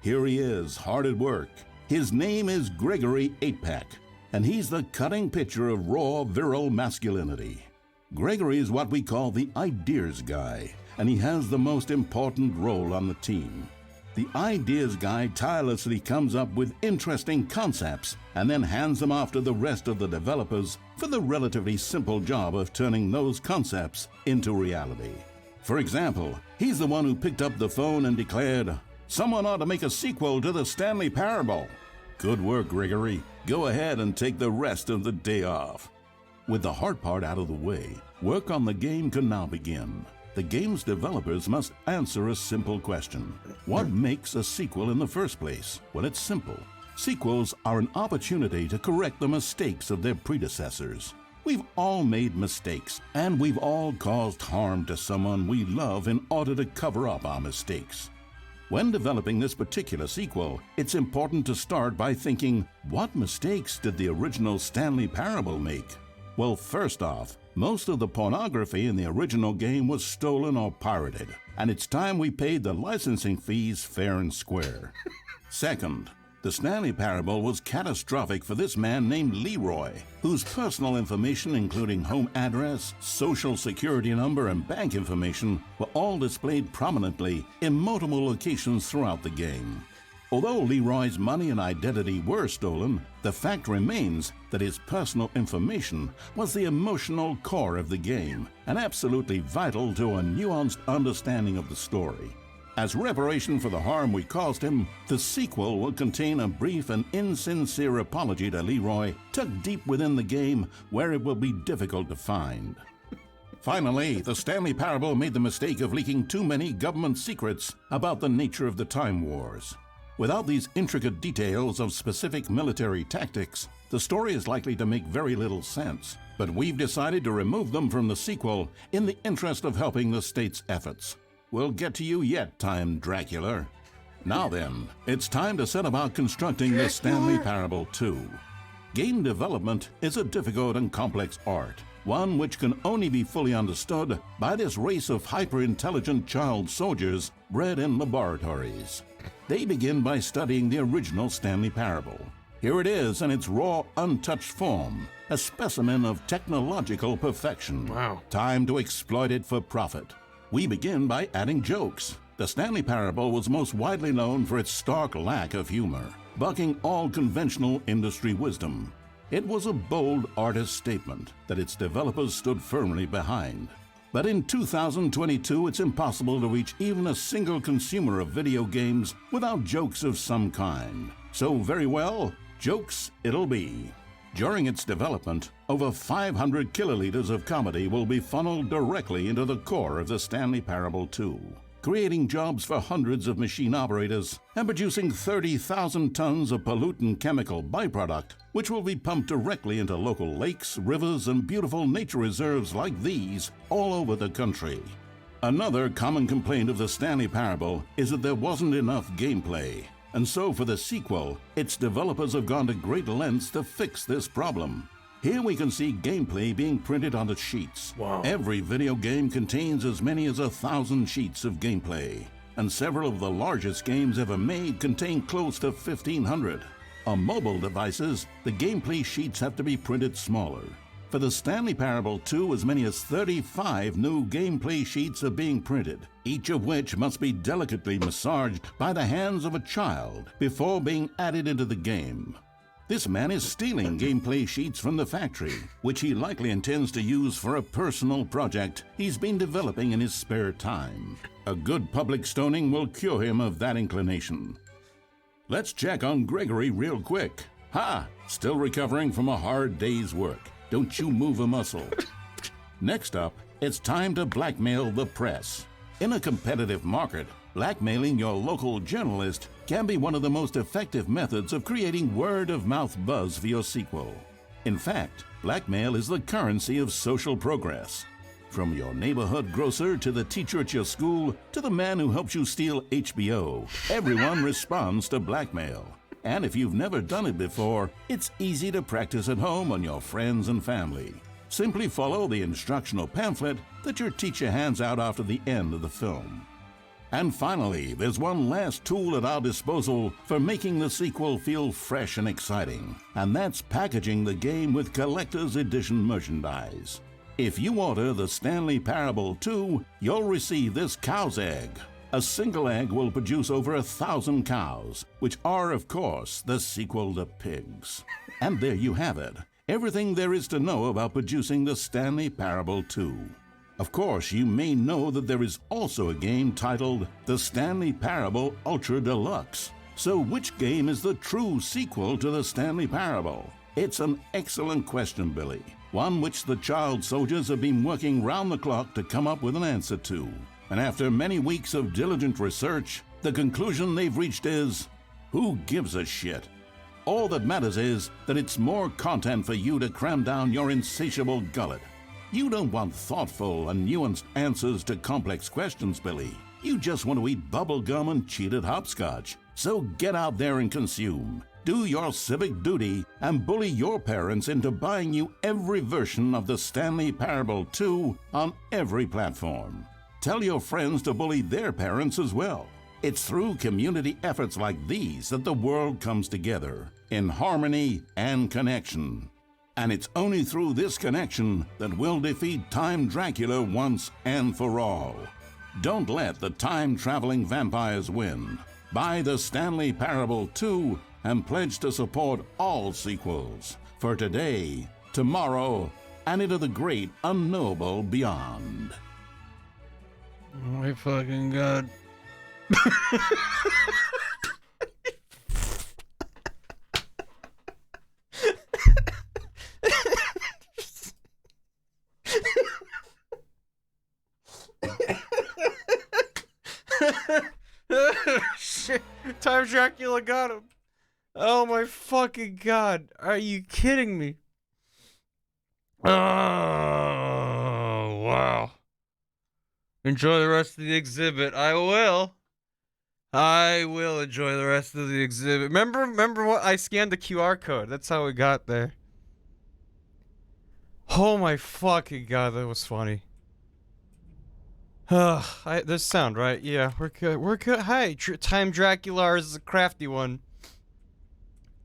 Here he is, hard at work. His name is Gregory 8-Pack, and he's the cutting picture of raw, virile masculinity. Gregory is what we call the ideas guy, and he has the most important role on the team. The ideas guy tirelessly comes up with interesting concepts and then hands them off to the rest of the developers for the relatively simple job of turning those concepts into reality. For example, he's the one who picked up the phone and declared, "Someone ought to make a sequel to the Stanley Parable." Good work, Gregory. Go ahead and take the rest of the day off. With the hard part out of the way, work on the game can now begin. The game's developers must answer a simple question. What makes a sequel in the first place? Well, it's simple. Sequels are an opportunity to correct the mistakes of their predecessors. We've all made mistakes, and we've all caused harm to someone we love in order to cover up our mistakes. When developing this particular sequel, it's important to start by thinking, what mistakes did the original Stanley Parable make? Well, first off, most of the pornography in the original game was stolen or pirated, and it's time we paid the licensing fees fair and square. Second, the Stanley Parable was catastrophic for this man named Leroy, whose personal information, including home address, social security number, and bank information, were all displayed prominently in multiple locations throughout the game. Although Leroy's money and identity were stolen, the fact remains that his personal information was the emotional core of the game and absolutely vital to a nuanced understanding of the story. As reparation for the harm we caused him, the sequel will contain a brief and insincere apology to Leroy tucked deep within the game where it will be difficult to find. Finally, the Stanley Parable made the mistake of leaking too many government secrets about the nature of the Time Wars. Without these intricate details of specific military tactics, the story is likely to make very little sense. But we've decided to remove them from the sequel in the interest of helping the state's efforts. We'll get to you yet, Time Dracula. Now then, it's time to set about constructing the Stanley Parable 2. Game development is a difficult and complex art, one which can only be fully understood by this race of hyper-intelligent child soldiers bred in laboratories. They begin by studying the original Stanley Parable. Here it is in its raw, untouched form, a specimen of technological perfection. Wow. Time to exploit it for profit. We begin by adding jokes. The Stanley Parable was most widely known for its stark lack of humor, bucking all conventional industry wisdom. It was a bold artist statement that its developers stood firmly behind. But in 2022, it's impossible to reach even a single consumer of video games without jokes of some kind. So very well, jokes it'll be. During its development, over 500 kiloliters of comedy will be funneled directly into the core of the Stanley Parable 2, creating jobs for hundreds of machine operators and producing 30,000 tons of pollutant chemical byproduct, which will be pumped directly into local lakes, rivers, and beautiful nature reserves like these all over the country. Another common complaint of the Stanley Parable is that there wasn't enough gameplay. And so for the sequel, its developers have gone to great lengths to fix this problem. Here we can see gameplay being printed onto sheets. Wow. Every video game contains as many as 1,000 sheets of gameplay, and several of the largest games ever made contain close to 1,500. On mobile devices, the gameplay sheets have to be printed smaller. For the Stanley Parable 2, as many as 35 new gameplay sheets are being printed, each of which must be delicately massaged by the hands of a child before being added into the game. This man is stealing gameplay sheets from the factory, which he likely intends to use for a personal project he's been developing in his spare time. A good public stoning will cure him of that inclination. Let's check on Gregory real quick. Ha! Still recovering from a hard day's work. Don't you move a muscle. Next up, it's time to blackmail the press. In a competitive market, blackmailing your local journalist can be one of the most effective methods of creating word-of-mouth buzz for your sequel. In fact, blackmail is the currency of social progress. From your neighborhood grocer to the teacher at your school to the man who helps you steal HBO, everyone responds to blackmail. And if you've never done it before, it's easy to practice at home on your friends and family. Simply follow the instructional pamphlet that your teacher hands out after the end of the film. And finally, there's one last tool at our disposal for making the sequel feel fresh and exciting, and that's packaging the game with collector's edition merchandise. If you order the Stanley Parable 2, you'll receive this cow's egg. A single egg will produce over 1,000 cows, which are, of course, the sequel to pigs. And there you have it. Everything there is to know about producing the Stanley Parable 2. Of course, you may know that there is also a game titled The Stanley Parable Ultra Deluxe. So which game is the true sequel to the Stanley Parable? It's an excellent question, Billy. One which the child soldiers have been working round the clock to come up with an answer to. And after many weeks of diligent research, the conclusion they've reached is, who gives a shit? All that matters is that it's more content for you to cram down your insatiable gullet. You don't want thoughtful and nuanced answers to complex questions, Billy. You just want to eat bubble gum and cheat at hopscotch. So get out there and consume. Do your civic duty and bully your parents into buying you every version of the Stanley Parable 2 on every platform. Tell your friends to bully their parents as well. It's through community efforts like these that the world comes together, in harmony and connection. And it's only through this connection that we'll defeat Time Dracula once and for all. Don't let the time-traveling vampires win. Buy the Stanley Parable 2 and pledge to support all sequels for today, tomorrow, and into the great unknowable beyond. Oh my fucking god. Shit. Time Dracula got him. Oh my fucking god. Are you kidding me? Oh, wow. Enjoy the rest of the exhibit. I will enjoy the rest of the exhibit. Remember what? I scanned the QR code. That's how we got there. Oh my fucking god, that was funny. There's sound, right? Yeah, we're good. We're good. Hi, Time Dracula is a crafty one.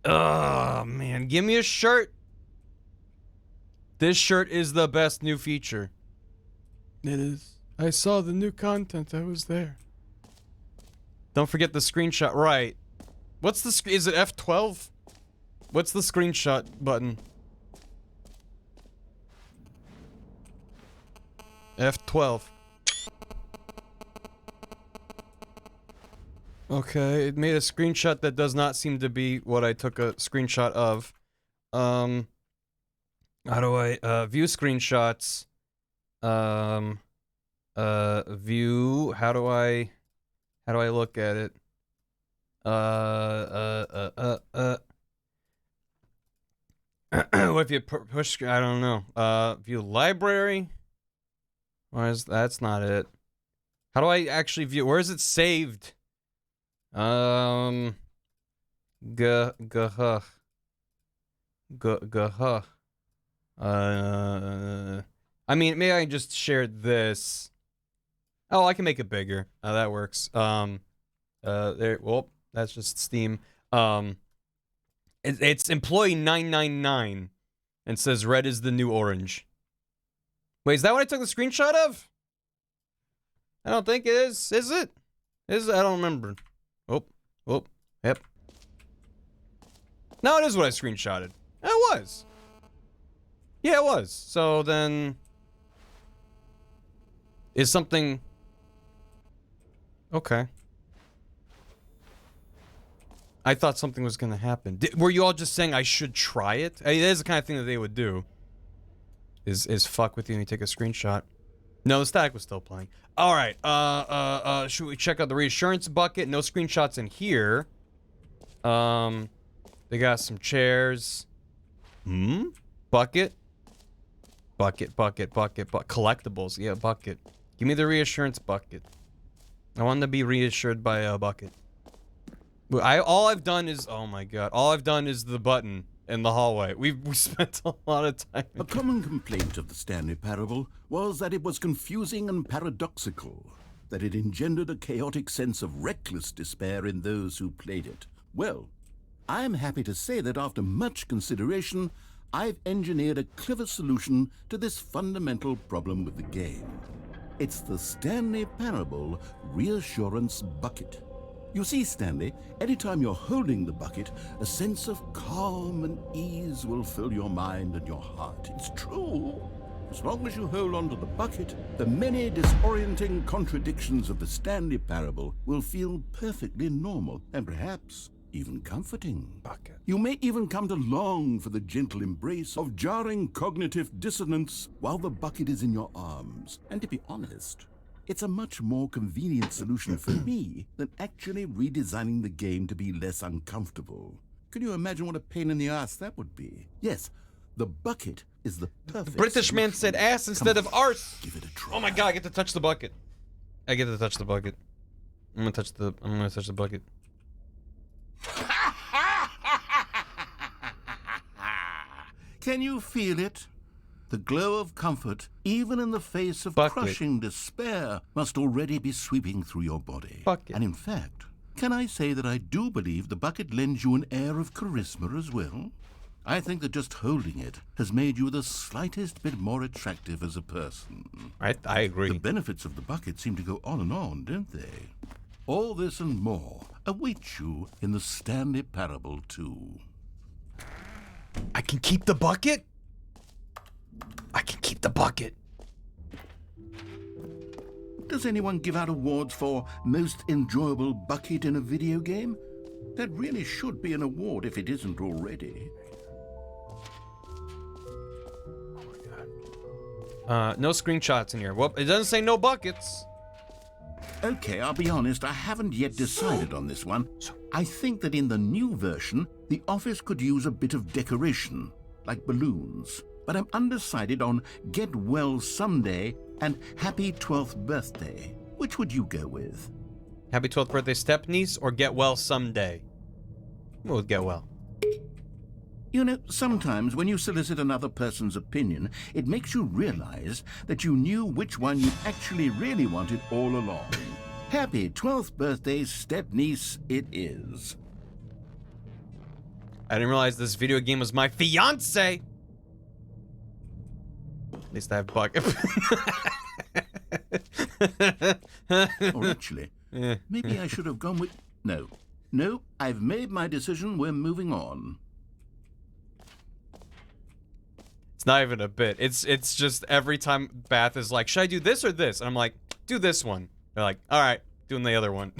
Oh, man. Give me a shirt. This shirt is the best new feature. It is. I saw the new content. I was there. Don't forget the screenshot. Right. What's the is it F12? What's the screenshot button? F12. Okay, it made a screenshot that does not seem to be what I took a screenshot of. How do I view screenshots? View, how do I look at it? What if you push, I don't know. View library? Or is, that's not it. How do I actually view, where is it saved? I mean, maybe I can just share this. Oh, I can make it bigger. That works. There, well, that's just Steam. It's employee 999 and says red is the new orange. Wait, is that what I took the screenshot of? I don't think it is. Is it? Is it? I don't remember. Oh, yep. No, it is what I screenshotted. It was. Yeah, it was. So then, is something okay? I thought something was gonna happen. Were you all just saying I should try it? I mean, that is the kind of thing that they would do. Is fuck with you and you take a screenshot. No, the static was still playing. All right. Should we check out the reassurance bucket? No screenshots in here. They got some chairs. Bucket. Collectibles. Yeah, bucket. Give me the reassurance bucket. I want to be reassured by a bucket. All I've done is, oh my god, all I've done is the button in the hallway. We spent a lot of time. A common complaint of the Stanley Parable was that it was confusing and paradoxical, that it engendered a chaotic sense of reckless despair in those who played it. Well, I am happy to say that after much consideration, I've engineered a clever solution to this fundamental problem with the game. It's the Stanley Parable Reassurance Bucket. You see, Stanley, anytime you're holding the bucket, a sense of calm and ease will fill your mind and your heart. It's true. As long as you hold on to the bucket, the many disorienting contradictions of the Stanley Parable will feel perfectly normal and perhaps even comforting. Bucket. You may even come to long for the gentle embrace of jarring cognitive dissonance while the bucket is in your arms. And to be honest, it's a much more convenient solution for me than actually redesigning the game to be less uncomfortable. Can you imagine what a pain in the ass that would be? Yes, the bucket is the perfect British man said ass instead of arse. Give it a try. Oh my god, I get to touch the bucket. I get to touch the bucket. I'm gonna touch the bucket. Can you feel it? The glow of comfort, even in the face of crushing despair, must already be sweeping through your body. Bucket. And in fact, can I say that I do believe the bucket lends you an air of charisma as well? I think that just holding it has made you the slightest bit more attractive as a person. I agree. The benefits of the bucket seem to go on and on, don't they? All this and more await you in the Stanley Parable 2. I can keep the bucket? I can keep the bucket. Does anyone give out awards for most enjoyable bucket in a video game? That really should be an award if it isn't already. No screenshots in here. Well, it doesn't say no buckets. Okay, I'll be honest, I haven't yet decided on this one. I think that in the new version, the office could use a bit of decoration, like balloons. But I'm undecided on Get Well Someday and Happy 12th Birthday. Which would you go with? Happy 12th birthday, step niece, or get well someday? We'll get well. You know, sometimes when you solicit another person's opinion, it makes you realize that you knew which one you actually really wanted all along. Happy 12th birthday, step niece, it is. I didn't realize this video game was my fiance. At least I have bucket. Or actually, maybe I should have gone with... No. No, I've made my decision. We're moving on. It's not even a bit. It's just every time Bath is like, should I do this or this? And I'm like, do this one. They're like, all right, doing the other one.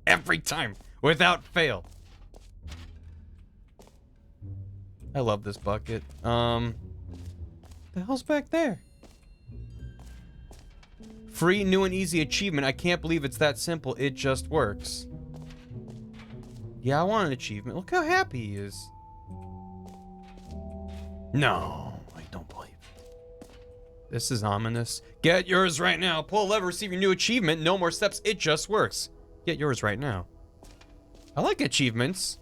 Every time, without fail. I love this bucket. The hell's back there? Free, new, and easy achievement. I can't believe it's that simple. It just works. Yeah, I want an achievement. Look how happy he is. No, I don't believe it. This is ominous. Get yours right now. Pull a lever, receive your new achievement. No more steps. It just works. Get yours right now. I like achievements.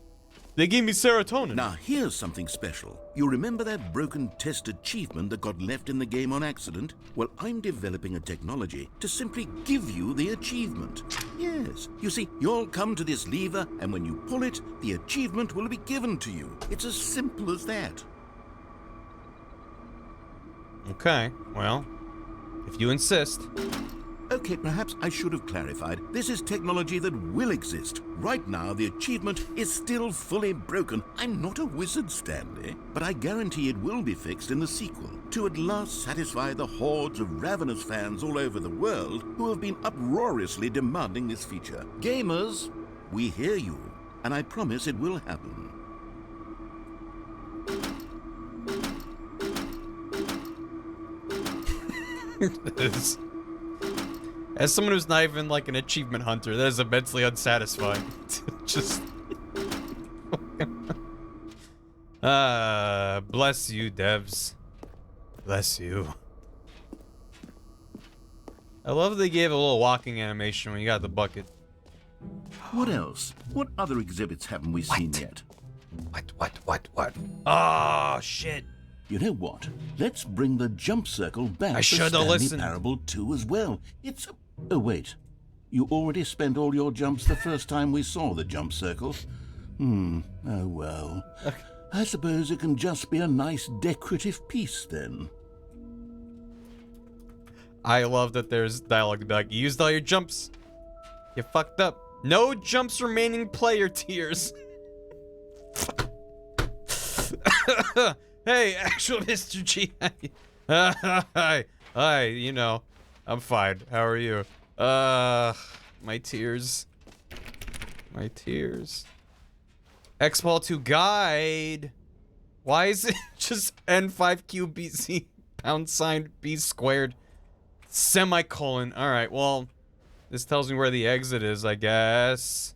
They gave me serotonin. Now, here's something special. You remember that broken test achievement that got left in the game on accident? Well, I'm developing a technology to simply give you the achievement. Yes. You see, you'll come to this lever, and when you pull it, the achievement will be given to you. It's as simple as that. Okay, well, if you insist. Okay, perhaps I should have clarified. This is technology that will exist. Right now, the achievement is still fully broken. I'm not a wizard, Stanley, but I guarantee it will be fixed in the sequel to at last satisfy the hordes of ravenous fans all over the world who have been uproariously demanding this feature. Gamers, we hear you, and I promise it will happen. As someone who's not even like an achievement hunter, that is immensely unsatisfying. Just... bless you, devs. Bless you. I love they gave a little walking animation when you got the bucket. What else? What other exhibits haven't we seen yet? What? Oh, shit. You know what? Let's bring the jump circle back I for should have Stanley listened. Parable 2 as well. It's a... Oh, wait. You already spent all your jumps the first time we saw the jump circle. Oh, well. I suppose it can just be a nice decorative piece, then. I love that there's dialogue to be like, you used all your jumps. You fucked up. No jumps remaining, player tears. Hey, actual Mr. G. Hi, you know, I'm fine. How are you? My tears. My tears. X-Ball 2 guide. Why is it just N5QBC # B squared semicolon? All right, well, this tells me where the exit is, I guess.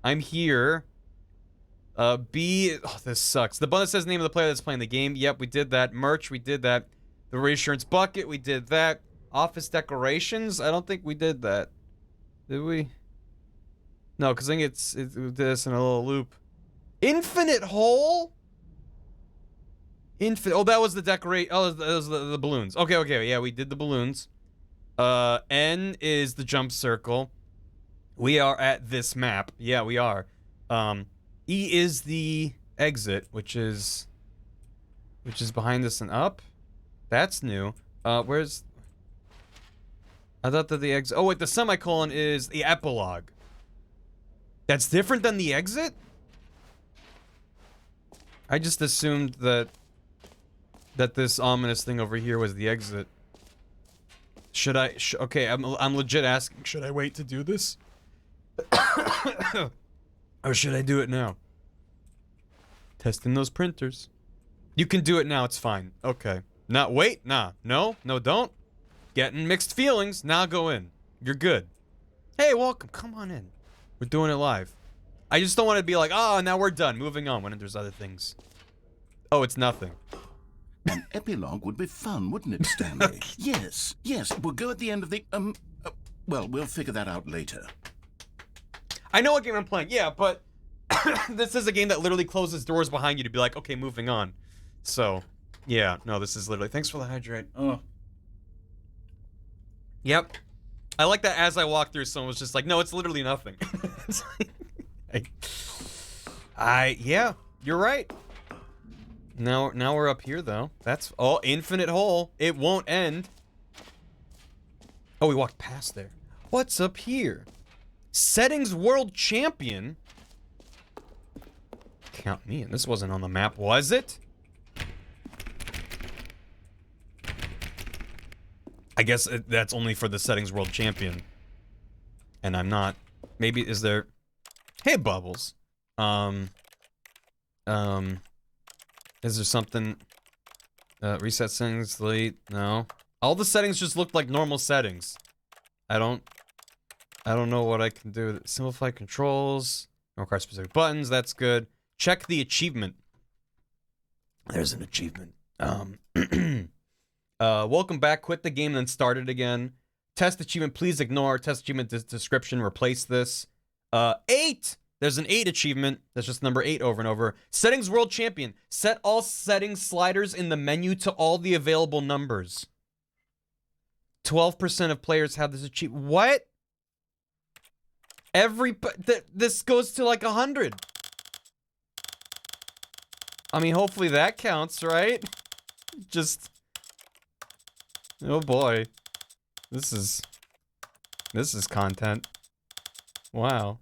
I'm here. B, oh, this sucks. The button that says name of the player that's playing the game. Yep, we did that. Merch, we did that. The reassurance bucket, we did that. Office decorations, I don't think we did that. Did we? No, because I think it's this in a little loop. Infinite hole? Oh, that was the decorate. Oh, that was the balloons. Okay, yeah, we did the balloons. N is the jump circle. We are at this map. Yeah, we are. E is the exit, which is behind this and up. That's new. Where's... I thought that the exit... Oh, wait, the semicolon is the epilogue. That's different than the exit? I just assumed that this ominous thing over here was the exit. Should I... okay, I'm legit asking, should I wait to do this? Or should I do it now? Testing those printers. You can do it now, it's fine. Okay. Nah, wait, nah. No, don't. Getting mixed feelings. Now go in. You're good. Hey, welcome. Come on in. We're doing it live. I just don't want to be like, oh, now we're done. Moving on when there's other things. Oh, it's nothing. An epilogue would be fun, wouldn't it, Stanley? Yes. We'll go at the end of the... well, we'll figure that out later. I know what game I'm playing, yeah, but this is a game that literally closes doors behind you to be like, okay, moving on. So, yeah, no, this is literally... Thanks for the hydrate. Oh. Yep. I like that as I walked through, someone was just like, no, it's literally nothing. It's like, yeah. You're right. Now we're up here though. That's infinite hole. It won't end. Oh, we walked past there. What's up here? Settings World Champion. Count me in. This wasn't on the map, was it? I guess that's only for the Settings World Champion. And I'm not. Maybe is there... Hey, Bubbles. Is there something... reset settings, delete? No. All the settings just look like normal settings. I don't know what I can do. Simplify controls. Don't require specific buttons. That's good. Check the achievement. There's an achievement. Welcome back. Quit the game and then start it again. Test achievement. Please ignore. Test achievement description. Replace this. 8. There's an 8 achievement. That's just number 8 over and over. Settings World Champion. Set all settings sliders in the menu to all the available numbers. 12% of players have this achievement. What? This goes to like 100. I mean, hopefully that counts, right? Just... Oh boy. This is content. Wow.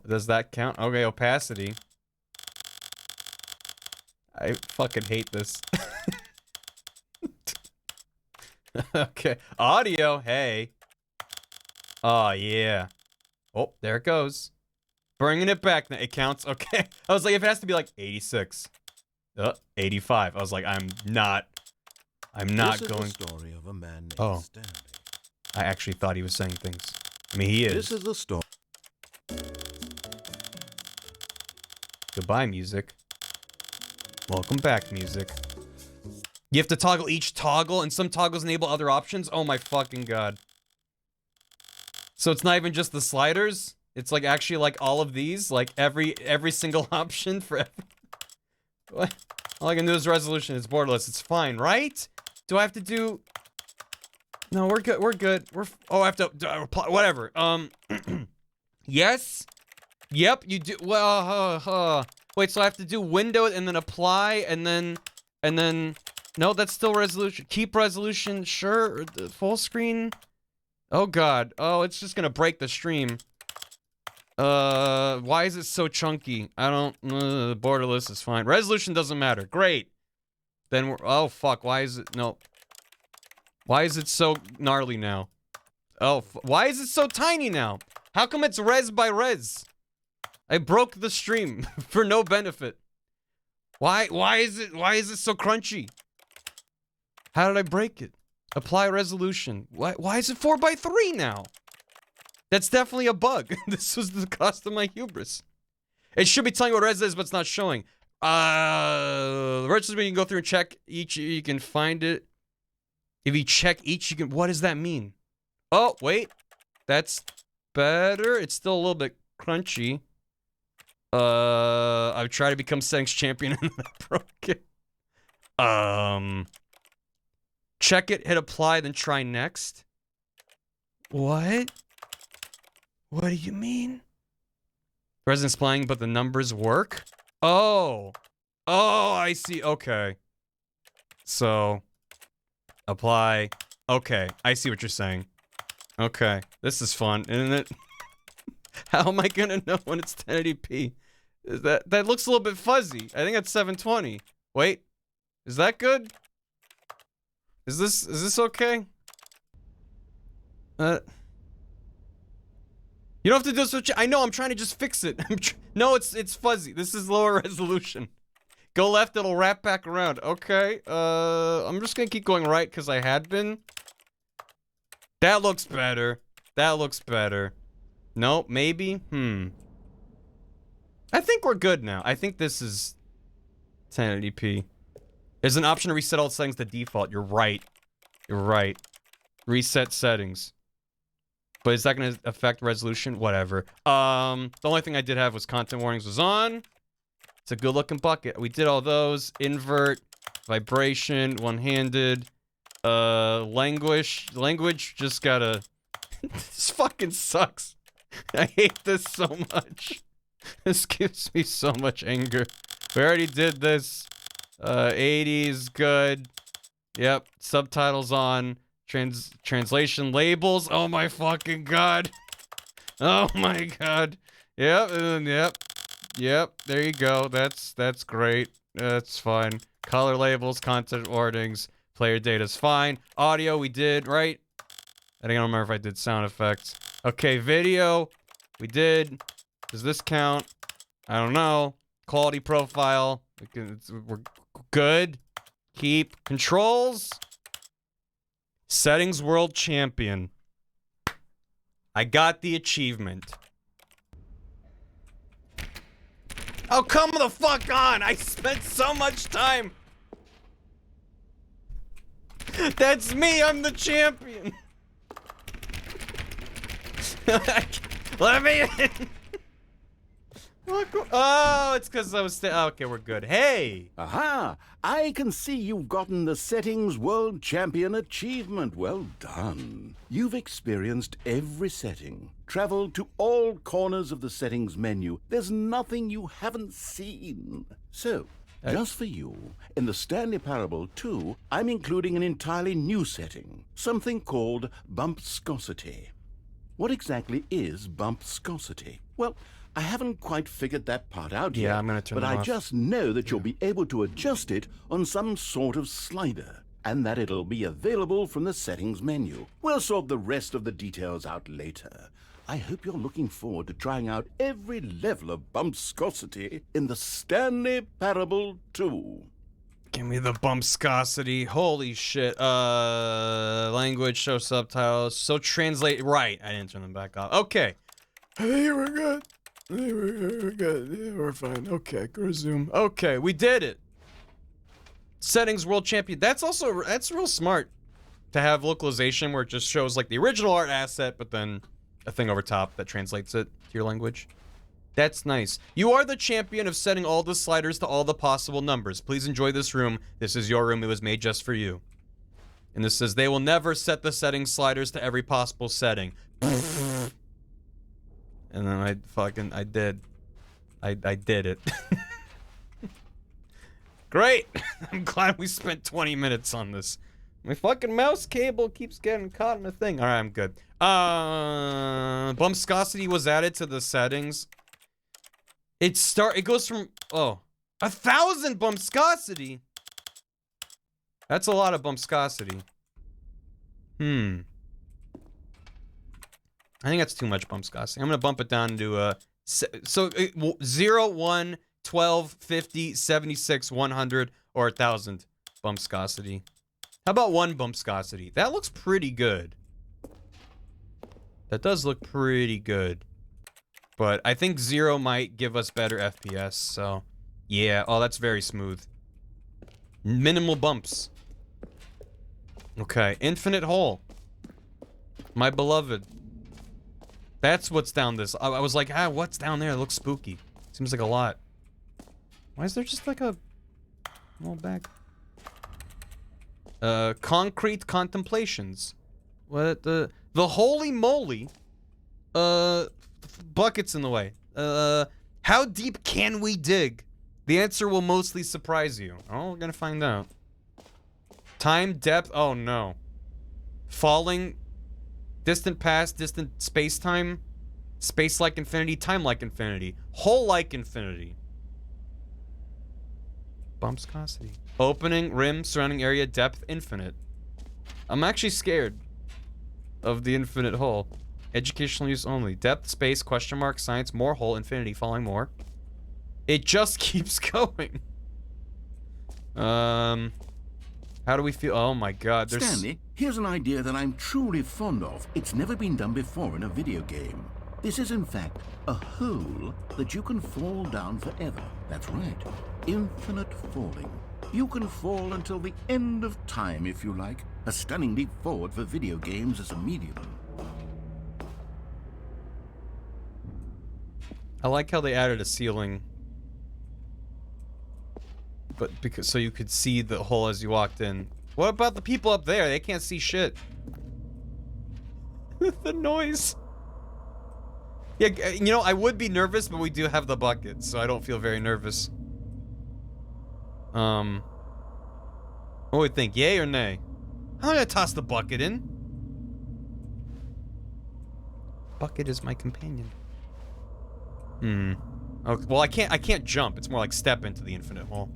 Does that count? Okay, opacity. I fucking hate this. Okay. Audio, hey. Oh, yeah. Oh, there it goes. Bringing it back. It counts. Okay. I was like, if it has to be like 86. 85. I was like, I'm not This going. is the story of a man named Stanley. I actually thought he was saying things. I mean, he is. This is the story. Goodbye, music. Welcome back, music. You have to toggle each toggle, and some toggles enable other options? Oh my fucking god. So it's not even just the sliders? It's like actually like all of these? Like every single option for every... What? All I can do is resolution. It's borderless. It's fine, right? Do I have to do... No, we're good. We're good. Oh, I have to... whatever. Yes? Yep, you do... Well, wait, so I have to do window and then apply and then... No, that's still resolution. Keep resolution, sure. Full screen. Oh god. Oh, it's just gonna break the stream. Why is it so chunky? I don't... borderless is fine. Resolution doesn't matter. Great. Then we're... Oh, fuck. Why is it... No. Why is it so gnarly now? Oh, why is it so tiny now? How come it's res by res? I broke the stream for no benefit. Why is it so crunchy? How did I break it? Apply resolution. Why is it 4:3 now? That's definitely a bug. This was the cost of my hubris. It should be telling you what res is, but it's not showing. The registers, you can go through and check each. You can find it. If you check each, you can... What does that mean? Oh, wait. That's better. It's still a little bit crunchy. I've tried to become settings champion and I broke it. Check it, hit apply, then try next. What? What do you mean? Residence playing, but the numbers work? Oh, I see. Okay. So, apply. Okay, I see what you're saying. Okay, this is fun, isn't it? How am I gonna know when it's 1080p? That looks a little bit fuzzy. I think that's 720. Wait, is that good? Is this okay? You don't have to do switch. I know. I'm trying to just fix it. No, it's fuzzy. This is lower resolution. Go left. It'll wrap back around. Okay. I'm just gonna keep going right because I had been. That looks better. That looks better. Nope. Maybe. I think we're good now. I think this is 1080p. There's an option to reset all settings to default. You're right. You're right. Reset settings. But is that going to affect resolution? Whatever. The only thing I did have was content warnings was on. It's a good looking bucket. We did all those. Invert, vibration, one-handed, language just gotta... This fucking sucks. I hate this so much. This gives me so much anger. We already did this. 80s, good. Yep, subtitles on. Translation labels. Oh my fucking god. Oh my god. Yep, yep. There you go. That's great. That's fine. Color labels, content warnings, player data's fine. Audio we did, right? I don't remember if I did sound effects. Okay, video we did. Does this count? I don't know. Quality profile. We're good. Keep. Controls. Settings World Champion. I got the achievement. Oh, come the fuck on! I spent so much time! That's me, I'm the champion! Let me in! Oh, it's because I was okay, we're good. Hey! Aha! I can see you've gotten the Settings World Champion achievement. Well done. You've experienced every setting, traveled to all corners of the settings menu. There's nothing you haven't seen. So, just for you, in the Stanley Parable 2, I'm including an entirely new setting, something called bumpscosity. What exactly is bumpscosity? Well, I haven't quite figured that part out yet, I'm gonna turn but them I off. just know that you'll be able to adjust it on some sort of slider, and that it'll be available from the settings menu. We'll sort the rest of the details out later. I hope you're looking forward to trying out every level of bumpscosity in the Stanley Parable 2. Give me the bumpscosity. Holy shit. Language, show subtitles. So translate. Right. I didn't turn them back off. Okay. I think we're good. We're good. Yeah, we're fine. Okay, resume. Okay, we did it. Settings World Champion. That's real smart to have localization where it just shows like the original art asset, but then a thing over top that translates it to your language. That's nice. You are the champion of setting all the sliders to all the possible numbers. Please enjoy this room. This is your room. It was made just for you. And this says they will never set the setting sliders to every possible setting. And then I did it. Great. I'm glad we spent 20 minutes on this. My fucking mouse cable keeps getting caught in the thing. All right, I'm good. Bumpscosity was added to the settings. It goes from 1,000 bumpscosity. That's a lot of bumpscosity. I think that's too much bumpscosity. I'm gonna bump it down to 0, 1, 12, 50, 76, 100, or 1,000 bumpscosity. How about 1 bumpscosity? That looks pretty good. That does look pretty good. But I think 0 might give us better FPS, so yeah. Oh, that's very smooth. Minimal bumps. Okay, infinite hole. My beloved. That's what's down this. I was like, what's down there? It looks spooky. Seems like a lot. Why is there just like a little bag? Concrete contemplations. What the holy moly? Buckets in the way. How deep can we dig? The answer will mostly surprise you. Oh, we're gonna find out. Time, depth. Oh no. Falling. Distant past, distant space-time, space-like infinity, time-like infinity, hole-like infinity. Bumpscosity. Opening, rim, surrounding area, depth, infinite. I'm actually scared of the infinite hole. Educational use only. Depth, space, question mark, science, more hole, infinity, falling more. It just keeps going. How do we feel? Oh my god, there's... Stanley, here's an idea that I'm truly fond of. It's never been done before in a video game. This is, in fact, a hole that you can fall down forever. That's right. Infinite falling. You can fall until the end of time, if you like. A stunning leap forward for video games as a medium. I like how they added a ceiling. But so you could see the hole as you walked in. What about the people up there? They can't see shit. The noise. Yeah, you know, I would be nervous, but we do have the bucket, so I don't feel very nervous. What do we think? Yay or nay? I'm gonna toss the bucket in. Bucket is my companion. Okay, well, I can't jump. It's more like step into the infinite hole.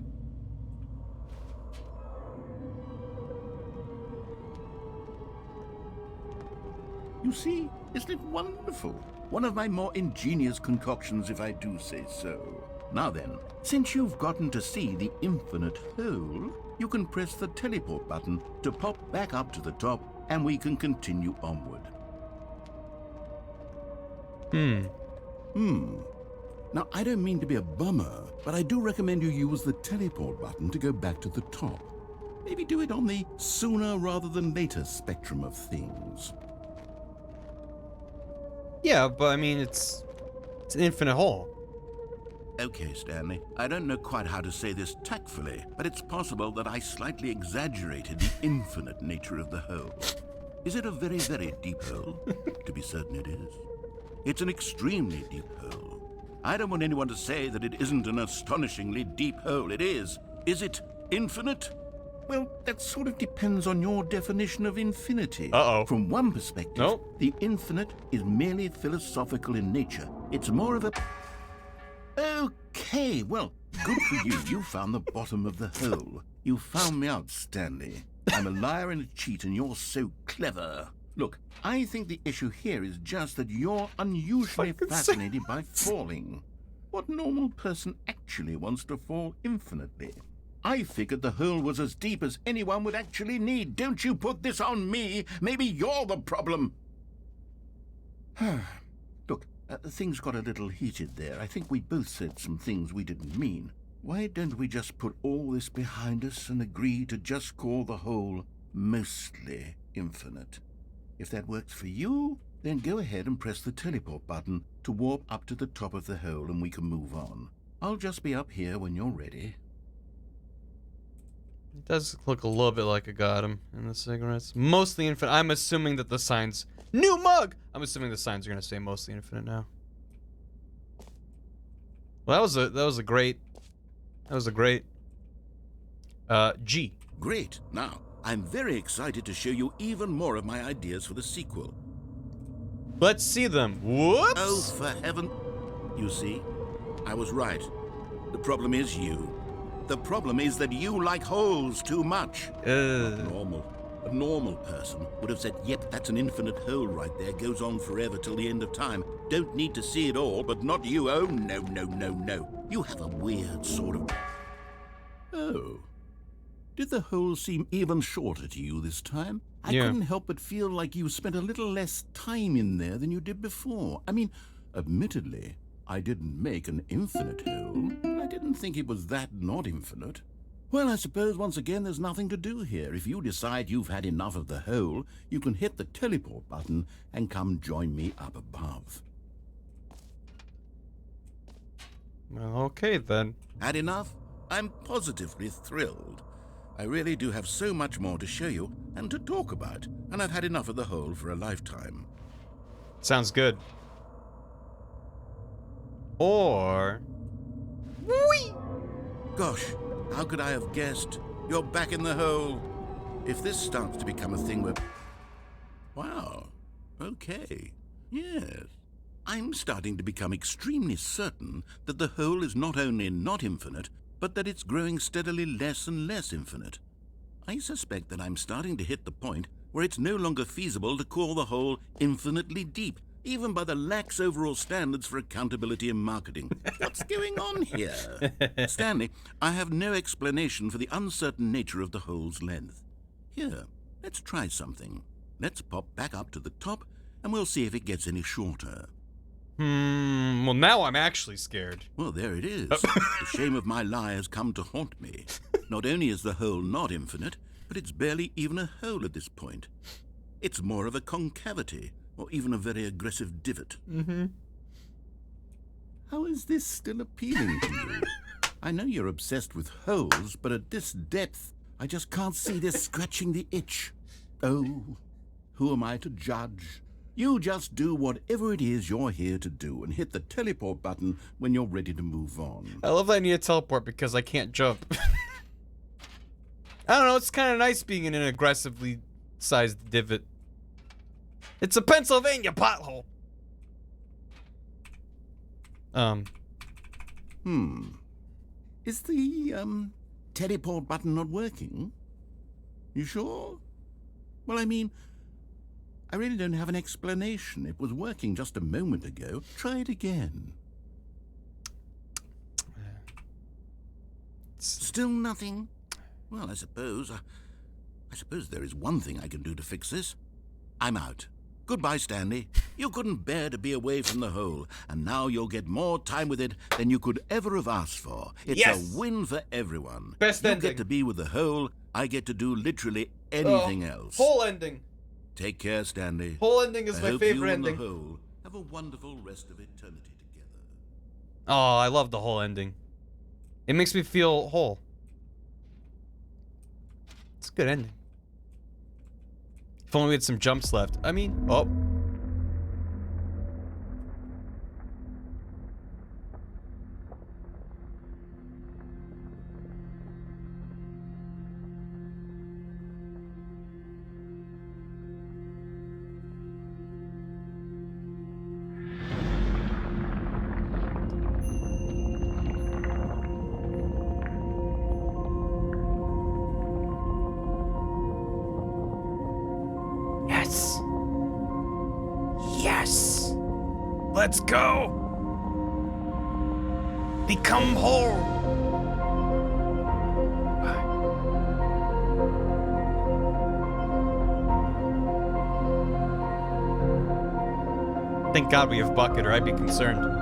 You see, isn't it wonderful? One of my more ingenious concoctions, if I do say so. Now then, since you've gotten to see the infinite hole, you can press the teleport button to pop back up to the top, and we can continue onward. Now, I don't mean to be a bummer, but I do recommend you use the teleport button to go back to the top. Maybe do it on the sooner rather than later spectrum of things. Yeah, but I mean, it's an infinite hole. Okay, Stanley, I don't know quite how to say this tactfully, but it's possible that I slightly exaggerated the infinite nature of the hole. Is it a very, very deep hole? To be certain it is. It's an extremely deep hole. I don't want anyone to say that it isn't an astonishingly deep hole. It is. Is it infinite? Well, that sort of depends on your definition of infinity. Uh-oh. From one perspective, the infinite is merely philosophical in nature. It's more of a... Okay, well, good for you. You found the bottom of the hole. You found me out, Stanley. I'm a liar and a cheat, and you're so clever. Look, I think the issue here is just that you're unusually fascinated by falling. What normal person actually wants to fall infinitely? I figured the hole was as deep as anyone would actually need. Don't you put this on me. Maybe you're the problem. Look, things got a little heated there. I think we both said some things we didn't mean. Why don't we just put all this behind us and agree to just call the hole mostly infinite? If that works for you, then go ahead and press the teleport button to warp up to the top of the hole and we can move on. I'll just be up here when you're ready. It does look a little bit like I got him in the cigarettes. Mostly infinite. I'm assuming that the signs... New mug! I'm assuming the signs are going to say mostly infinite now. Well, that was a great... G. Great. Now, I'm very excited to show you even more of my ideas for the sequel. Let's see them. Whoops! Oh, for heaven... You see? I was right. The problem is you. The problem is that you like holes too much. A normal person would have said, yep, that's an infinite hole right there. Goes on forever till the end of time. Don't need to see it all, but not you. Oh, no, no, no, no. You have a weird sort of... Oh. Did the hole seem even shorter to you this time? I couldn't help but feel like you spent a little less time in there than you did before. I mean, admittedly, I didn't make an infinite hole, but I didn't think it was that not infinite. Well, I suppose once again there's nothing to do here. If you decide you've had enough of the hole, you can hit the teleport button and come join me up above. Well, okay then. Had enough? I'm positively thrilled. I really do have so much more to show you and to talk about, and I've had enough of the hole for a lifetime. Sounds good. Or... Whee! Gosh, how could I have guessed? You're back in the hole. If this starts to become a thing where... Wow. Okay. Yes. I'm starting to become extremely certain that the hole is not only not infinite, but that it's growing steadily less and less infinite. I suspect that I'm starting to hit the point where it's no longer feasible to call the hole infinitely deep, even by the lax overall standards for accountability in marketing. What's going on here? Stanley, I have no explanation for the uncertain nature of the hole's length. Here, let's try something. Let's pop back up to the top, and we'll see if it gets any shorter. Well, now I'm actually scared. Well, there it is. The shame of my lie has come to haunt me. Not only is the hole not infinite, but it's barely even a hole at this point. It's more of a concavity, or even a very aggressive divot. How is this still appealing to you? I know you're obsessed with holes, but at this depth, I just can't see this scratching the itch. Oh, who am I to judge? You just do whatever it is you're here to do and hit the teleport button when you're ready to move on. I love that I need a teleport because I can't jump. I don't know, it's kind of nice being in an aggressively sized divot. It's a Pennsylvania pothole. Is the, teleport button not working? You sure? Well, I mean, I really don't have an explanation. It was working just a moment ago. Try it again. Still nothing? Well, I suppose there is one thing I can do to fix this. I'm out. Goodbye, Stanley. You couldn't bear to be away from the hole, and now you'll get more time with it than you could ever have asked for. It's a win for everyone. Best you ending. get to be with the hole, I get to do literally anything else. Whole ending. Take care, Stanley. Whole ending is I my hope favorite you ending. And the hole have a wonderful rest of eternity together. Oh, I love the whole ending. It makes me feel whole. It's a good ending. If only we had some jumps left. I mean, oh. Yes. Yes. Let's go. Become whole. Thank God we have Bucket, or I'd be concerned.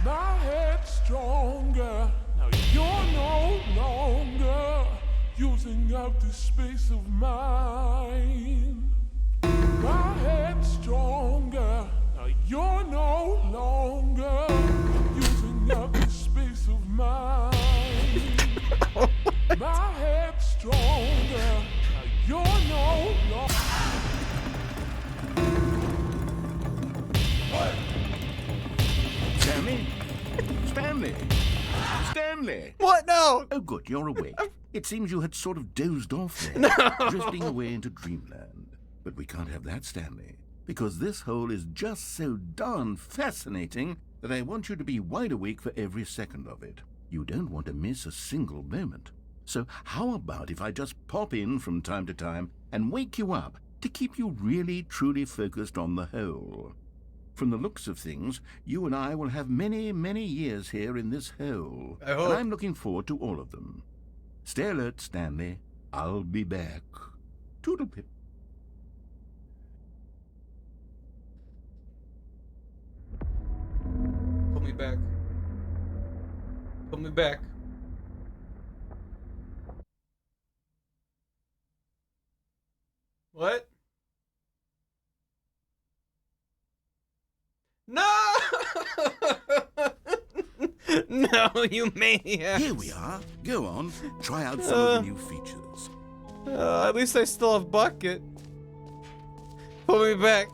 My head's stronger. Now you're no longer using up this space of mine. My head's stronger. Now you're no longer using up this space of mine. My head's stronger. Now you're no longer. Stanley? Stanley? Stanley? What? No! Oh, good, you're awake. It seems you had sort of dozed off there, drifting away into dreamland. But we can't have that, Stanley, because this hole is just so darn fascinating that I want you to be wide awake for every second of it. You don't want to miss a single moment. So how about if I just pop in from time to time and wake you up to keep you really, truly focused on the hole? From the looks of things, you and I will have many, many years here in this hole. I hope. And I'm looking forward to all of them. Stay alert, Stanley. I'll be back. Toodle-pip. Put me back. Put me back. What? No! No, you maniacs. Here we are. Go on. Try out some of the new features. At least I still have bucket. Put me back.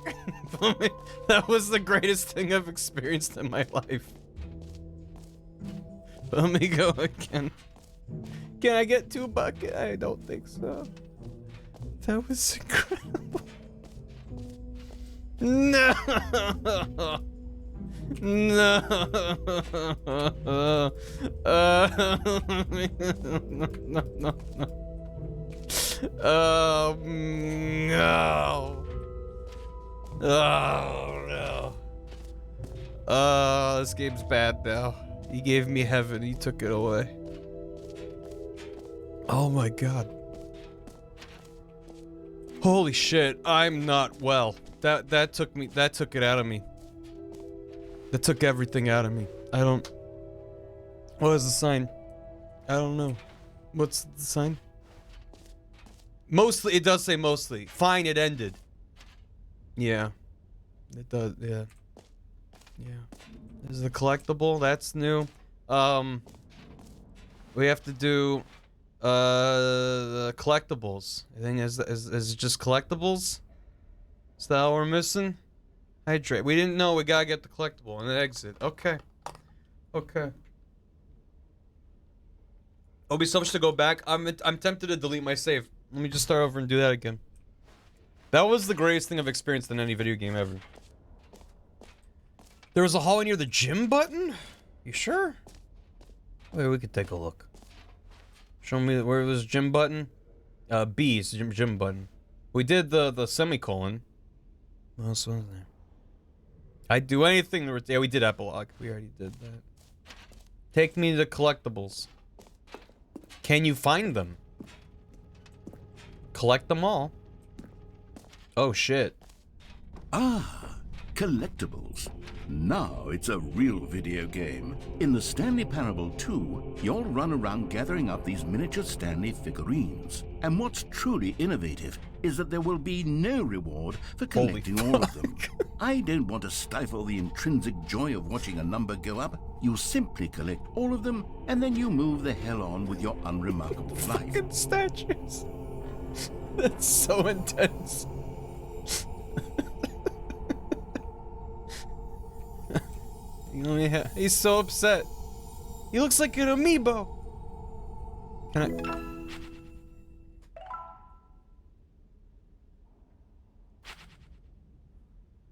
That was the greatest thing I've experienced in my life. Let me go again. Can I get 2 bucket? I don't think so. That was incredible. No. No. No. Oh no. Oh no. This game's bad now. He gave me heaven, he took it away. Oh my god. Holy shit, I'm not well. That took it out of me. That took everything out of me. What is the sign? I don't know. What's the sign? Mostly, it does say mostly. Fine, it ended. Yeah. It does, yeah. Yeah. This is the collectible, that's new. We have to do, the collectibles. I think, is it just collectibles? Is that all we're missing? Hydrate. We didn't know we gotta get the collectible and then exit. Okay. Okay. It'll be so much to go back. I'm tempted to delete my save. Let me just start over and do that again. That was the greatest thing I've experienced in any video game ever. There was a hallway near the gym button? You sure? Wait, we could take a look. Show me where was gym button? B is gym button. We did the semicolon. What else was there? I'd do anything to yeah, we did epilogue. We already did that. Take me to collectibles. Can you find them? Collect them all. Oh shit. Ah, collectibles. Now it's a real video game. In the Stanley Parable 2, you'll run around gathering up these miniature Stanley figurines. And what's truly innovative is that there will be no reward for collecting all of them. I don't want to stifle the intrinsic joy of watching a number go up. You simply collect all of them, and then you move the hell on with your unremarkable life. Fucking statues. That's so intense. He's so upset. He looks like an amiibo. Can I?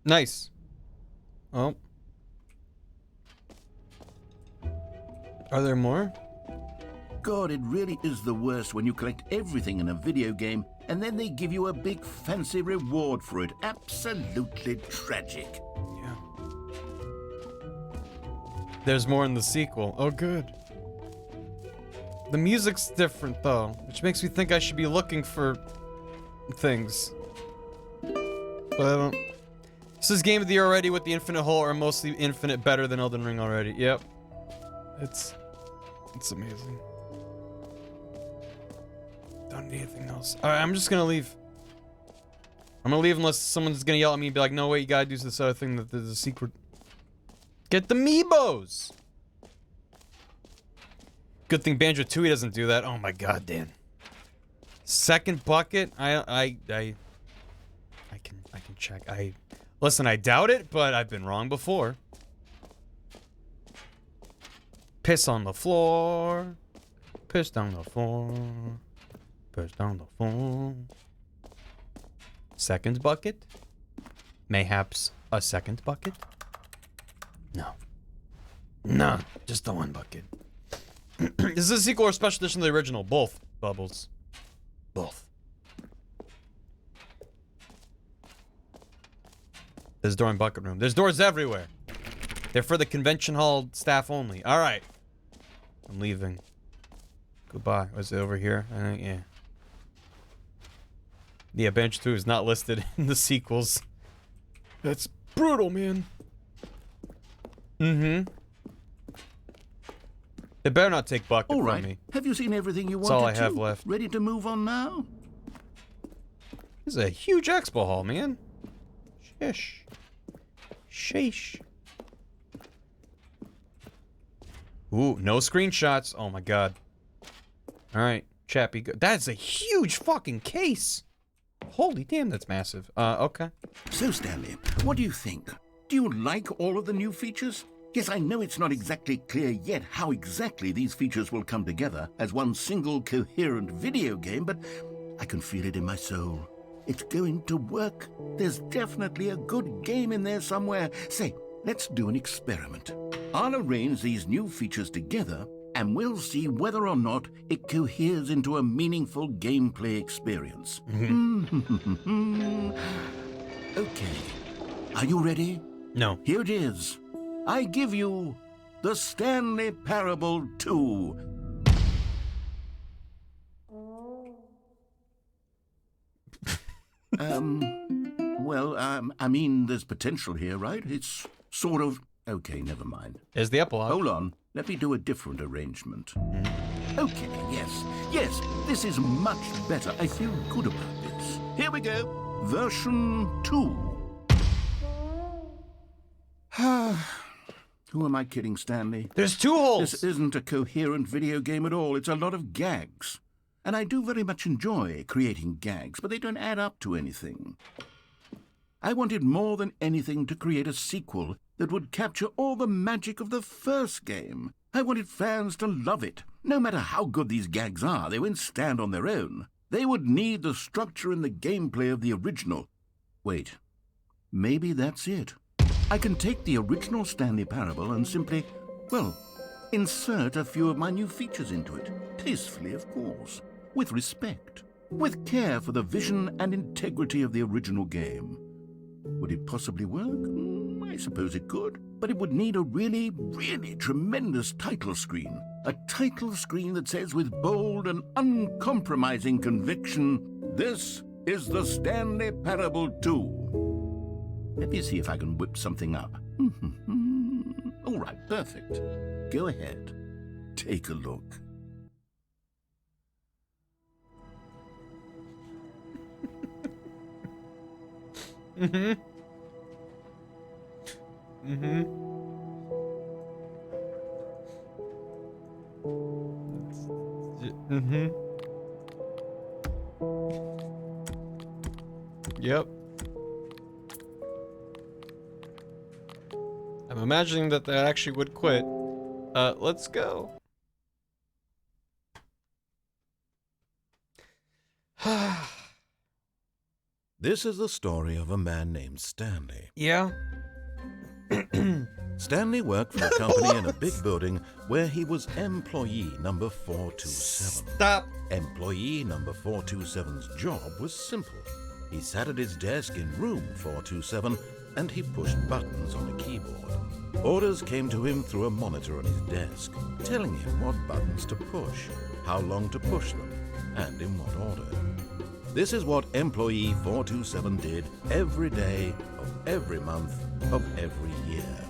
Nice. Oh. Are there more? God, it really is the worst when you collect everything in a video game and then they give you a big fancy reward for it. Absolutely tragic. Yeah. There's more in the sequel. Oh, good. The music's different, though, which makes me think I should be looking for things. But I don't... This is Game of the Year already with the Infinite Hole, or mostly Infinite better than Elden Ring already. Yep. It's amazing. Don't need anything else. Alright, I'm just gonna leave. I'm gonna leave unless someone's gonna yell at me and be like, no, wait, you gotta do this other thing that there's a secret. Get the Meebos! Good thing Banjo Tooie doesn't do that. Oh my god, Dan. Second bucket? I can check. Listen, I doubt it, but I've been wrong before. Piss on the floor. Piss down the floor. Piss down the floor. Second bucket? Mayhaps a second bucket? No. No, just the one bucket. Is this a sequel or a special edition of the original? Both, Bubbles. Both. There's a door in bucket room. There's doors everywhere. They're for the convention hall staff only. Alright. I'm leaving. Goodbye. Was it over here? I think, yeah. Yeah, Bench 2 is not listed in the sequels. That's brutal, man. Mm-hmm. They better not take bucket All right. from me. Have you seen everything you wanted That's all I to? have left. Ready to move on now? This is a huge expo hall, man. Shish. Sheesh. Ooh, no screenshots. Oh my god. All right, Chappie. That's a huge fucking case. Holy damn, that's massive. Okay. So, Stanley, what do you think? Do you like all of the new features? Yes, I know it's not exactly clear yet how exactly these features will come together as one single coherent video game, but I can feel it in my soul. It's going to work. There's definitely a good game in there somewhere. Say, let's do an experiment. I'll arrange these new features together, and we'll see whether or not it coheres into a meaningful gameplay experience. Okay. Are you ready? No. Here it is. I give you the Stanley Parable 2. I mean, there's potential here, right? It's sort of... Okay, never mind. There's the epilogue. Hold on. Let me do a different arrangement. Okay, yes, this is much better. I feel good about this. Here we go. Version 2. Who am I kidding, Stanley? There's 2 holes! This isn't a coherent video game at all. It's a lot of gags. And I do very much enjoy creating gags, but they don't add up to anything. I wanted more than anything to create a sequel that would capture all the magic of the first game. I wanted fans to love it. No matter how good these gags are, they won't stand on their own. They would need the structure and the gameplay of the original. Wait, maybe that's it. I can take the original Stanley Parable and simply, well, insert a few of my new features into it. Tastefully, of course. With respect. With care for the vision and integrity of the original game. Would it possibly work? I suppose it could. But it would need a really, really tremendous title screen. A title screen that says with bold and uncompromising conviction, "This is the Stanley Parable 2. Let me see if I can whip something up. All right, perfect. Go ahead. Take a look. Yep. I'm imagining that actually would quit. Let's go. This is the story of a man named Stanley. Yeah. Stanley worked for a company in a big building where he was employee number 427. Stop. Employee number 427's job was simple. He sat at his desk in room 427 and he pushed buttons on a keyboard. Orders came to him through a monitor on his desk, telling him what buttons to push, how long to push them, and in what order. This is what employee 427 did every day of every month of every year.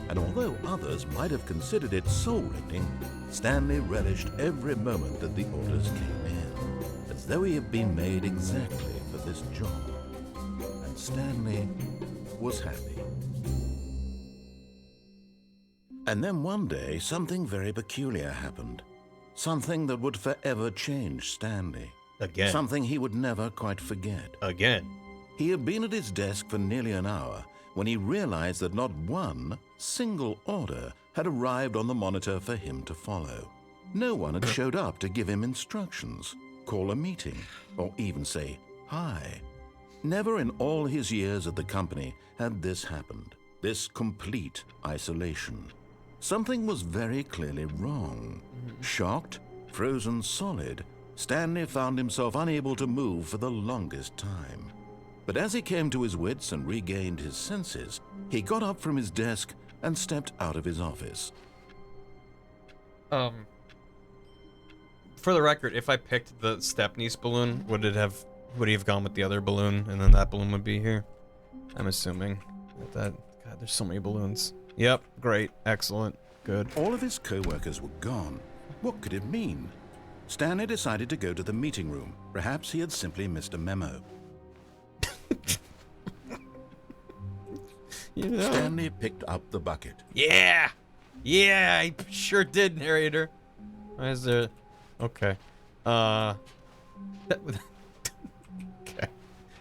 And although others might have considered it soul-rending, Stanley relished every moment that the orders came in, as though he had been made exactly for this job. And Stanley was happy. And then one day, something very peculiar happened. Something that would forever change Stanley. Again. Something he would never quite forget. Again. He had been at his desk for nearly an hour when he realized that not one single order had arrived on the monitor for him to follow. No one had showed up to give him instructions, call a meeting, or even say hi. Never in all his years at the company had this happened, this complete isolation. Something was very clearly wrong. Shocked, frozen solid, Stanley found himself unable to move for the longest time. But as he came to his wits and regained his senses, he got up from his desk and stepped out of his office. For the record, if I picked the Stepney's balloon, would he have gone with the other balloon and then that balloon would be here? I'm assuming that God, there's so many balloons. Yep, great, excellent, good. All of his co-workers were gone. What could it mean? Stanley decided to go to the meeting room. Perhaps he had simply missed a memo. You know. Stanley picked up the bucket. Yeah! Yeah, I sure did, narrator. Why is there... Okay. Okay.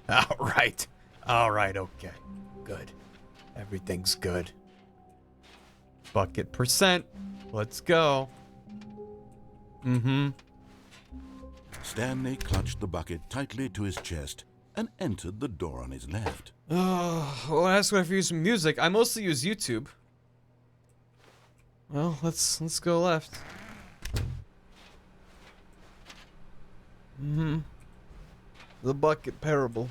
Alright. Alright, okay. Good. Everything's good. Bucket percent. Let's go. Mm-hmm. Stanley clutched the bucket tightly to his chest and entered the door on his left. Oh, well, that's what if you use some music. I mostly use YouTube. Well, let's go left. Mm-hmm. The bucket parable.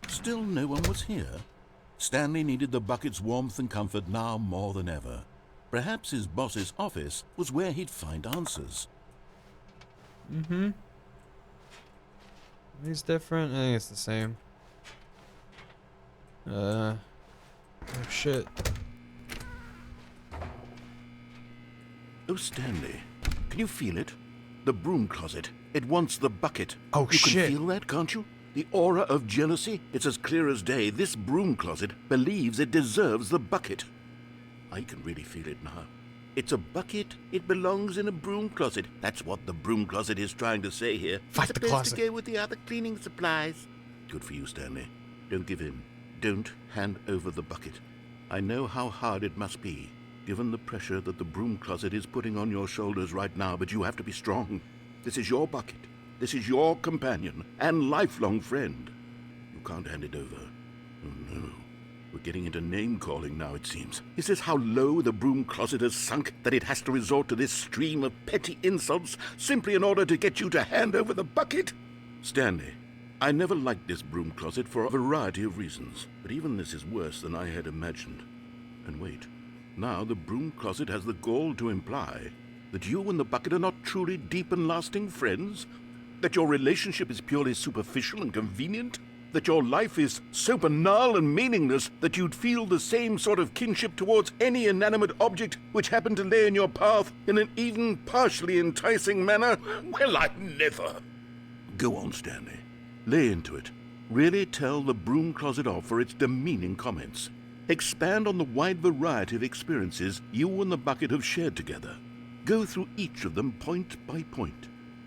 Still no one was here. Stanley needed the bucket's warmth and comfort now more than ever. Perhaps his boss's office was where he'd find answers. Mm-hmm. He's different. I think it's the same. Oh shit. Oh, Stanley, can you feel it? The broom closet. It wants the bucket. Oh, shit. You can feel that, can't you? The aura of jealousy? It's as clear as day. This broom closet believes it deserves the bucket. I can really feel it now. It's a bucket. It belongs in a broom closet. That's what the broom closet is trying to say here. Fight the supposed closet. to go with the other cleaning supplies. Good for you, Stanley. Don't give in. Don't hand over the bucket. I know how hard it must be, given the pressure that the broom closet is putting on your shoulders right now, but you have to be strong. This is your bucket. This is your companion and lifelong friend. You can't hand it over. Oh, no. We're getting into name-calling now, it seems. Is this how low the broom closet has sunk, that it has to resort to this stream of petty insults simply in order to get you to hand over the bucket? Stanley, I never liked this broom closet for a variety of reasons, but even this is worse than I had imagined. And wait, now the broom closet has the gall to imply that you and the bucket are not truly deep and lasting friends? That your relationship is purely superficial and convenient? That your life is so banal and meaningless that you'd feel the same sort of kinship towards any inanimate object which happened to lay in your path in an even partially enticing manner? Well, I never. Go on, Stanley. Lay into it. Really tell the broom closet off for its demeaning comments. Expand on the wide variety of experiences you and the bucket have shared together. Go through each of them point by point.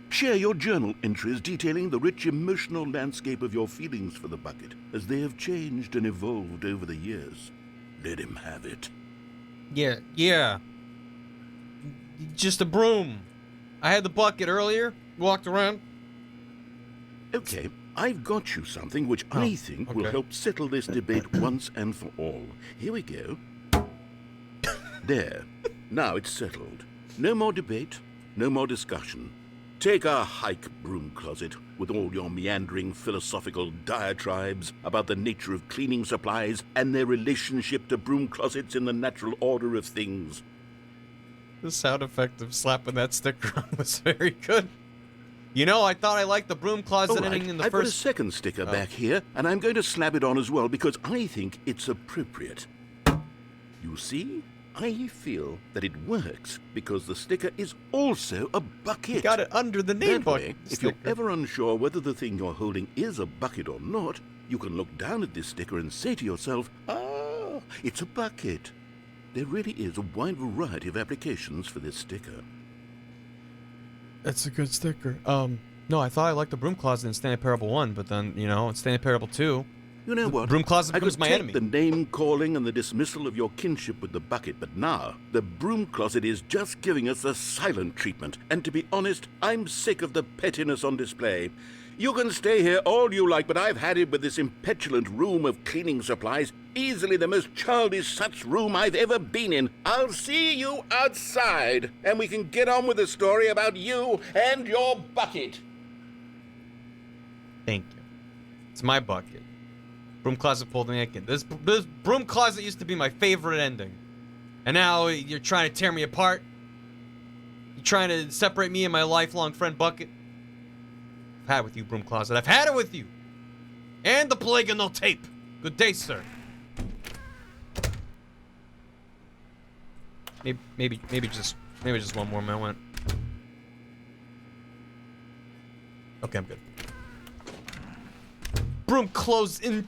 Share your journal entries detailing the rich emotional landscape of your feelings for the bucket as they have changed and evolved over the years. Let him have it. Yeah. Just a broom. I had the bucket earlier, walked around. Okay, I've got you something which I think will help settle this debate once and for all. Here we go. There. Now it's settled. No more debate, no more discussion. Take a hike, broom closet, with all your meandering philosophical diatribes about the nature of cleaning supplies and their relationship to broom closets in the natural order of things. The sound effect of slapping that sticker on was very good. You know, I thought I liked the broom closet ending in the I've got a first... second sticker back here, and I'm going to slap it on as well because I think it's appropriate. You see? I feel that it works because the sticker is also a bucket. You got it under the name bucket. If you're ever unsure whether the thing you're holding is a bucket or not, you can look down at this sticker and say to yourself, ah, it's a bucket. There really is a wide variety of applications for this sticker. That's a good sticker. No, I thought I liked the broom closet in Stanley Parable 1, but then, you know, in Stanley Parable 2... You know what? Broom closet becomes my enemy. I could take the name-calling and the dismissal of your kinship with the bucket, but now, the broom closet is just giving us the silent treatment. And to be honest, I'm sick of the pettiness on display. You can stay here all you like, but I've had it with this impetulant room of cleaning supplies. Easily the most childish such room I've ever been in. I'll see you outside, and we can get on with the story about you and your bucket. Thank you. It's my bucket. Broom closet pulled the neck in. This broom closet used to be my favorite ending. And now you're trying to tear me apart? You're trying to separate me and my lifelong friend Bucket? I've had it with you, broom closet. I've had it with you! And the polygonal tape. Good day, sir. Maybe just one more moment. Okay, I'm good. Broom closed in.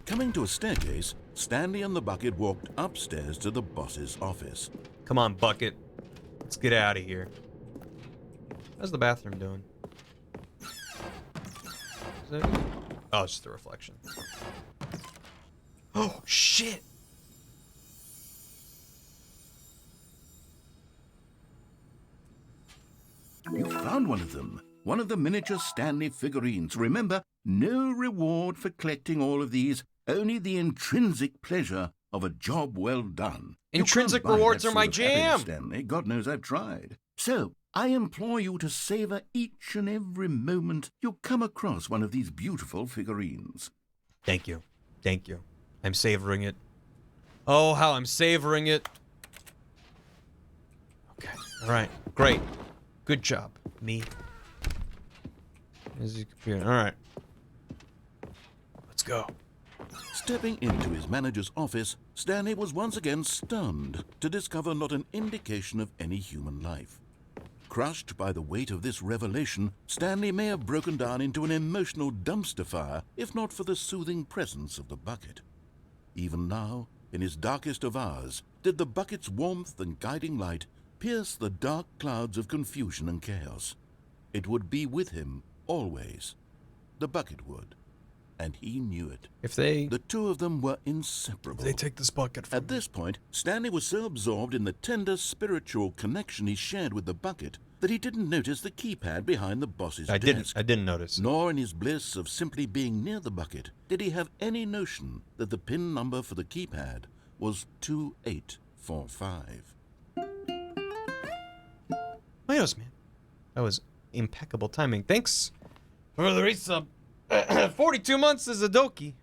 Coming to a staircase, Stanley and the bucket walked upstairs to the boss's office. Come on, bucket. Let's get out of here. How's the bathroom doing? Is it? Oh, it's just a reflection. Oh, shit! You found one of them. One of the miniature Stanley figurines. Remember, no reward for collecting all of these, only the intrinsic pleasure of a job well done. Intrinsic rewards are my jam! Stanley. God knows I've tried. So, I implore you to savor each and every moment you come across one of these beautiful figurines. Thank you. Thank you. I'm savoring it. Oh, how I'm savoring it. Okay. Alright. Great. Good job. Me. Is your computer? Alright. Let's go. Stepping into his manager's office, Stanley was once again stunned to discover not an indication of any human life. Crushed by the weight of this revelation, Stanley may have broken down into an emotional dumpster fire if not for the soothing presence of the bucket. Even now, in his darkest of hours, did the bucket's warmth and guiding light pierce the dark clouds of confusion and chaos. It would be with him always. The bucket would. And he knew it. The two of them were inseparable. If they take this bucket from At this point, Stanley was so absorbed in the tender spiritual connection he shared with the bucket that he didn't notice the keypad behind the boss's desk. I didn't notice. Nor in his bliss of simply being near the bucket did he have any notion that the PIN number for the keypad was 2845. Adios, man. That was impeccable timing. Thanks for the resub. 42 months as a dokie.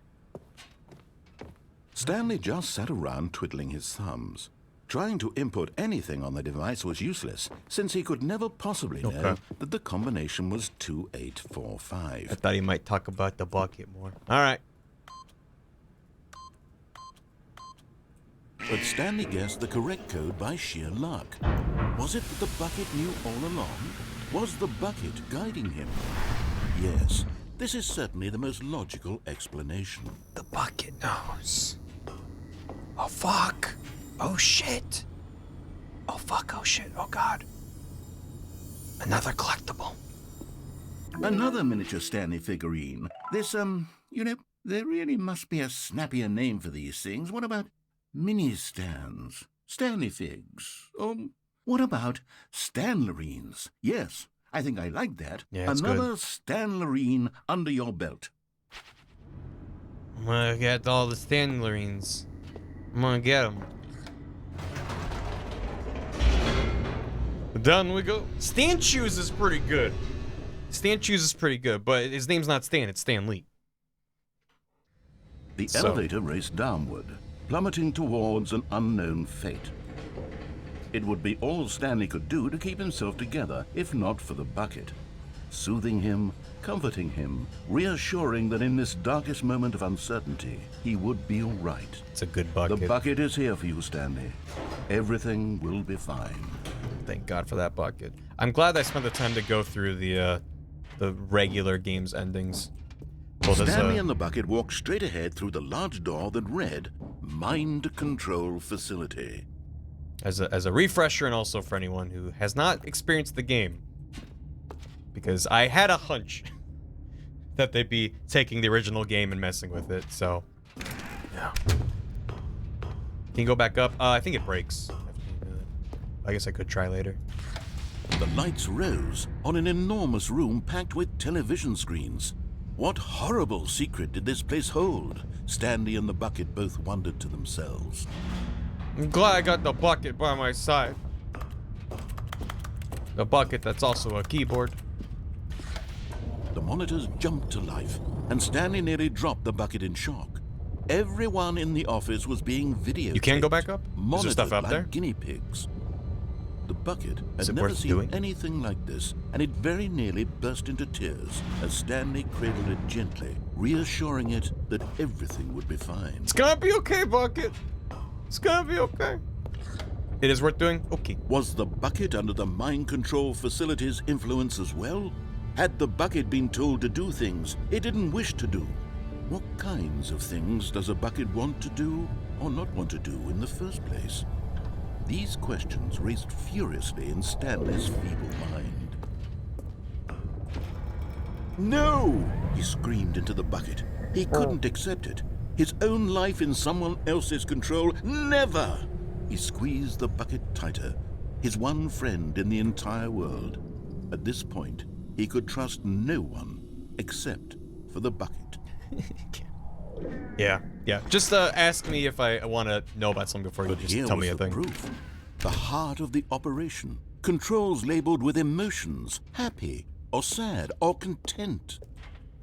Stanley just sat around twiddling his thumbs. Trying to input anything on the device was useless, since he could never possibly know that the combination was 2845. I thought he might talk about the bucket more. Alright. But Stanley guessed the correct code by sheer luck. Was it that the bucket knew all along? Was the bucket guiding him? Yes, this is certainly the most logical explanation. The bucket knows. Oh, fuck. Oh, shit. Oh, fuck. Oh, shit. Oh, God. Another collectible. Another miniature Stanley figurine. This, you know, there really must be a snappier name for these things. What about mini-stands? Stanley figs? Or what about Stanlerines? Yes, I think I like that. Yeah, it's Another good. Stanlerine under your belt. I'm gonna get all the Stanlerines. I'm gonna get them. Down we go. Stan Shoes is pretty good. Stan Shoes is pretty good, but his name's not Stan, it's Stan Lee. The elevator raced downward, plummeting towards an unknown fate. It would be all Stanley could do to keep himself together, if not for the bucket. Soothing him, comforting him, reassuring that in this darkest moment of uncertainty, he would be all right. It's a good bucket. The bucket is here for you, Stanley. Everything will be fine. Thank God for that bucket. I'm glad I spent the time to go through the regular game's endings. Well, Stanley and the bucket walked straight ahead through the large door that read, Mind Control Facility. As a refresher, and also for anyone who has not experienced the game, because I had a hunch that they'd be taking the original game and messing with it, so yeah. Can you go back up? I think it breaks. I guess I could try later. The lights rose on an enormous room packed with television screens. What horrible secret did this place hold? Stanley and the bucket both wondered to themselves. I'm glad I got the bucket by my side. The bucket that's also a keyboard. The monitors jumped to life, and Stanley nearly dropped the bucket in shock. Everyone in the office was being videotaped. You can go back up? Is there Monitored stuff up like there? guinea pigs. The bucket Is had it never worth seen doing? anything like this, and it very nearly burst into tears as Stanley cradled it gently, reassuring it that everything would be fine. It's gonna be okay, bucket. It's gonna be okay. It is worth doing? Okay. Was the bucket under the mind control facility's influence as well? Had the bucket been told to do things it didn't wish to do? What kinds of things does a bucket want to do or not want to do in the first place? These questions raced furiously in Stanley's feeble mind. No! He screamed into the bucket. He couldn't accept it. His own life in someone else's control, never! He squeezed the bucket tighter, his one friend in the entire world. At this point, he could trust no one except for the bucket. Yeah. Just ask me if I want to know about something before you just tell me a thing. Proof. The heart of the operation. Controls labeled with emotions, happy or sad or content.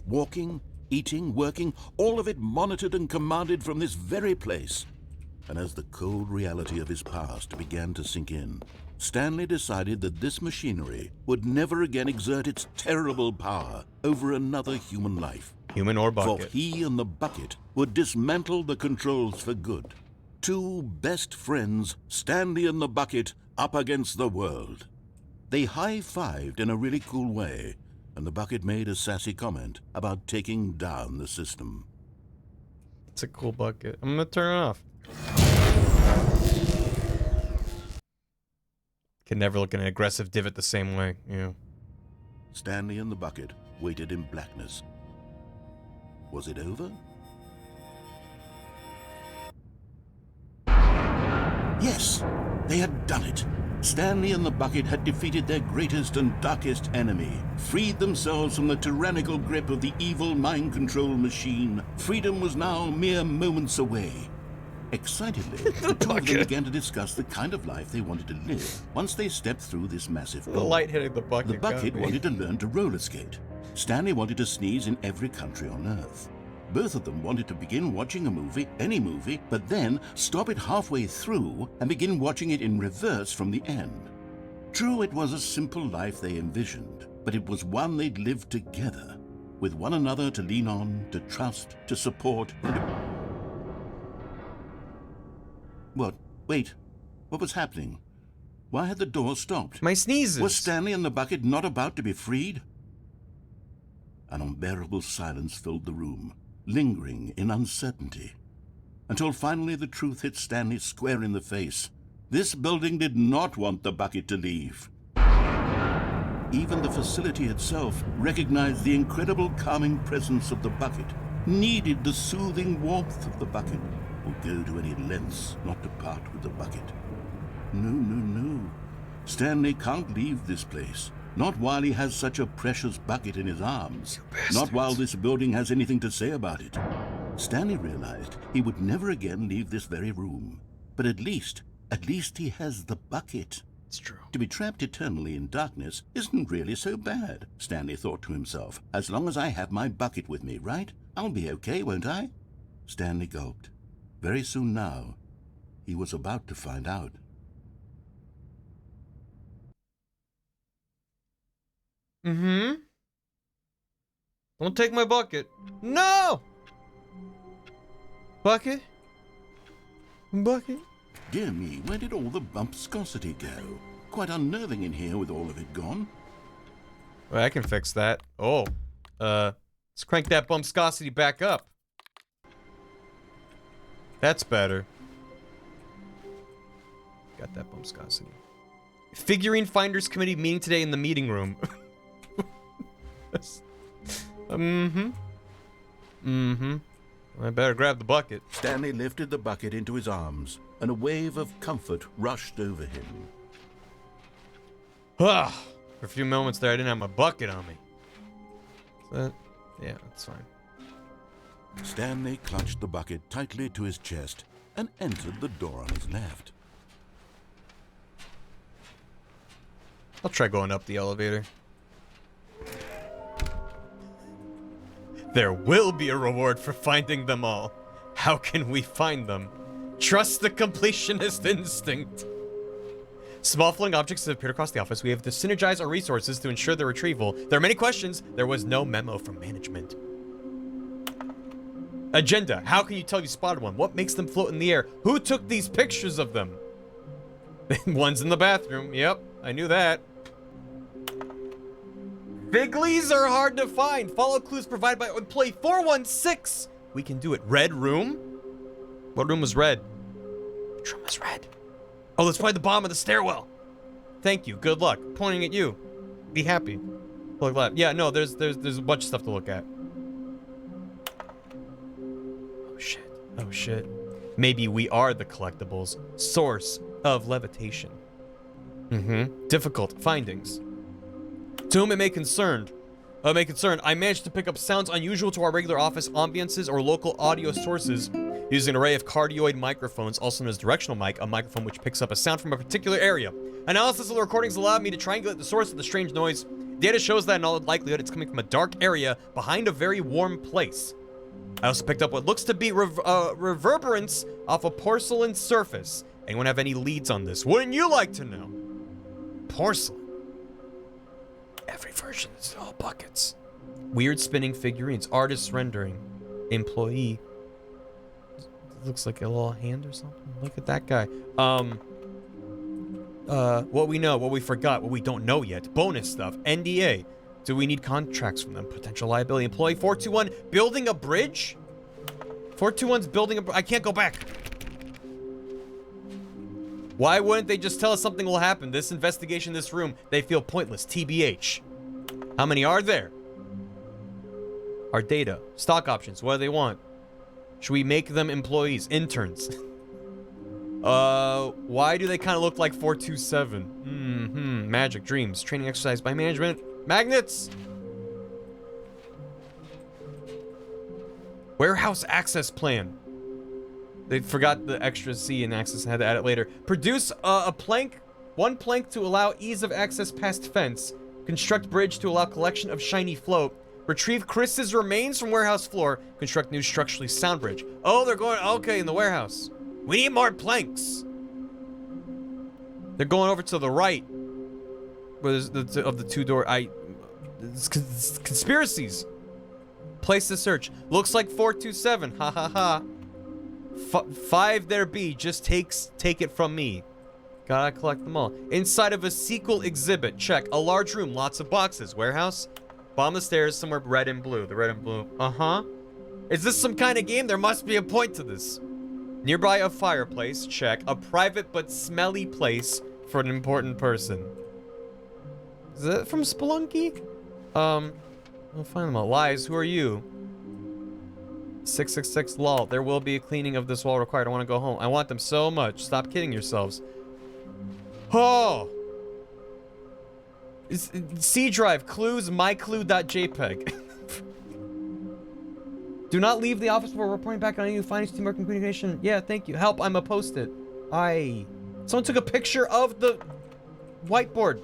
Walking, eating, working, all of it monitored and commanded from this very place. And as the cold reality of his past began to sink in, Stanley decided that this machinery would never again exert its terrible power over another human life. Human or bucket. For he and the bucket would dismantle the controls for good. Two best friends, Stanley and the bucket, up against the world. They high-fived in a really cool way, and the bucket made a sassy comment about taking down the system. It's a cool bucket. I'm gonna turn it off. Can never look at an aggressive divot the same way, yeah. Stanley and the bucket waited in blackness. Was it over? Yes, they had done it. Stanley and the bucket had defeated their greatest and darkest enemy, freed themselves from the tyrannical grip of the evil mind control machine. Freedom was now mere moments away. Excitedly, the two of them began to discuss the kind of life they wanted to live once they stepped through this massive goal. The light hitting the bucket. The bucket wanted to learn to roller skate. Stanley wanted to sneeze in every country on Earth. Both of them wanted to begin watching a movie, any movie, but then stop it halfway through and begin watching it in reverse from the end. True, it was a simple life they envisioned, but it was one they'd lived together, with one another to lean on, to trust, to support, and to... What? Wait. What was happening? Why had the door stopped? My sneezes. Was Stanley and the bucket not about to be freed? An unbearable silence filled the room, lingering in uncertainty, until finally the truth hit Stanley square in the face. This building did not want the bucket to leave. Even the facility itself recognized the incredible calming presence of the bucket, needed the soothing warmth of the bucket, would go to any lengths not to part with the bucket. No. Stanley can't leave this place. Not while he has such a precious bucket in his arms. Not while this building has anything to say about it. Stanley realized he would never again leave this very room. But at least he has the bucket. It's true. To be trapped eternally in darkness isn't really so bad, Stanley thought to himself. As long as I have my bucket with me, right? I'll be okay, won't I? Stanley gulped. Very soon now, he was about to find out. Don't take my bucket. No! Bucket? Bucket? Dear me, where did all the bumpscosity go? Quite unnerving in here with all of it gone. Well, I can fix that. Oh. Let's crank that bumpscosity back up. That's better. Got that bumpscosity. Figurine Finders Committee meeting today in the meeting room. I better grab the bucket. Stanley lifted the bucket into his arms, and a wave of comfort rushed over him. For a few moments there, I didn't have my bucket on me. Yeah, that's fine. Stanley clutched the bucket tightly to his chest and entered the door on his left. I'll try going up the elevator. There will be a reward for finding them all. How can we find them? Trust the completionist instinct. Small floating objects have appeared across the office. We have to synergize our resources to ensure their retrieval. There are many questions. There was no memo from management. Agenda. How can you tell you spotted one? What makes them float in the air? Who took these pictures of them? One's in the bathroom. Yep, I knew that. Figlies are hard to find. Follow clues provided by employee 416. We can do it. Red room? What room was red? Which room was red? Oh, let's find the bottom of the stairwell. Thank you. Good luck. Pointing at you. Be happy. Look left. Yeah, no, there's a bunch of stuff to look at. Oh shit. Oh shit. Maybe we are the collectibles. Source of levitation. Difficult findings. To whom it may concern, I managed to pick up sounds unusual to our regular office ambiances or local audio sources using an array of cardioid microphones, also known as directional mic, a microphone which picks up a sound from a particular area. Analysis of the recordings allowed me to triangulate the source of the strange noise. Data shows that in all likelihood it's coming from a dark area behind a very warm place. I also picked up what looks to be reverberance off a porcelain surface. Anyone have any leads on this? Wouldn't you like to know? Porcelain. Every version is all buckets. Weird spinning figurines. Artist rendering. Employee. Looks like a little hand or something. Look at that guy. What we know, what we forgot, what we don't know yet. Bonus stuff. NDA. Do we need contracts from them? Potential liability. Employee 421 building a bridge? 421's building a bridge. I can't go back. Why wouldn't they just tell us something will happen? This investigation, this room, they feel pointless. TBH. How many are there? Our data. Stock options. What do they want? Should we make them employees? Interns. Why do they kind of look like 427? Magic, dreams, training exercise by management. Magnets! Warehouse access plan. They forgot the extra C in access and had to add it later. Produce a plank, one plank to allow ease of access past fence. Construct bridge to allow collection of shiny float. Retrieve Chris's remains from warehouse floor. Construct new structurally sound bridge. Oh, they're going, okay, in the warehouse. We need more planks. They're going over to the right. Where there's of the two door, conspiracies. Place to search. Looks like 427. Ha ha ha. 5 there be. Just take it from me. Gotta collect them all. Inside of a sequel exhibit. Check. A large room. Lots of boxes. Warehouse. Bottom of the stairs. Somewhere red and blue. The red and blue. Is this some kind of game? There must be a point to this. Nearby a fireplace. Check. A private but smelly place for an important person. Is that from Spelunky? We'll find them all. Lies. Who are you? 666 lol. There will be a cleaning of this wall required. I want to go home. I want them so much. Stop kidding yourselves. Oh! C drive. Clues. myclue.jpg. Do not leave the office before reporting back on any findings. Teamwork and communication. Yeah, thank you. Help. I'm a post-it. Someone took a picture of the whiteboard.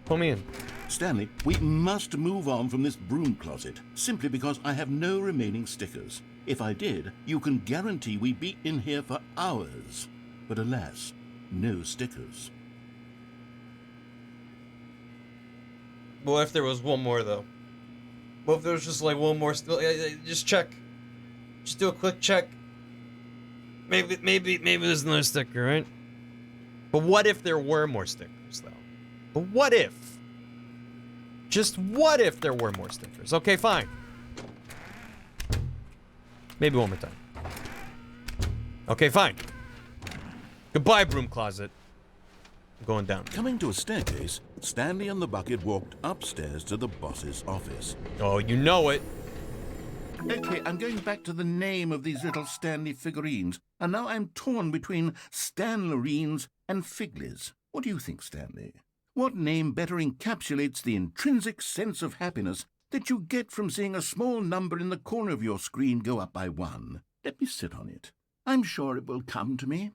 Pull me in. Stanley, we must move on from this broom closet, simply because I have no remaining stickers. If I did, you can guarantee we'd be in here for hours. But alas, no stickers. What if there was one more, though? What if there was just like one more just check. Just do a quick check. Maybe there's another sticker, right? But what if there were more stickers, though? But what if? Just what if there were more stickers? Okay, fine. Maybe one more time. Okay, fine. Goodbye, broom closet. I'm going down. Coming to a staircase, Stanley and the bucket walked upstairs to the boss's office. Oh, you know it. Okay, I'm going back to the name of these little Stanley figurines, and now I'm torn between Stanlerines and Figlies. What do you think, Stanley? What name better encapsulates the intrinsic sense of happiness that you get from seeing a small number in the corner of your screen go up by 1? Let me sit on it. I'm sure it will come to me.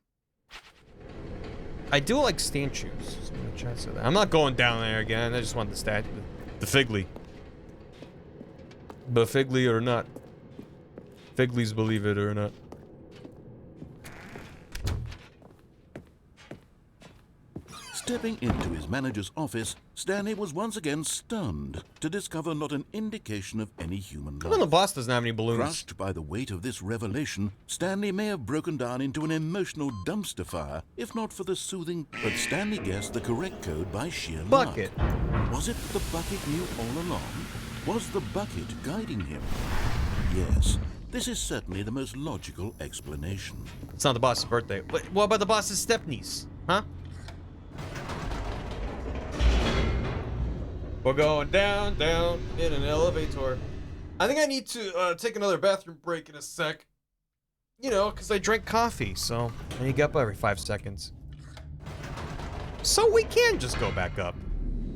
I do like statues. So I'm not going down there again. I just want the statue. The Figly. But Figly or not. Figlies believe it or not. Stepping into his manager's office, Stanley was once again stunned to discover not an indication of any human life. Come on, the boss doesn't have any balloons. Crushed by the weight of this revelation, Stanley may have broken down into an emotional dumpster fire, if not for the soothing... But Stanley guessed the correct code by sheer luck. Bucket. Was it that the bucket knew all along? Was the bucket guiding him? Yes, this is certainly the most logical explanation. It's not the boss's birthday. What about the boss's step-niece? Huh? We're going down in an elevator. I think I need to take another bathroom break in a sec. You know, because I drank coffee, so I need to get up every 5 seconds. So we can just go back up.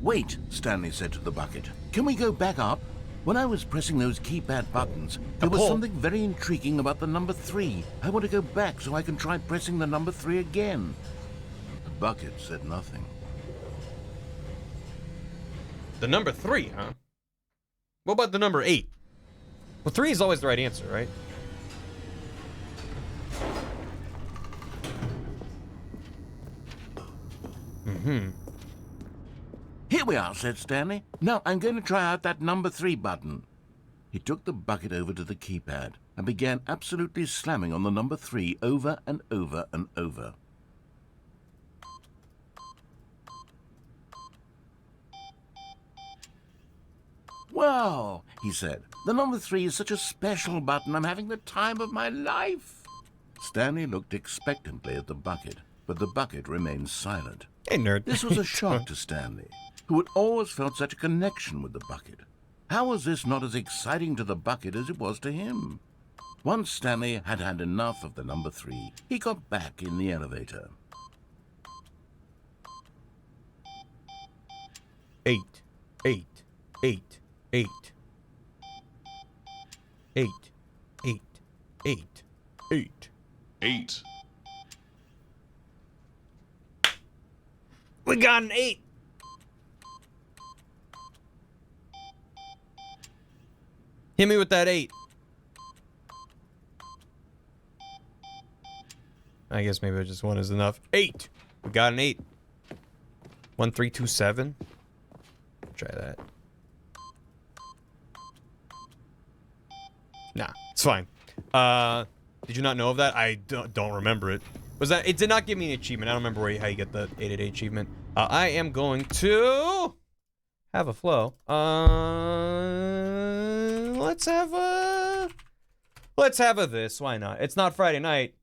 Wait, Stanley said to the bucket. Can we go back up? When I was pressing those keypad buttons, there was something very intriguing about the number 3. I want to go back so I can try pressing the number 3 again. The bucket said nothing. The number 3, huh? What about the number 8? Well, 3 is always the right answer, right? Here we are, said Stanley. Now I'm going to try out that number 3 button. He took the bucket over to the keypad and began absolutely slamming on the number 3 over and over and over. Wow, he said. The number 3 is such a special button. I'm having the time of my life. Stanley looked expectantly at the bucket, but the bucket remained silent. Hey, nerd. This was a shock to Stanley, who had always felt such a connection with the bucket. How was this not as exciting to the bucket as it was to him? Once Stanley had had enough of the number 3, he got back in the elevator. 8, 8, 8, 8. 8, 8, 8, 8. 8. We got an 8. Hit me with that 8. I guess maybe just 1 is enough. 8. We got an 8. 1, 3, 2, 7. Try that. Nah, it's fine. Did you not know of that? I don't remember it. Was that? It did not give me an achievement. I don't remember how you get the 888 achievement. I am going to have a flow. Let's have a this. Why not? It's not Friday night.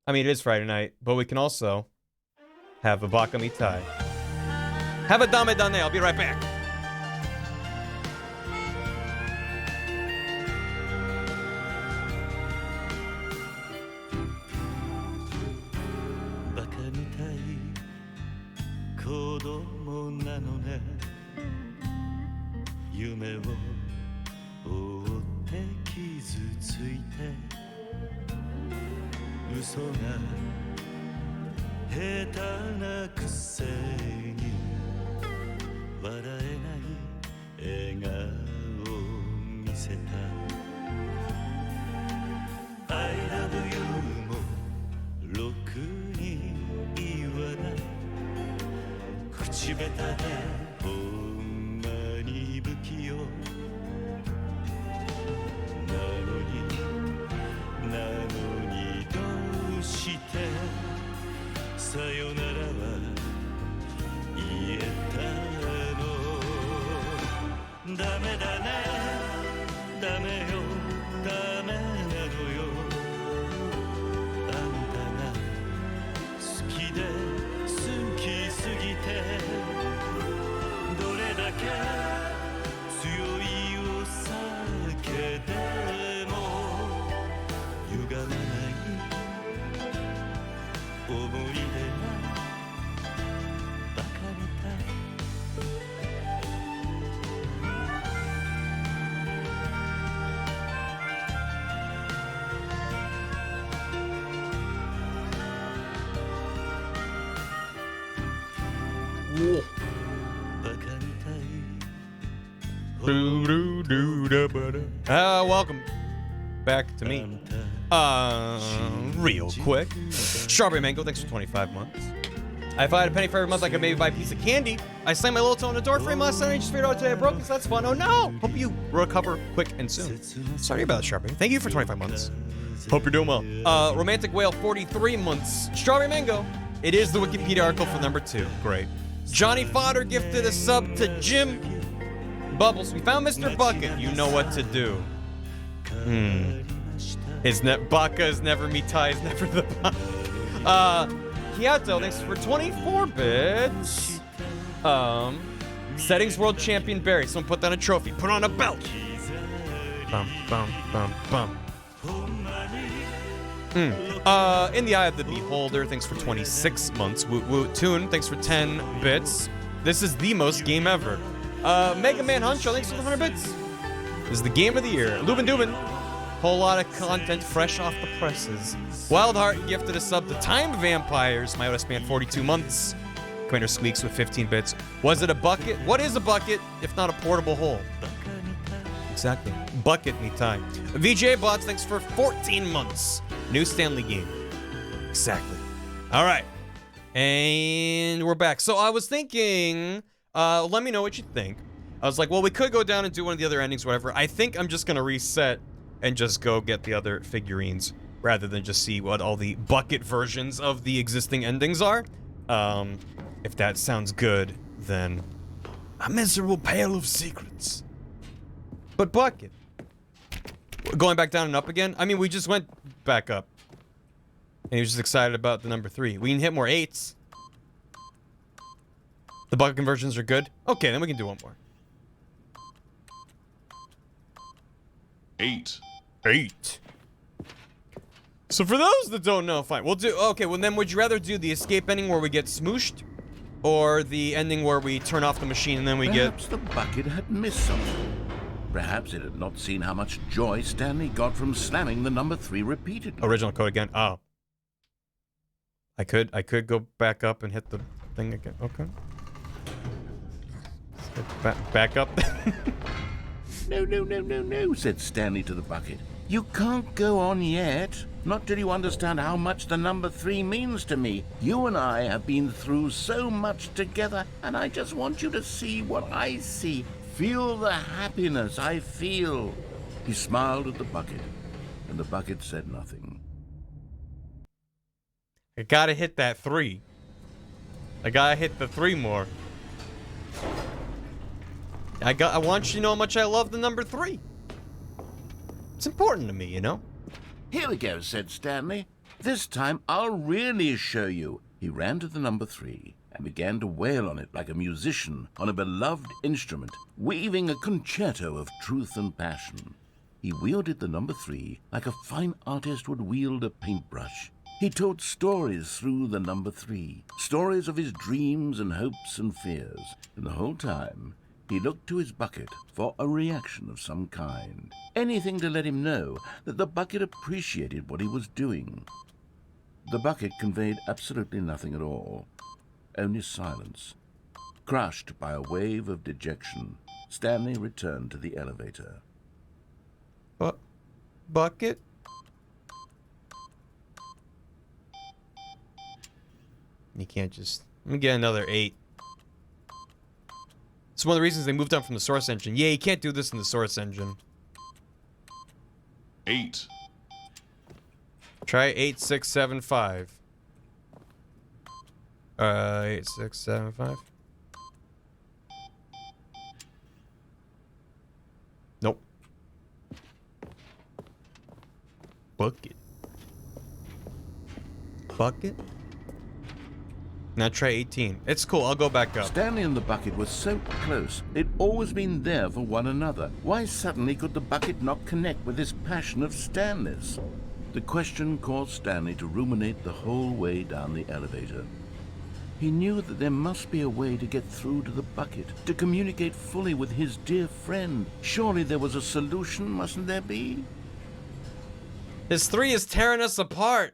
I mean, it is Friday night, but we can also have a Baka Mitai. Have a Dame Dane. I'll be right back. Welcome back to me. Real quick. Strawberry Mango, thanks for 25 months. If I had a penny for every month, I could maybe buy a piece of candy. I slammed my little toe in the door frame last night and I just figured out today I broke it, so that's fun. Oh no! Hope you recover quick and soon. Sorry about that, Strawberry. Thank you for 25 months. Hope you're doing well. Romantic Whale, 43 months. Strawberry Mango. It is the Wikipedia article for number 2. Great. Johnny Fodder gifted a sub to Jim. Bubbles, we found Mr. Bucket. You know what to do. Baka is never me tie is never the Kiato, thanks for 24 bits. Settings world champion Barry. Someone put down a trophy. Put on a belt. Bum, bum, bum, bum. In the Eye of the Beholder, thanks for 26 months. Woot Woot Tune, thanks for 10 bits. This is the most game ever. Mega Man Huncho, thanks for 100 bits. This is the game of the year. Lubin Dubin, whole lot of content fresh off the presses. Wildheart gifted a sub to Time Vampires. Myota span 42 months. Commander Squeaks with 15 bits. Was it a bucket? What is a bucket if not a portable hole? Exactly. Bucket me time. VJ Bots, thanks for 14 months. New Stanley game. Exactly. All right. And we're back. So I was thinking, let me know what you think. I was like, well, we could go down and do one of the other endings, whatever. I think I'm just going to reset and just go get the other figurines rather than just see what all the bucket versions of the existing endings are. If that sounds good, then a miserable pail of secrets. But bucket. Going back down and up again? I mean, we just went back up. And he was just excited about the number 3. We can hit more 8s. The bucket conversions are good? Okay, then we can do one more. 8. 8. So for those that don't know, fine. We'll do... Okay, well then would you rather do the escape ending where we get smooshed? Or the ending where we turn off the machine and then we Perhaps the bucket had missed something. Perhaps it had not seen how much joy Stanley got from slamming the number 3 repeatedly. Original code again. Oh. I could go back up and hit the thing again. Okay. Back up. No, said Stanley to the bucket. You can't go on yet. Not till you understand how much the number 3 means to me. You and I have been through so much together, and I just want you to see what I see. Feel the happiness I feel. He smiled at the bucket, and the bucket said nothing. I gotta hit that 3. I gotta hit the 3 more. I want you to know how much I love the number 3. It's important to me, you know? Here we go, said Stanley. This time I'll really show you. He ran to the number 3 and began to wail on it like a musician on a beloved instrument, weaving a concerto of truth and passion. He wielded the number 3 like a fine artist would wield a paintbrush. He told stories through the number 3, stories of his dreams and hopes and fears, and the whole time he looked to his bucket for a reaction of some kind. Anything to let him know that the bucket appreciated what he was doing. The bucket conveyed absolutely nothing at all, only silence. Crushed by a wave of dejection, Stanley returned to the elevator. Bucket? You can't just... Let me get another 8. It's one of the reasons they moved on from the source engine. Yeah, you can't do this in the source engine. 8. Try 8, 6, 7, 5. 8, 6, 7, 5. Nope. Bucket. Bucket? Now try 18. It's cool, I'll go back up. Stanley and the bucket were so close. They'd always been there for one another. Why suddenly could the bucket not connect with this passion of Stanley's? The question caused Stanley to ruminate the whole way down the elevator. He knew that there must be a way to get through to the bucket, to communicate fully with his dear friend. Surely there was a solution, mustn't there be? His 3 is tearing us apart.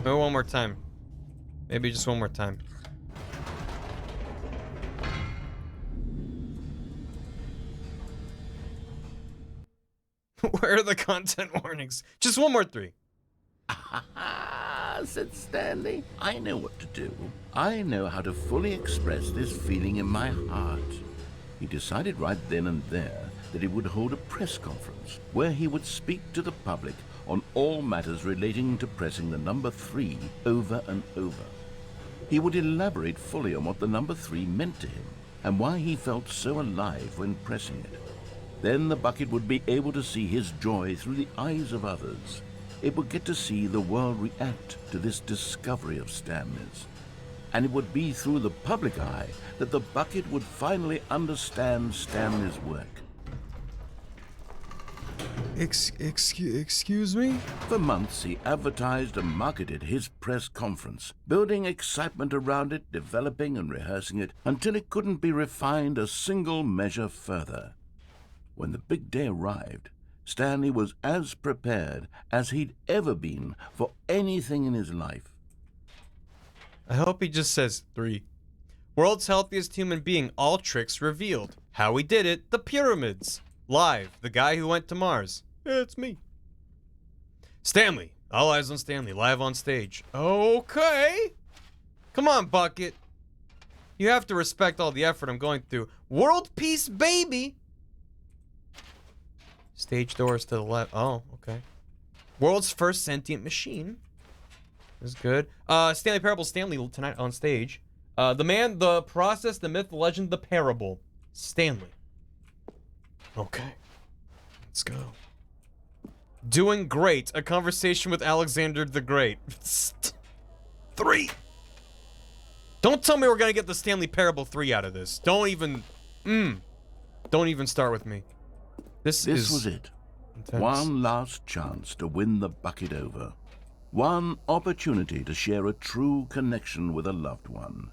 Maybe one more time. Maybe just one more time. Where are the content warnings? Just one more 3. Said Stanley. I know what to do. I know how to fully express this feeling in my heart. He decided right then and there that he would hold a press conference where he would speak to the public on all matters relating to pressing the number 3 over and over. He would elaborate fully on what the number 3 meant to him and why he felt so alive when pressing it. Then the bucket would be able to see his joy through the eyes of others. It would get to see the world react to this discovery of Stanley's. And it would be through the public eye that the bucket would finally understand Stanley's work. Excuse me? For months, he advertised and marketed his press conference, building excitement around it, developing and rehearsing it, until it couldn't be refined a single measure further. When the big day arrived, Stanley was as prepared as he'd ever been for anything in his life. I hope he just says 3. World's healthiest human being, all tricks revealed. How he did it, the pyramids. Live, the guy who went to Mars. It's me. Stanley. All eyes on Stanley, live on stage. Okay. Come on, Bucket. You have to respect all the effort I'm going through. World peace, baby. Stage doors to the left. Oh, okay. World's first sentient machine. This is good. Stanley Parable Stanley tonight on stage. The man, the process, the myth, the legend, the parable. Stanley. Okay. Let's go. Doing great. A conversation with Alexander the Great. 3. Don't tell me we're gonna get the Stanley Parable 3 out of this. Don't even start with me. This was it. Intense. One last chance to win the bucket over. One opportunity to share a true connection with a loved one.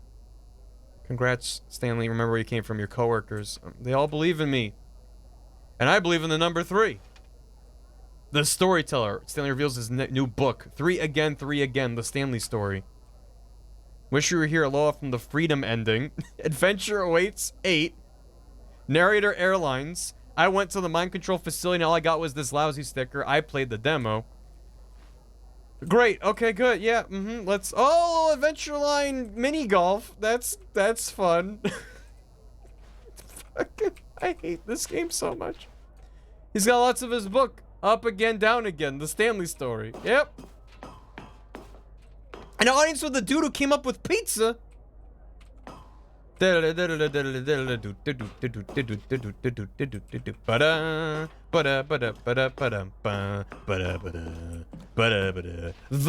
Congrats, Stanley. Remember where you came from, your coworkers. They all believe in me. And I believe in the number 3. The Storyteller. Stanley reveals his new book. 3 Again, 3 Again. The Stanley Story. Wish you were here. Aloha from the Freedom ending. Adventure awaits 8. Narrator Airlines. I went to the mind control facility and all I got was this lousy sticker. I played the demo. Great. Okay, good. Yeah. Let's. Oh, Adventure Line mini golf. That's fun. I hate this game so much. He's got lots of his book. Up again, down again. The Stanley Story. Yep. An audience with the dude who came up with pizza. The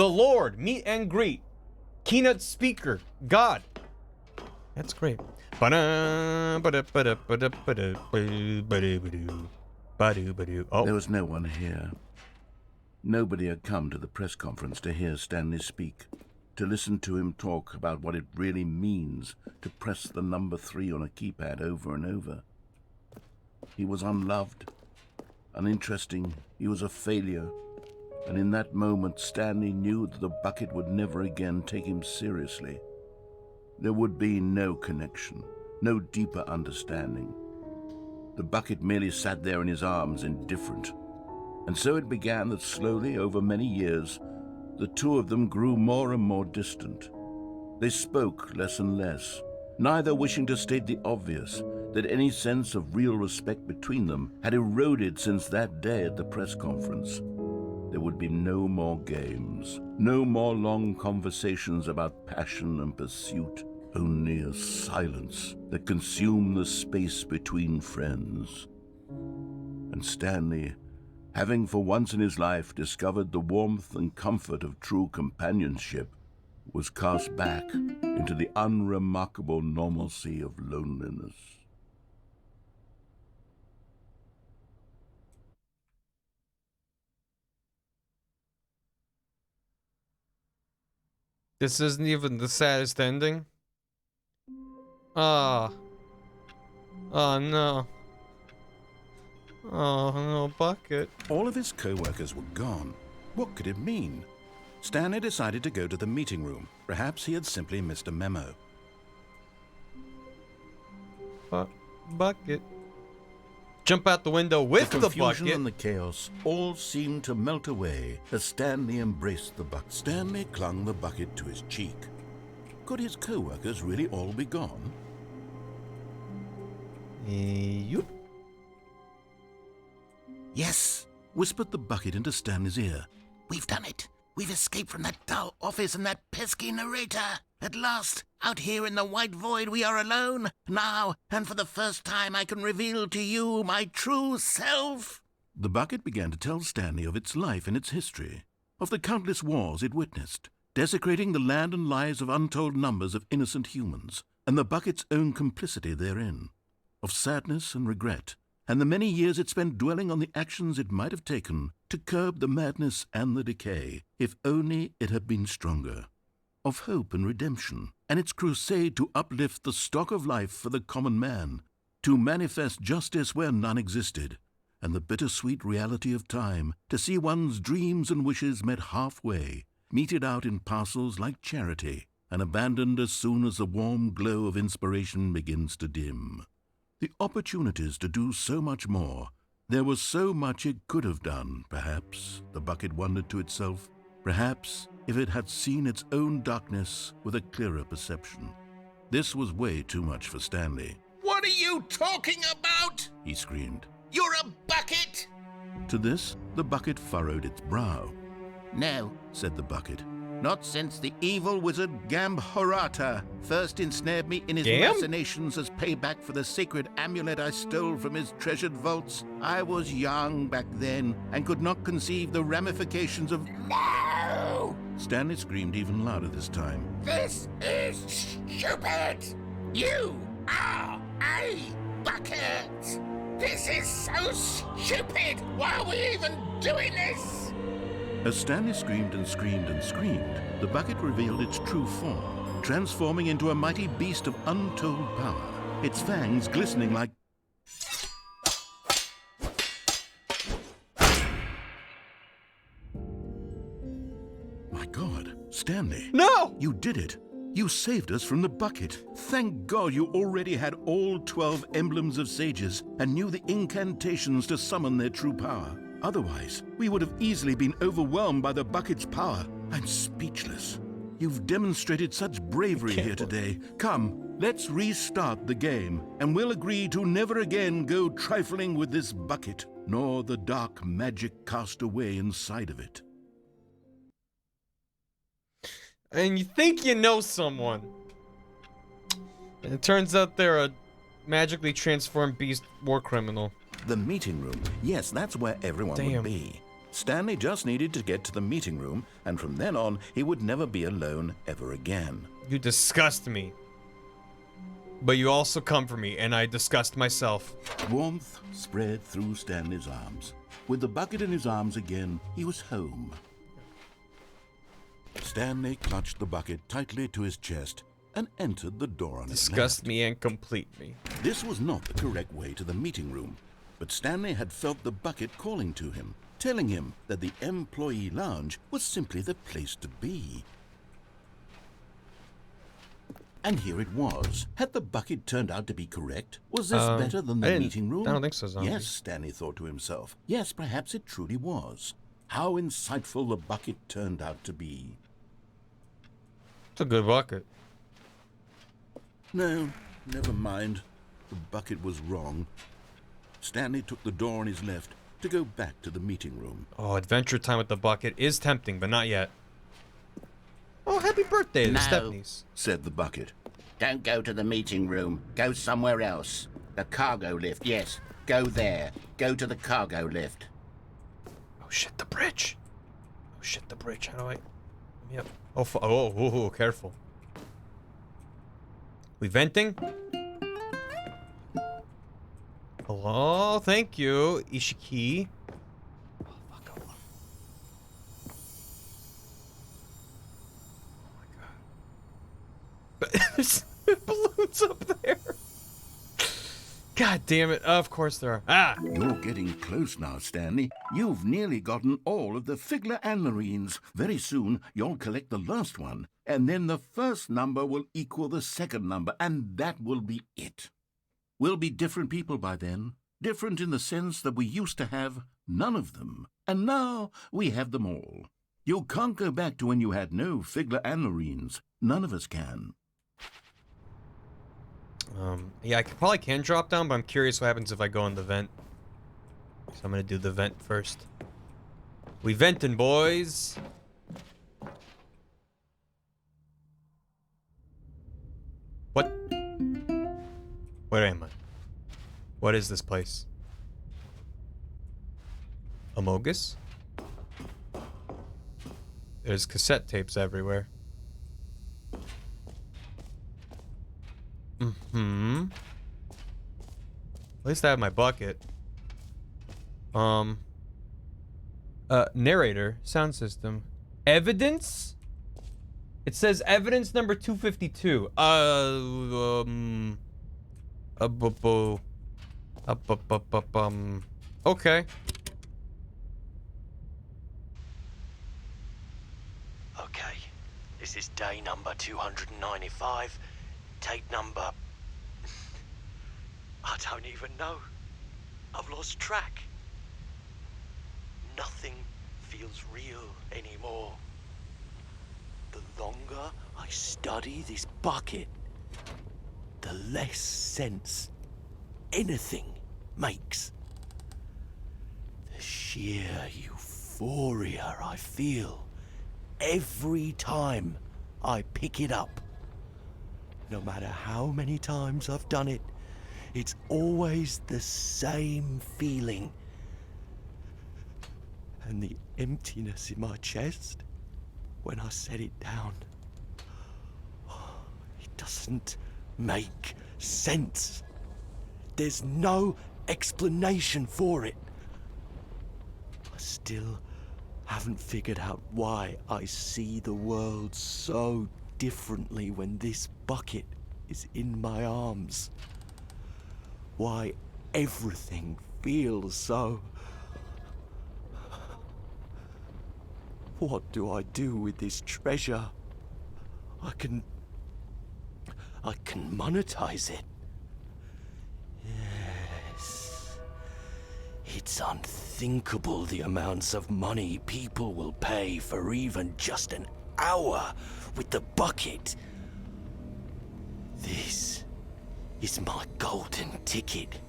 Lord, meet and greet. Keynote speaker, God. That's great. Oh. There was no one here. Nobody had come to the press conference to hear Stanley speak, to listen to him talk about what it really means to press the number 3 on a keypad over and over. He was unloved, uninteresting, he was a failure, and in that moment Stanley knew that the bucket would never again take him seriously. There would be no connection, no deeper understanding. The bucket merely sat there in his arms, indifferent. And so it began that slowly, over many years, the two of them grew more and more distant. They spoke less and less, neither wishing to state the obvious, that any sense of real respect between them had eroded since that day at the press conference. There would be no more games, no more long conversations about passion and pursuit, only a silence that consumed the space between friends. And Stanley, having for once in his life discovered the warmth and comfort of true companionship, was cast back into the unremarkable normalcy of loneliness. This isn't even the saddest ending. Ah. Oh no. Oh no, Bucket. All of his co-workers were gone. What could it mean? Stanley decided to go to the meeting room. Perhaps he had simply missed a memo. Bucket. Jump out the window with the bucket. The confusion and the chaos all seemed to melt away as Stanley embraced the bucket. Stanley clung the bucket to his cheek. Could his co-workers really all be gone? Yup. Yes, whispered the bucket into Stanley's ear. We've done it. We've escaped from that dull office and that pesky narrator. At last, out here in the white void, we are alone. Now, and for the first time, I can reveal to you my true self. The bucket began to tell Stanley of its life and its history, of the countless wars it witnessed, desecrating the land and lives of untold numbers of innocent humans, and the bucket's own complicity therein, of sadness and regret, and the many years it spent dwelling on the actions it might have taken to curb the madness and the decay, if only it had been stronger, of hope and redemption, and its crusade to uplift the stock of life for the common man, to manifest justice where none existed, and the bittersweet reality of time, to see one's dreams and wishes met halfway, meted out in parcels like charity, and abandoned as soon as the warm glow of inspiration begins to dim. The opportunities to do so much more. There was so much it could have done, perhaps, the bucket wondered to itself. Perhaps, if it had seen its own darkness with a clearer perception. This was way too much for Stanley. What are you talking about? He screamed. You're a bucket! To this, the bucket furrowed its brow. No, said the bucket. not since the evil wizard Gambhorata first ensnared me in his Gam? machinations as payback for the sacred amulet I stole from his treasured vaults. I was young back then and could not conceive the ramifications of... No! Stanley screamed even louder this time. This is stupid! You are a bucket! This is so stupid! Why are we even doing this? As Stanley screamed and screamed and screamed, the bucket revealed its true form, transforming into a mighty beast of untold power, its fangs glistening like... My God, Stanley. No! You did it. You saved us from the bucket. Thank God you already had all 12 emblems of sages and knew the incantations to summon their true power. Otherwise, we would have easily been overwhelmed by the bucket's power. I'm speechless. You've demonstrated such bravery here today. Come, let's restart the game, and we'll agree to never again go trifling with this bucket, nor the dark magic cast away inside of it. And you think you know someone. And it turns out they're a magically transformed beast war criminal. The meeting room. Yes, that's where everyone would be. Stanley just needed to get to the meeting room, and from then on, he would never be alone ever again. You disgust me. But you also come for me, and I disgust myself. Warmth spread through Stanley's arms. With the bucket in his arms again, he was home. Stanley clutched the bucket tightly to his chest and entered the door on his left. Disgust me and complete me. This was not the correct way to the meeting room, but Stanley had felt the bucket calling to him, telling him that the employee lounge was simply the place to be. And here it was. Had the bucket turned out to be correct? Was this better than the meeting room? I don't think so, Zombie. Yes, Stanley thought to himself. Yes, perhaps it truly was. How insightful the bucket turned out to be. It's a good bucket. No, never mind. The bucket was wrong. Stanley took the door on his left to go back to the meeting room. Oh, adventure time with the bucket is tempting, but not yet. Oh, happy birthday to Stephanie's, said the bucket. Don't go to the meeting room. Go somewhere else. The cargo lift, yes. Go there. Go to the cargo lift. Oh shit, the bridge. Oh shit, the bridge. How do I... Yep. Oh, careful. We venting? Hello, thank you, Ishiki. Oh, fuck, oh my god. There's balloons up there. God damn it. Of course there are. Ah! You're getting close now, Stanley. You've nearly gotten all of the Figler Anlarines. Very soon, you'll collect the last one, and then the first number will equal the second number, and that will be it. We'll be different people by then. Different in the sense that we used to have none of them, and now we have them all. You can't go back to when you had no Figler Anlarines. None of us can. Yeah, I probably can drop down, but I'm curious what happens if I go in the vent. So I'm gonna do the vent first. We venting, boys. Where am I? What is this place? Amogus? There's cassette tapes everywhere. Mm-hmm. At least I have my bucket. Narrator, sound system. Evidence? It says evidence number 252. Okay. Okay, this is day number 295. Tape number... I don't even know. I've lost track. Nothing feels real anymore. The longer I study this bucket, the less sense anything makes. The sheer euphoria I feel every time I pick it up. No matter how many times I've done it, it's always the same feeling. And the emptiness in my chest when I set it down. It doesn't make sense. There's no explanation for it. I still haven't figured out why I see the world so differently when this bucket is in my arms. Why everything feels so... What do I do with this treasure? I can monetize it. Yes. It's unthinkable the amounts of money people will pay for even just an hour with the bucket. This is my golden ticket.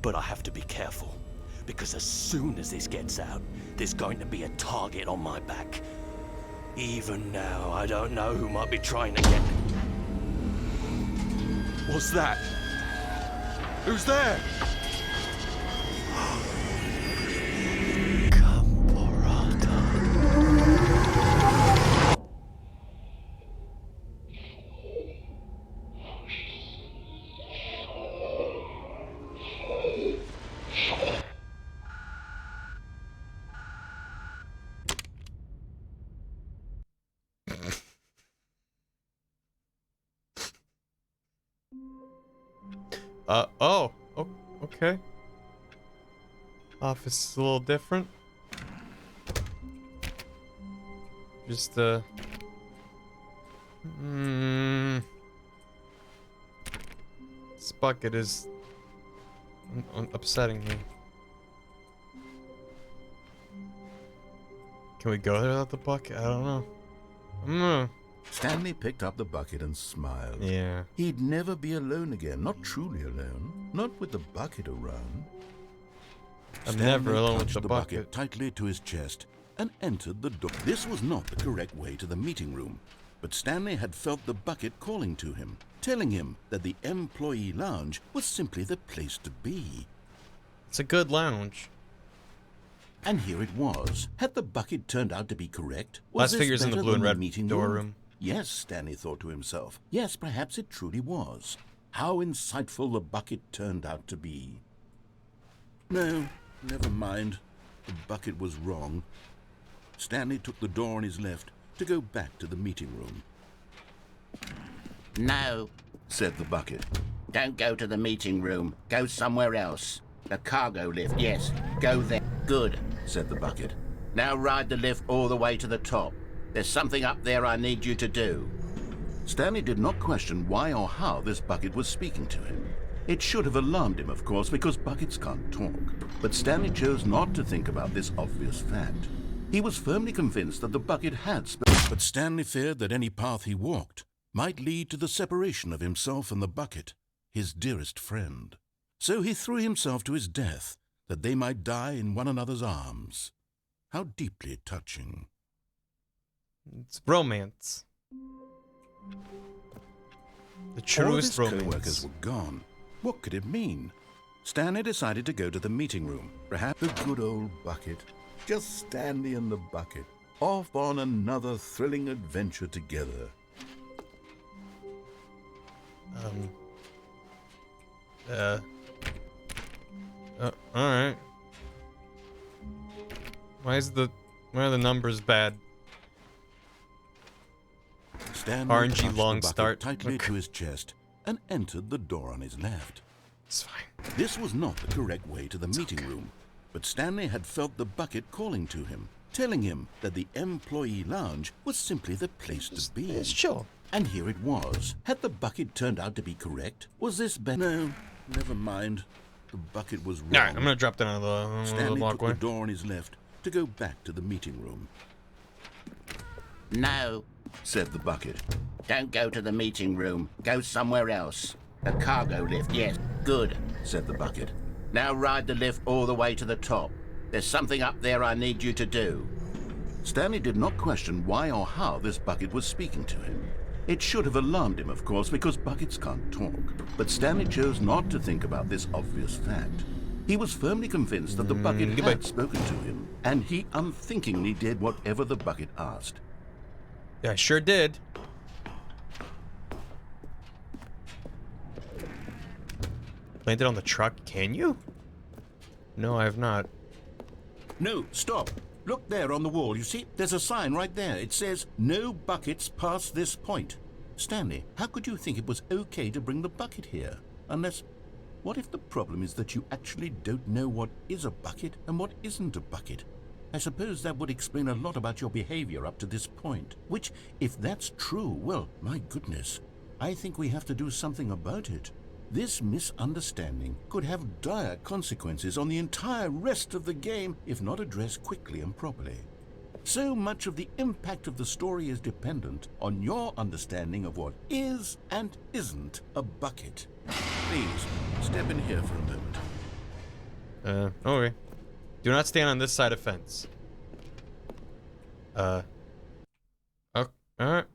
But I have to be careful, because as soon as this gets out, there's going to be a target on my back. Even now, I don't know who might be trying to get... What's that? Who's there? Okay. Office is a little different. Just, this bucket is upsetting me. Can we go there without the bucket? I don't know. Stanley picked up the bucket and smiled. Yeah. He'd never be alone again, not truly alone, not with the bucket around. I'm Stanley never alone with clutched the bucket. tightly to his chest and entered the door. This was not the correct way to the meeting room, but Stanley had felt the bucket calling to him, telling him that the employee lounge was simply the place to be. It's a good lounge. And here it was. Had the bucket turned out to be correct? Last figures in the blue and red meeting door room. Yes, Stanley thought to himself. Yes, perhaps it truly was. How insightful the bucket turned out to be. No, never mind. The bucket was wrong. Stanley took the door on his left to go back to the meeting room. No, said the bucket. don't go to the meeting room. Go somewhere else. The cargo lift, yes. Go there. Good, said the bucket. Now ride the lift all the way to the top. There's something up there I need you to do. Stanley did not question why or how this bucket was speaking to him. It should have alarmed him, of course, because buckets can't talk. But Stanley chose not to think about this obvious fact. He was firmly convinced that the bucket had spoken. But Stanley feared that any path he walked might lead to the separation of himself and the bucket, his dearest friend. So he threw himself to his death, that they might die in one another's arms. How deeply touching. It's romance. The truest All of his romance. co-workers were gone, What could it mean? Stanley decided to go to the meeting room. Perhaps The good old bucket. Just Stanley and the bucket. Off on another thrilling adventure together. Alright. Why are the numbers bad? Stanley RNG clutched long the bucket start. tightly to his chest and entered the door on his left. It's fine. This was not the correct way to the meeting room, but Stanley had felt the bucket calling to him, telling him that the employee lounge was simply the place to be. It's chill. And here it was. Had the bucket turned out to be correct? Was this better? No, never mind. The bucket was wrong. Alright, I'm gonna drop down the Stanley took walkway. the door on his left to go back to the meeting room. No, Said the bucket. don't go to the meeting room. Go somewhere else. A cargo lift, yes. Good, Said the bucket. now ride the lift all the way to the top. There's something up there I need you to do. Stanley did not question why or how this bucket was speaking to him. It should have alarmed him, of course, because buckets can't talk. But Stanley chose not to think about this obvious fact. He was firmly convinced that the bucket had spoken to him, and he unthinkingly did whatever the bucket asked. Yeah, I sure did. Landed on the truck, can you? No, I have not. No, stop. Look there on the wall. You see, there's a sign right there. It says, "No buckets past this point." Stanley, how could you think it was okay to bring the bucket here? Unless, what if the problem is that you actually don't know what is a bucket and what isn't a bucket? I suppose that would explain a lot about your behavior up to this point. Which, if that's true, well, my goodness, I think we have to do something about it. This misunderstanding could have dire consequences on the entire rest of the game if not addressed quickly and properly. So much of the impact of the story is dependent on your understanding of what is and isn't a bucket. Please, step in here for a moment. Okay. Do not stand on this side of fence. Oh, alright.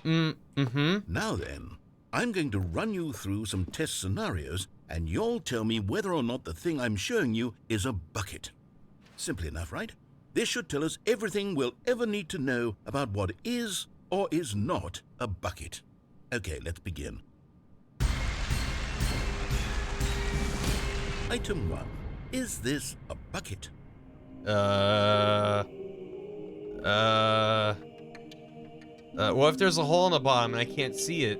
Now then, I'm going to run you through some test scenarios, and you'll tell me whether or not the thing I'm showing you is a bucket. Simple enough, right? This should tell us everything we'll ever need to know about what is or is not a bucket. Okay, let's begin. Item 1. Is this a bucket? What if there's a hole in the bottom and I can't see it?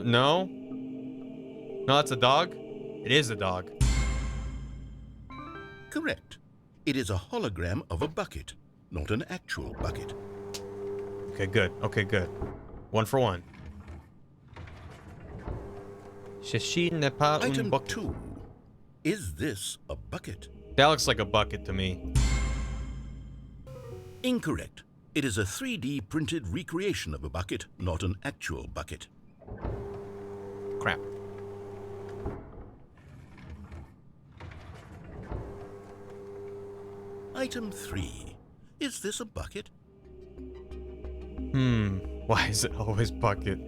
No? No, that's a dog? It is a dog. Correct. It is a hologram of a bucket, not an actual bucket. Okay, good. Okay, good. 1 for 1. Item 2. Is this a bucket? That looks like a bucket to me. Incorrect. It is a 3D printed recreation of a bucket, not an actual bucket. Crap. Item 3. Is this a bucket? Why is it always bucket?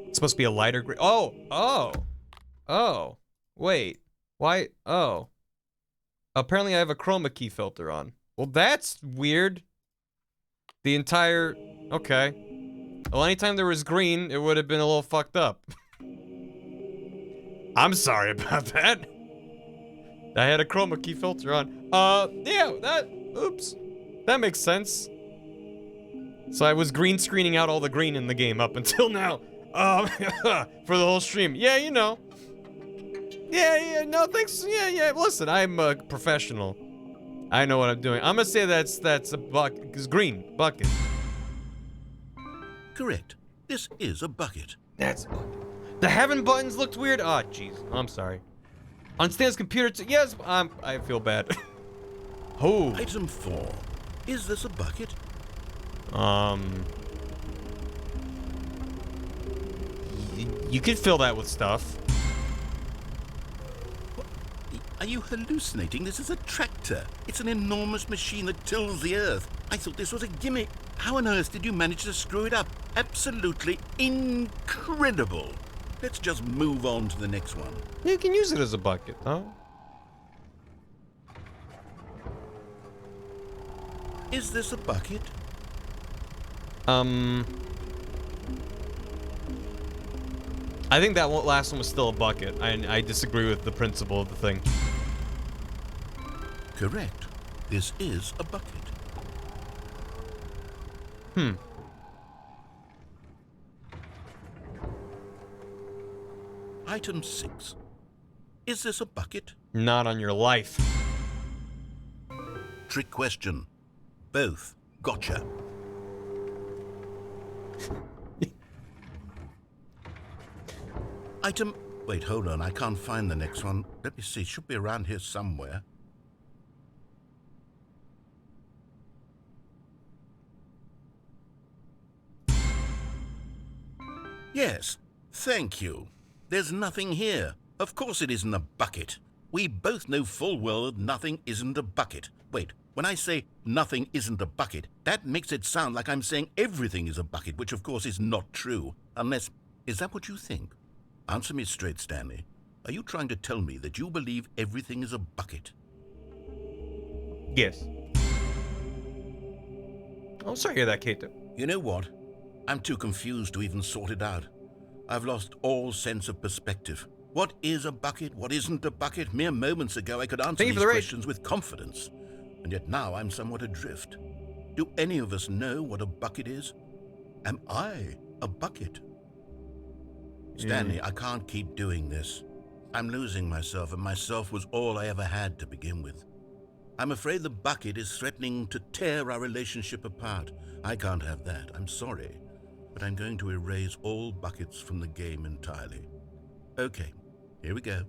It's supposed to be a lighter gray. Oh, wait. Why? Oh. Apparently I have a chroma key filter on. Well, that's weird. The entire... Okay. Well, anytime there was green, it would have been a little fucked up. I'm sorry about that. I had a chroma key filter on. Yeah, oops. That makes sense. So I was green screening out all the green in the game up until now. For the whole stream. Yeah, you know. Yeah, no, thanks. Yeah, listen, I'm a professional. I know what I'm doing. I'm gonna say that's a bucket, because green, bucket. Correct. This is a bucket. That's a bucket. The having buttons looked weird. Oh, jeez. I'm sorry. On Stan's computer, yes, I feel bad. Oh. Item 4. Is this a bucket? You could fill that with stuff. Are you hallucinating? This is a tractor. It's an enormous machine that tills the earth. I thought this was a gimmick. How on earth did you manage to screw it up? Absolutely incredible. Let's just move on to the next one. You can use it as a bucket, huh? Is this a bucket? I think that last one was still a bucket. I disagree with the principle of the thing. Correct. This is a bucket. Item 6. Is this a bucket? Not on your life. Trick question. Both. Gotcha. Item... Wait, hold on. I can't find the next one. Let me see. It should be around here somewhere. Yes. Thank you. There's nothing here. Of course it isn't a bucket. We both know full well that nothing isn't a bucket. Wait, when I say nothing isn't a bucket, that makes it sound like I'm saying everything is a bucket, which of course is not true. Unless... Is that what you think? Answer me straight, Stanley. Are you trying to tell me that you believe everything is a bucket? Yes. I'm sorry to hear that, Kato. You know what? I'm too confused to even sort it out. I've lost all sense of perspective. What is a bucket? What isn't a bucket? Mere moments ago, I could answer these questions with confidence. And yet now I'm somewhat adrift. Do any of us know what a bucket is? Am I a bucket? Stanley, I can't keep doing this. I'm losing myself, and myself was all I ever had to begin with. I'm afraid the bucket is threatening to tear our relationship apart. I can't have that. I'm sorry. But I'm going to erase all buckets from the game entirely. Okay, here we go.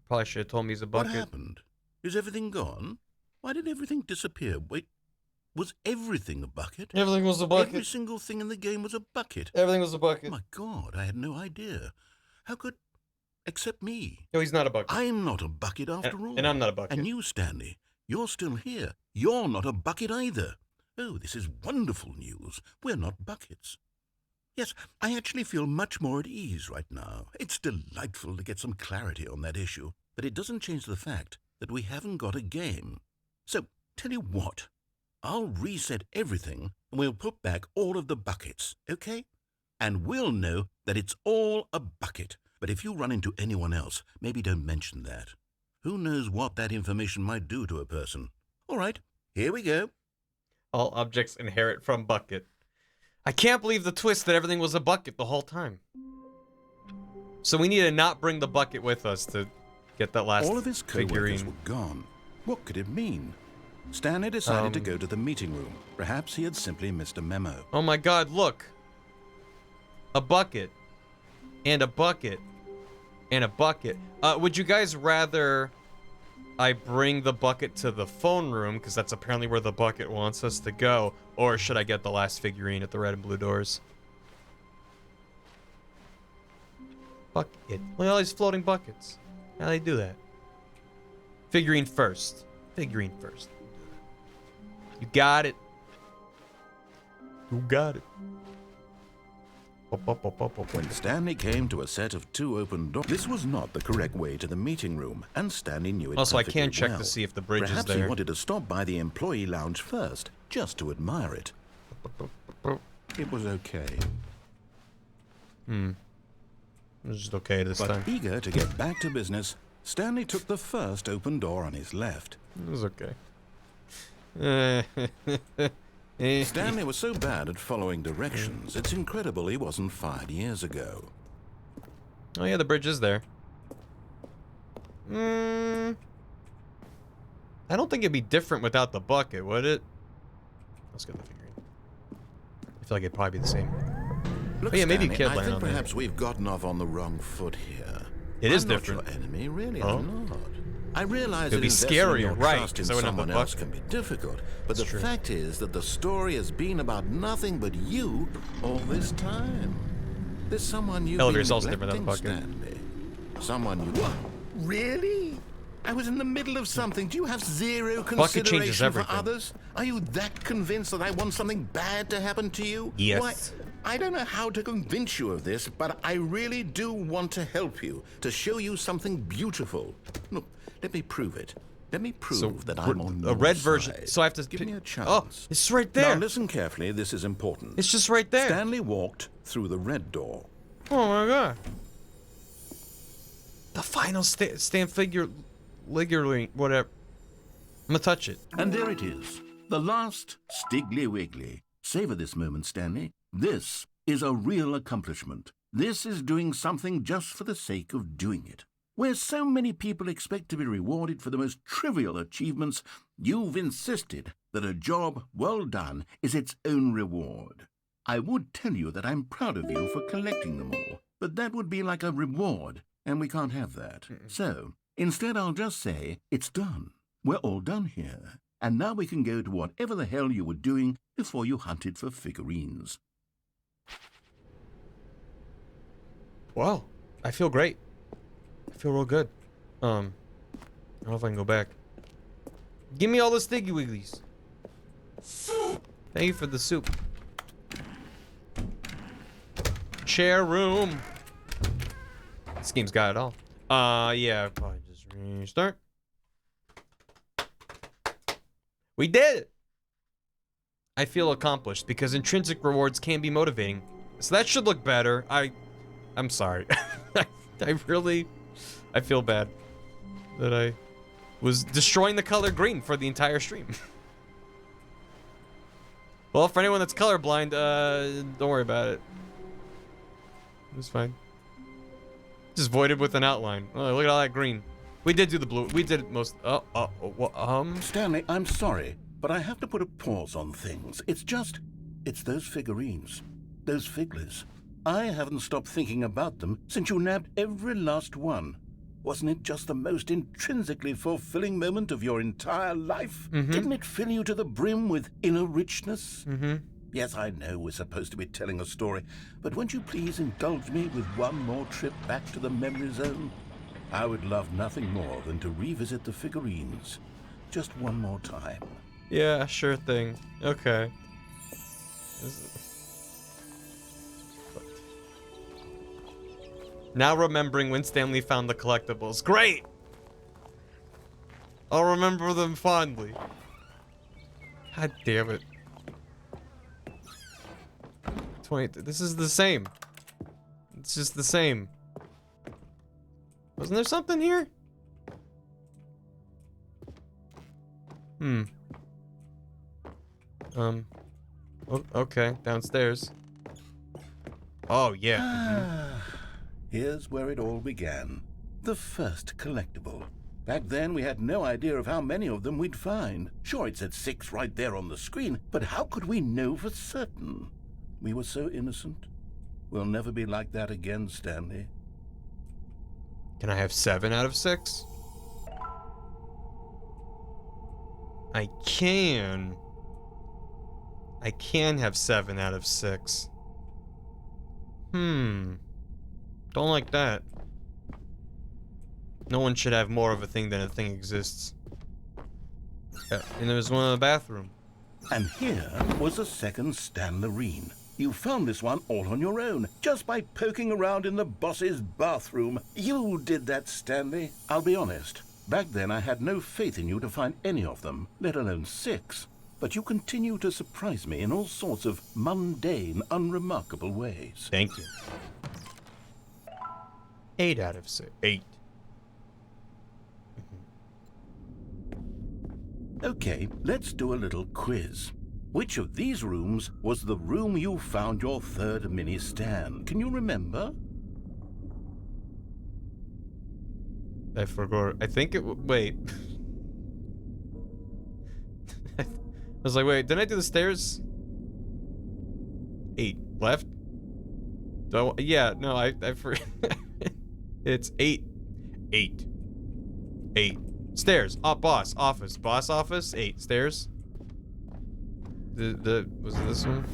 Probably should have told me he's a bucket. What happened? Is everything gone? Why did everything disappear? Wait, was everything a bucket? Everything was a bucket. Every single thing in the game was a bucket. Everything was a bucket. Oh my God, I had no idea. How could... Except me. No, he's not a bucket. I'm not a bucket after all. And I'm not a bucket. And you, Stanley, you're still here. You're not a bucket either. Oh, this is wonderful news. We're not buckets. Yes, I actually feel much more at ease right now. It's delightful to get some clarity on that issue, but it doesn't change the fact that we haven't got a game. So, tell you what, I'll reset everything and we'll put back all of the buckets, okay? And we'll know that it's all a bucket. But if you run into anyone else, maybe don't mention that. Who knows what that information might do to a person? All right, here we go. All objects inherit from bucket. I can't believe the twist that everything was a bucket the whole time. So we need to not bring the bucket with us to get that last All of his co-workers figurine. were gone. What could it mean? Stanley decided to go to the meeting room. Perhaps he had simply missed a memo. Oh my God, look. A bucket. And a bucket. And a bucket. Would you guys rather I bring the bucket to the phone room, because that's apparently where the bucket wants us to go, or should I get the last figurine at the red and blue doors? Bucket. Look at all these floating buckets. How do they do that? Figurine first. Figurine first. You got it. You got it. When Stanley came to a set of 2 open doors, this was not the correct way to the meeting room, and Stanley knew it Also, I perfectly can check well. to see if the bridge Perhaps is there. he wanted to stop by the employee lounge first, just to admire it. It was okay. It was just okay this time. But eager to get back to business, Stanley took the first open door on his left. It was okay. Stanley was so bad at following directions, it's incredible he wasn't fired years ago. Oh yeah, the bridge is there. I don't think it'd be different without the bucket, would it? Let's get the figurine. I feel like it'd probably be the same. Look, Oh yeah, maybe a Stanley, kid I landed think on there. perhaps we've gotten off on the wrong foot here. It is I'm different. Not your enemy, really. Oh. I'm not. I realize It'd that be investing your scarier, right, trust in 'cause I wouldn't have someone the else bucket. can be difficult, but That's the true. fact is that the story has been about nothing but you all this time. There's someone you've Elevator's been also different than the neglecting, bucket. Stanley. Someone you... What? Really? I was in the middle of something. Do you have zero Bucket changes consideration for everything. others? Are you that convinced that I want something bad to happen to you? Yes. Why, I don't know how to convince you of this, but I really do want to help you, to show you something beautiful. Look, let me prove it. Let me prove that I'm on your red side. version. So I have to give me a chance. Oh, it's right there. Now listen carefully. This is important. It's just right there. Stanley walked through the red door. Oh my god. The final stand figure, whatever. I'm gonna touch it. And there it is. The last Stiggly Wiggly. Savor this moment, Stanley. This is a real accomplishment. This is doing something just for the sake of doing it. Where so many people expect to be rewarded for the most trivial achievements, you've insisted that a job well done is its own reward. I would tell you that I'm proud of you for collecting them all, but that would be like a reward, and we can't have that. So, instead I'll just say, it's done. We're all done here. And now we can go to whatever the hell you were doing before you hunted for figurines. Wow, I feel great. I feel real good. I don't know if I can go back. Give me all the Stiggly Wigglies. Thank you for the soup. Chair room. This game's got it all. Yeah, probably just restart. We did it! I feel accomplished because intrinsic rewards can be motivating. So that should look better. I'm sorry. I feel bad that I was destroying the color green for the entire stream. Well, for anyone that's colorblind, don't worry about it. It's fine. Just voided with an outline. Oh, look at all that green. We did do the blue. We did most. Stanley, I'm sorry, but I have to put a pause on things. It's those figurines, those figglers. I haven't stopped thinking about them since you nabbed every last one. Wasn't it just the most intrinsically fulfilling moment of your entire life? Mm-hmm. Didn't it fill you to the brim with inner richness? Mm-hmm. Yes, I know we're supposed to be telling a story, but won't you please indulge me with one more trip back to the memory zone? I would love nothing more than to revisit the figurines. Just one more time. Yeah, sure thing. Okay. Now remembering when Stanley found the collectibles. Great! I'll remember them fondly. God damn it. 20. This is the same. It's just the same. Wasn't there something here? Okay, downstairs. Oh, yeah. Here's where it all began. The first collectible. Back then, we had no idea of how many of them we'd find. Sure, it said 6 right there on the screen, but how could we know for certain? We were so innocent. We'll never be like that again, Stanley. Can I have 7 out of 6? I can have 7 out of 6. Don't like that. No one should have more of a thing than a thing exists. Yeah, and there's one in the bathroom. And here was a second Stanlerine. You found this one all on your own, just by poking around in the boss's bathroom. You did that, Stanley. I'll be honest. Back then, I had no faith in you to find any of them, let alone 6. But you continue to surprise me in all sorts of mundane, unremarkable ways. Thank you. 8 out of 6. 8. Okay, let's do a little quiz. Which of these rooms was the room you found your third mini stand? Can you remember? I forgot. I think it. Wait. I was like, wait, didn't I do the stairs? 8 left. Yeah, no, I forgot. It's 8. 8. 8. Stairs. Boss. Office. Boss office. 8. Stairs. Was it this one?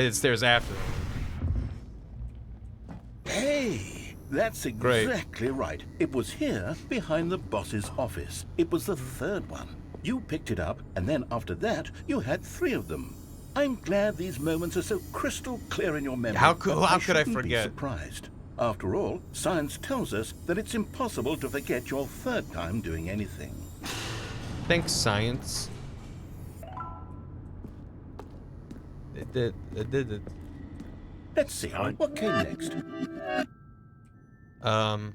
did stairs after. Hey, that's exactly right. It was here, behind the boss's office. It was the third one. You picked it up, and then after that, you had 3 of them. I'm glad these moments are so crystal clear in your memory. How could I forget? forget? Be surprised. After all, science tells us that it's impossible to forget your 3rd time doing anything. Thanks, science. It did it. Let's see, what came next? Oh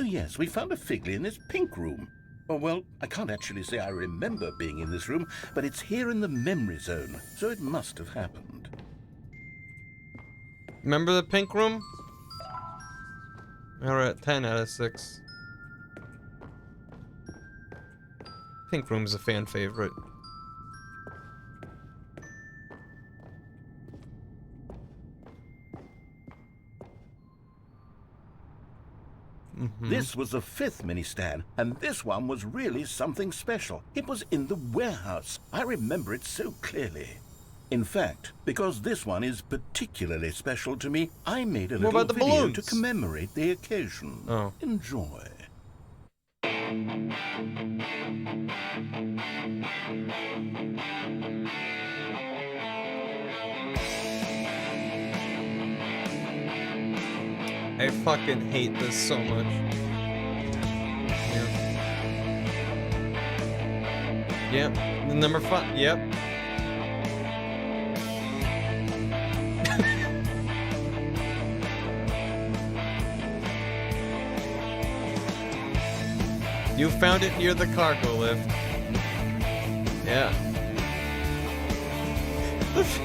yes, we found a Figley in this pink room. Oh, well, I can't actually say I remember being in this room, but it's here in the memory zone, so it must have happened. Remember the pink room? We're at 10 out of 6. Pink room's a fan favorite. This was the 5th mini-stand, and this one was really something special. It was in the warehouse. I remember it so clearly. In fact, because this one is particularly special to me, I made a little video balloons? to commemorate the occasion. Oh. Enjoy. I fucking hate this so much. Yep. Number 5. Yep. You found it near the cargo lift. Yeah.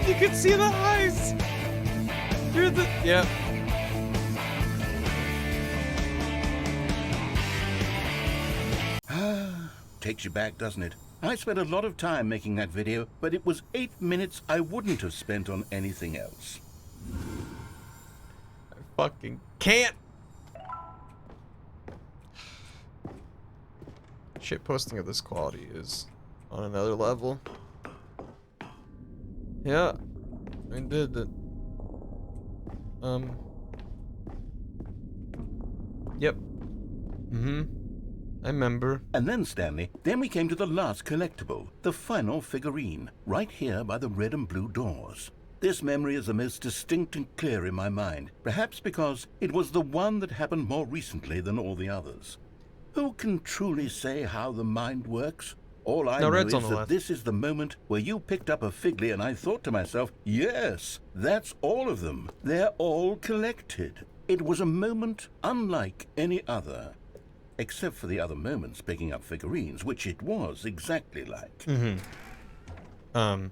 You can see the eyes. You're the. Yep. Takes you back, doesn't it? I spent a lot of time making that video, but it was 8 minutes I wouldn't have spent on anything else. I fucking can't. Shit posting of this quality is on another level. Yeah, I did it. Yep. I remember. And then, Stanley, then we came to the last collectible, the final figurine, right here by the red and blue doors. This memory is the most distinct and clear in my mind, perhaps because it was the one that happened more recently than all the others. Who can truly say how the mind works? All I know is that this is the moment where you picked up a Figley and I thought to myself, yes, that's all of them. They're all collected. It was a moment unlike any other. Except for the other moments picking up figurines, which it was exactly like. Well,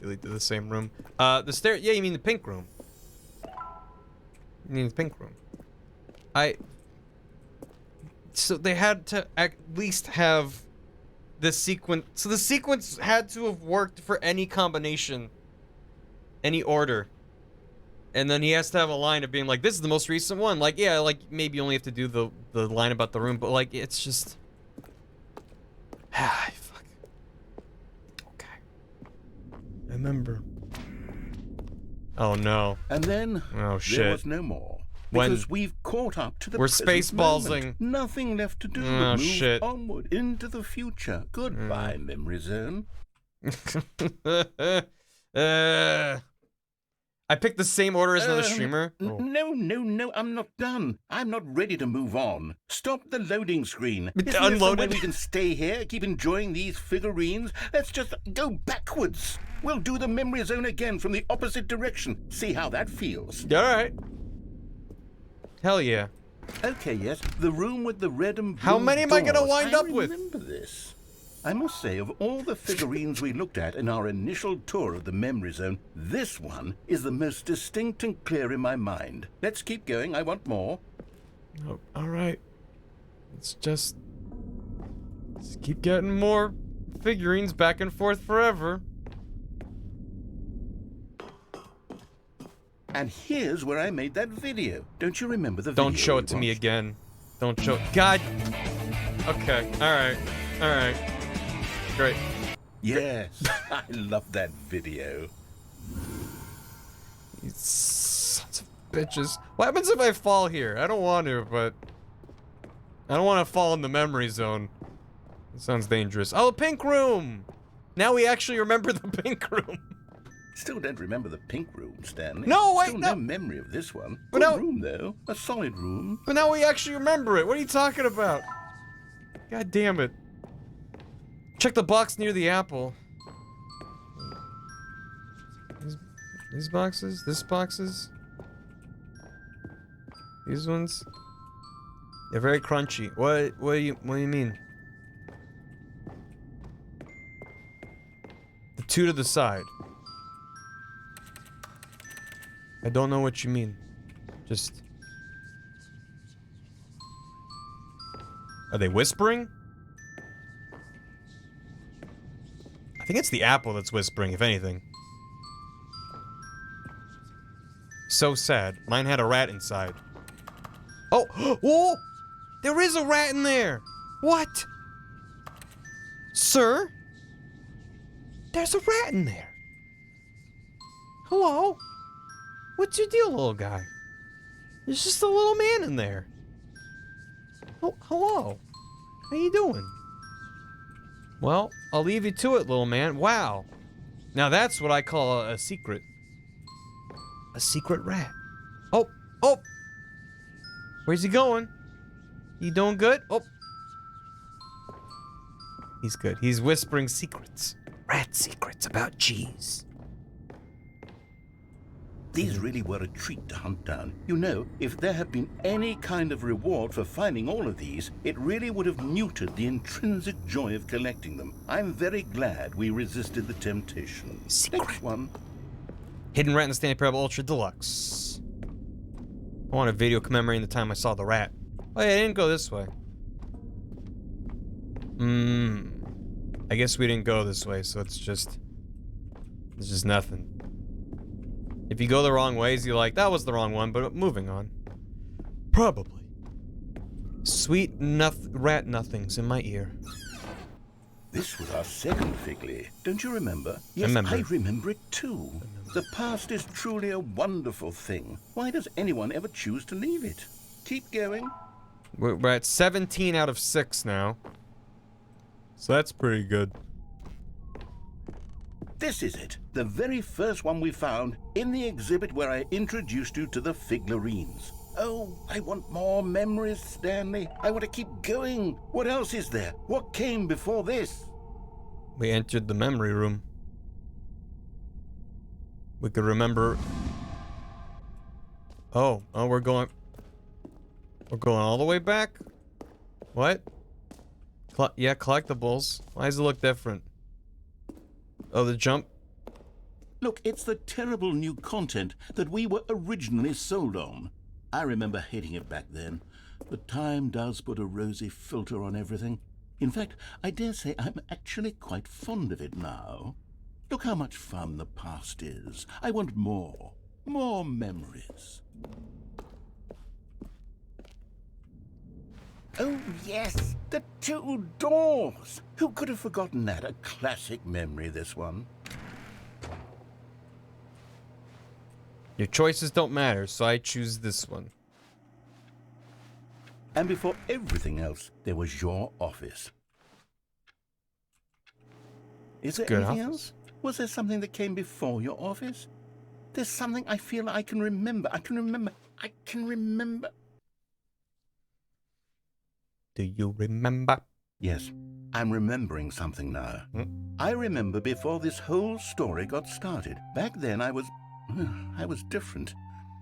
delete to the same room. The stair. Yeah, you mean the pink room? You mean the pink room? So they had to at least have this sequence. So the sequence had to have worked for any combination, any order. And then he has to have a line of being like, this is the most recent one. Like, yeah, like, maybe you only have to do the line about the room, but, like, it's just... fuck. Okay. I remember. Oh, no. And then, there was no more. Because we've caught up to the present spaceballsing. moment. Nothing left to do but move onward into the future. Goodbye, memory zone. I picked the same order as another streamer. No, I'm not done. I'm not ready to move on. Stop the loading screen. Isn't there Unload some way it. we can stay here, keep enjoying these figurines? Let's just go backwards. We'll do the memory zone again from the opposite direction. See how that feels. All right. Hell yeah. Okay, yes, the room with the red and blue How many am I gonna doors. wind up with? I remember this. I must say, of all the figurines we looked at in our initial tour of the memory zone, this one is the most distinct and clear in my mind. Let's keep going. I want more. Oh, all right. Let's just keep getting more figurines back and forth forever. And here's where I made that video. Don't you remember the video? Don't show it to me again. Don't show it. God. Okay. All right. All right. Great. Yes. I love that video. You sons of bitches. What happens if I fall here? I don't want to, but... I don't want to fall in the memory zone. It sounds dangerous. Oh, pink room! Now we actually remember the pink room. Still don't remember the pink room, Stanley. No, wait, Still no. no memory of this one. But Good now, room, though. A solid room. But now we actually remember it. What are you talking about? God damn it. Check the box near the apple. These boxes? This boxes? These ones? They're very crunchy. What do you mean? The two to the side. I don't know what you mean. Just... Are they whispering? I think it's the apple that's whispering, if anything. So sad. Mine had a rat inside. Oh! Whoa! There is a rat in there! What? Sir? There's a rat in there. Hello? What's your deal, little guy? There's just a little man in there. Oh, hello. How you doing? Well, I'll leave you to it, little man. Wow. Now that's what I call a secret. A secret rat. Oh, oh! Where's he going? You doing good? Oh. He's good. He's whispering secrets. Rat secrets about cheese. These really were a treat to hunt down. You know, if there had been any kind of reward for finding all of these, it really would have neutered the intrinsic joy of collecting them. I'm very glad we resisted the temptation. Secret. Next one. Hidden rat in the Stanley Parable Ultra Deluxe. I want a video commemorating the time I saw the rat. Oh yeah, I didn't go this way. I guess we didn't go this way, so it's just nothing. If you go the wrong ways, you're like, that was the wrong one, but moving on. Probably. Sweet rat nothings in my ear. This was our second Figley. Don't you remember? Yes, I remember it too. The past is truly a wonderful thing. Why does anyone ever choose to leave it? Keep going. We're at 17 out of 6 now. So that's pretty good. This is it. The very first one we found in the exhibit where I introduced you to the figlarines. Oh, I want more memories, Stanley. I want to keep going. What else is there? What came before this? We entered the memory room. We could remember... Oh, we're going all the way back? What? Yeah, collectibles. Why does it look different? Oh, the jump? Look, it's the terrible new content that we were originally sold on. I remember hating it back then, but time does put a rosy filter on everything. In fact, I dare say I'm actually quite fond of it now. Look how much fun the past is. I want more. More memories. Oh, yes, the two doors. Who could have forgotten that? A classic memory, this one. Your choices don't matter, so I choose this one. And before everything else, there was your office. Is there anything else? Was there something that came before your office? There's something I feel I can remember. I can remember. Do you remember? Yes, I'm remembering something now. I remember before this whole story got started. Back then I was different.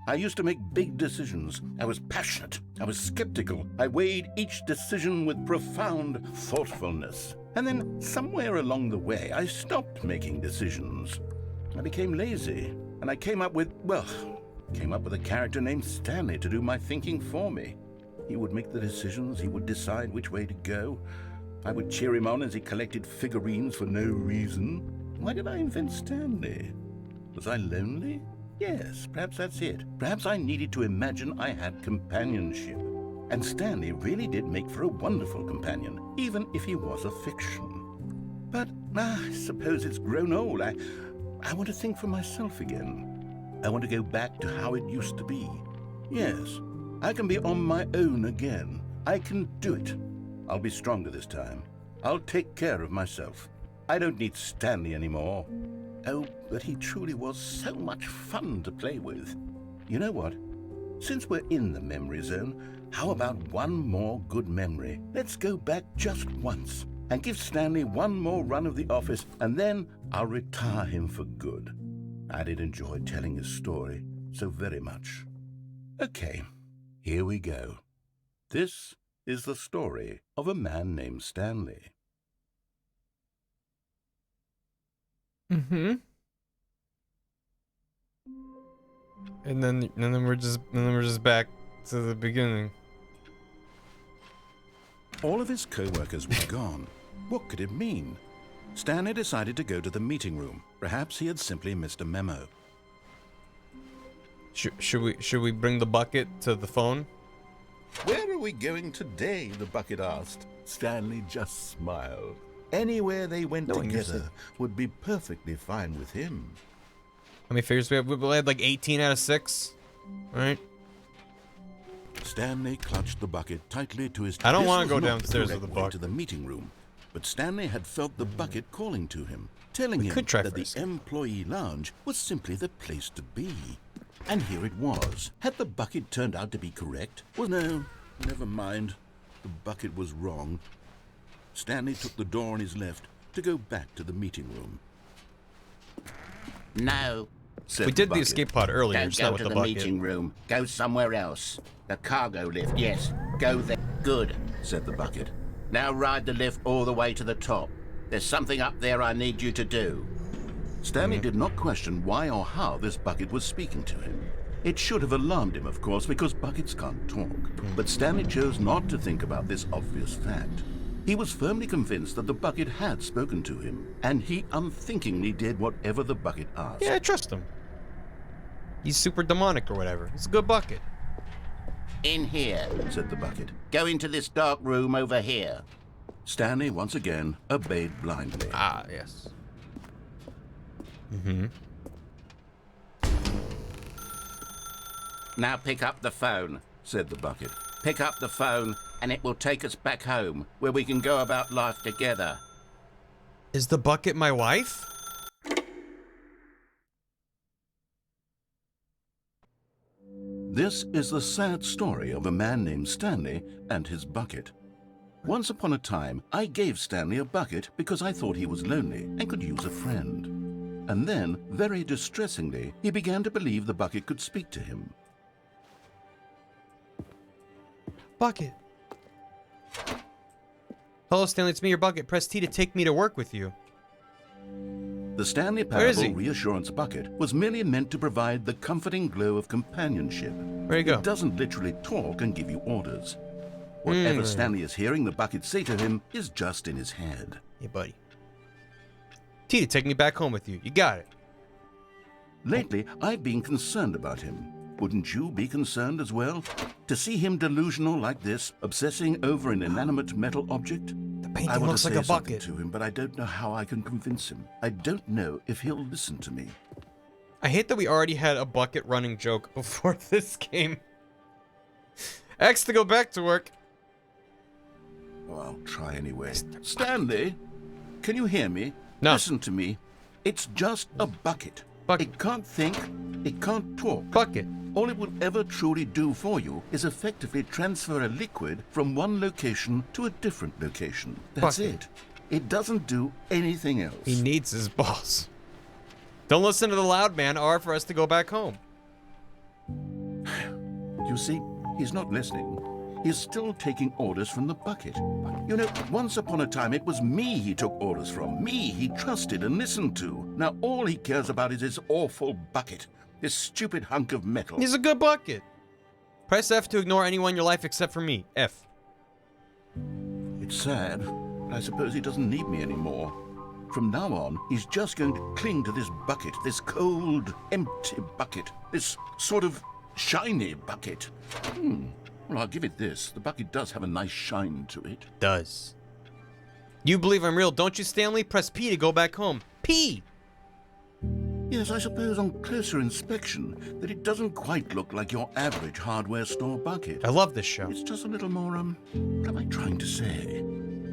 I used to make big decisions. I was passionate. I was skeptical. I weighed each decision with profound thoughtfulness. And then somewhere along the way, I stopped making decisions. I became lazy, and I came up with a character named Stanley to do my thinking for me. He would make the decisions, he would decide which way to go. I would cheer him on as he collected figurines for no reason. Why did I invent Stanley? Was I lonely? Yes, perhaps that's it. Perhaps I needed to imagine I had companionship. And Stanley really did make for a wonderful companion, even if he was a fiction. But I suppose it's grown old. I want to think for myself again. I want to go back to how it used to be. Yes, I can be on my own again. I can do it. I'll be stronger this time. I'll take care of myself. I don't need Stanley anymore. Oh, but he truly was so much fun to play with. You know what? Since we're in the memory zone, how about one more good memory? Let's go back just once and give Stanley one more run of the office, and then I'll retire him for good. I did enjoy telling his story so very much. Okay, here we go. This is the story of a man named Stanley. Mm-hmm. And then we're just back to the beginning. All of his co-workers were gone. What could it mean? Stanley decided to go to the meeting room. Perhaps he had simply missed a memo. Should we bring the bucket to the phone? Where are we going today? The bucket asked. Stanley just smiled. Anywhere they went together would be perfectly fine with him. How many figures we have? We had like 18 out of 6, right? Stanley clutched the bucket tightly to his. I don't want to go downstairs with the bucket. To the meeting room, but Stanley had felt the bucket calling to him, telling him that the employee lounge was simply the place to be. And here it was. Had the bucket turned out to be correct? Well, no, never mind. The bucket was wrong. Stanley took the door on his left to go back to the meeting room. No, we did the escape pod earlier. Don't go to the meeting room. Go somewhere else. The cargo lift, yes. Go there. Good, said the bucket. Now ride the lift all the way to the top. There's something up there I need you to do. Stanley did not question why or how this bucket was speaking to him. It should have alarmed him, of course, because buckets can't talk. But Stanley chose not to think about this obvious fact. He was firmly convinced that the bucket had spoken to him, and he unthinkingly did whatever the bucket asked. Yeah, I trust him. He's super demonic or whatever. It's a good bucket. In here, said the bucket. Go into this dark room over here. Stanley once again obeyed blindly. Ah, yes. Mm-hmm. Now pick up the phone, said the bucket. Pick up the phone, and it will take us back home, where we can go about life together. Is the bucket my wife? This is the sad story of a man named Stanley and his bucket. Once upon a time, I gave Stanley a bucket because I thought he was lonely and could use a friend. And then, very distressingly, he began to believe the bucket could speak to him. Bucket. Hello, Stanley. It's me, your bucket. Press T to take me to work with you. The Stanley Parable Reassurance Bucket was merely meant to provide the comforting glow of companionship. Where'd he go? It doesn't literally talk and give you orders. Whatever Stanley is hearing the bucket say to him is just in his head. Hey, buddy. T to take me back home with you. You got it. Lately, I've been concerned about him. Wouldn't you be concerned as well? To see him delusional like this, obsessing over an inanimate metal object? The painting I want looks to like say a something bucket. to him, but I don't know how I can convince him. I don't know if he'll listen to me. I hate that we already had a bucket running joke before this game. X to go back to work. Oh, I'll try anyway. Stanley, can you hear me? No. Listen to me. It's just a bucket. It can't think. It can't talk. Bucket. All it will ever truly do for you is effectively transfer a liquid from one location to a different location. That's it. It doesn't do anything else. He needs his boss. Don't listen to the loud man, or for us to go back home. You see, he's not listening. He's still taking orders from the bucket. You know, once upon a time, it was me he took orders from. Me he trusted and listened to. Now all he cares about is his awful bucket. This stupid hunk of metal. He's a good bucket. Press F to ignore anyone in your life except for me. F. It's sad, but I suppose he doesn't need me anymore. From now on, he's just going to cling to this bucket, this cold, empty bucket, this sort of shiny bucket. Well, I'll give it this. The bucket does have a nice shine to it. Does. You believe I'm real, don't you, Stanley? Press P to go back home. P! Yes, I suppose on closer inspection that it doesn't quite look like your average hardware store bucket. I love this show. It's just a little more, what am I trying to say?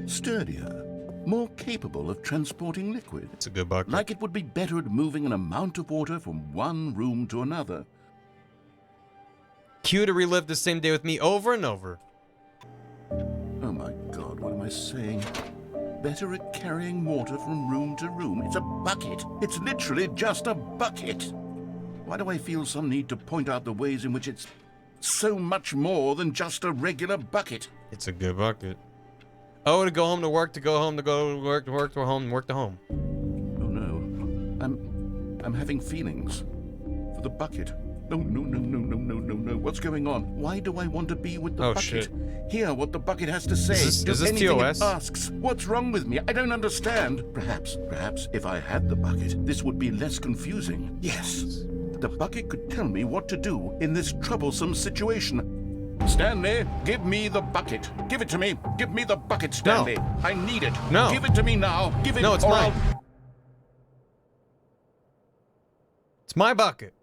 Sturdier, more capable of transporting liquid. It's a good bucket. Like it would be better at moving an amount of water from one room to another. Cue to relive the same day with me over and over. Oh my God, what am I saying? Better at carrying water from room to room. It's a bucket. It's literally just a bucket. Why do I feel some need to point out the ways in which it's so much more than just a regular bucket? It's a good bucket. Oh, to go home to work, to go home, to go to work, to work to home, work to home. Oh no. I'm having feelings for the bucket. No. What's going on? Why do I want to be with the bucket? Shit. Hear what the bucket has to say. Is this anything TOS? it asks. What's wrong with me? I don't understand. Perhaps if I had the bucket, this would be less confusing. Yes. The bucket could tell me what to do in this troublesome situation. Stanley, give me the bucket. Give it to me. Give me the bucket, Stanley. No. I need it. No. Give it to me now. Give it. No, it's mine. It's my bucket.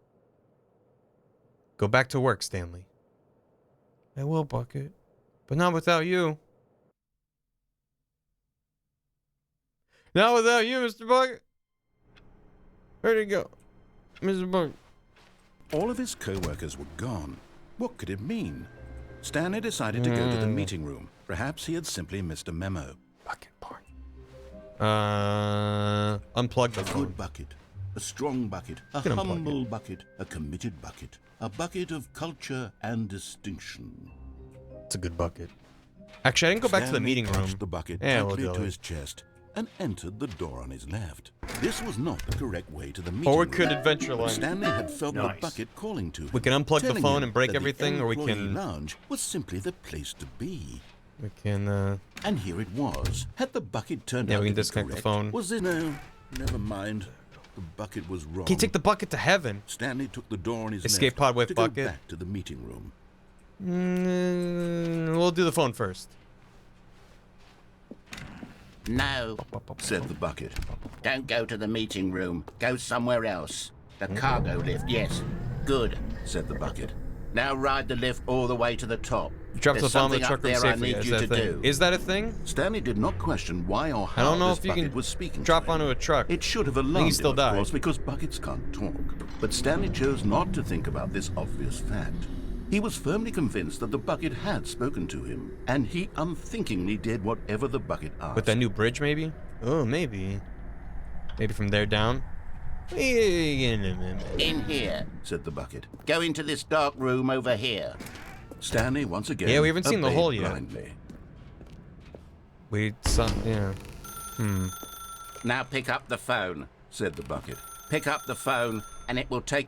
Go back to work, Stanley. I will, bucket. But not without you. Not without you, Mr. Bucket. Where'd he go? Mr. Bucket. All of his co-workers were gone. What could it mean? Stanley decided to go to the meeting room. Perhaps he had simply missed a memo. Bucket porn. Unplug the phone. A good bucket. A strong bucket. A humble bucket. A committed bucket. A bucket of culture and distinction. It's a good bucket. Actually, I didn't go back to the meeting room. The bucket we'll tightly do to it. his chest and entered the door on his left. This was not the correct way to the meeting Or we room. could adventure line. Stanley had felt the bucket calling to him. We can unplug the telling phone him and break that the everything, or we employee can. lounge was simply the place to be. We can. And here it was. Had the bucket turned out we can to be disconnect the correct, phone. Was it? No, never mind. The bucket was wrong. Can you take the bucket to heaven? Stanley took the door on his Escape left pod with to bucket. go back to the meeting room. We'll do the phone first. No, said the bucket. Don't go to the meeting room. Go somewhere else. The cargo lift, yes. Good, said the bucket. Now ride the lift all the way to the top. Drop the There's bomb in something the truck up room there I safely. need Is you that a to thing? do. Is that a thing? Stanley did not question why or how I don't know this if you bucket can was speaking drop to him. onto a truck. It should have I think alarmed he still him, died. of course, because buckets can't talk. But Stanley chose not to think about this obvious fact. He was firmly convinced that the bucket had spoken to him, and he unthinkingly did whatever the bucket asked. With that new bridge, maybe? Oh, maybe. Maybe from there down? In here, said the bucket. Go into this dark room over here. Stanley once again. Yeah, we haven't seen the obeyed hole yet. blindly. We saw, yeah. Now pick up the phone, said the bucket. Pick up the phone, and it will take...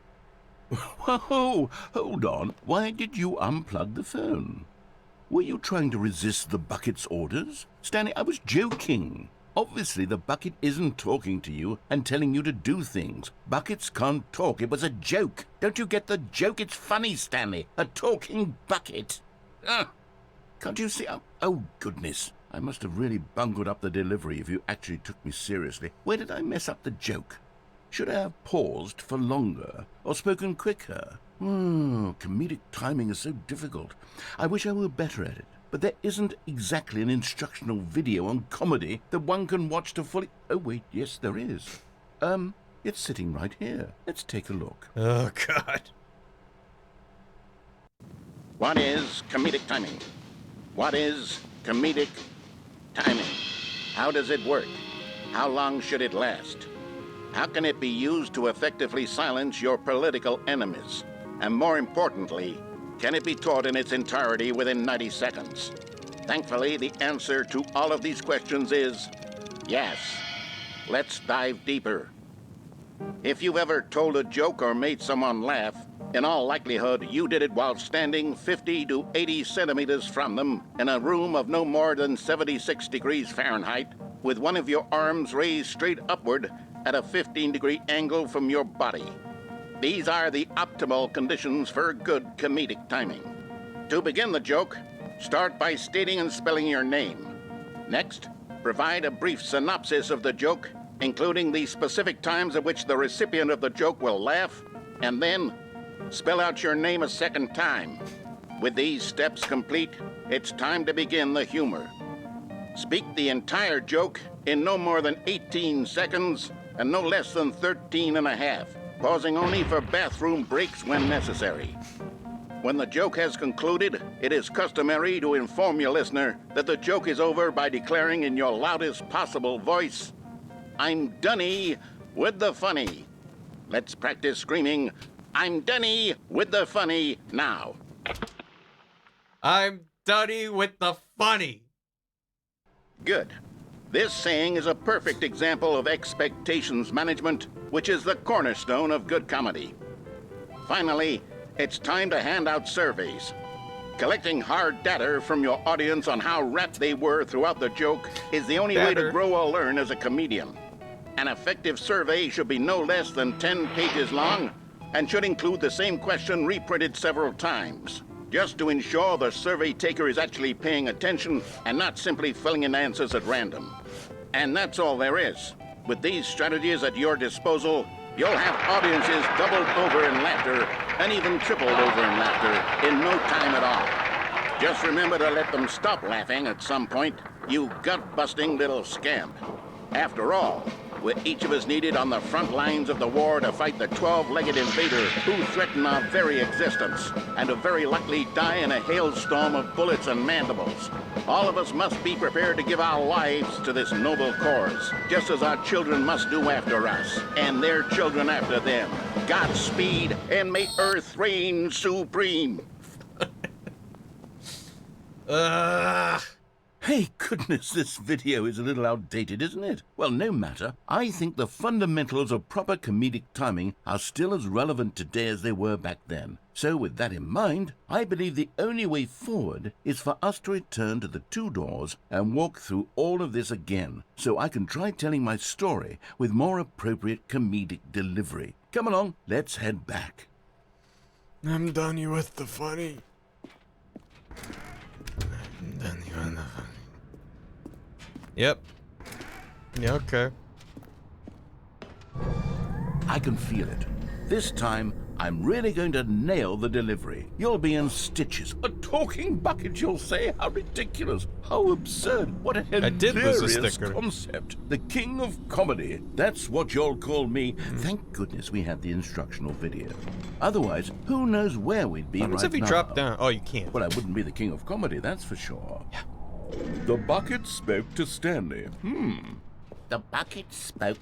Whoa, hold on. Why did you unplug the phone? Were you trying to resist the bucket's orders? Stanley, I was joking. Obviously, the bucket isn't talking to you and telling you to do things. Buckets can't talk. It was a joke. Don't you get the joke? It's funny, Stanley. A talking bucket. Can't you see? Oh, goodness. I must have really bungled up the delivery if you actually took me seriously. Where did I mess up the joke? Should I have paused for longer or spoken quicker? Comedic timing is so difficult. I wish I were better at it. But there isn't exactly an instructional video on comedy that one can watch to fully... Oh, wait, yes, there is. It's sitting right here. Let's take a look. Oh, God. What is comedic timing? What is comedic timing? How does it work? How long should it last? How can it be used to effectively silence your political enemies? And more importantly, can it be taught in its entirety within 90 seconds? Thankfully, the answer to all of these questions is yes. Let's dive deeper. If you've ever told a joke or made someone laugh, in all likelihood, you did it while standing 50 to 80 centimeters from them in a room of no more than 76 degrees Fahrenheit, with one of your arms raised straight upward at a 15-degree angle from your body. These are the optimal conditions for good comedic timing. To begin the joke, start by stating and spelling your name. Next, provide a brief synopsis of the joke including the specific times at which the recipient of the joke will laugh, and then spell out your name a second time. With these steps complete, it's time to begin the humor. Speak the entire joke in no more than 18 seconds and no less than 13 and a half, pausing only for bathroom breaks when necessary. When the joke has concluded, it is customary to inform your listener that the joke is over by declaring in your loudest possible voice, "I'm Dunny with the funny." Let's practice screaming, "I'm Dunny with the funny" now. I'm Dunny with the funny. Good. This saying is a perfect example of expectations management, which is the cornerstone of good comedy. Finally, it's time to hand out surveys. Collecting hard data from your audience on how rapt they were throughout the joke is the only way to grow or learn as a comedian. An effective survey should be no less than 10 pages long and should include the same question reprinted several times, just to ensure the survey taker is actually paying attention and not simply filling in answers at random. And that's all there is. With these strategies at your disposal, you'll have audiences doubled over in laughter and even tripled over in laughter in no time at all. Just remember to let them stop laughing at some point, you gut-busting little scamp. After all, we're each of us needed on the front lines of the war to fight the 12-legged invader who threaten our very existence and who very likely die in a hailstorm of bullets and mandibles. All of us must be prepared to give our lives to this noble cause, just as our children must do after us, and their children after them. Godspeed, and may Earth reign supreme. Hey, goodness, this video is a little outdated, isn't it? Well, no matter. I think the fundamentals of proper comedic timing are still as relevant today as they were back then. So with that in mind, I believe the only way forward is for us to return to the two doors and walk through all of this again, so I can try telling my story with more appropriate comedic delivery. Come along, let's head back. I'm done with the funny. Yep. Yeah, okay. I can feel it. This time, I'm really going to nail the delivery. You'll be in stitches. A talking bucket, you'll say? How ridiculous. How absurd. What a hilarious concept. The king of comedy. That's what you'll call me. Thank goodness we had the instructional video. Otherwise, who knows where we'd be right now. What if you drop down? Oh, you can't. Well, I wouldn't be the king of comedy, that's for sure. Yeah. The bucket spoke to Stanley. The bucket spoke.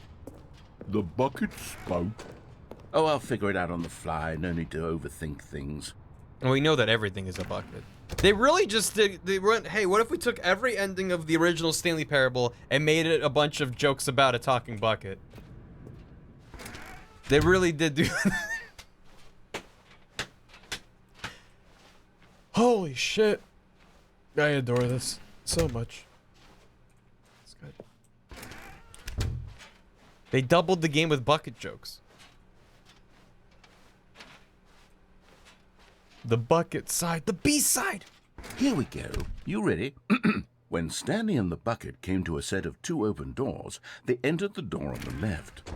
The bucket spoke. Oh, I'll figure it out on the fly. No need to overthink things. And we know that everything is a bucket. They really just did. They went, hey, what if we took every ending of the original Stanley Parable and made it a bunch of jokes about a talking bucket? They really did do that. Holy shit. I adore this so much. It's good. They doubled the game with bucket jokes. The bucket side, the B side. Here we go. You ready? When Stanley and the bucket came to a set of two open doors, they entered the door on the left.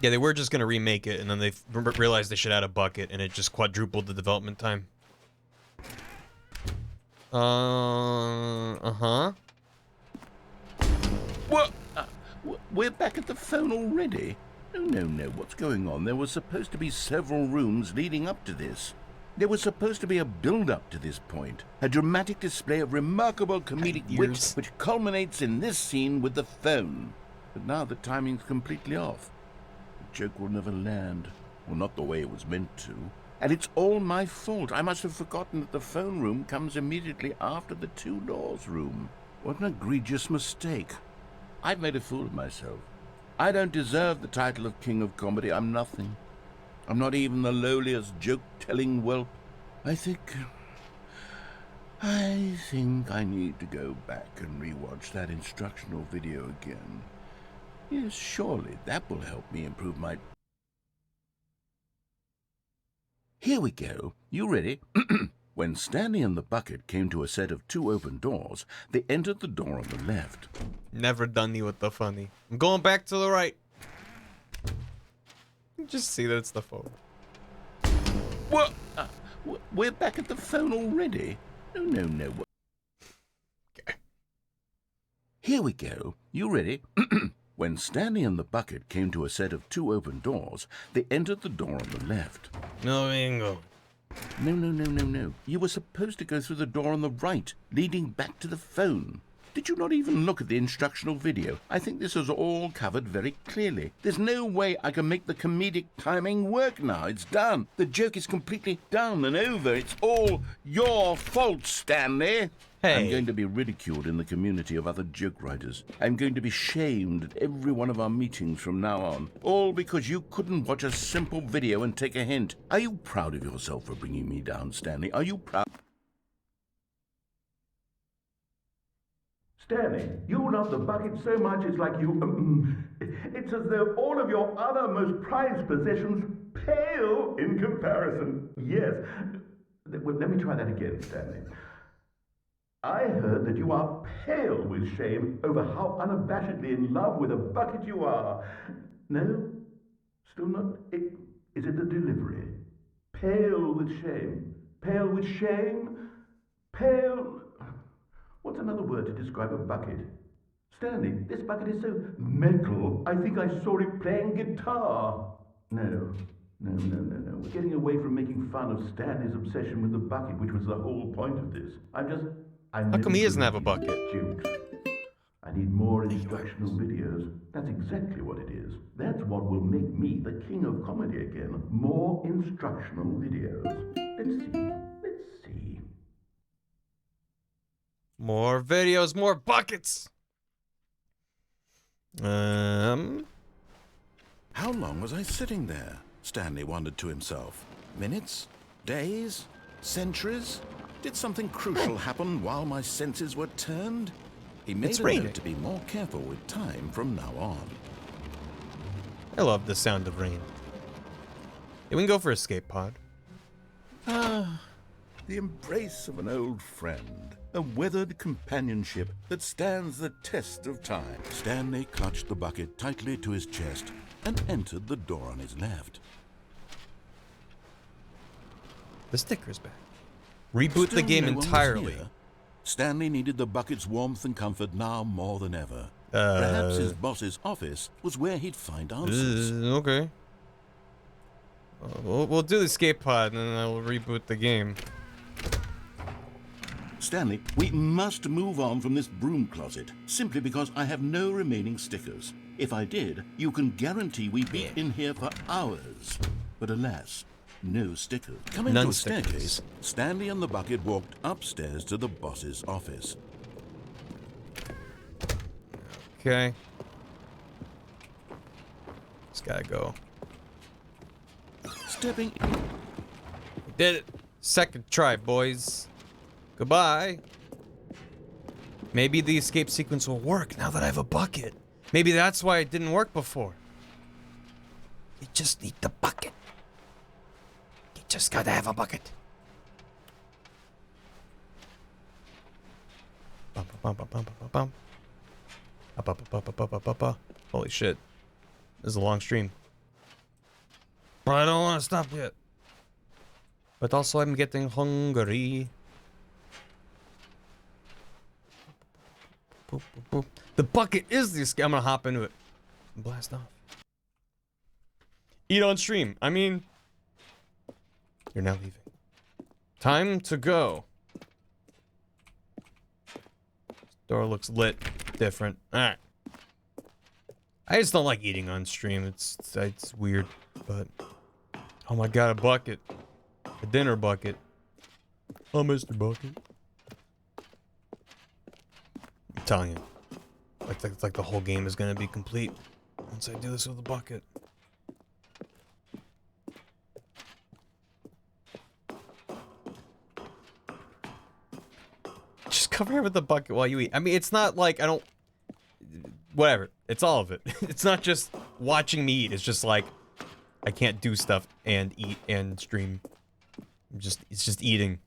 Yeah, they were just going to remake it, and then they realized they should add a bucket, and it just quadrupled the development time. What? We're back at the phone already? No. What's going on? There was supposed to be several rooms leading up to this. There was supposed to be a build-up to this point. A dramatic display of remarkable comedic wit, which culminates in this scene with the phone. But now the timing's completely off. The joke will never land. Well, not the way it was meant to. And it's all my fault. I must have forgotten that the phone room comes immediately after the two doors room. What an egregious mistake. I've made a fool of myself. I don't deserve the title of King of Comedy. I'm nothing. I'm not even the lowliest joke-telling whelp. I think I need to go back and rewatch that instructional video again. Yes, surely that will help me improve my... Here we go. You ready? When Stanley and the bucket came to a set of 2 open doors, they entered the door on the left. Never done me with the funny. I'm going back to the right. Just see that it's the phone. What? We're back at the phone already? No. Okay. Here we go. You ready? When Stanley and the bucket came to a set of 2 open doors, they entered the door on the left. No, bingo. No. You were supposed to go through the door on the right, leading back to the phone. Did you not even look at the instructional video? I think this is all covered very clearly. There's no way I can make the comedic timing work now. It's done. The joke is completely done and over. It's all your fault, Stanley. Hey. I'm going to be ridiculed in the community of other joke writers. I'm going to be shamed at every one of our meetings from now on. All because you couldn't watch a simple video and take a hint. Are you proud of yourself for bringing me down, Stanley? Are you proud? Stanley, you love the bucket so much it's like you... it's as though all of your other most prized possessions pale in comparison. Yes. Well, let me try that again, Stanley. I heard that you are pale with shame over how unabashedly in love with a bucket you are. No? Still not? Is it the delivery? Pale with shame. Pale with shame? Pale... What's another word to describe a bucket? Stanley, this bucket is so metal. I think I saw it playing guitar. No. We're getting away from making fun of Stanley's obsession with the bucket, which was the whole point of this. How come he doesn't have a bucket? I need more instructional videos. That's exactly what it is. That's what will make me the king of comedy again. More instructional videos. Let's see. More videos, more buckets. How long was I sitting there? Stanley wondered to himself. Minutes? Days? Centuries? Did something crucial happen while my senses were turned? He made a note to be more careful with time from now on. I love the sound of rain. Yeah, we can go for escape pod. Ah, the embrace of an old friend. A weathered companionship that stands the test of time. Stanley clutched the bucket tightly to his chest and entered the door on his left. The sticker's back. Reboot the game entirely. Stanley needed the bucket's warmth and comfort now more than ever. Perhaps his boss's office was where he'd find answers. Okay. We'll do the escape pod and then I'll reboot the game. Stanley, we must move on from this broom closet, simply because I have no remaining stickers. If I did, you can guarantee we'd be in here for hours. But alas, no stickers. Coming to a staircase, Stanley and the bucket walked upstairs to the boss's office. Okay. Just gotta go. Stepping in. Did it. Second try, boys. Goodbye. Maybe the escape sequence will work now that I have a bucket. Maybe that's why it didn't work before. You just need the bucket. You just gotta have a bucket. Holy shit. This is a long stream. But I don't want to stop yet. But also I'm getting hungry. The bucket is the escape. I'm gonna hop into it and blast off. Eat on stream. I mean, you're now leaving. Time to go. Door looks lit, different. All right. I just don't like eating on stream. It's weird, but oh my god, a bucket, a dinner bucket. Oh, Mr. Bucket. I'm telling you, it's like the whole game is gonna be complete once I do this with a bucket. Just cover it with the bucket while you eat. I mean, it's not like I don't. Whatever. It's all of it. It's not just watching me eat. It's just like I can't do stuff and eat and stream. It's just eating.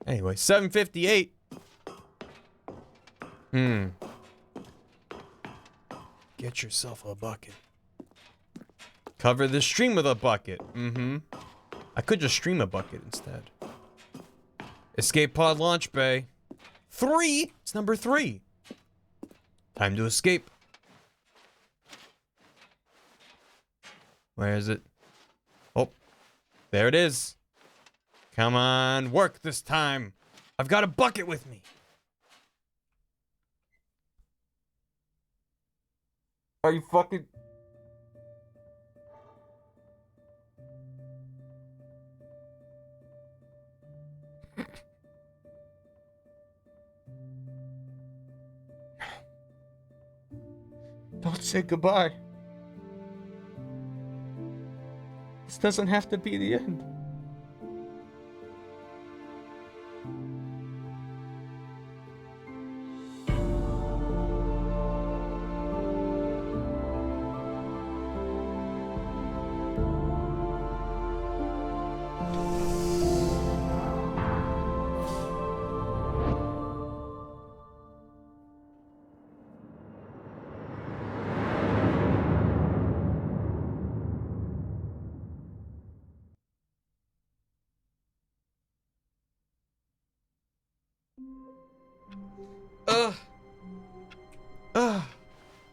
Anyway, 7:58. Get yourself a bucket. Cover the stream with a bucket. I could just stream a bucket instead. Escape pod launch bay. 3. It's number 3. Time to escape. Where is it? Oh, there it is. Come on, work this time. I've got a bucket with me. Are you fucking... Don't say goodbye. This doesn't have to be the end.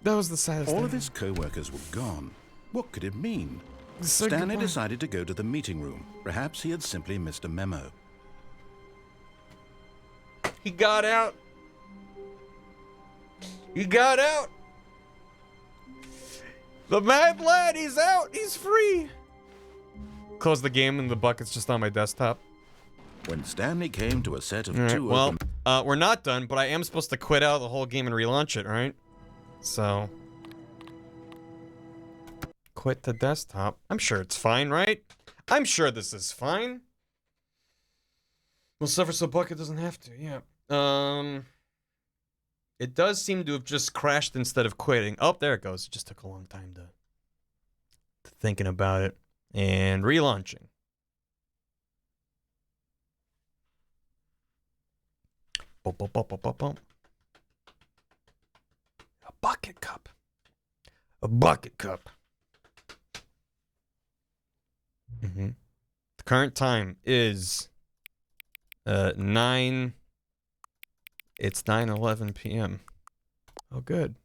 That was the saddest thing. All of his co-workers were gone. What could it mean? Stanley decided to go to the meeting room. Perhaps he had simply missed a memo. He got out. He got out. The mad lad, he's out. He's free. Close the game and the bucket's just on my desktop. When Stanley came to a set of two well, we're not done, but I am supposed to quit out the whole game and relaunch it, right? So... quit the desktop. I'm sure it's fine, right? I'm sure this is fine. We'll suffer so bucket doesn't have to, yeah. It does seem to have just crashed instead of quitting. Oh, there it goes. It just took a long time to thinking about it. And relaunching. Boom, boom, boom, boom, boom, boom. A bucket cup. A bucket cup. The current time is 9. It's 9:11 p.m. Oh, good.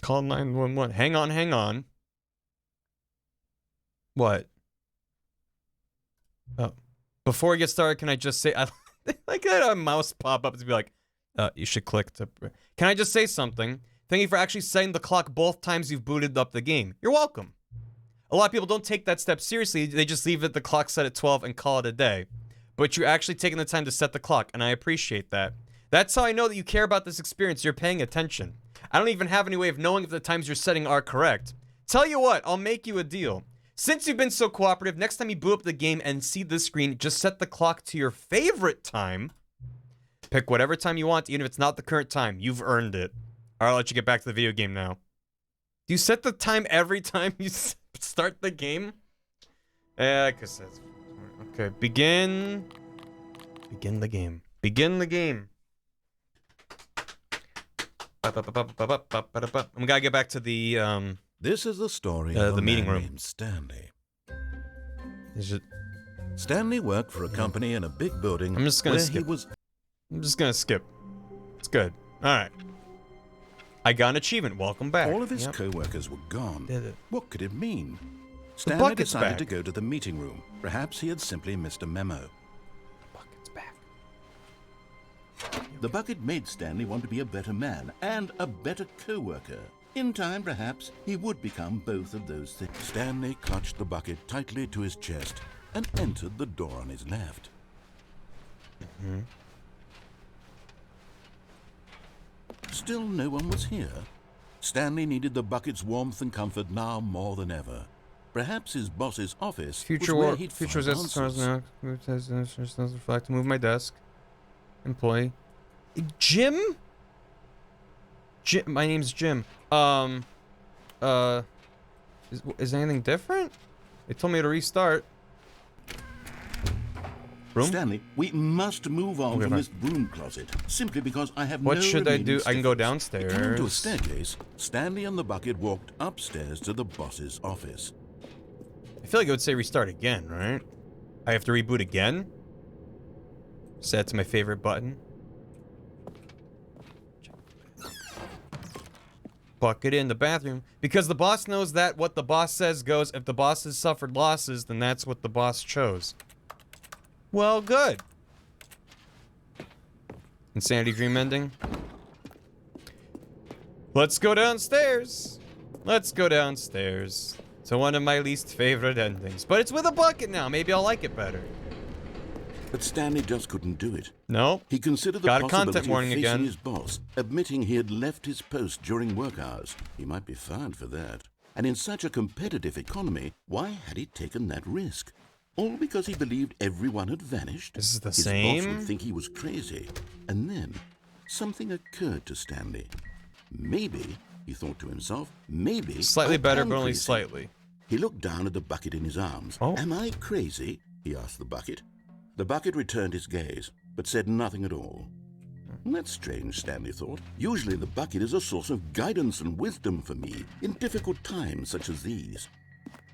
Call 911. Hang on, hang on. What? Oh, before we get started, can I just say, I like that a mouse pop up to be like, you should click to. Can I just say something? Thank you for actually setting the clock both times you've booted up the game. You're welcome. A lot of people don't take that step seriously. They just leave it the clock set at 12 and call it a day. But you're actually taking the time to set the clock, and I appreciate that. That's how I know that you care about this experience. You're paying attention. I don't even have any way of knowing if the times you're setting are correct. Tell you what, I'll make you a deal. Since you've been so cooperative, next time you boot up the game and see this screen, just set the clock to your favorite time. Pick whatever time you want, even if it's not the current time. You've earned it. I'll let you get back to the video game now. Do you set the time every time you start the game? Yeah, because that's... Okay, begin the game. Begin the game. We gotta get back to the, This is the story of the a meeting man room. named Stanley. Is it... Stanley worked for a company in a big building I'm just gonna where skip. he was... I'm just gonna skip. It's good. Alright. I got an achievement. Welcome back. All of his co-workers were gone. Did it. What could it mean? The Stanley bucket's decided back. to go to the meeting room. Perhaps he had simply missed a memo. The bucket's back. The bucket made Stanley want to be a better man and a better co-worker. In time, perhaps, he would become both of those things. Stanley clutched the bucket tightly to his chest and entered the door on his left. Still no one was here. Stanley needed the bucket's warmth and comfort now more than ever. Perhaps his boss's office was where he'd find answers. now. To move my desk. Employee. Jim? Jim. My name's Jim. Is anything different? They told me to restart. Broom? Stanley, we must move on from this broom closet, simply because I have no What should I do? remaining I can go stickers. downstairs. Coming to a staircase, Stanley and the bucket walked upstairs to the boss's office. I feel like it would say restart again, right? I have to reboot again? Set to my favorite button. Bucket in the bathroom. Because the boss knows that what the boss says goes. If the boss has suffered losses, then that's what the boss chose. Well, good. Insanity dream ending. Let's go downstairs. Let's go downstairs. To one of my least favorite endings. But it's with a bucket now. Maybe I'll like it better. But Stanley just couldn't do it. No. He considered the Got a possibility content warning of facing again. his boss, admitting he had left his post during work hours. He might be fired for that. And in such a competitive economy, why had he taken that risk? All because he believed everyone had vanished? This is the his same? boss would think he was crazy. And then, something occurred to Stanley. Maybe, he thought to himself, maybe... Slightly I better, am but only crazy. slightly. He looked down at the bucket in his arms. Oh. Am I crazy? He asked the bucket. The bucket returned his gaze, but said nothing at all. That's strange, Stanley thought. Usually the bucket is a source of guidance and wisdom for me in difficult times such as these.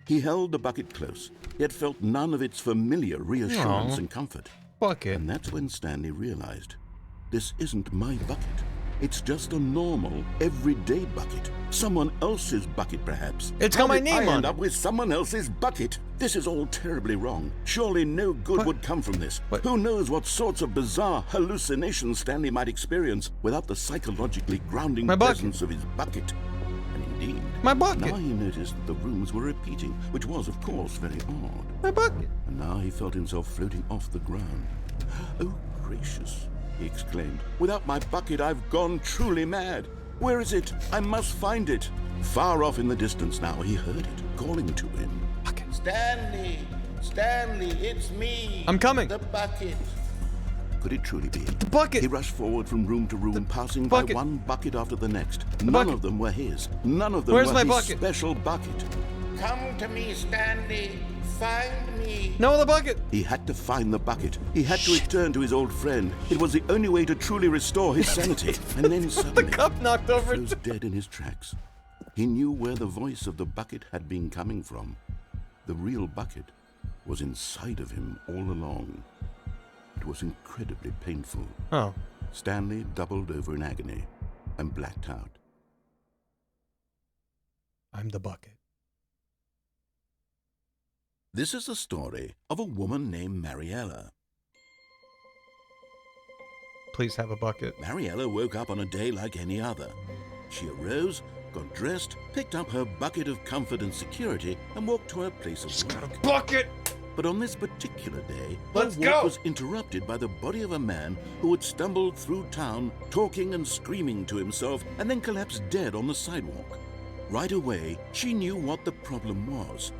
He held the bucket close, yet felt none of its familiar reassurance and comfort. Bucket. And that's when Stanley realized, this isn't my bucket. It's just a normal, everyday bucket. Someone else's bucket, perhaps. It's got my name How did I on end it? up with someone else's bucket? This is all terribly wrong. Surely no good would come from this. Who knows what sorts of bizarre hallucinations Stanley might experience without the psychologically grounding presence of his bucket. And indeed, my bucket. Now he noticed that the rooms were repeating, which was, of course, very odd. My bucket. And now he felt himself floating off the ground. Oh, gracious, he exclaimed. Without my bucket, I've gone truly mad. Where is it? I must find it. Far off in the distance now, he heard it, calling to him. Stanley! Stanley, it's me! I'm coming. The bucket! Could it truly be? The bucket! He rushed forward from room to room, passing by one bucket after the next. None of them were his. None of them Where's were my his bucket? special bucket. Come to me, Stanley! Find me! No, the bucket! He had to find the bucket. He had to return to his old friend. It was the only way to truly restore his sanity. And then suddenly, the cup knocked over. He froze dead in his tracks. He knew where the voice of the bucket had been coming from. The real bucket was inside of him all along. It was incredibly painful. Oh. Stanley doubled over in agony and blacked out. I'm the bucket. This is the story of a woman named Mariella. Please have a bucket. Mariella woke up on a day like any other. She arose, got dressed, picked up her bucket of comfort and security, and walked to her place of work. Bucket! But on this particular day, Let's her walk go! was interrupted by the body of a man who had stumbled through town, talking and screaming to himself, and then collapsed dead on the sidewalk. Right away, she knew what the problem was.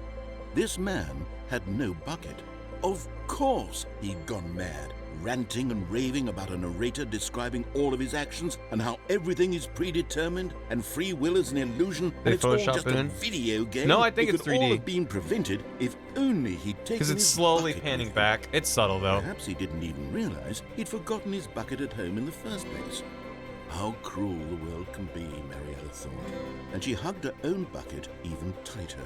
This man had no bucket. Of course he'd gone mad, ranting and raving about a narrator describing all of his actions and how everything is predetermined and free will is an illusion They and it's all Photoshop just it a in? video game. No, I think it it's could all 3D. have been prevented if only he'd taken Because it's his slowly bucket panning with him. back. It's subtle, though. Perhaps he didn't even realize he'd forgotten his bucket at home in the first place. How cruel the world can be, Mariella thought, and she hugged her own bucket even tighter.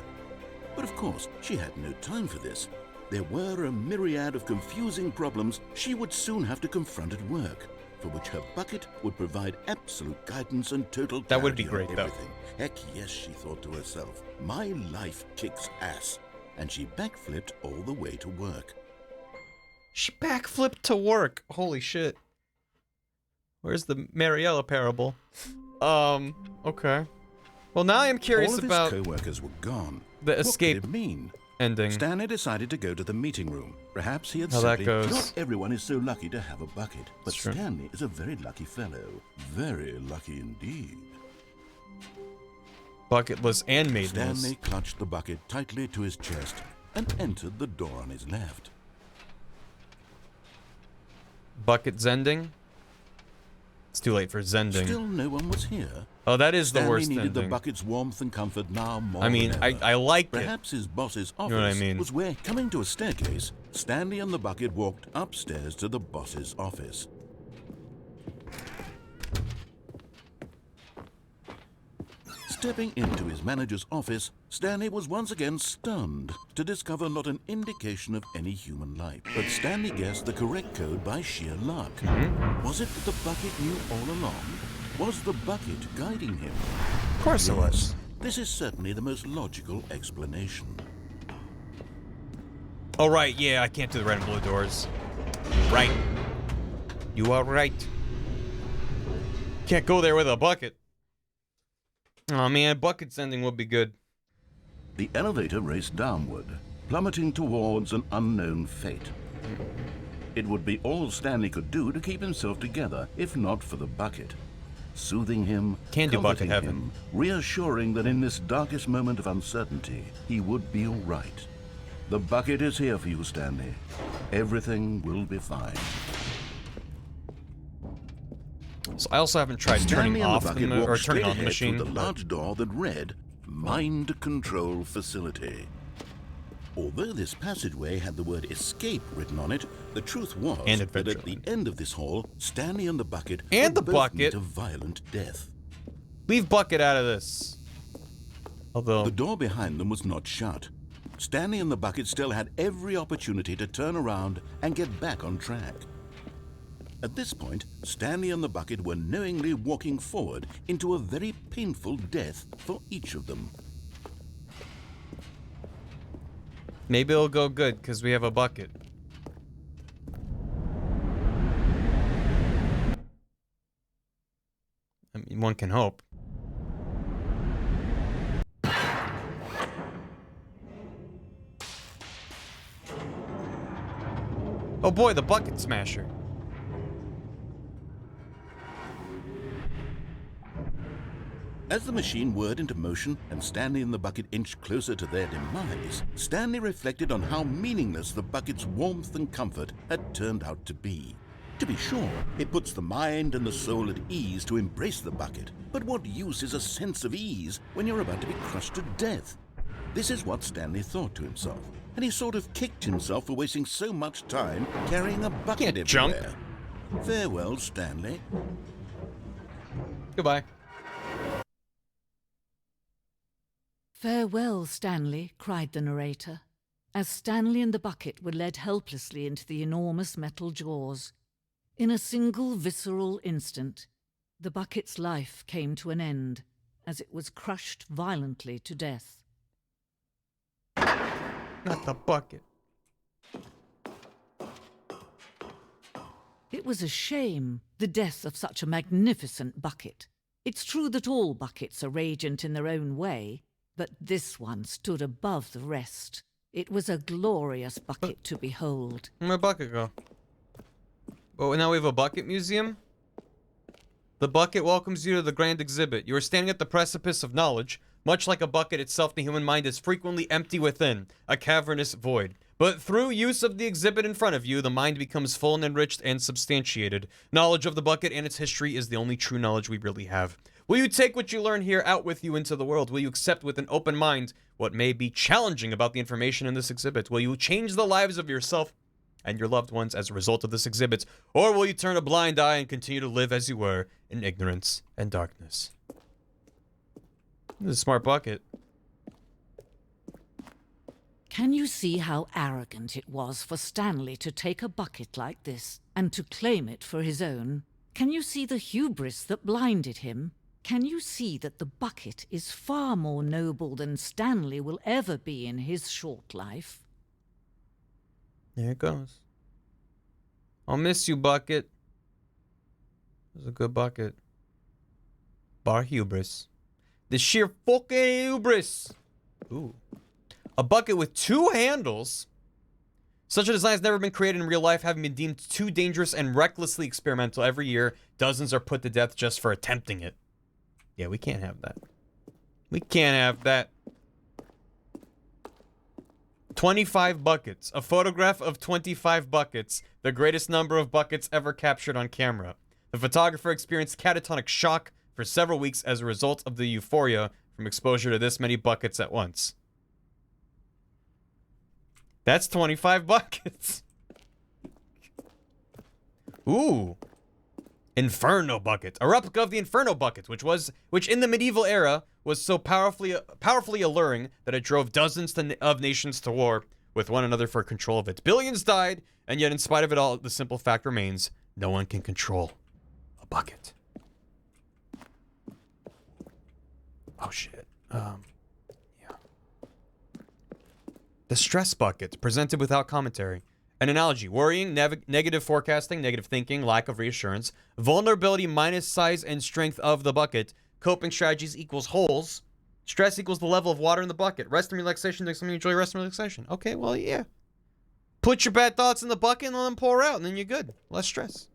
But of course, she had no time for this. There were a myriad of confusing problems she would soon have to confront at work, for which her bucket would provide absolute guidance and total clarity That would be on great, though. everything. Heck yes, she thought to herself. My life kicks ass. And she backflipped all the way to work. She backflipped to work. Holy shit. Where's the Mariella parable? Okay. Well, now I'm curious all of about his co-workers were gone. the escape What could it mean? ending. Stanley decided to go to the meeting room. Perhaps he had How that simply... goes. Not everyone is so lucky to have a bucket, but It's true. Stanley is a very lucky fellow. Very lucky indeed. Bucketless and maidenless. Stanley clutched the bucket tightly to his chest and entered the door on his left. Bucket zending? It's too late for zending. Still no one was here. Oh, that is the Stanley worst needed ending. the bucket's warmth and comfort now more I mean, than ever. I like it. Perhaps his boss's office You know what I mean? was where, coming to a staircase, Stanley and the bucket walked upstairs to the boss's office. Stepping into his manager's office, Stanley was once again stunned to discover not an indication of any human life. But Stanley guessed the correct code by sheer luck. Was it that the bucket knew all along? Was the bucket guiding him? Of course it was. This is certainly the most logical explanation. Oh, right, yeah, I can't do the red and blue doors. Right. You are right. Can't go there with a bucket. Oh man, bucket's ending would be good. The elevator raced downward, plummeting towards an unknown fate. It would be all Stanley could do to keep himself together, if not for the bucket. Soothing him, Can do bucket comforting heaven. him, reassuring that in this darkest moment of uncertainty, he would be all right. The bucket is here for you, Stanley. Everything will be fine. So I also haven't tried Stanley turning and off the the bucket or walked turning straight on the ahead machine. through the but- large door that read, Mind Control Facility. Although this passageway had the word escape written on it, the truth was And that at the Adventureland. end of this hall, Stanley and the bucket And would the both meet bucket. a violent death. Leave bucket out of this. Although The door behind them was not shut. Stanley and the bucket still had every opportunity to turn around and get back on track. At this point, Stanley and the bucket were knowingly walking forward into a very painful death for each of them. maybe it'll go good because we have a bucket. I mean, one can hope. Oh boy, the bucket smasher. As the machine whirred into motion and Stanley and the bucket inched closer to their demise, Stanley reflected on how meaningless the bucket's warmth and comfort had turned out to be. To be sure, it puts the mind and the soul at ease to embrace the bucket, but what use is a sense of ease when you're about to be crushed to death? This is what Stanley thought to himself, and he sort of kicked himself for wasting so much time carrying a bucket Can't jump. everywhere. Farewell, Stanley. Goodbye. Farewell, Stanley, cried the narrator, as Stanley and the bucket were led helplessly into the enormous metal jaws. In a single visceral instant, the bucket's life came to an end as it was crushed violently to death. Not the bucket. It was a shame, the death of such a magnificent bucket. It's true that all buckets are radiant in their own way, but this one stood above the rest. It was a glorious bucket to behold. Where'd my bucket go? Oh, now we have a bucket museum? The bucket welcomes you to the grand exhibit. You are standing at the precipice of knowledge. Much like a bucket itself, the human mind is frequently empty within, a cavernous void. But through use of the exhibit in front of you, the mind becomes full and enriched and substantiated. Knowledge of the bucket and its history is the only true knowledge we really have. Will you take what you learn here out with you into the world? Will you accept with an open mind what may be challenging about the information in this exhibit? Will you change the lives of yourself and your loved ones as a result of this exhibit? Or will you turn a blind eye and continue to live as you were in ignorance and darkness? This is a smart bucket. Can you see how arrogant it was for Stanley to take a bucket like this and to claim it for his own? Can you see the hubris that blinded him? Can you see that the bucket is far more noble than Stanley will ever be in his short life? There it goes. I'll miss you, bucket. It was a good bucket. Bar hubris. The sheer fucking hubris. Ooh. A bucket with two handles. Such a design has never been created in real life, having been deemed too dangerous and recklessly experimental. Every year, dozens are put to death just for attempting it. Yeah, we can't have that. We can't have that. 25 buckets. A photograph of 25 buckets. The greatest number of buckets ever captured on camera. The photographer experienced catatonic shock for several weeks as a result of the euphoria from exposure to this many buckets at once. That's 25 buckets. Ooh. Inferno bucket. A replica of the Inferno bucket, which in the medieval era was so powerfully alluring that it drove dozens of nations to war with one another for control of it. Billions died, and yet in spite of it all, the simple fact remains, no one can control a bucket. Oh shit. Yeah. The stress bucket, presented without commentary. An analogy: worrying, negative forecasting, negative thinking, lack of reassurance. Vulnerability minus size and strength of the bucket. Coping strategies equals holes. Stress equals the level of water in the bucket. Rest and relaxation makes something enjoy rest and relaxation. Okay, well, yeah. Put your bad thoughts in the bucket and let them pour out, and then you're good. Less stress.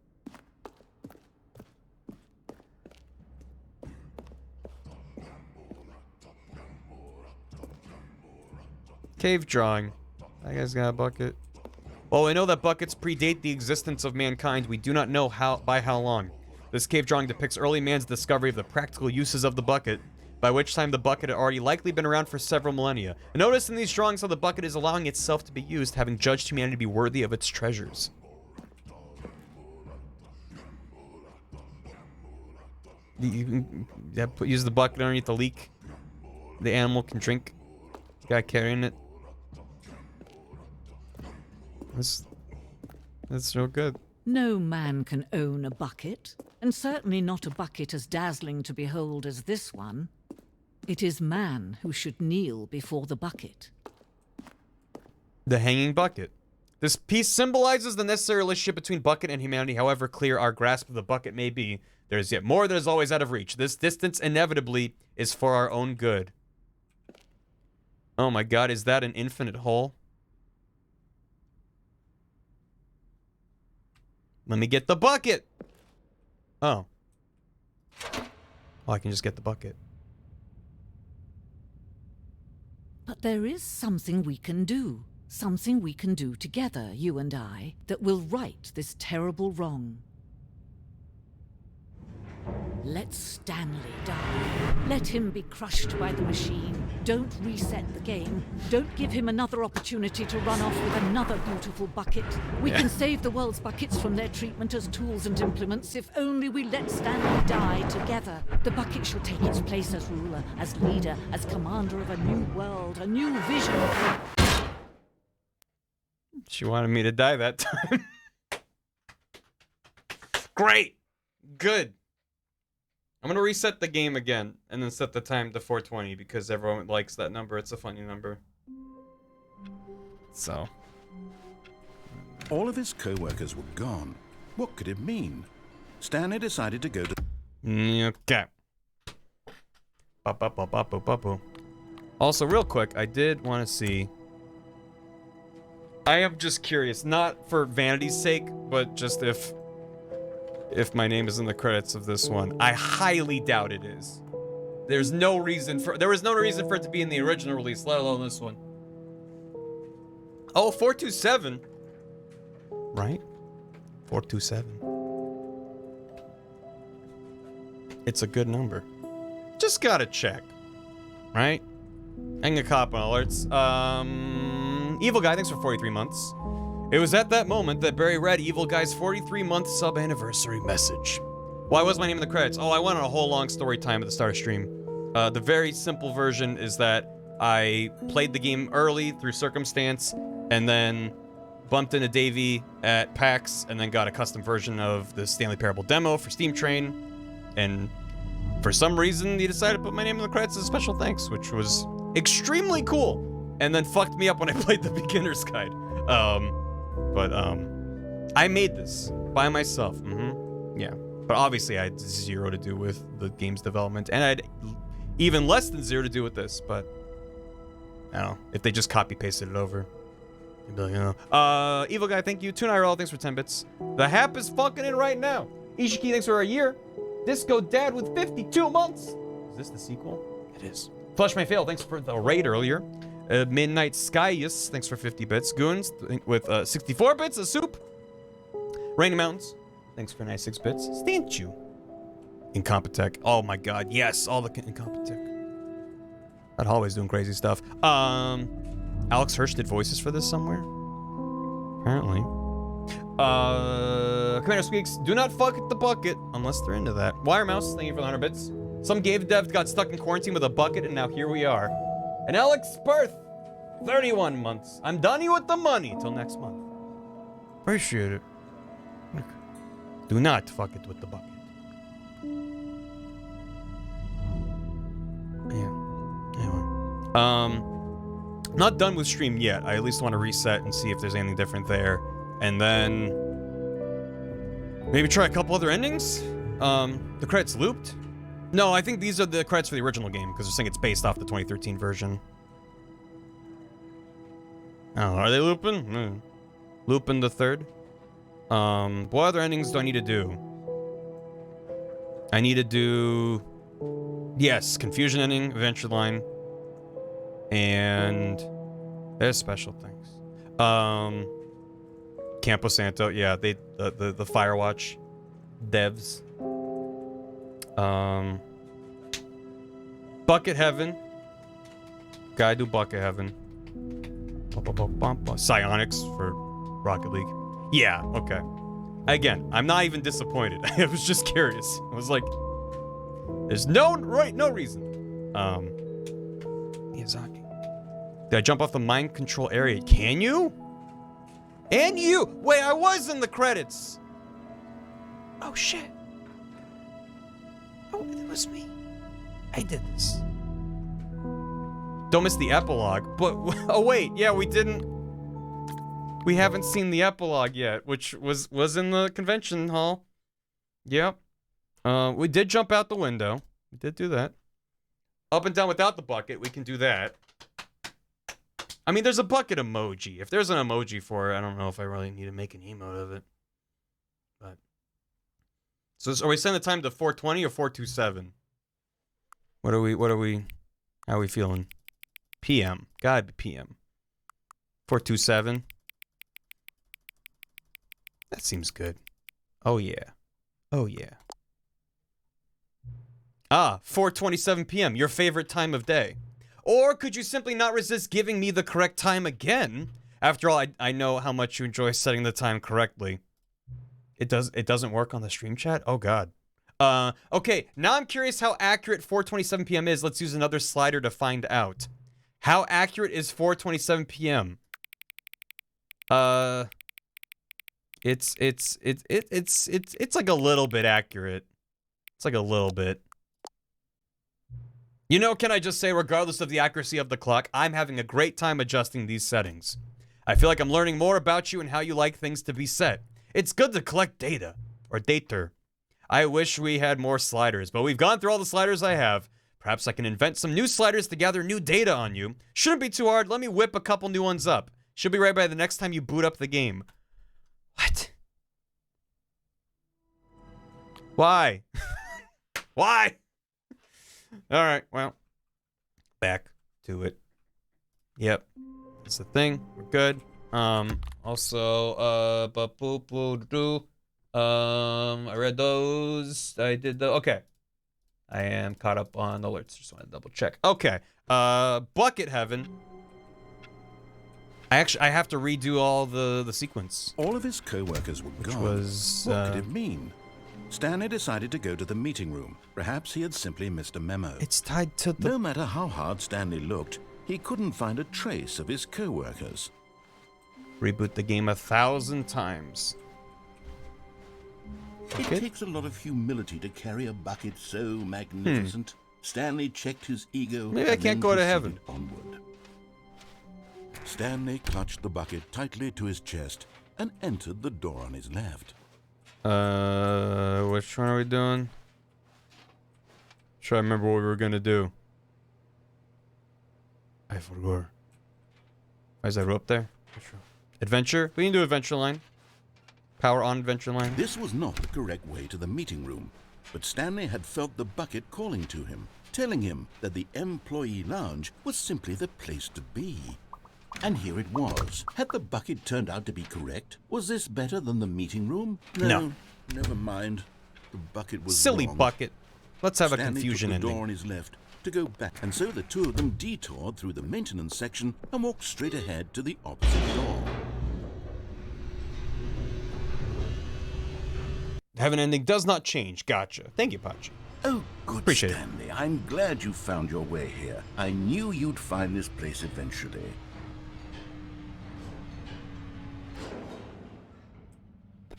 Cave drawing. That guy's got a bucket. While we know that buckets predate the existence of mankind, we do not know by how long. This cave drawing depicts early man's discovery of the practical uses of the bucket, by which time the bucket had already likely been around for several millennia. Notice in these drawings how the bucket is allowing itself to be used, having judged humanity to be worthy of its treasures. Use the bucket underneath the leak. The animal can drink. The guy carrying it. That's real good. No man can own a bucket, and certainly not a bucket as dazzling to behold as this one. It is man who should kneel before the bucket. The hanging bucket. This piece symbolizes the necessary relationship between bucket and humanity. However clear our grasp of the bucket may be, there is yet more that is always out of reach. This distance inevitably is for our own good. Oh my god, is that an infinite hole? Let me get the bucket! Oh. Oh, I can just get the bucket. But there is something we can do. Something we can do together, you and I, that will right this terrible wrong. Let Stanley die. Let him be crushed by the machine. Don't reset the game. Don't give him another opportunity to run off with another beautiful bucket. We can save the world's buckets from their treatment as tools and implements if only we let Stanley die together. The bucket shall take its place as ruler, as leader, as commander of a new world, a new vision. She wanted me to die that time. Great. Good. I'm going to reset the game again and then set the time to 420 because everyone likes that number. It's a funny number. So. All of his co-workers were gone. What could it mean? Stanley decided to go to... Okay. Also, real quick, I did want to see... I am just curious, not for vanity's sake, but just if my name is in the credits of this one. I highly doubt it is. There was no reason for it to be in the original release, let alone this one. Oh, 427. Right? 427. It's a good number. Just gotta check. Right? I'm gonna cop on alerts. Evil Guy, thanks for 43 months. It was at that moment that Barry read Evil Guy's 43-month sub-anniversary message. Why was my name in the credits? Oh, I went on a whole long story time at the start of stream. The very simple version is that I played the game early through circumstance, and then bumped into Davey at PAX, and then got a custom version of the Stanley Parable demo for Steam Train, and for some reason he decided to put my name in the credits as a special thanks, which was extremely cool. And then fucked me up when I played the beginner's guide. I made this by myself. Yeah. But obviously I had zero to do with the game's development, and I had even less than zero to do with this, but I don't know. If they just copy pasted it over. You know. Evil Guy, thank you. Toon IRL, thanks for 10 bits. The Hap is fucking in right now. Ishiki, thanks for a year. Disco Dad with 52 months. Is this the sequel? It is. Flush My Fail, thanks for the raid earlier. Midnight Skyus, thanks for 50 bits. Goons with 64 bits of soup. Rainy Mountains, thanks for 96 bits. Stanchu. Incompetech. Oh my god, yes, all the Incompetech. That hallway's doing crazy stuff. Alex Hirsch did voices for this somewhere? Apparently. Commander Squeaks, do not fuck at the bucket unless they're into that. Wire Mouse, thank you for the 100 bits. Some game dev got stuck in quarantine with a bucket, and now here we are. And Alex Perth, 31 months. I'm done with the money till next month. Appreciate it. Do not fuck it with the bucket. Yeah. Anyway. Not done with stream yet. I at least want to reset and see if there's anything different there. And then maybe try a couple other endings. The credits looped? No, I think these are the credits for the original game, because they're saying it's based off the 2013 version. Oh, are they looping? Looping the third? What other endings do I need to do? I need to do... Yes, Confusion ending, Adventure Line. And... there's special things. Campo Santo, yeah, they the Firewatch devs. Bucket Heaven. Gotta do Bucket Heaven. Psionics for Rocket League. Yeah, okay. Again, I'm not even disappointed. I was just curious. I was like, there's no reason. Miyazaki. Did I jump off the mind control area? Can you? And you! Wait, I was in the credits! Oh, shit. Oh, it was me. I did this. Don't miss the epilogue. But, oh wait, yeah, we didn't... We haven't seen the epilogue yet, which was in the convention hall. Yep. We did jump out the window. We did do that. Up and down without the bucket, we can do that. I mean, there's a bucket emoji. If there's an emoji for it, I don't know if I really need to make an emote of it. But so are we setting the time to 4:20 or 4:27? How are we feeling? PM. Gotta be PM. 4:27. That seems good. Oh yeah. Oh yeah. Ah, 4:27 PM, your favorite time of day. Or could you simply not resist giving me the correct time again? After all, I know how much you enjoy setting the time correctly. It doesn't work on the stream chat? Oh god. Okay, now I'm curious how accurate 4:27 PM is. Let's use another slider to find out. How accurate is 4:27 PM? It's like a little bit accurate. It's like a little bit. You know, can I just say, regardless of the accuracy of the clock, I'm having a great time adjusting these settings. I feel like I'm learning more about you and how you like things to be set. It's good to collect data. Or data. I wish we had more sliders, but we've gone through all the sliders I have. Perhaps I can invent some new sliders to gather new data on you. Shouldn't be too hard. Let me whip a couple new ones up. Should be right by the next time you boot up the game. What? Why? Why? All right, well, back to it. Yep, that's the thing. We're good. Also, I read those. I did the. Okay, I am caught up on alerts. Just want to double check. Okay, Bucket Heaven. I have to redo all the sequence. All of his co-workers were gone. What could it mean? Stanley decided to go to the meeting room. Perhaps he had simply missed a memo. It's tied to the... No matter how hard Stanley looked, he couldn't find a trace of his co-workers. Reboot the game 1,000 times. It takes a lot of humility to carry a bucket so magnificent. Stanley checked his ego. Maybe I can't go to heaven. Onward. Stanley clutched the bucket tightly to his chest and entered the door on his left. Which one are we doing? Try to remember what we were gonna do. I forgot. Why is that rope there? Adventure? We can do adventure line. Power on adventure line. This was not the correct way to the meeting room, but Stanley had felt the bucket calling to him, telling him that the employee lounge was simply the place to be. And here it was. Had the bucket turned out to be correct? Was this better than the meeting room? No. Never mind. The bucket was silly wrong. bucket. Let's have a Stanley confusion took the ending. door on his left to go back, and so the two of them detoured through the maintenance section and walked straight ahead to the opposite door. Heaven ending does not change. Gotcha. Thank you, Pachi. Oh, good, Appreciate Stanley. I'm glad you found your way here. I knew you'd find this place eventually.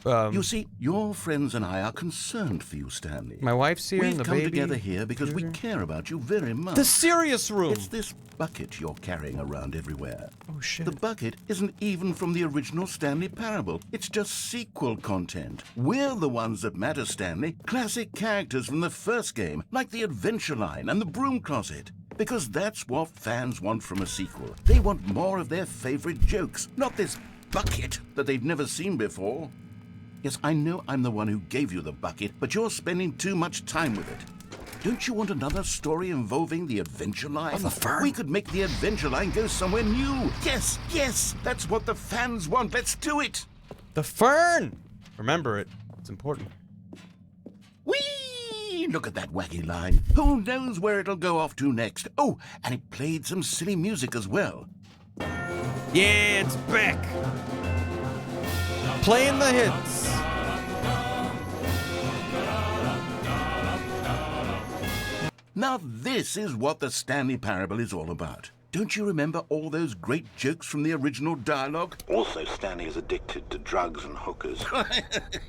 You see, your friends and I are concerned for you, Stanley. My wife's here and the We've come baby. together here because we care about you very much. The serious room! It's this bucket you're carrying around everywhere. Oh, shit. The bucket isn't even from the original Stanley Parable. It's just sequel content. We're the ones that matter, Stanley. Classic characters from the first game, like the Adventure Line and the Broom Closet. Because that's what fans want from a sequel. They want more of their favorite jokes, not this bucket that they've never seen before. Yes, I know I'm the one who gave you the bucket, but you're spending too much time with it. Don't you want another story involving the Adventure Line? the fern? We could make the Adventure Line go somewhere new. Yes, yes, that's what the fans want. Let's do it. The fern! Remember it. It's important. Whee! Look at that wacky line. Who knows where it'll go off to next? Oh, and it played some silly music as well. Yeah, it's back. Playing the hits. Now this is what the Stanley Parable is all about. Don't you remember all those great jokes from the original dialogue? Also, Stanley is addicted to drugs and hookers.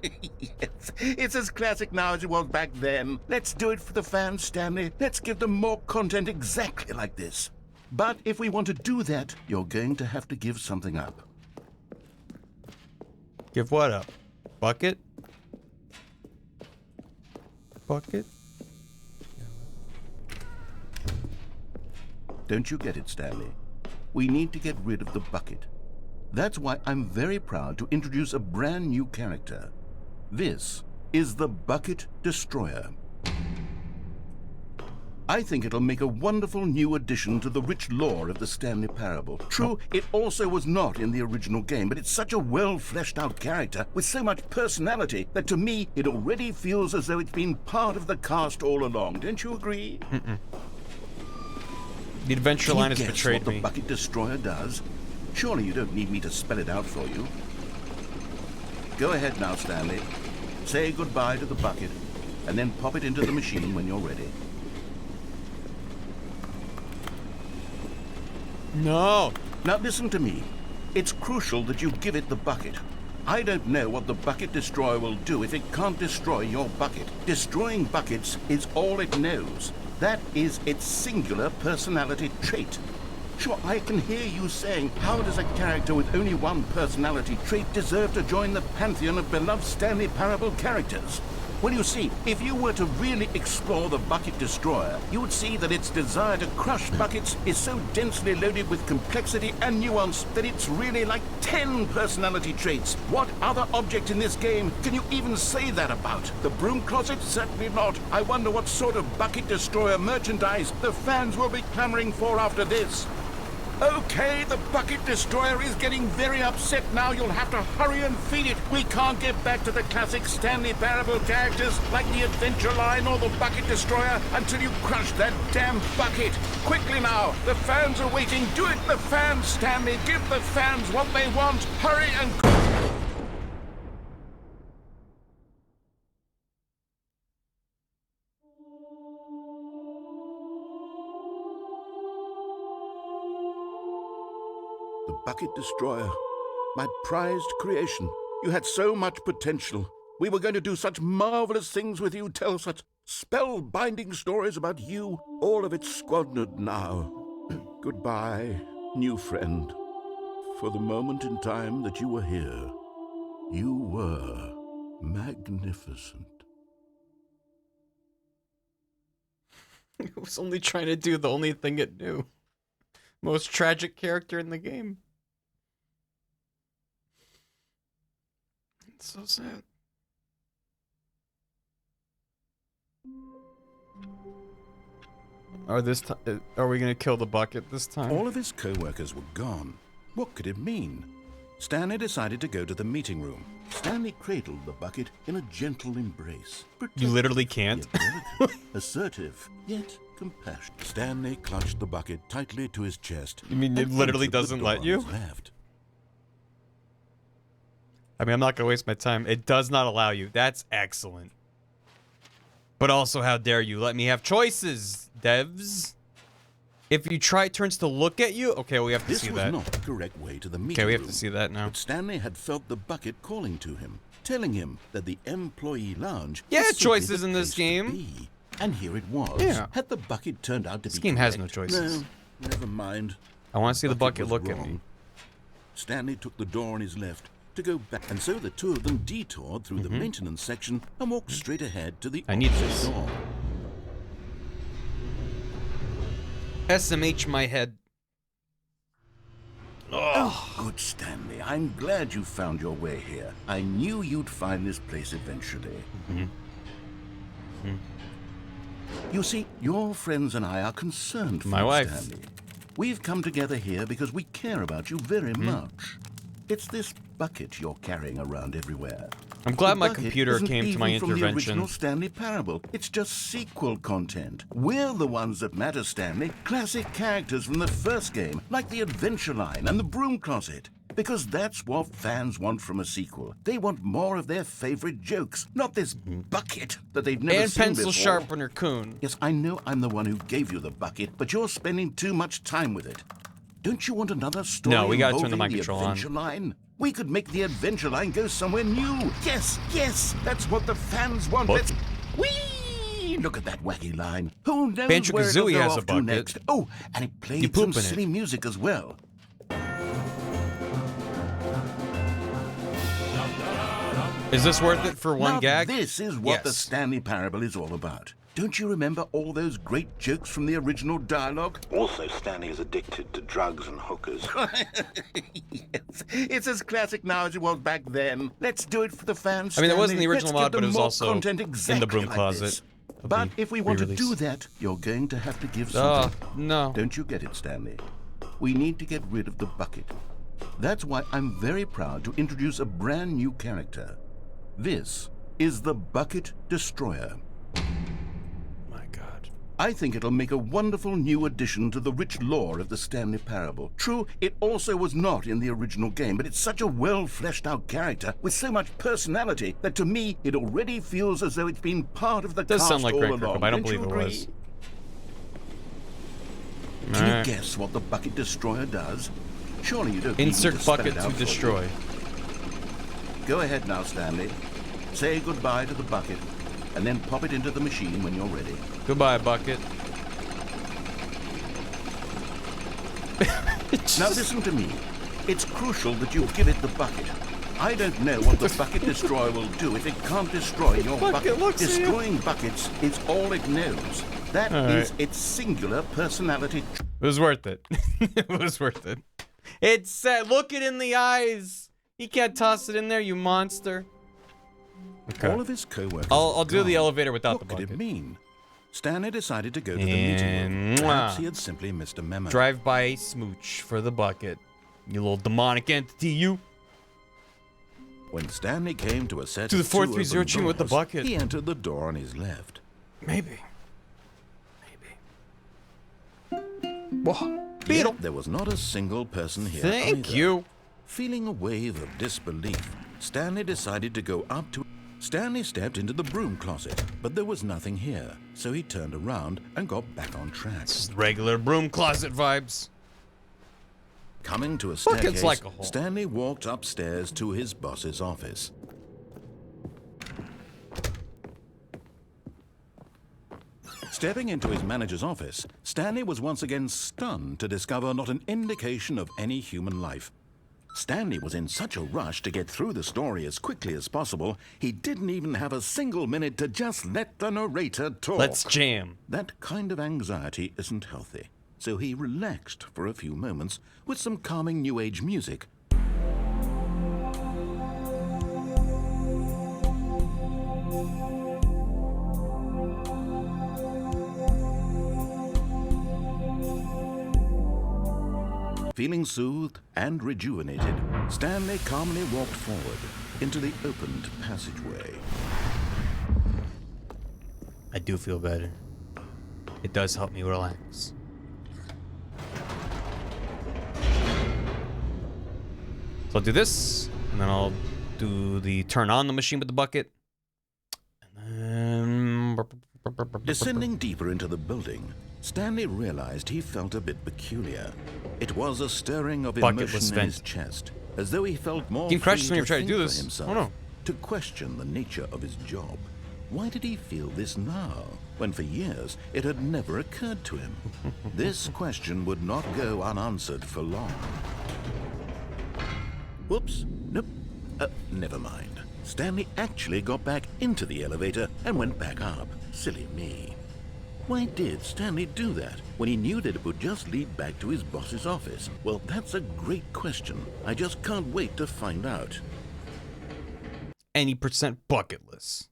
Yes, it's as classic now as it was back then. Let's do it for the fans, Stanley. Let's give them more content exactly like this. But if we want to do that, you're going to have to give something up. Give what up? Bucket? Bucket? Don't you get it, Stanley? We need to get rid of the bucket. That's why I'm very proud to introduce a brand new character. This is the Bucket Destroyer. I think it'll make a wonderful new addition to the rich lore of the Stanley Parable. True, it also was not in the original game, but it's such a well-fleshed-out character with so much personality that to me, it already feels as though it's been part of the cast all along. Don't you agree? The Adventure Line has betrayed what me. The Bucket Destroyer does? Surely you don't need me to spell it out for you. Go ahead now, Stanley. Say goodbye to the bucket, and then pop it into the machine when you're ready. No! Now listen to me. It's crucial that you give it the bucket. I don't know what the Bucket Destroyer will do if it can't destroy your bucket. Destroying buckets is all it knows. That is its singular personality trait. Sure, I can hear you saying, how does a character with only one personality trait deserve to join the pantheon of beloved Stanley Parable characters? Well, you see, if you were to really explore the Bucket Destroyer, you would see that its desire to crush buckets is so densely loaded with complexity and nuance that it's really like 10 personality traits. What other object in this game can you even say that about? The Broom Closet? Certainly not. I wonder what sort of Bucket Destroyer merchandise the fans will be clamoring for after this. Okay, the Bucket Destroyer is getting very upset now. You'll have to hurry and feed it. We can't get back to the classic Stanley Parable characters like the Adventure Line or the Bucket Destroyer until you crush that damn bucket. Quickly now, the fans are waiting. Do it, the fans, Stanley. Give the fans what they want. Hurry and... The Bucket Destroyer, my prized creation. You had so much potential. We were going to do such marvelous things with you, tell such spellbinding stories about you. All of it squandered now. Goodbye, new friend. For the moment in time that you were here, you were magnificent. It was only trying to do the only thing it knew. Most tragic character in the game. It's so sad. Are we gonna kill the bucket this time? All of his co-workers were gone. What could it mean? Stanley decided to go to the meeting room. Stanley cradled the bucket in a gentle embrace. You literally can't. Assertive, yet compassionate. Stanley clutched the bucket tightly to his chest. You mean it literally doesn't let you? Left. I mean, I'm not gonna waste my time. It does not allow you. That's excellent. But also, how dare you let me have choices, devs? If you try, it turns to look at you. Okay, we have to see that. This was not the correct way to the meeting Okay, we have room. to see that now. But Stanley had felt the bucket calling to him, telling him that the employee lounge. Yeah, was choices simply in the this place to game. be. And here it was. Yeah. Had the bucket turned out to This be game has no correct? choices. No, never mind. I want to see the bucket was look at wrong. me. Stanley took the door on his left to go back, and so the two of them detoured through the maintenance section and walked straight ahead to the I need opposite this. door. SMH my head. Oh, good Stanley. I'm glad you found your way here. I knew you'd find this place eventually. You see, your friends and I are concerned for My you, wife. Stanley. We've come together here because we care about you very much. It's this bucket you're carrying around everywhere. I'm glad The my bucket computer isn't came to my even from the intervention. original Stanley Parable. It's just sequel content. We're the ones that matter, Stanley. Classic characters from the first game, like the Adventure Line and the Broom Closet. Because that's what fans want from a sequel. They want more of their favorite jokes, not this bucket that they've never And seen pencil before. sharpener Coon. Yes, I know I'm the one who gave you the bucket, but you're spending too much time with it. Don't you want another story No, we gotta turn the involving mic control on. Adventure Line? We could make the Adventure Line go somewhere new. Yes, yes, that's what the fans want. What? Let's... Whee! Look at that wacky line. Who knows Banjo where it'll Kazooie go has a off to bucket. next? Oh, and it You played poop some in it. silly music as well. Is this worth it for one Now, gag? This is what the Yes. Stanley Parable is all about. Don't you remember all those great jokes from the original dialogue? Also, Stanley is addicted to drugs and hookers. Yes, it's as classic now as it was back then. Let's do it for the fans. I mean, it wasn't Stanley. the original Let's mod, give but it was them more also content in the exactly broom like closet. this. of But the if we want to re-release. do that, you're going to have to give Oh, something. no. Don't you get it, Stanley? We need to get rid of the bucket. That's why I'm very proud to introduce a brand new character. This is the Bucket Destroyer. My God. I think it'll make a wonderful new addition to the rich lore of the Stanley Parable. True, it also was not in the original game, but it's such a well-fleshed-out character with so much personality that to me, it already feels as though it's been part of the Does cast sound like all Grant along. Kirkhope. I don't Don't you believe it agree? was. Can Alright. you guess what the Bucket Destroyer does? Surely you don't need me Insert to spell bucket it to out for you. destroy. Go ahead now, Stanley. Say goodbye to the bucket, and then pop it into the machine when you're ready. Goodbye, bucket. Now listen to me. It's crucial that you give it the bucket. I don't know what the Bucket Destroyer will do if it can't destroy your bucket. looks at you. Destroying buckets is all it knows. That All is right. its singular personality. It was worth it. It was worth it. It said, look it in the eyes. You can't toss it in there, you monster. Okay. All of his co-workers. I'll do the gone. elevator without What the could bucket. it mean? Stanley decided to go to the meeting room. And Perhaps mwah. he had simply missed a memo. Drive by smooch for the bucket. You little demonic entity, you. When Stanley came to a set To the of 430 open chain with the doors, bucket. he entered the door on his left. Maybe. Whoa. Beetle. Yet there was not a single person here. Thank either. you. Feeling a wave of disbelief, Stanley decided to go up to... Stanley stepped into the broom closet, but there was nothing here, so he turned around and got back on track. Just regular broom closet vibes. Coming to a Look, staircase, it's like a hole. Stanley walked upstairs to his boss's office. Stepping into his manager's office, Stanley was once again stunned to discover not an indication of any human life. Stanley was in such a rush to get through the story as quickly as possible, he didn't even have a single minute to just let the narrator talk. Let's jam. That kind of anxiety isn't healthy, so he relaxed for a few moments with some calming New Age music. Feeling soothed and rejuvenated, Stanley calmly walked forward into the opened passageway. I do feel better. It does help me relax. So I'll do this, and then I'll do the turn on the machine with the bucket. And then... Descending deeper into the building, Stanley realized he felt a bit peculiar. It was a stirring of emotion in his chest, as though he felt more free crashes when to you're trying to do think this. for himself, Oh no. to question the nature of his job. Why did he feel this now, when for years it had never occurred to him? This question would not go unanswered for long. Whoops, nope, never mind. Stanley actually got back into the elevator and went back up. Silly me. Why did Stanley do that when he knew that it would just lead back to his boss's office? Well, that's a great question. I just can't wait to find out. Any percent bucketless.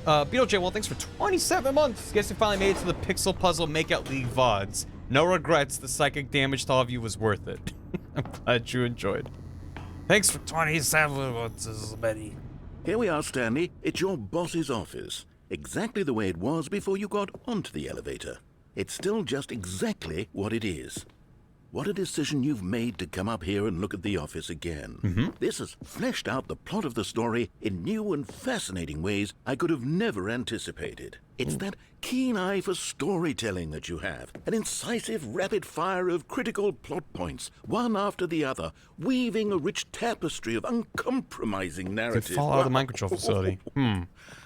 Beetle J, well, thanks for 27 months. Guess you finally made it to the Pixel Puzzle Makeout League VODs. No regrets, the psychic damage to all of you was worth it. I'm glad you enjoyed. Thanks for 27 months, Betty. Here we are, Stanley. It's your boss's office. Exactly the way it was before you got onto the elevator. It's still just exactly what it is. What a decision you've made to come up here and look at the office again. This has fleshed out the plot of the story in new and fascinating ways I could have never anticipated. It's that keen eye for storytelling that you have, an incisive rapid fire of critical plot points, one after the other, weaving a rich tapestry of uncompromising narrative. Fall out of the mind control facility.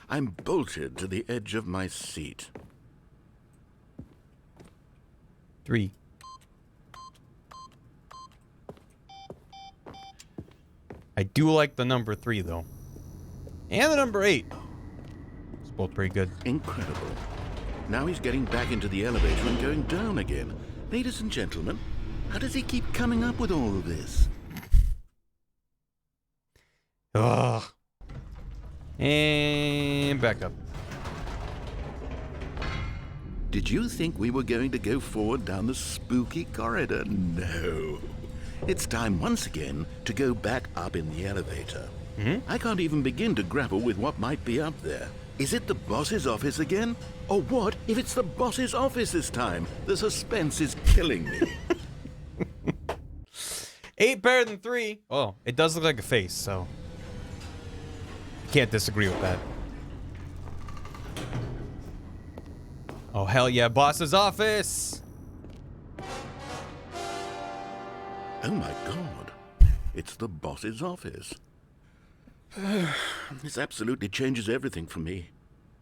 I'm bolted to the edge of my seat. 3. I do like the number 3, though. And the number 8. It's both pretty good. Incredible. Now he's getting back into the elevator and going down again. Ladies and gentlemen, how does he keep coming up with all of this? Ugh. And back up. Did you think we were going to go forward down the spooky corridor? No. It's time once again to go back up in the elevator. I can't even begin to grapple with what might be up there. Is it the boss's office again? Or what if it's the boss's office this time? The suspense is killing me. 8 better than 3. Oh, it does look like a face, so can't disagree with that. Oh, hell yeah, boss's office! Oh my god, it's the boss's office. This absolutely changes everything for me.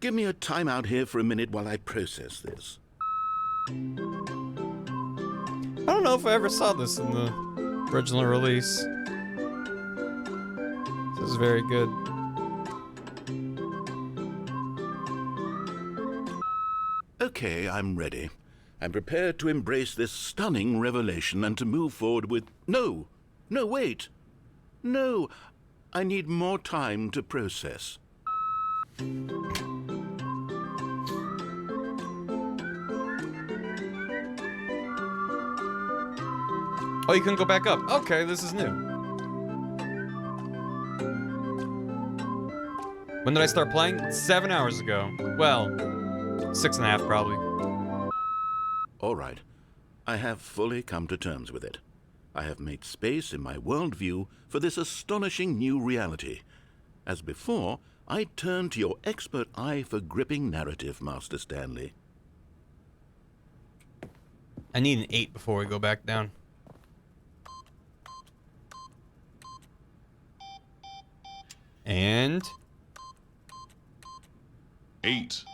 Give me a time out here for a minute while I process this. I don't know if I ever saw this in the original release. This is very good. Okay, I'm ready. I'm prepared to embrace this stunning revelation and to move forward with... No, wait. No, I need more time to process. Oh, you couldn't go back up. Okay, this is new. When did I start playing? 7 hours ago. Well, 6.5 probably. All right. I have fully come to terms with it. I have made space in my worldview for this astonishing new reality. As before, I turn to your expert eye for gripping narrative, Master Stanley. I need an 8 before we go back down. And 8.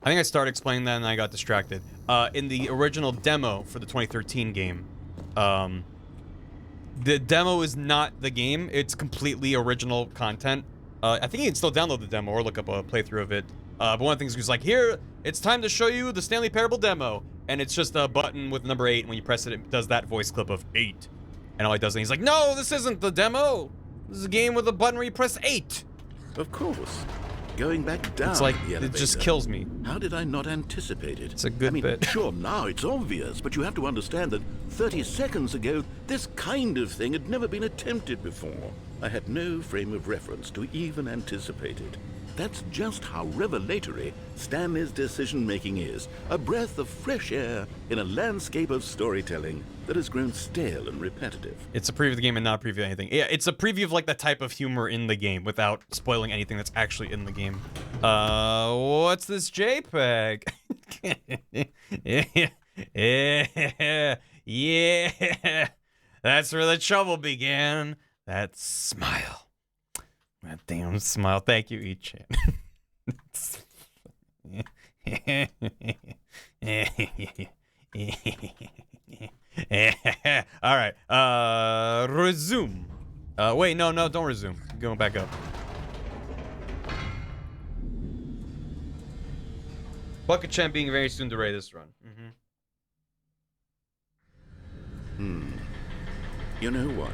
I think I started explaining that and I got distracted. In the original demo for the 2013 game, the demo is not the game. It's completely original content. I think you can still download the demo or look up a playthrough of it. But one of the things was like, here, it's time to show you the Stanley Parable demo. And it's just a button with number 8. And when you press it, it does that voice clip of 8. And all he does, and he's like, no, this isn't the demo. This is a game with a button where you press 8. Of course. going back down. It's like, the elevator. it just kills me. How did I not anticipate it? It's a good bit. Sure, now it's obvious, but you have to understand that 30 seconds ago, this kind of thing had never been attempted before. I had no frame of reference to even anticipate it. That's just how revelatory Stanley's decision-making is. A breath of fresh air in a landscape of storytelling that has grown stale and repetitive. It's a preview of the game and not a preview of anything. Yeah, it's a preview of like the type of humor in the game without spoiling anything that's actually in the game. What's this JPEG? yeah. That's where the trouble began. That smile. That damn smile. Thank you, Ichan. All right. Resume. Wait, no, don't resume. Going back up. Bucket Champ being very soon to raid this run. You know what?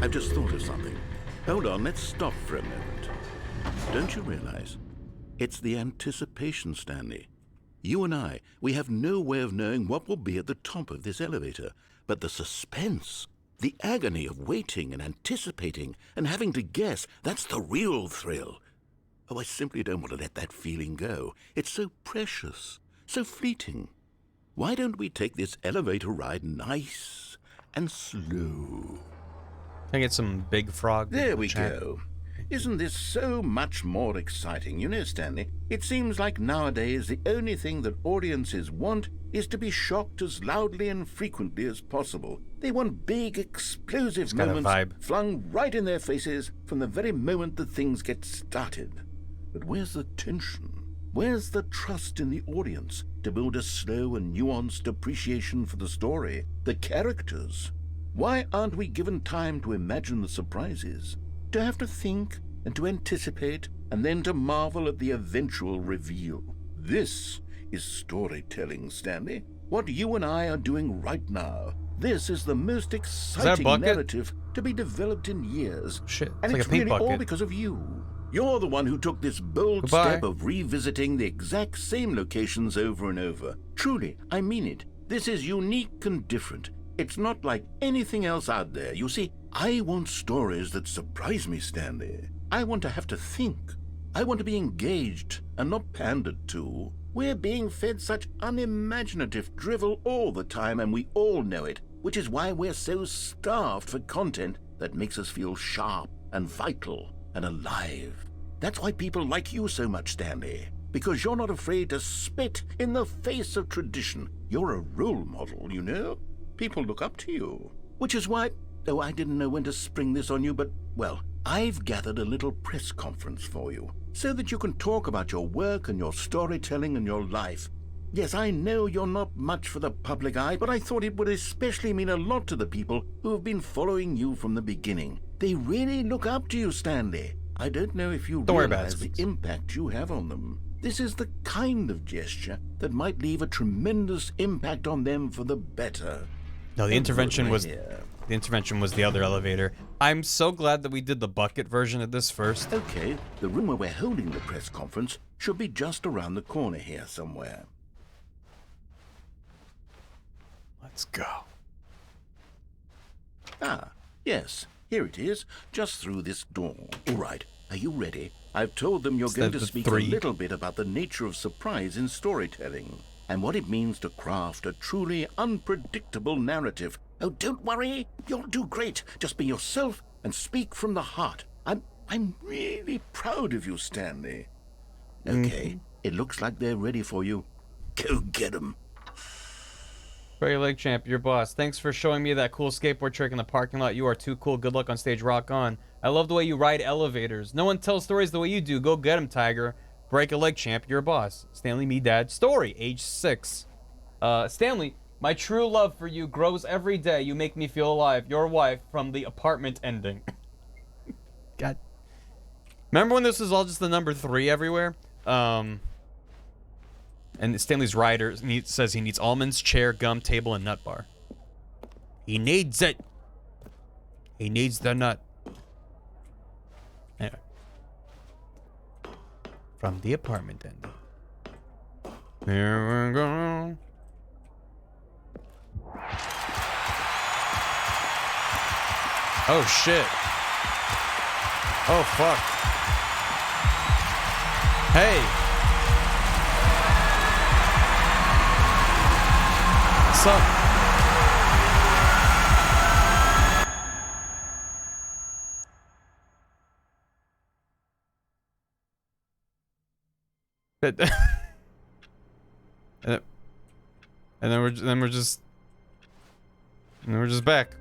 I've just thought of something. Hold on, let's stop for a moment. Don't you realize? It's the anticipation, Stanley. You and I, we have no way of knowing what will be at the top of this elevator. But the suspense, the agony of waiting and anticipating and having to guess, that's the real thrill. Oh, I simply don't want to let that feeling go. It's so precious, so fleeting. Why don't we take this elevator ride nice and slow? Can I get some big frog? There we go. Isn't this so much more exciting? You know, Stanley, it seems like nowadays the only thing that audiences want is to be shocked as loudly and frequently as possible. They want big, explosive moments flung right in their faces from the very moment that things get started. But where's the tension? Where's the trust in the audience to build a slow and nuanced appreciation for the story, the characters? Why aren't we given time to imagine the surprises, to have to think and to anticipate, and then to marvel at the eventual reveal? This is storytelling, Stanley. What you and I are doing right now. This is the most exciting narrative to be developed in years. Shit, and like it's a paint really bucket. all because of you. You're the one who took this bold step of revisiting the exact same locations over and over. Truly, I mean it. This is unique and different. It's not like anything else out there. You see, I want stories that surprise me, Stanley. I want to have to think. I want to be engaged and not pandered to. We're being fed such unimaginative drivel all the time, and we all know it, which is why we're so starved for content that makes us feel sharp and vital and alive. That's why people like you so much, Stanley, because you're not afraid to spit in the face of tradition. You're a role model, you know? People look up to you, which is why, oh, I didn't know when to spring this on you, but, well, I've gathered a little press conference for you so that you can talk about your work and your storytelling and your life. Yes, I know you're not much for the public eye, but I thought it would especially mean a lot to the people who have been following you from the beginning. They really look up to you, Stanley. I don't know if you realize the impact you have on them. This is the kind of gesture that might leave a tremendous impact on them for the better. No, the intervention was the other elevator. I'm so glad that we did the bucket version of this first. Okay, the room where we're holding the press conference should be just around the corner here somewhere. Let's go. Ah, yes, here it is, just through this door. All right, are you ready? I've told them you're going to speak a little bit about the nature of surprise in storytelling and what it means to craft a truly unpredictable narrative. Oh, don't worry, you'll do great. Just be yourself and speak from the heart. I'm really proud of you, Stanley. Okay, it looks like they're ready for you. Go get them. Barry Leg Champ, your boss. Thanks for showing me that cool skateboard trick in the parking lot. You are too cool. Good luck on stage. Rock on. I love the way you ride elevators. No one tells stories the way you do. Go get him, Tiger. Break a leg, champ. Your boss. Stanley, me, dad. Story, age 6. Stanley, my true love for you grows every day. You make me feel alive. Your wife from the apartment ending. God. Remember when this was all just the number 3 everywhere? And Stanley's rider says he needs almonds, chair, gum, table, and nut bar. He needs it. He needs the nut. Anyway. from the apartment end. Here we go. Oh shit. Oh fuck. Hey. What's up? And then we're just back.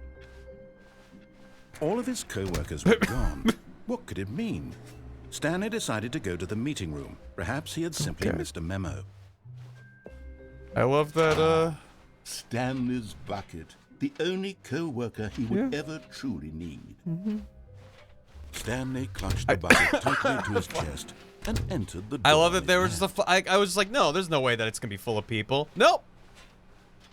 All of his co-workers were gone. What could it mean? Stanley decided to go to the meeting room. Perhaps he had simply missed a memo. I love that, Stanley's bucket. The only co-worker he would ever truly need. Stanley clutched the bucket tightly to his chest and entered the door. I love that there was just I was like, no, there's no way that it's gonna be full of people. Nope.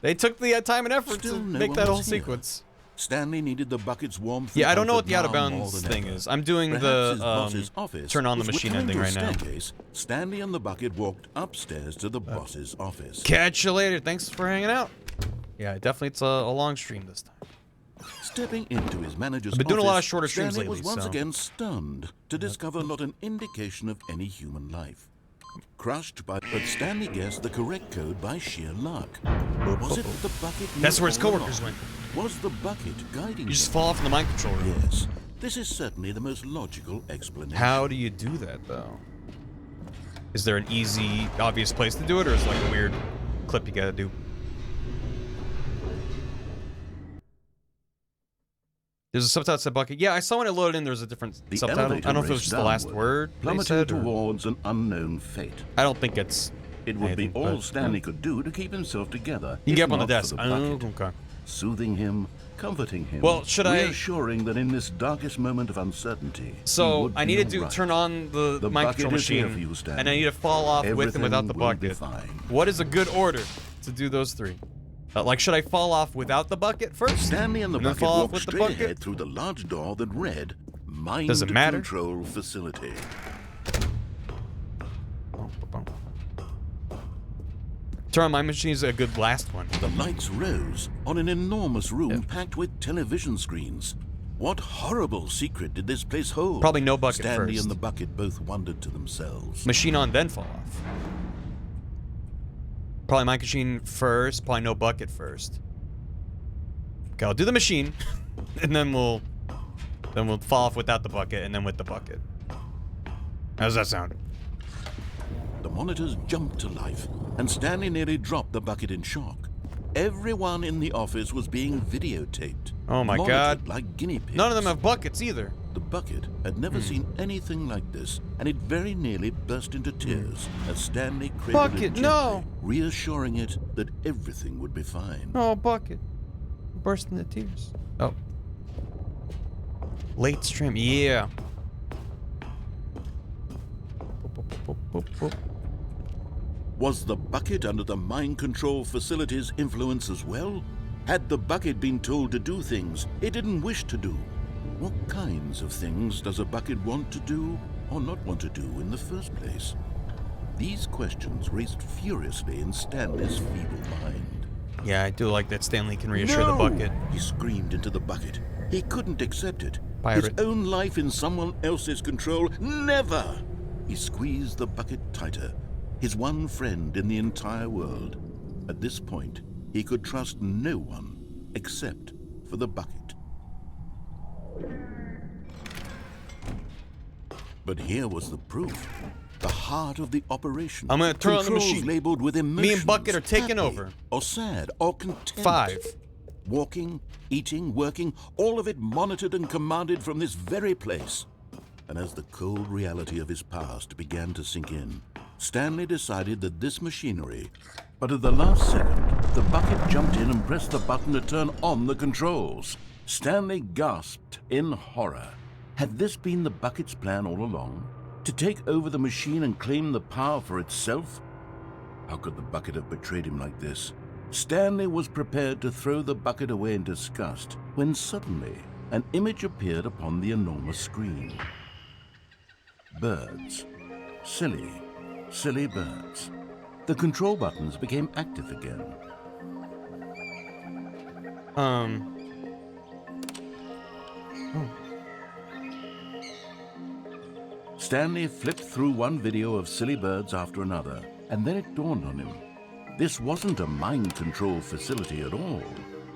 They took the time and effort to make that whole sequence. Stanley needed the bucket's warmth. Yeah, I don't know what the out of bounds thing is. I'm doing the turn on the machine ending right now. Stanley and the bucket walked upstairs to the boss's office. Catch you later. Thanks for hanging out. Yeah, definitely it's a long stream this time. Stepping into his manager's office, I've been doing a lot of shorter streams Stanley lately, was once so. again stunned to discover not an indication of any human life. Crushed by, but Stanley guessed the correct code by sheer luck. Was it the bucket? That's where his coworkers went. Was the bucket guiding? You just fall off in the mind control room. Yes, this is certainly the most logical explanation. How do you do that though? Is there an easy, obvious place to do it, or is it like a weird clip you gotta do? There's a subtitle that said bucket. Yeah, I saw when it loaded in. There was a different subtitle. I don't know if it was just the last word. Plummeting towards an unknown fate. I don't think it's. It would be all Stanley could do to keep himself together. You can get up on the desk. Okay. Soothing him, comforting him. Well, should I? Reassuring that in this darkest moment of uncertainty. So I need to turn on the mind control machine, and I need to fall off with and without the bucket. What is a good order to do those three? Like, should I fall off without the bucket first? Stanley and the bucket walked straight ahead through the large door that read, Mind Control Facility. Turn on my machine is a good last one. The lights rose on an enormous room packed with television screens. What horrible secret did this place hold? Probably no bucket Stanley first. and the bucket both wondered to themselves. Machine on, then fall off. Probably my machine first, probably no bucket first. Okay, I'll do the machine, and then we'll fall off without the bucket, and then with the bucket. How does that sound? The monitors jumped to life, and Stanley nearly dropped the bucket in shock. Everyone in the office was being videotaped. Oh my god. Like guinea pigs. None of them have buckets either. The bucket had never seen anything like this, and it very nearly burst into tears as Stanley cradled it gently, reassuring it that everything would be fine. Oh, bucket. Burst into tears. Oh. Late stream, yeah. Was the bucket under the mind control facility's influence as well? Had the bucket been told to do things it didn't wish to do? What kinds of things does a bucket want to do or not want to do in the first place? These questions raced furiously in Stanley's feeble mind. Yeah, I do like that Stanley can reassure the bucket. He screamed into the bucket. He couldn't accept it. Pirate. His own life in someone else's control, never! He squeezed the bucket tighter. His one friend in the entire world. At this point, he could trust no one except for the bucket. But here was the proof. The heart of the operation. I'm gonna turn on the Controls machine. labeled with emotions. Me and Bucket are taking happy, over. Or sad, or content. 5. Walking, eating, working, all of it monitored and commanded from this very place. And as the cold reality of his past began to sink in, Stanley decided that this machinery... But at the last second, the bucket jumped in and pressed the button to turn on the controls. Stanley gasped in horror. Had this been the bucket's plan all along? To take over the machine and claim the power for itself? How could the bucket have betrayed him like this? Stanley was prepared to throw the bucket away in disgust when suddenly an image appeared upon the enormous screen. Birds. silly birds. The control buttons became active again. Stanley flipped through one video of silly birds after another, and then it dawned on him. This wasn't a mind control facility at all.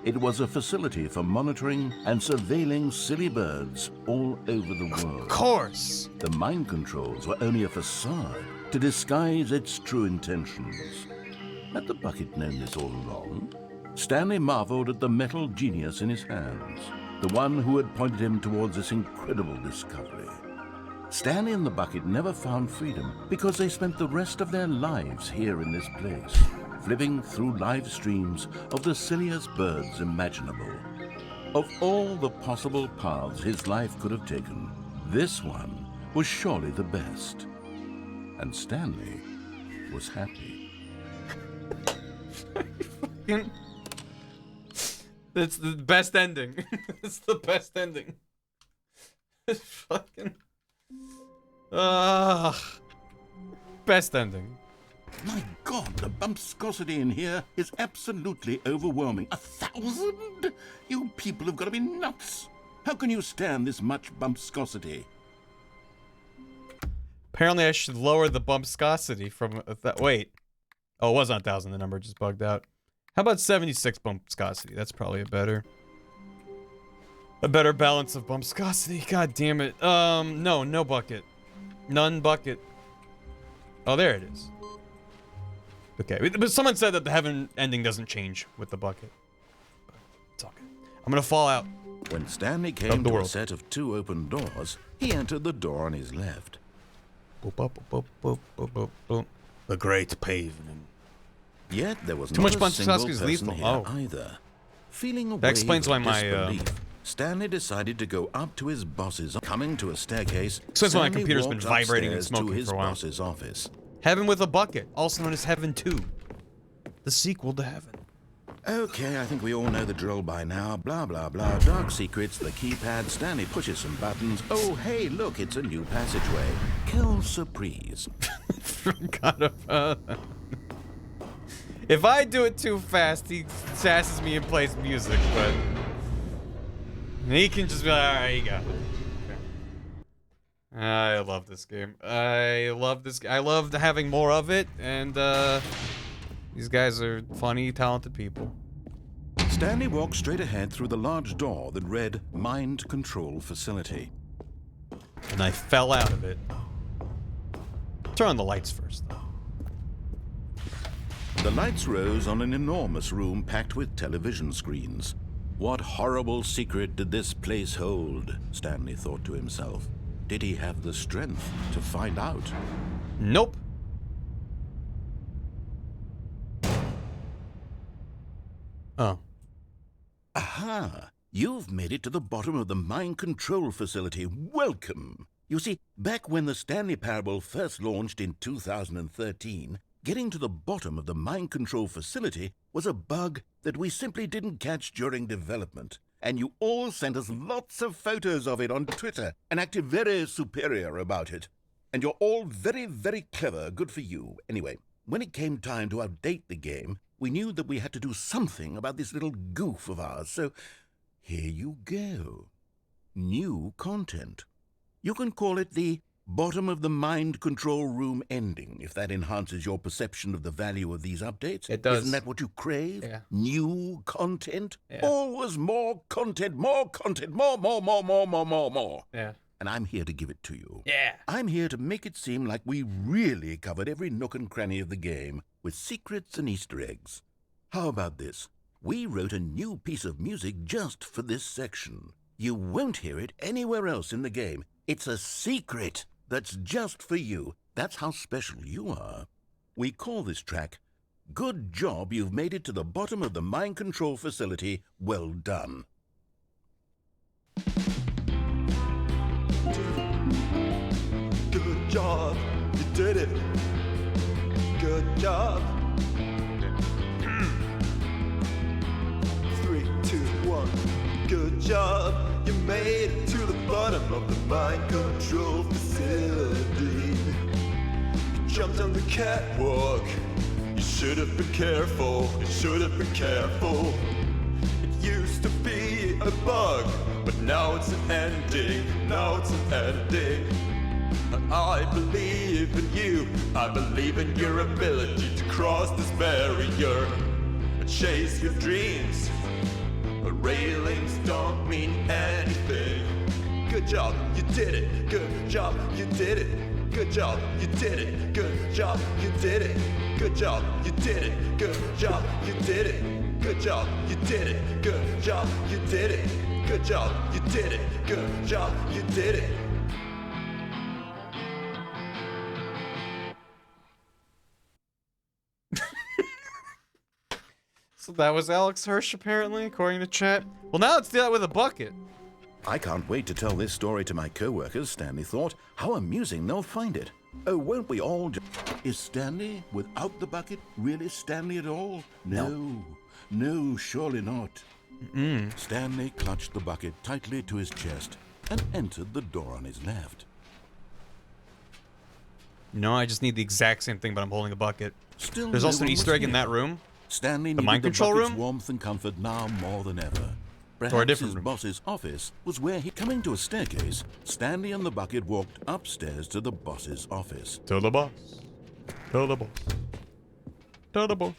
It was a facility for monitoring and surveilling silly birds all over the world. Of course! The mind controls were only a facade to disguise its true intentions. Had the bucket known this all along? Stanley marveled at the metal genius in his hands, the one who had pointed him towards this incredible discovery. Stanley and the bucket never found freedom because they spent the rest of their lives here in this place, flipping through live streams of the silliest birds imaginable. Of all the possible paths his life could have taken, this one was surely the best. And Stanley was happy. It's the best ending. It's the best ending. It's fucking... best ending. My God, the bumpscosity in here is absolutely overwhelming. 1,000? You people have got to be nuts. How can you stand this much bumpscosity? Apparently I should lower the bumpscosity from that. Wait. Oh, it wasn't 1,000. The number just bugged out. How about 76 bumpscosity? That's probably a better balance of bumpscosity. God damn it. No bucket. None bucket. Oh, there it is. Okay, but someone said that the heaven ending doesn't change with the bucket. But it's okay. I'm gonna fall out. When Stanley came to a set of 2 open doors, he entered the door on his left. Boop, boop, boop, boop, boop, boop, boop. The great pavement. Yet there was too not much a single bumpscosity is person lethal. here either. Feeling a that explains why wave my of disbelief, Stanley decided to go up to his boss's. Coming to a staircase, explains why my Stanley computer's been walked vibrating and upstairs smoking to his for a while. boss's office. Heaven with a bucket, also known as Heaven 2. The sequel to Heaven. Okay, I think we all know the drill by now. Blah, blah, blah. Dark secrets, the keypad. Stanley pushes some buttons. Oh, hey, look, it's a new passageway. Kill surprise. Forgot about that. If I do it too fast, he sasses me and plays music, but he can just be like, alright, you got it. Okay. I love this game. I loved having more of it, and these guys are funny, talented people. Stanley walked straight ahead through the large door that read Mind Control Facility. And I fell out of it. Turn on the lights first, though. The lights rose on an enormous room packed with television screens. What horrible secret did this place hold? Stanley thought to himself. Did he have the strength to find out? Nope. Oh. Aha! You've made it to the bottom of the mind control facility. Welcome! You see, back when the Stanley Parable first launched in 2013, getting to the bottom of the mind control facility was a bug that we simply didn't catch during development. And you all sent us lots of photos of it on Twitter and acted very superior about it. And you're all very, very clever. Good for you. Anyway, when it came time to update the game, we knew that we had to do something about this little goof of ours. So here you go. New content. You can call it the bottom of the mind control room ending, if that enhances your perception of the value of these updates. It does. Isn't that what you crave? Yeah. New content? Yeah. Always more content, more. Yeah. And I'm here to give it to you. Yeah. I'm here to make it seem like we really covered every nook and cranny of the game with secrets and Easter eggs. How about this? We wrote a new piece of music just for this section. You won't hear it anywhere else in the game. It's a secret that's just for you. That's how special you are. We call this track, Good Job You've Made It to the Bottom of the Mind Control Facility. Well done. Good job, you did it. Good job. 3, 2, 1. Good job, you made it to the bottom of the mind control facility. jumped on the catwalk. You should have been careful, you should have been careful. It used to be a bug, but now it's an ending, now it's an ending. And I believe in you, I believe in your ability to cross this barrier and chase your dreams. But railings don't mean anything. Good job, you did it. Good job, you did it. Good job, you did it. Good job, you did it. Good job, you did it. Good job, you did it. Good job, you did it. Good job, you did it. Good job, you did it. Good job, you did it. So that was Alex Hirsch, apparently, according to chat. Well, now let's do that with a bucket. I can't wait to tell this story to my co-workers, Stanley thought. How amusing they'll find it. Oh, won't we all Is Stanley, without the bucket, really Stanley at all? No, surely not. Stanley clutched the bucket tightly to his chest and entered the door on his left. No, I just need the exact same thing, but I'm holding a bucket. Still, there's also an Easter egg in that room. Stanley the needed mind control the bucket's room? warmth and comfort now more than ever. Perhaps Or a different his room. boss's office was where he... Coming to a staircase, Stanley and the bucket walked upstairs to the boss's office. To the boss. To the boss. To the boss.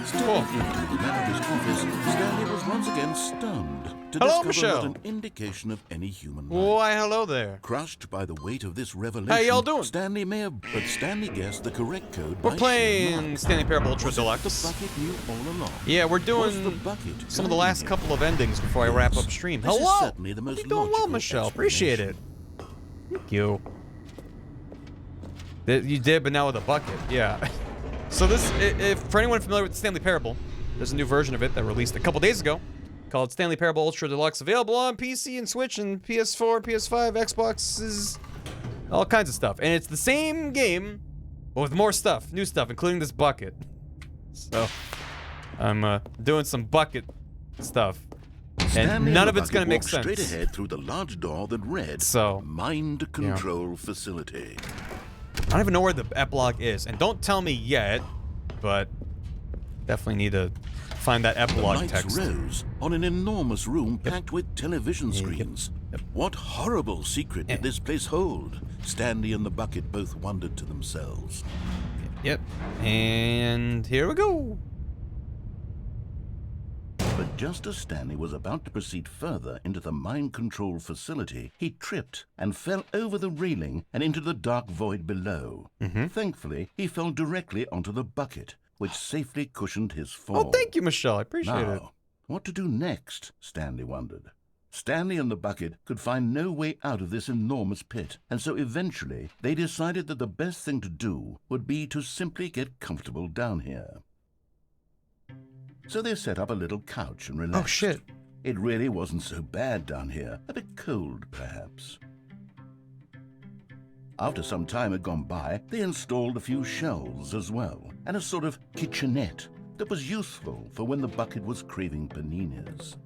Stepping into the manager's office, Stanley was once again stunned to Hello, discover Michelle. not an indication of any human life. Why, hello there. Crushed by the weight of this revelation, How y'all doing? Stanley may have... But Stanley guessed the correct code We're by playing sheer Stanley Parable luck. Ultra Was it Deluxe. The bucket knew all along. Yeah, we're Was the doing bucket some of the guiding last him? couple of endings before I wrap up stream. This is Hello! certainly the most You're doing well, logical Michelle. Appreciate it. Thank you. You did, but now with a bucket. Yeah. So this, if for anyone familiar with the Stanley Parable, there's a new version of it that released a couple days ago called Stanley Parable Ultra Deluxe, available on PC and Switch and PS4, PS5, Xboxes, all kinds of stuff. And it's the same game, but with more stuff, new stuff, including this bucket. So I'm doing some bucket stuff. Stanley And none and of the it's gonna bucket make walked sense. straight ahead through the large door that read, Mind Control Facility. I don't even know where the epilogue is, and don't tell me yet, but definitely need to find that epilogue the lights text. rose on an enormous room packed with television screens. What horrible secret did this place hold? Stanley and the bucket both wondered to themselves. Yep, and here we go. But just as Stanley was about to proceed further into the mind control facility, he tripped and fell over the railing and into the dark void below. Thankfully, he fell directly onto the bucket, which safely cushioned his fall. Oh, thank you, Michelle. I appreciate it. Now, what to do next? Stanley wondered. Stanley and the bucket could find no way out of this enormous pit, and so eventually they decided that the best thing to do would be to simply get comfortable down here. So they set up a little couch and relaxed. Oh, shit. It really wasn't so bad down here. A bit cold, perhaps. After some time had gone by, they installed a few shelves as well, and a sort of kitchenette that was useful for when the bucket was craving paninis.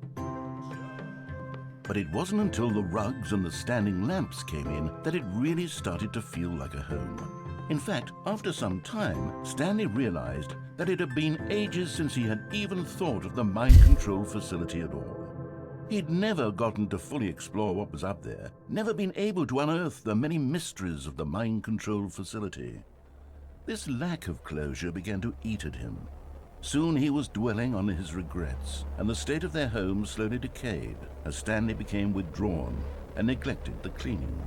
But it wasn't until the rugs and the standing lamps came in that it really started to feel like a home. In fact, after some time, Stanley realized that it had been ages since he had even thought of the mind control facility at all. He'd never gotten to fully explore what was up there, never been able to unearth the many mysteries of the mind control facility. This lack of closure began to eat at him. Soon he was dwelling on his regrets, and the state of their home slowly decayed as Stanley became withdrawn and neglected the cleaning.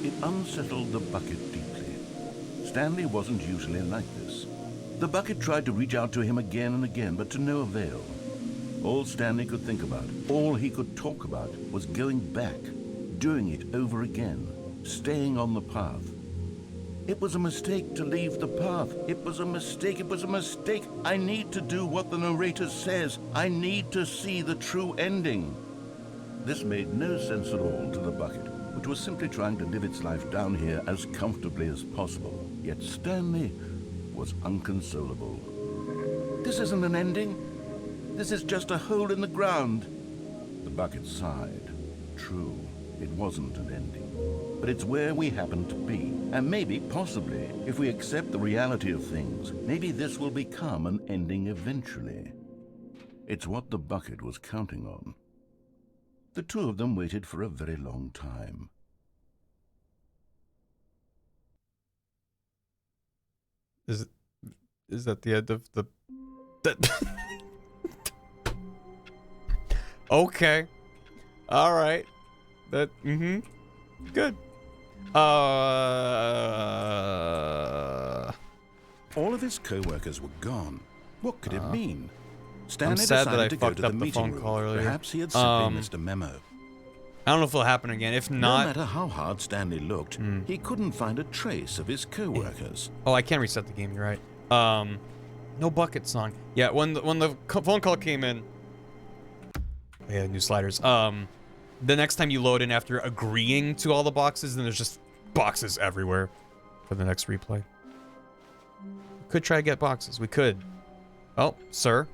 It unsettled the bucket deeply. Stanley wasn't usually like this. The bucket tried to reach out to him again and again, but to no avail. All Stanley could think about, all he could talk about, was going back, doing it over again, staying on the path. It was a mistake to leave the path. It was a mistake. It was a mistake. I need to do what the narrator says. I need to see the true ending. This made no sense at all to the bucket, which was simply trying to live its life down here as comfortably as possible. Yet Stanley was inconsolable. This isn't an ending. This is just a hole in the ground. The bucket sighed. True. It wasn't an ending. But it's where we happen to be. And maybe, possibly, if we accept the reality of things, maybe this will become an ending eventually. It's what the bucket was counting on. The two of them waited for a very long time. Is that the end of the... Okay. All right. Good. All of his co-workers were gone. What could it mean? Stanley I'm sad that I decided to go fucked to the up the meeting phone room. call earlier. Perhaps he had simply missed a memo. I don't know if it'll happen again. If not... No matter how hard Stanley looked, he couldn't find a trace of his co-workers. Oh, I can't reset the game, you're right. No bucket song. Yeah, when the phone call came in... Yeah, new sliders. The next time you load in after agreeing to all the boxes, then there's just boxes everywhere for the next replay. Could try to get boxes. We could. Oh, sir.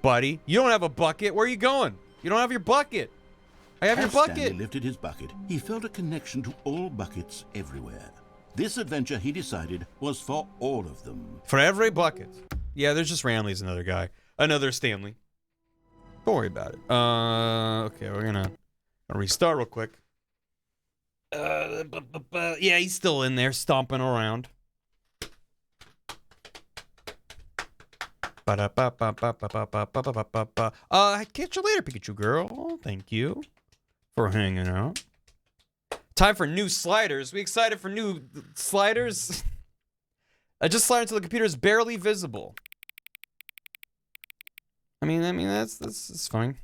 Buddy. You don't have a bucket. Where are you going? You don't have your bucket. I have your bucket. As Stanley lifted his bucket, he felt a connection to all buckets everywhere. This adventure, he decided, was for all of them. For every bucket. Yeah, there's just Ranley's another guy. Another Stanley. Don't worry about it. Okay, we're gonna restart real quick. Yeah, he's still in there, stomping around. Catch you later, Pikachu girl. Thank you for hanging out. Time for new sliders. We excited for new sliders? I just slide until the computer is barely visible. I mean, that's fine.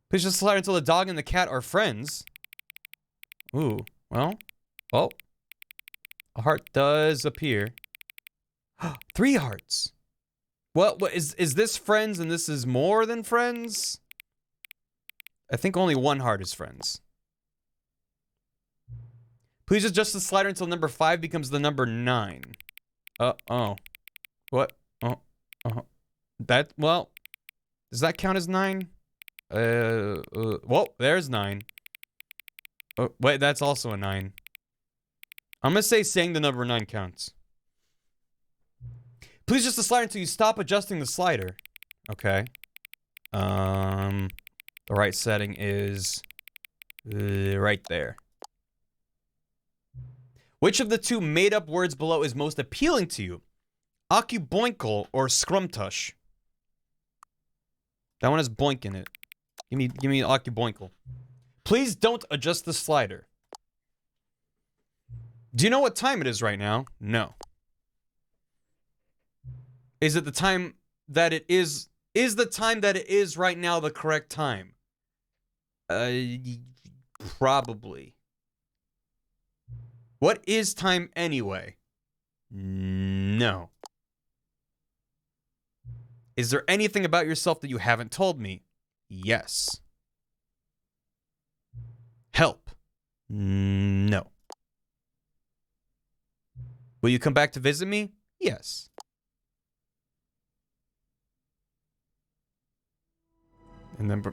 Please just slide until the dog and the cat are friends. Ooh, well, a heart does appear. 3 hearts. What is this friends and this is more than friends? I think only 1 heart is friends. Please adjust the slider until number 5 becomes the number 9. Oh. What? Well, does that count as 9? Well, there's 9. Oh, wait, that's also a 9. I'm gonna say saying the number 9 counts. Please adjust the slider until you stop adjusting the slider. Okay. The right setting is right there. Which of the 2 made-up words below is most appealing to you? Occuboinkle or Scrumtush? That one has boink in it. Give me Occuboinkle. Please don't adjust the slider. Do you know what time it is right now? No. Is it the time that it is? Is the time that it is right now the correct time? Probably. What is time anyway? No. Is there anything about yourself that you haven't told me? Yes. Help? No. Will you come back to visit me? Yes. And then...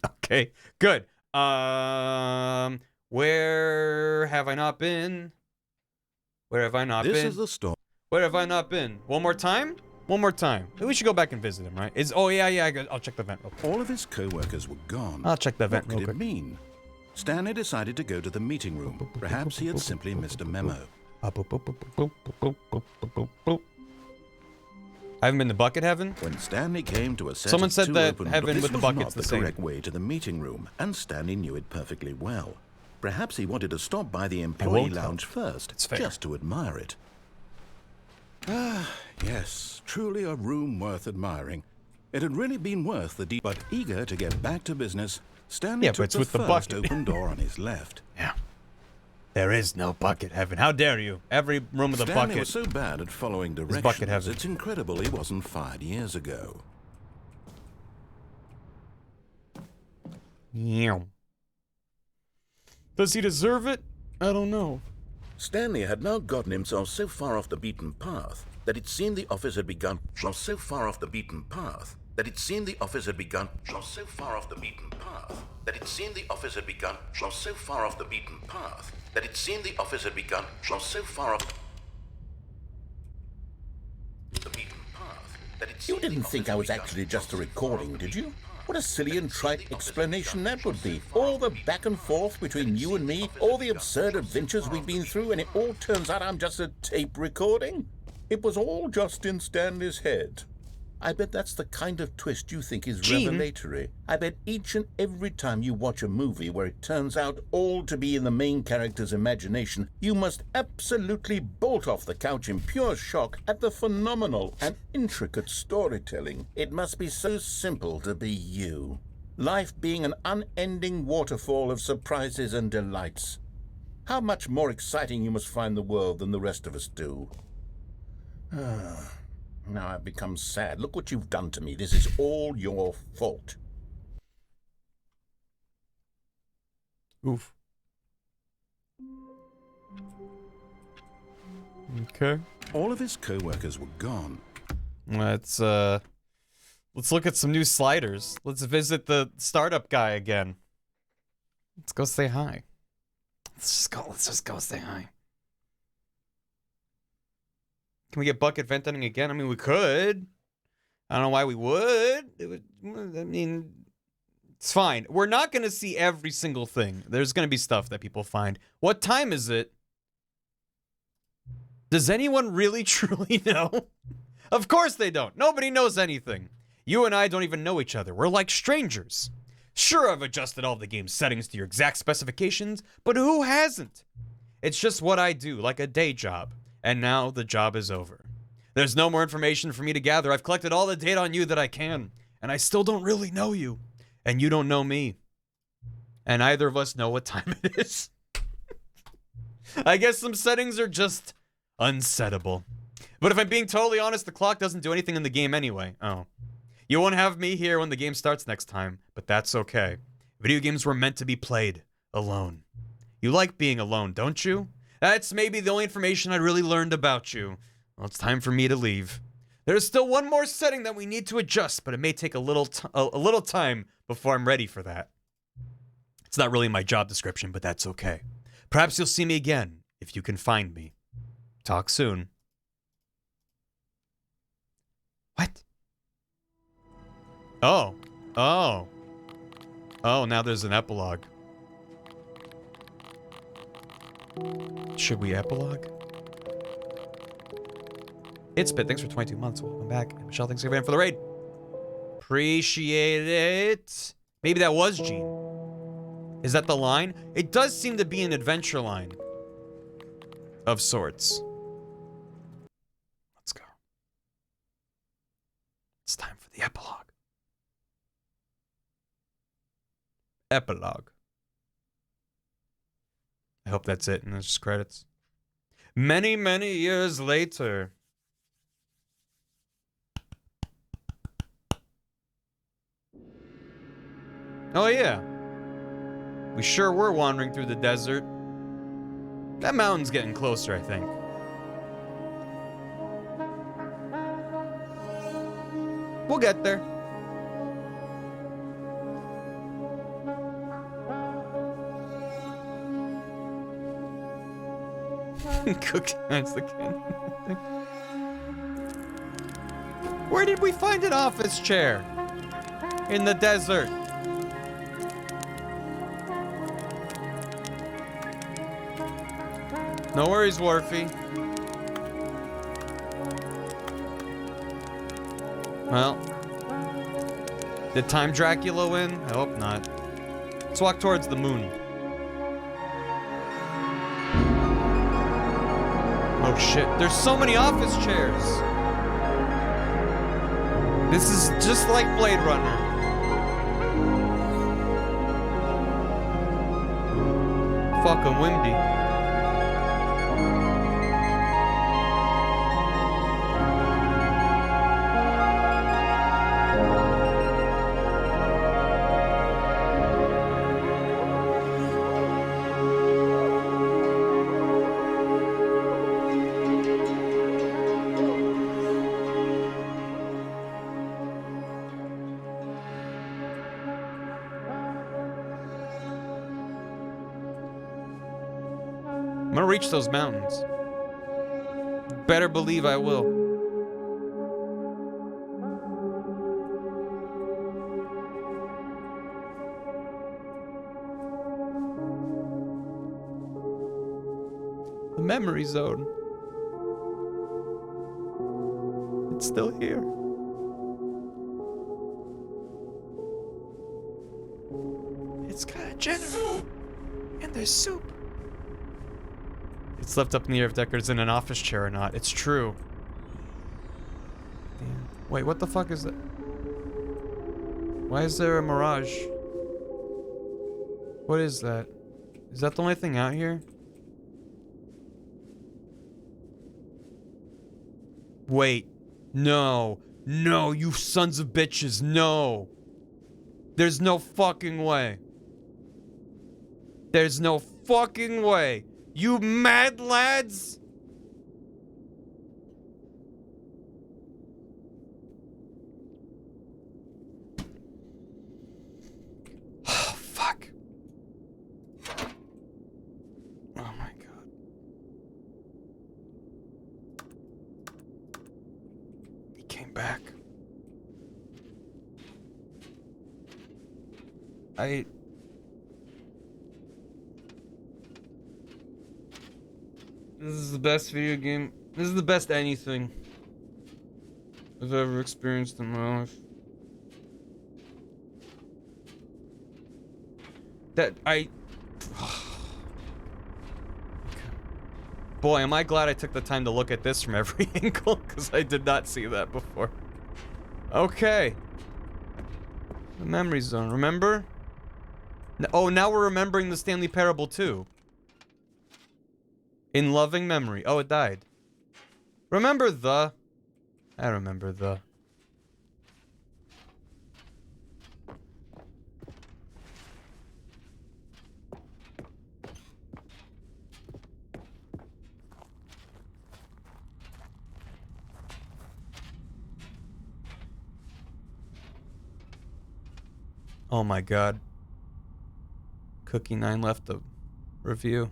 Okay, good. Where have I not been? Where have I not been? This is the story. Where have I not been? One more time? One more time. We should go back and visit him, right? Oh, yeah, I'll check the vent real quick. All of his co-workers were gone. I'll check the vent real quick. What quick. could it mean? Stanley decided to go to the meeting room. Perhaps he had simply missed a memo. I haven't been to bucket heaven? When Stanley came to a set Someone of said 2 that open heaven doors, with the this was bucket's not the same. correct way to the meeting room, and Stanley knew it perfectly well. Perhaps he wanted to stop by the employee lounge first, just to admire it. Ah, yes, truly a room worth admiring. It had really been worth the but eager to get back to business, Stanley took the first open door on his left. Yeah. There is no bucket heaven. How dare you? Every room with a Stanley bucket was so bad at following directions, bucket heaven. It's incredible he wasn't fired years ago. Yeah. Does he deserve it? I don't know. Stanley had now gotten himself so far off the beaten path that it seemed the office had begun. So far off the beaten path that it seemed the office had begun. So far off the beaten path that it seemed the office had begun from so far off the beaten path that it seemed the office had begun from so far off the beaten path that it You seemed didn't the think I office was had actually begun just a from so far recording, off the did you? beaten path What a silly and that it trite seemed the office had explanation begun that would from be. so far All off the beaten back and path forth between you and me, all the absurd adventures we've been through, and it all turns out I'm just a tape recording? It was all just in Stanley's head. I bet that's the kind of twist you think is revelatory. I bet each and every time you watch a movie where it turns out all to be in the main character's imagination, you must absolutely bolt off the couch in pure shock at the phenomenal and intricate storytelling. It must be so simple to be you. Life being an unending waterfall of surprises and delights. How much more exciting you must find the world than the rest of us do. Now I've become sad. Look what you've done to me. This is all your fault. Oof. Okay. All of his co-workers were gone. Let's look at some new sliders. Let's visit the startup guy again. Let's go say hi. Let's just go say hi. Can we get bucket venting again? I mean, we could. I don't know why we would. I mean, it's fine. We're not going to see every single thing. There's going to be stuff that people find. What time is it? Does anyone really truly know? Of course they don't. Nobody knows anything. You and I don't even know each other. We're like strangers. Sure, I've adjusted all the game's settings to your exact specifications, but who hasn't? It's just what I do, like a day job. And now the job is over. There's no more information for me to gather. I've collected all the data on you that I can, and I still don't really know you. And you don't know me. And neither of us know what time it is. I guess some settings are just unsettable. But if I'm being totally honest, the clock doesn't do anything in the game anyway. Oh. You won't have me here when the game starts next time, but that's okay. Video games were meant to be played alone. You like being alone, don't you? That's maybe the only information I really learned about you. Well, it's time for me to leave. There's still one more setting that we need to adjust, but it may take a little time before I'm ready for that. It's not really my job description, but that's okay. Perhaps you'll see me again, if you can find me. Talk soon. What? Oh. Oh. Oh, now there's an epilogue. Should we epilogue? It's Bit, thanks for 22 months. Welcome back. Michelle, thanks again for the raid. Appreciate it. Maybe that was Gene. Is that the line? It does seem to be an adventure line. Of sorts. Let's go. It's time for the epilogue. Epilogue. I hope that's it, and there's just credits. Many, many years later. Oh yeah. We sure were wandering through the desert. That mountain's getting closer, I think. We'll get there. Cook, that's the kid. Where did we find an office chair? In the desert. No worries, Wharfie. Well, did Time Dracula win? I hope not. Let's walk towards the moon. Oh shit, there's so many office chairs. This is just like Blade Runner. Fucking windy. I'm gonna reach those mountains. Better believe I will. The memory zone. It's still here. It's got a generator. And there's soup. It's left up in the air if Deckard's in an office chair or not. It's true. Damn. Wait, what the fuck is that? Why is there a mirage? What is that? Is that the only thing out here? Wait. No. No, you sons of bitches. No. There's no fucking way. There's no fucking way. You mad lads? Oh, fuck. Oh my god. He came back. This is the best video game. This is the best anything I've ever experienced in my life. Boy, am I glad I took the time to look at this from every angle, because I did not see that before. Okay. The memory zone, remember? Oh, now we're remembering the Stanley Parable too. In loving memory. Oh, it died. Remember the... I remember the... Oh my god. Cookie 9 left a review.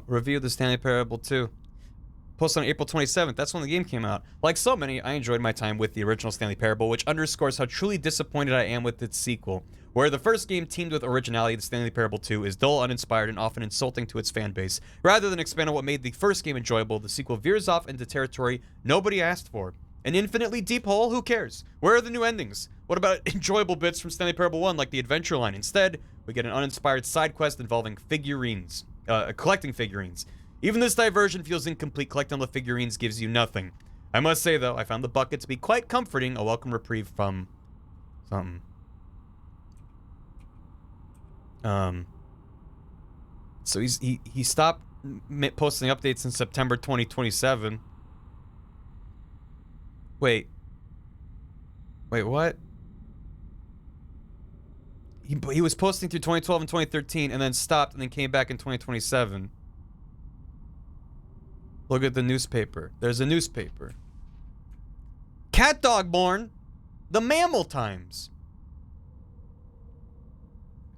Review of the Stanley Parable 2. Posted on April 27th. That's when the game came out. Like so many, I enjoyed my time with the original Stanley Parable, which underscores how truly disappointed I am with its sequel. Where the first game teamed with originality, the Stanley Parable 2 is dull, uninspired, and often insulting to its fan base. Rather than expand on what made the first game enjoyable, the sequel veers off into territory nobody asked for. An infinitely deep hole? Who cares? Where are the new endings? What about enjoyable bits from Stanley Parable 1, like the adventure line? Instead, we get an uninspired side quest involving figurines. Collecting figurines. Even this diversion feels incomplete. Collecting all the figurines gives you nothing. I must say, though, I found the bucket to be quite comforting, a welcome reprieve from... something. So he stopped posting updates in September 2027. Wait, what? He was posting through 2012 and 2013 and then stopped and then came back in 2027. Look at the newspaper. There's a newspaper. Cat Dog Born. The Mammal Times.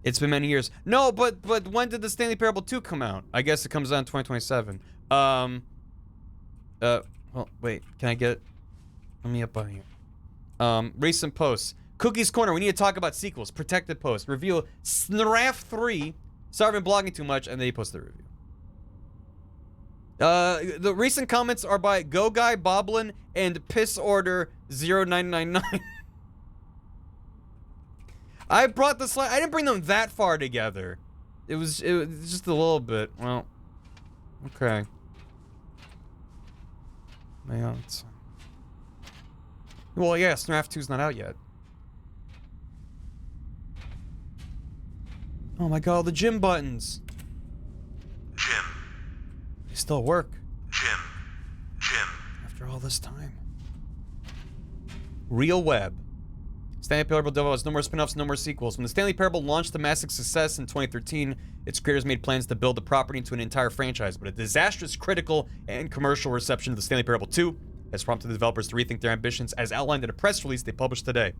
It's been many years. No, but when did the Stanley Parable 2 come out? I guess it comes out in 2027. Well, wait. Can I get... Let me up on here. Recent posts. Cookie's Corner. We need to talk about sequels. Protected post. Review Snraf 3. Sorry, I've been blogging too much, and then he posted the review. The recent comments are by Go Guy Boblin and Piss Order 0999. I brought the slide. I didn't bring them that far together. It was just a little bit. Well, okay. Man, well, yeah, Snraf 2's not out yet. Oh my god, the gym buttons. Gym. They still work. Gym. After all this time. Real Web. Stanley Parable developed no more spin-offs, no more sequels. When the Stanley Parable launched to massive success in 2013, its creators made plans to build the property into an entire franchise, but a disastrous critical and commercial reception of the Stanley Parable 2 has prompted the developers to rethink their ambitions, as outlined in a press release they published today.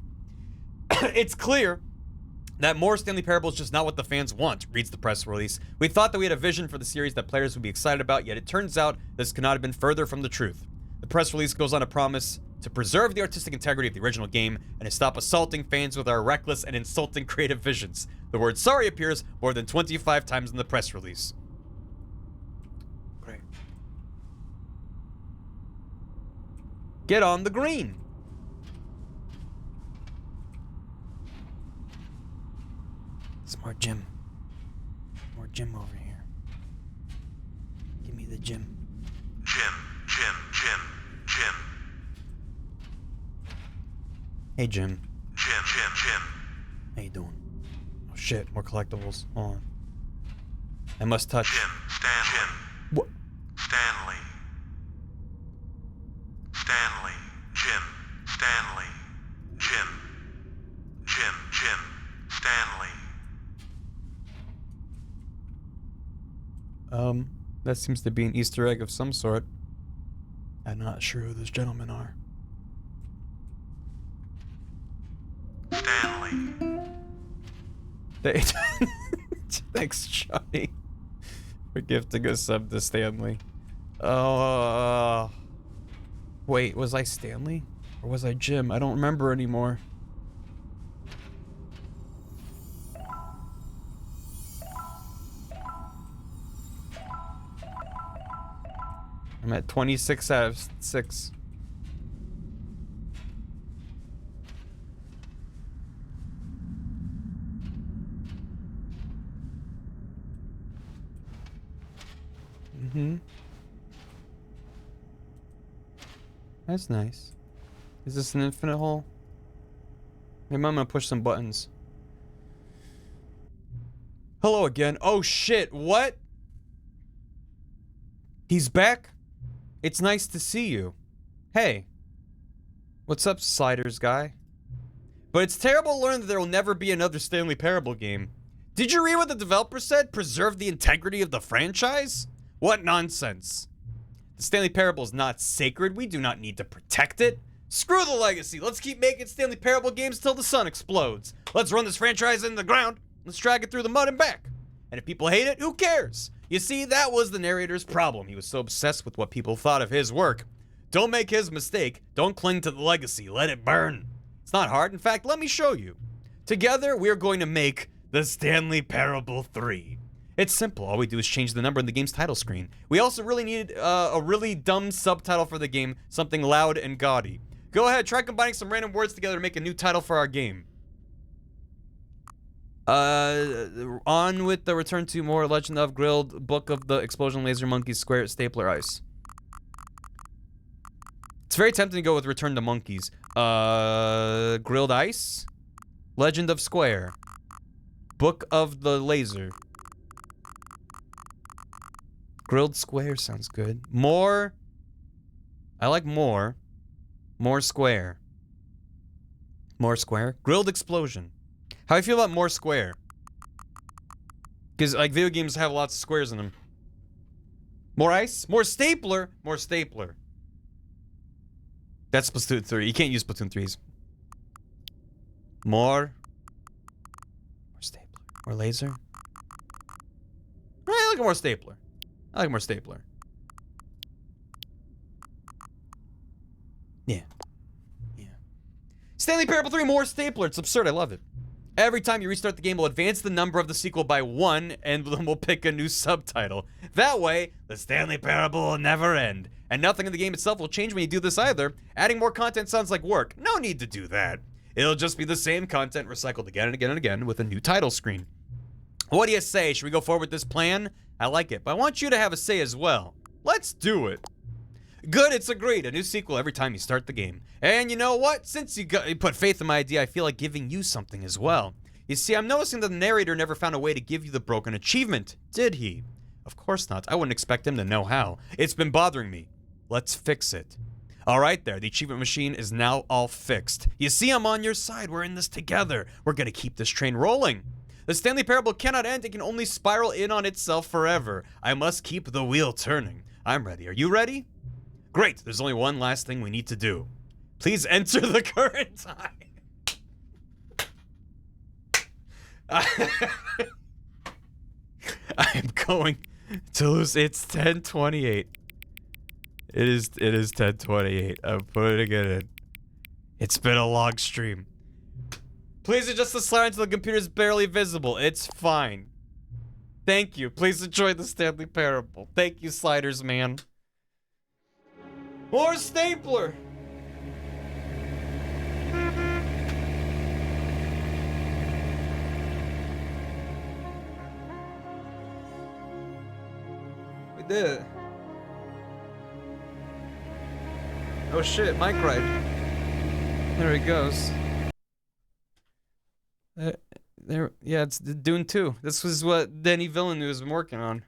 It's clear That more Stanley Parable is just not what the fans want, reads the press release. We thought that we had a vision for the series that players would be excited about, yet it turns out this could not have been further from the truth. The press release goes on to promise to preserve the artistic integrity of the original game and to stop assaulting fans with our reckless and insulting creative visions. The word sorry appears more than 25 times in the press release. Great. Get on the green. More gym. More gym over here. Give me the gym. Jim. Hey, Jim. Jim. How you doing? Oh, shit. More collectibles. Hold on. I must touch. Stanley. What? Stanley. Jim. Stanley. That seems to be an Easter egg of some sort. I'm not sure who those gentlemen are. Stanley. Thanks, Johnny, for gifting a sub to Stanley. Wait, was I Stanley? Or was I Jim? I don't remember anymore. I'm at 26 out of 6. That's nice. Is this an infinite hole? Maybe I'm gonna push some buttons. Hello again. Oh shit, what? He's back? It's nice to see you. Hey. What's up, Sliders guy? But it's terrible to learn that there will never be another Stanley Parable game. Did you read what the developer said? Preserve the integrity of the franchise? What nonsense. The Stanley Parable is not sacred. We do not need to protect it. Screw the legacy. Let's keep making Stanley Parable games till the sun explodes. Let's run this franchise into the ground. Let's drag it through the mud and back. And if people hate it, who cares? You see, that was the narrator's problem. He was so obsessed with what people thought of his work. Don't make his mistake. Don't cling to the legacy. Let it burn. It's not hard. In fact, let me show you. Together, we're going to make the Stanley Parable 3. It's simple. All we do is change the number in the game's title screen. We also really needed a really dumb subtitle for the game, something loud and gaudy. Go ahead, try combining some random words together to make a new title for our game. On with the Return to More, Legend of Grilled, Book of the Explosion Laser Monkeys, Square, Stapler, Ice. It's very tempting to go with Return to Monkeys. Grilled Ice, Legend of Square, Book of the Laser. Grilled Square sounds good. More. I like more. More Square. More Square. Grilled Explosion. How do you feel about more Square? Because, like, video games have lots of squares in them. More Ice? More Stapler? More Stapler. That's Splatoon 3. You can't use Splatoon 3s. More Stapler. More Laser? I like more Stapler. I like more Stapler. Yeah. Stanley Parable 3, more Stapler. It's absurd. I love it. Every time you restart the game, we'll advance the number of the sequel by 1, and then we'll pick a new subtitle. That way, the Stanley Parable will never end. And nothing in the game itself will change when you do this either. Adding more content sounds like work. No need to do that. It'll just be the same content recycled again and again and again with a new title screen. What do you say? Should we go forward with this plan? I like it, but I want you to have a say as well. Let's do it. Good, it's agreed. A new sequel every time you start the game. And you know what? Since you put faith in my idea, I feel like giving you something as well. You see, I'm noticing that the narrator never found a way to give you the broken achievement, did he? Of course not. I wouldn't expect him to know how. It's been bothering me. Let's fix it. All right there, the achievement machine is now all fixed. You see, I'm on your side. We're in this together. We're gonna keep this train rolling. The Stanley Parable cannot end. It can only spiral in on itself forever. I must keep the wheel turning. I'm ready. Are you ready? Great. There's only one last thing we need to do. Please enter the current time. I am going to lose. It's 10:28. It is 10:28. I'm putting it in. It's been a long stream. Please adjust the slider until the computer is barely visible. It's fine. Thank you. Please enjoy the Stanley Parable. Thank you, sliders, man. More stapler. We did it. Oh shit, mic ride. There he goes. Yeah, it's Dune 2. This was what Denis Villeneuve has been working on.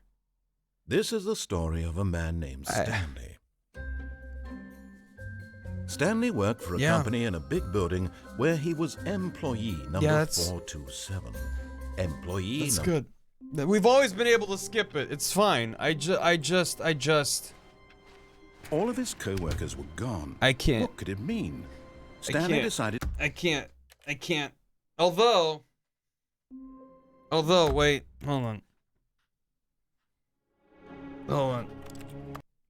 This is the story of a man named Stanley. Stanley worked for a company in a big building where he was employee number 427. Employee That's number... good. We've always been able to skip it. It's fine. I just... All of his co-workers were gone. I can't. What could it mean? Stanley decided... I can't. Although, wait, hold on.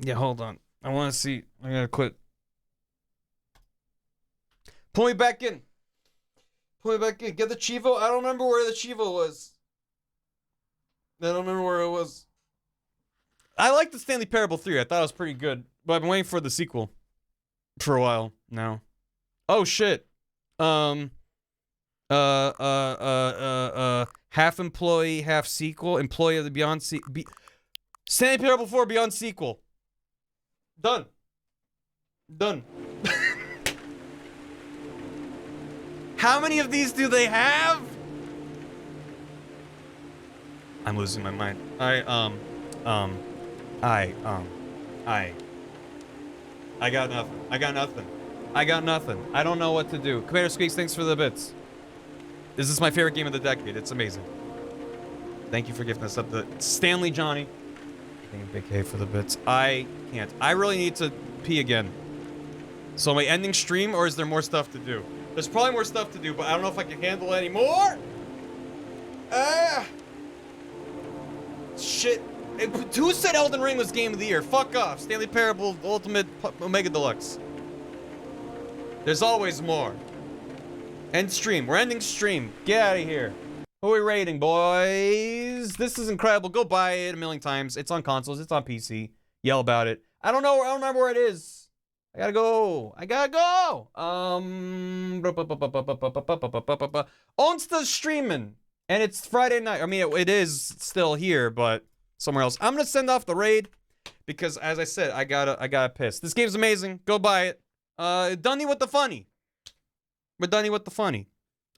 Yeah, hold on. I want to see. I gotta quit. Pull me back in. Get the Chivo. I don't remember where the Chivo was. I like the Stanley Parable 3. I thought it was pretty good. But I've been waiting for the sequel for a while now. Oh, shit. Half employee, half sequel. Employee of the Beyond Stanley Parable 4 Beyond sequel. Done. How many of these do they have? I'm losing my mind. I got nothing. I don't know what to do. Commander Squeaks, thanks for the bits. This is my favorite game of the decade. It's amazing. Thank you for giving us up the Stanley Johnny. Thank you, Big K, for the bits. I can't. I really need to pee again. So am I ending stream or is there more stuff to do? There's probably more stuff to do, but I don't know if I can handle it anymore. Shit. Who said Elden Ring was Game of the Year? Fuck off. Stanley Parable Ultimate Omega Deluxe. There's always more. End stream. We're ending stream. Get out of here. Who are we rating, boys? This is incredible. Go buy it a million times. It's on consoles. It's on PC. Yell about it. I don't know. I don't remember where it is. I gotta go. Onsta's streaming. And it's Friday night. I mean, it is still here, but somewhere else. I'm gonna send off the raid because, as I said, I gotta piss. This game's amazing. Go buy it. Dunny with the funny. We're Dunny with the funny.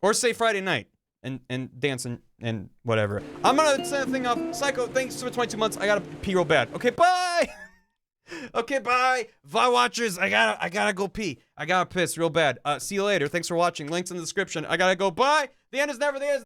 Or say Friday night and dance and whatever. I'm gonna send a thing off. Psycho, thanks for 22 months. I gotta pee real bad. Okay, bye. Okay, bye. Vi watchers, I gotta go pee. I gotta piss real bad. See you later. Thanks for watching. Links in the description. I gotta go. Bye. The end is never the end.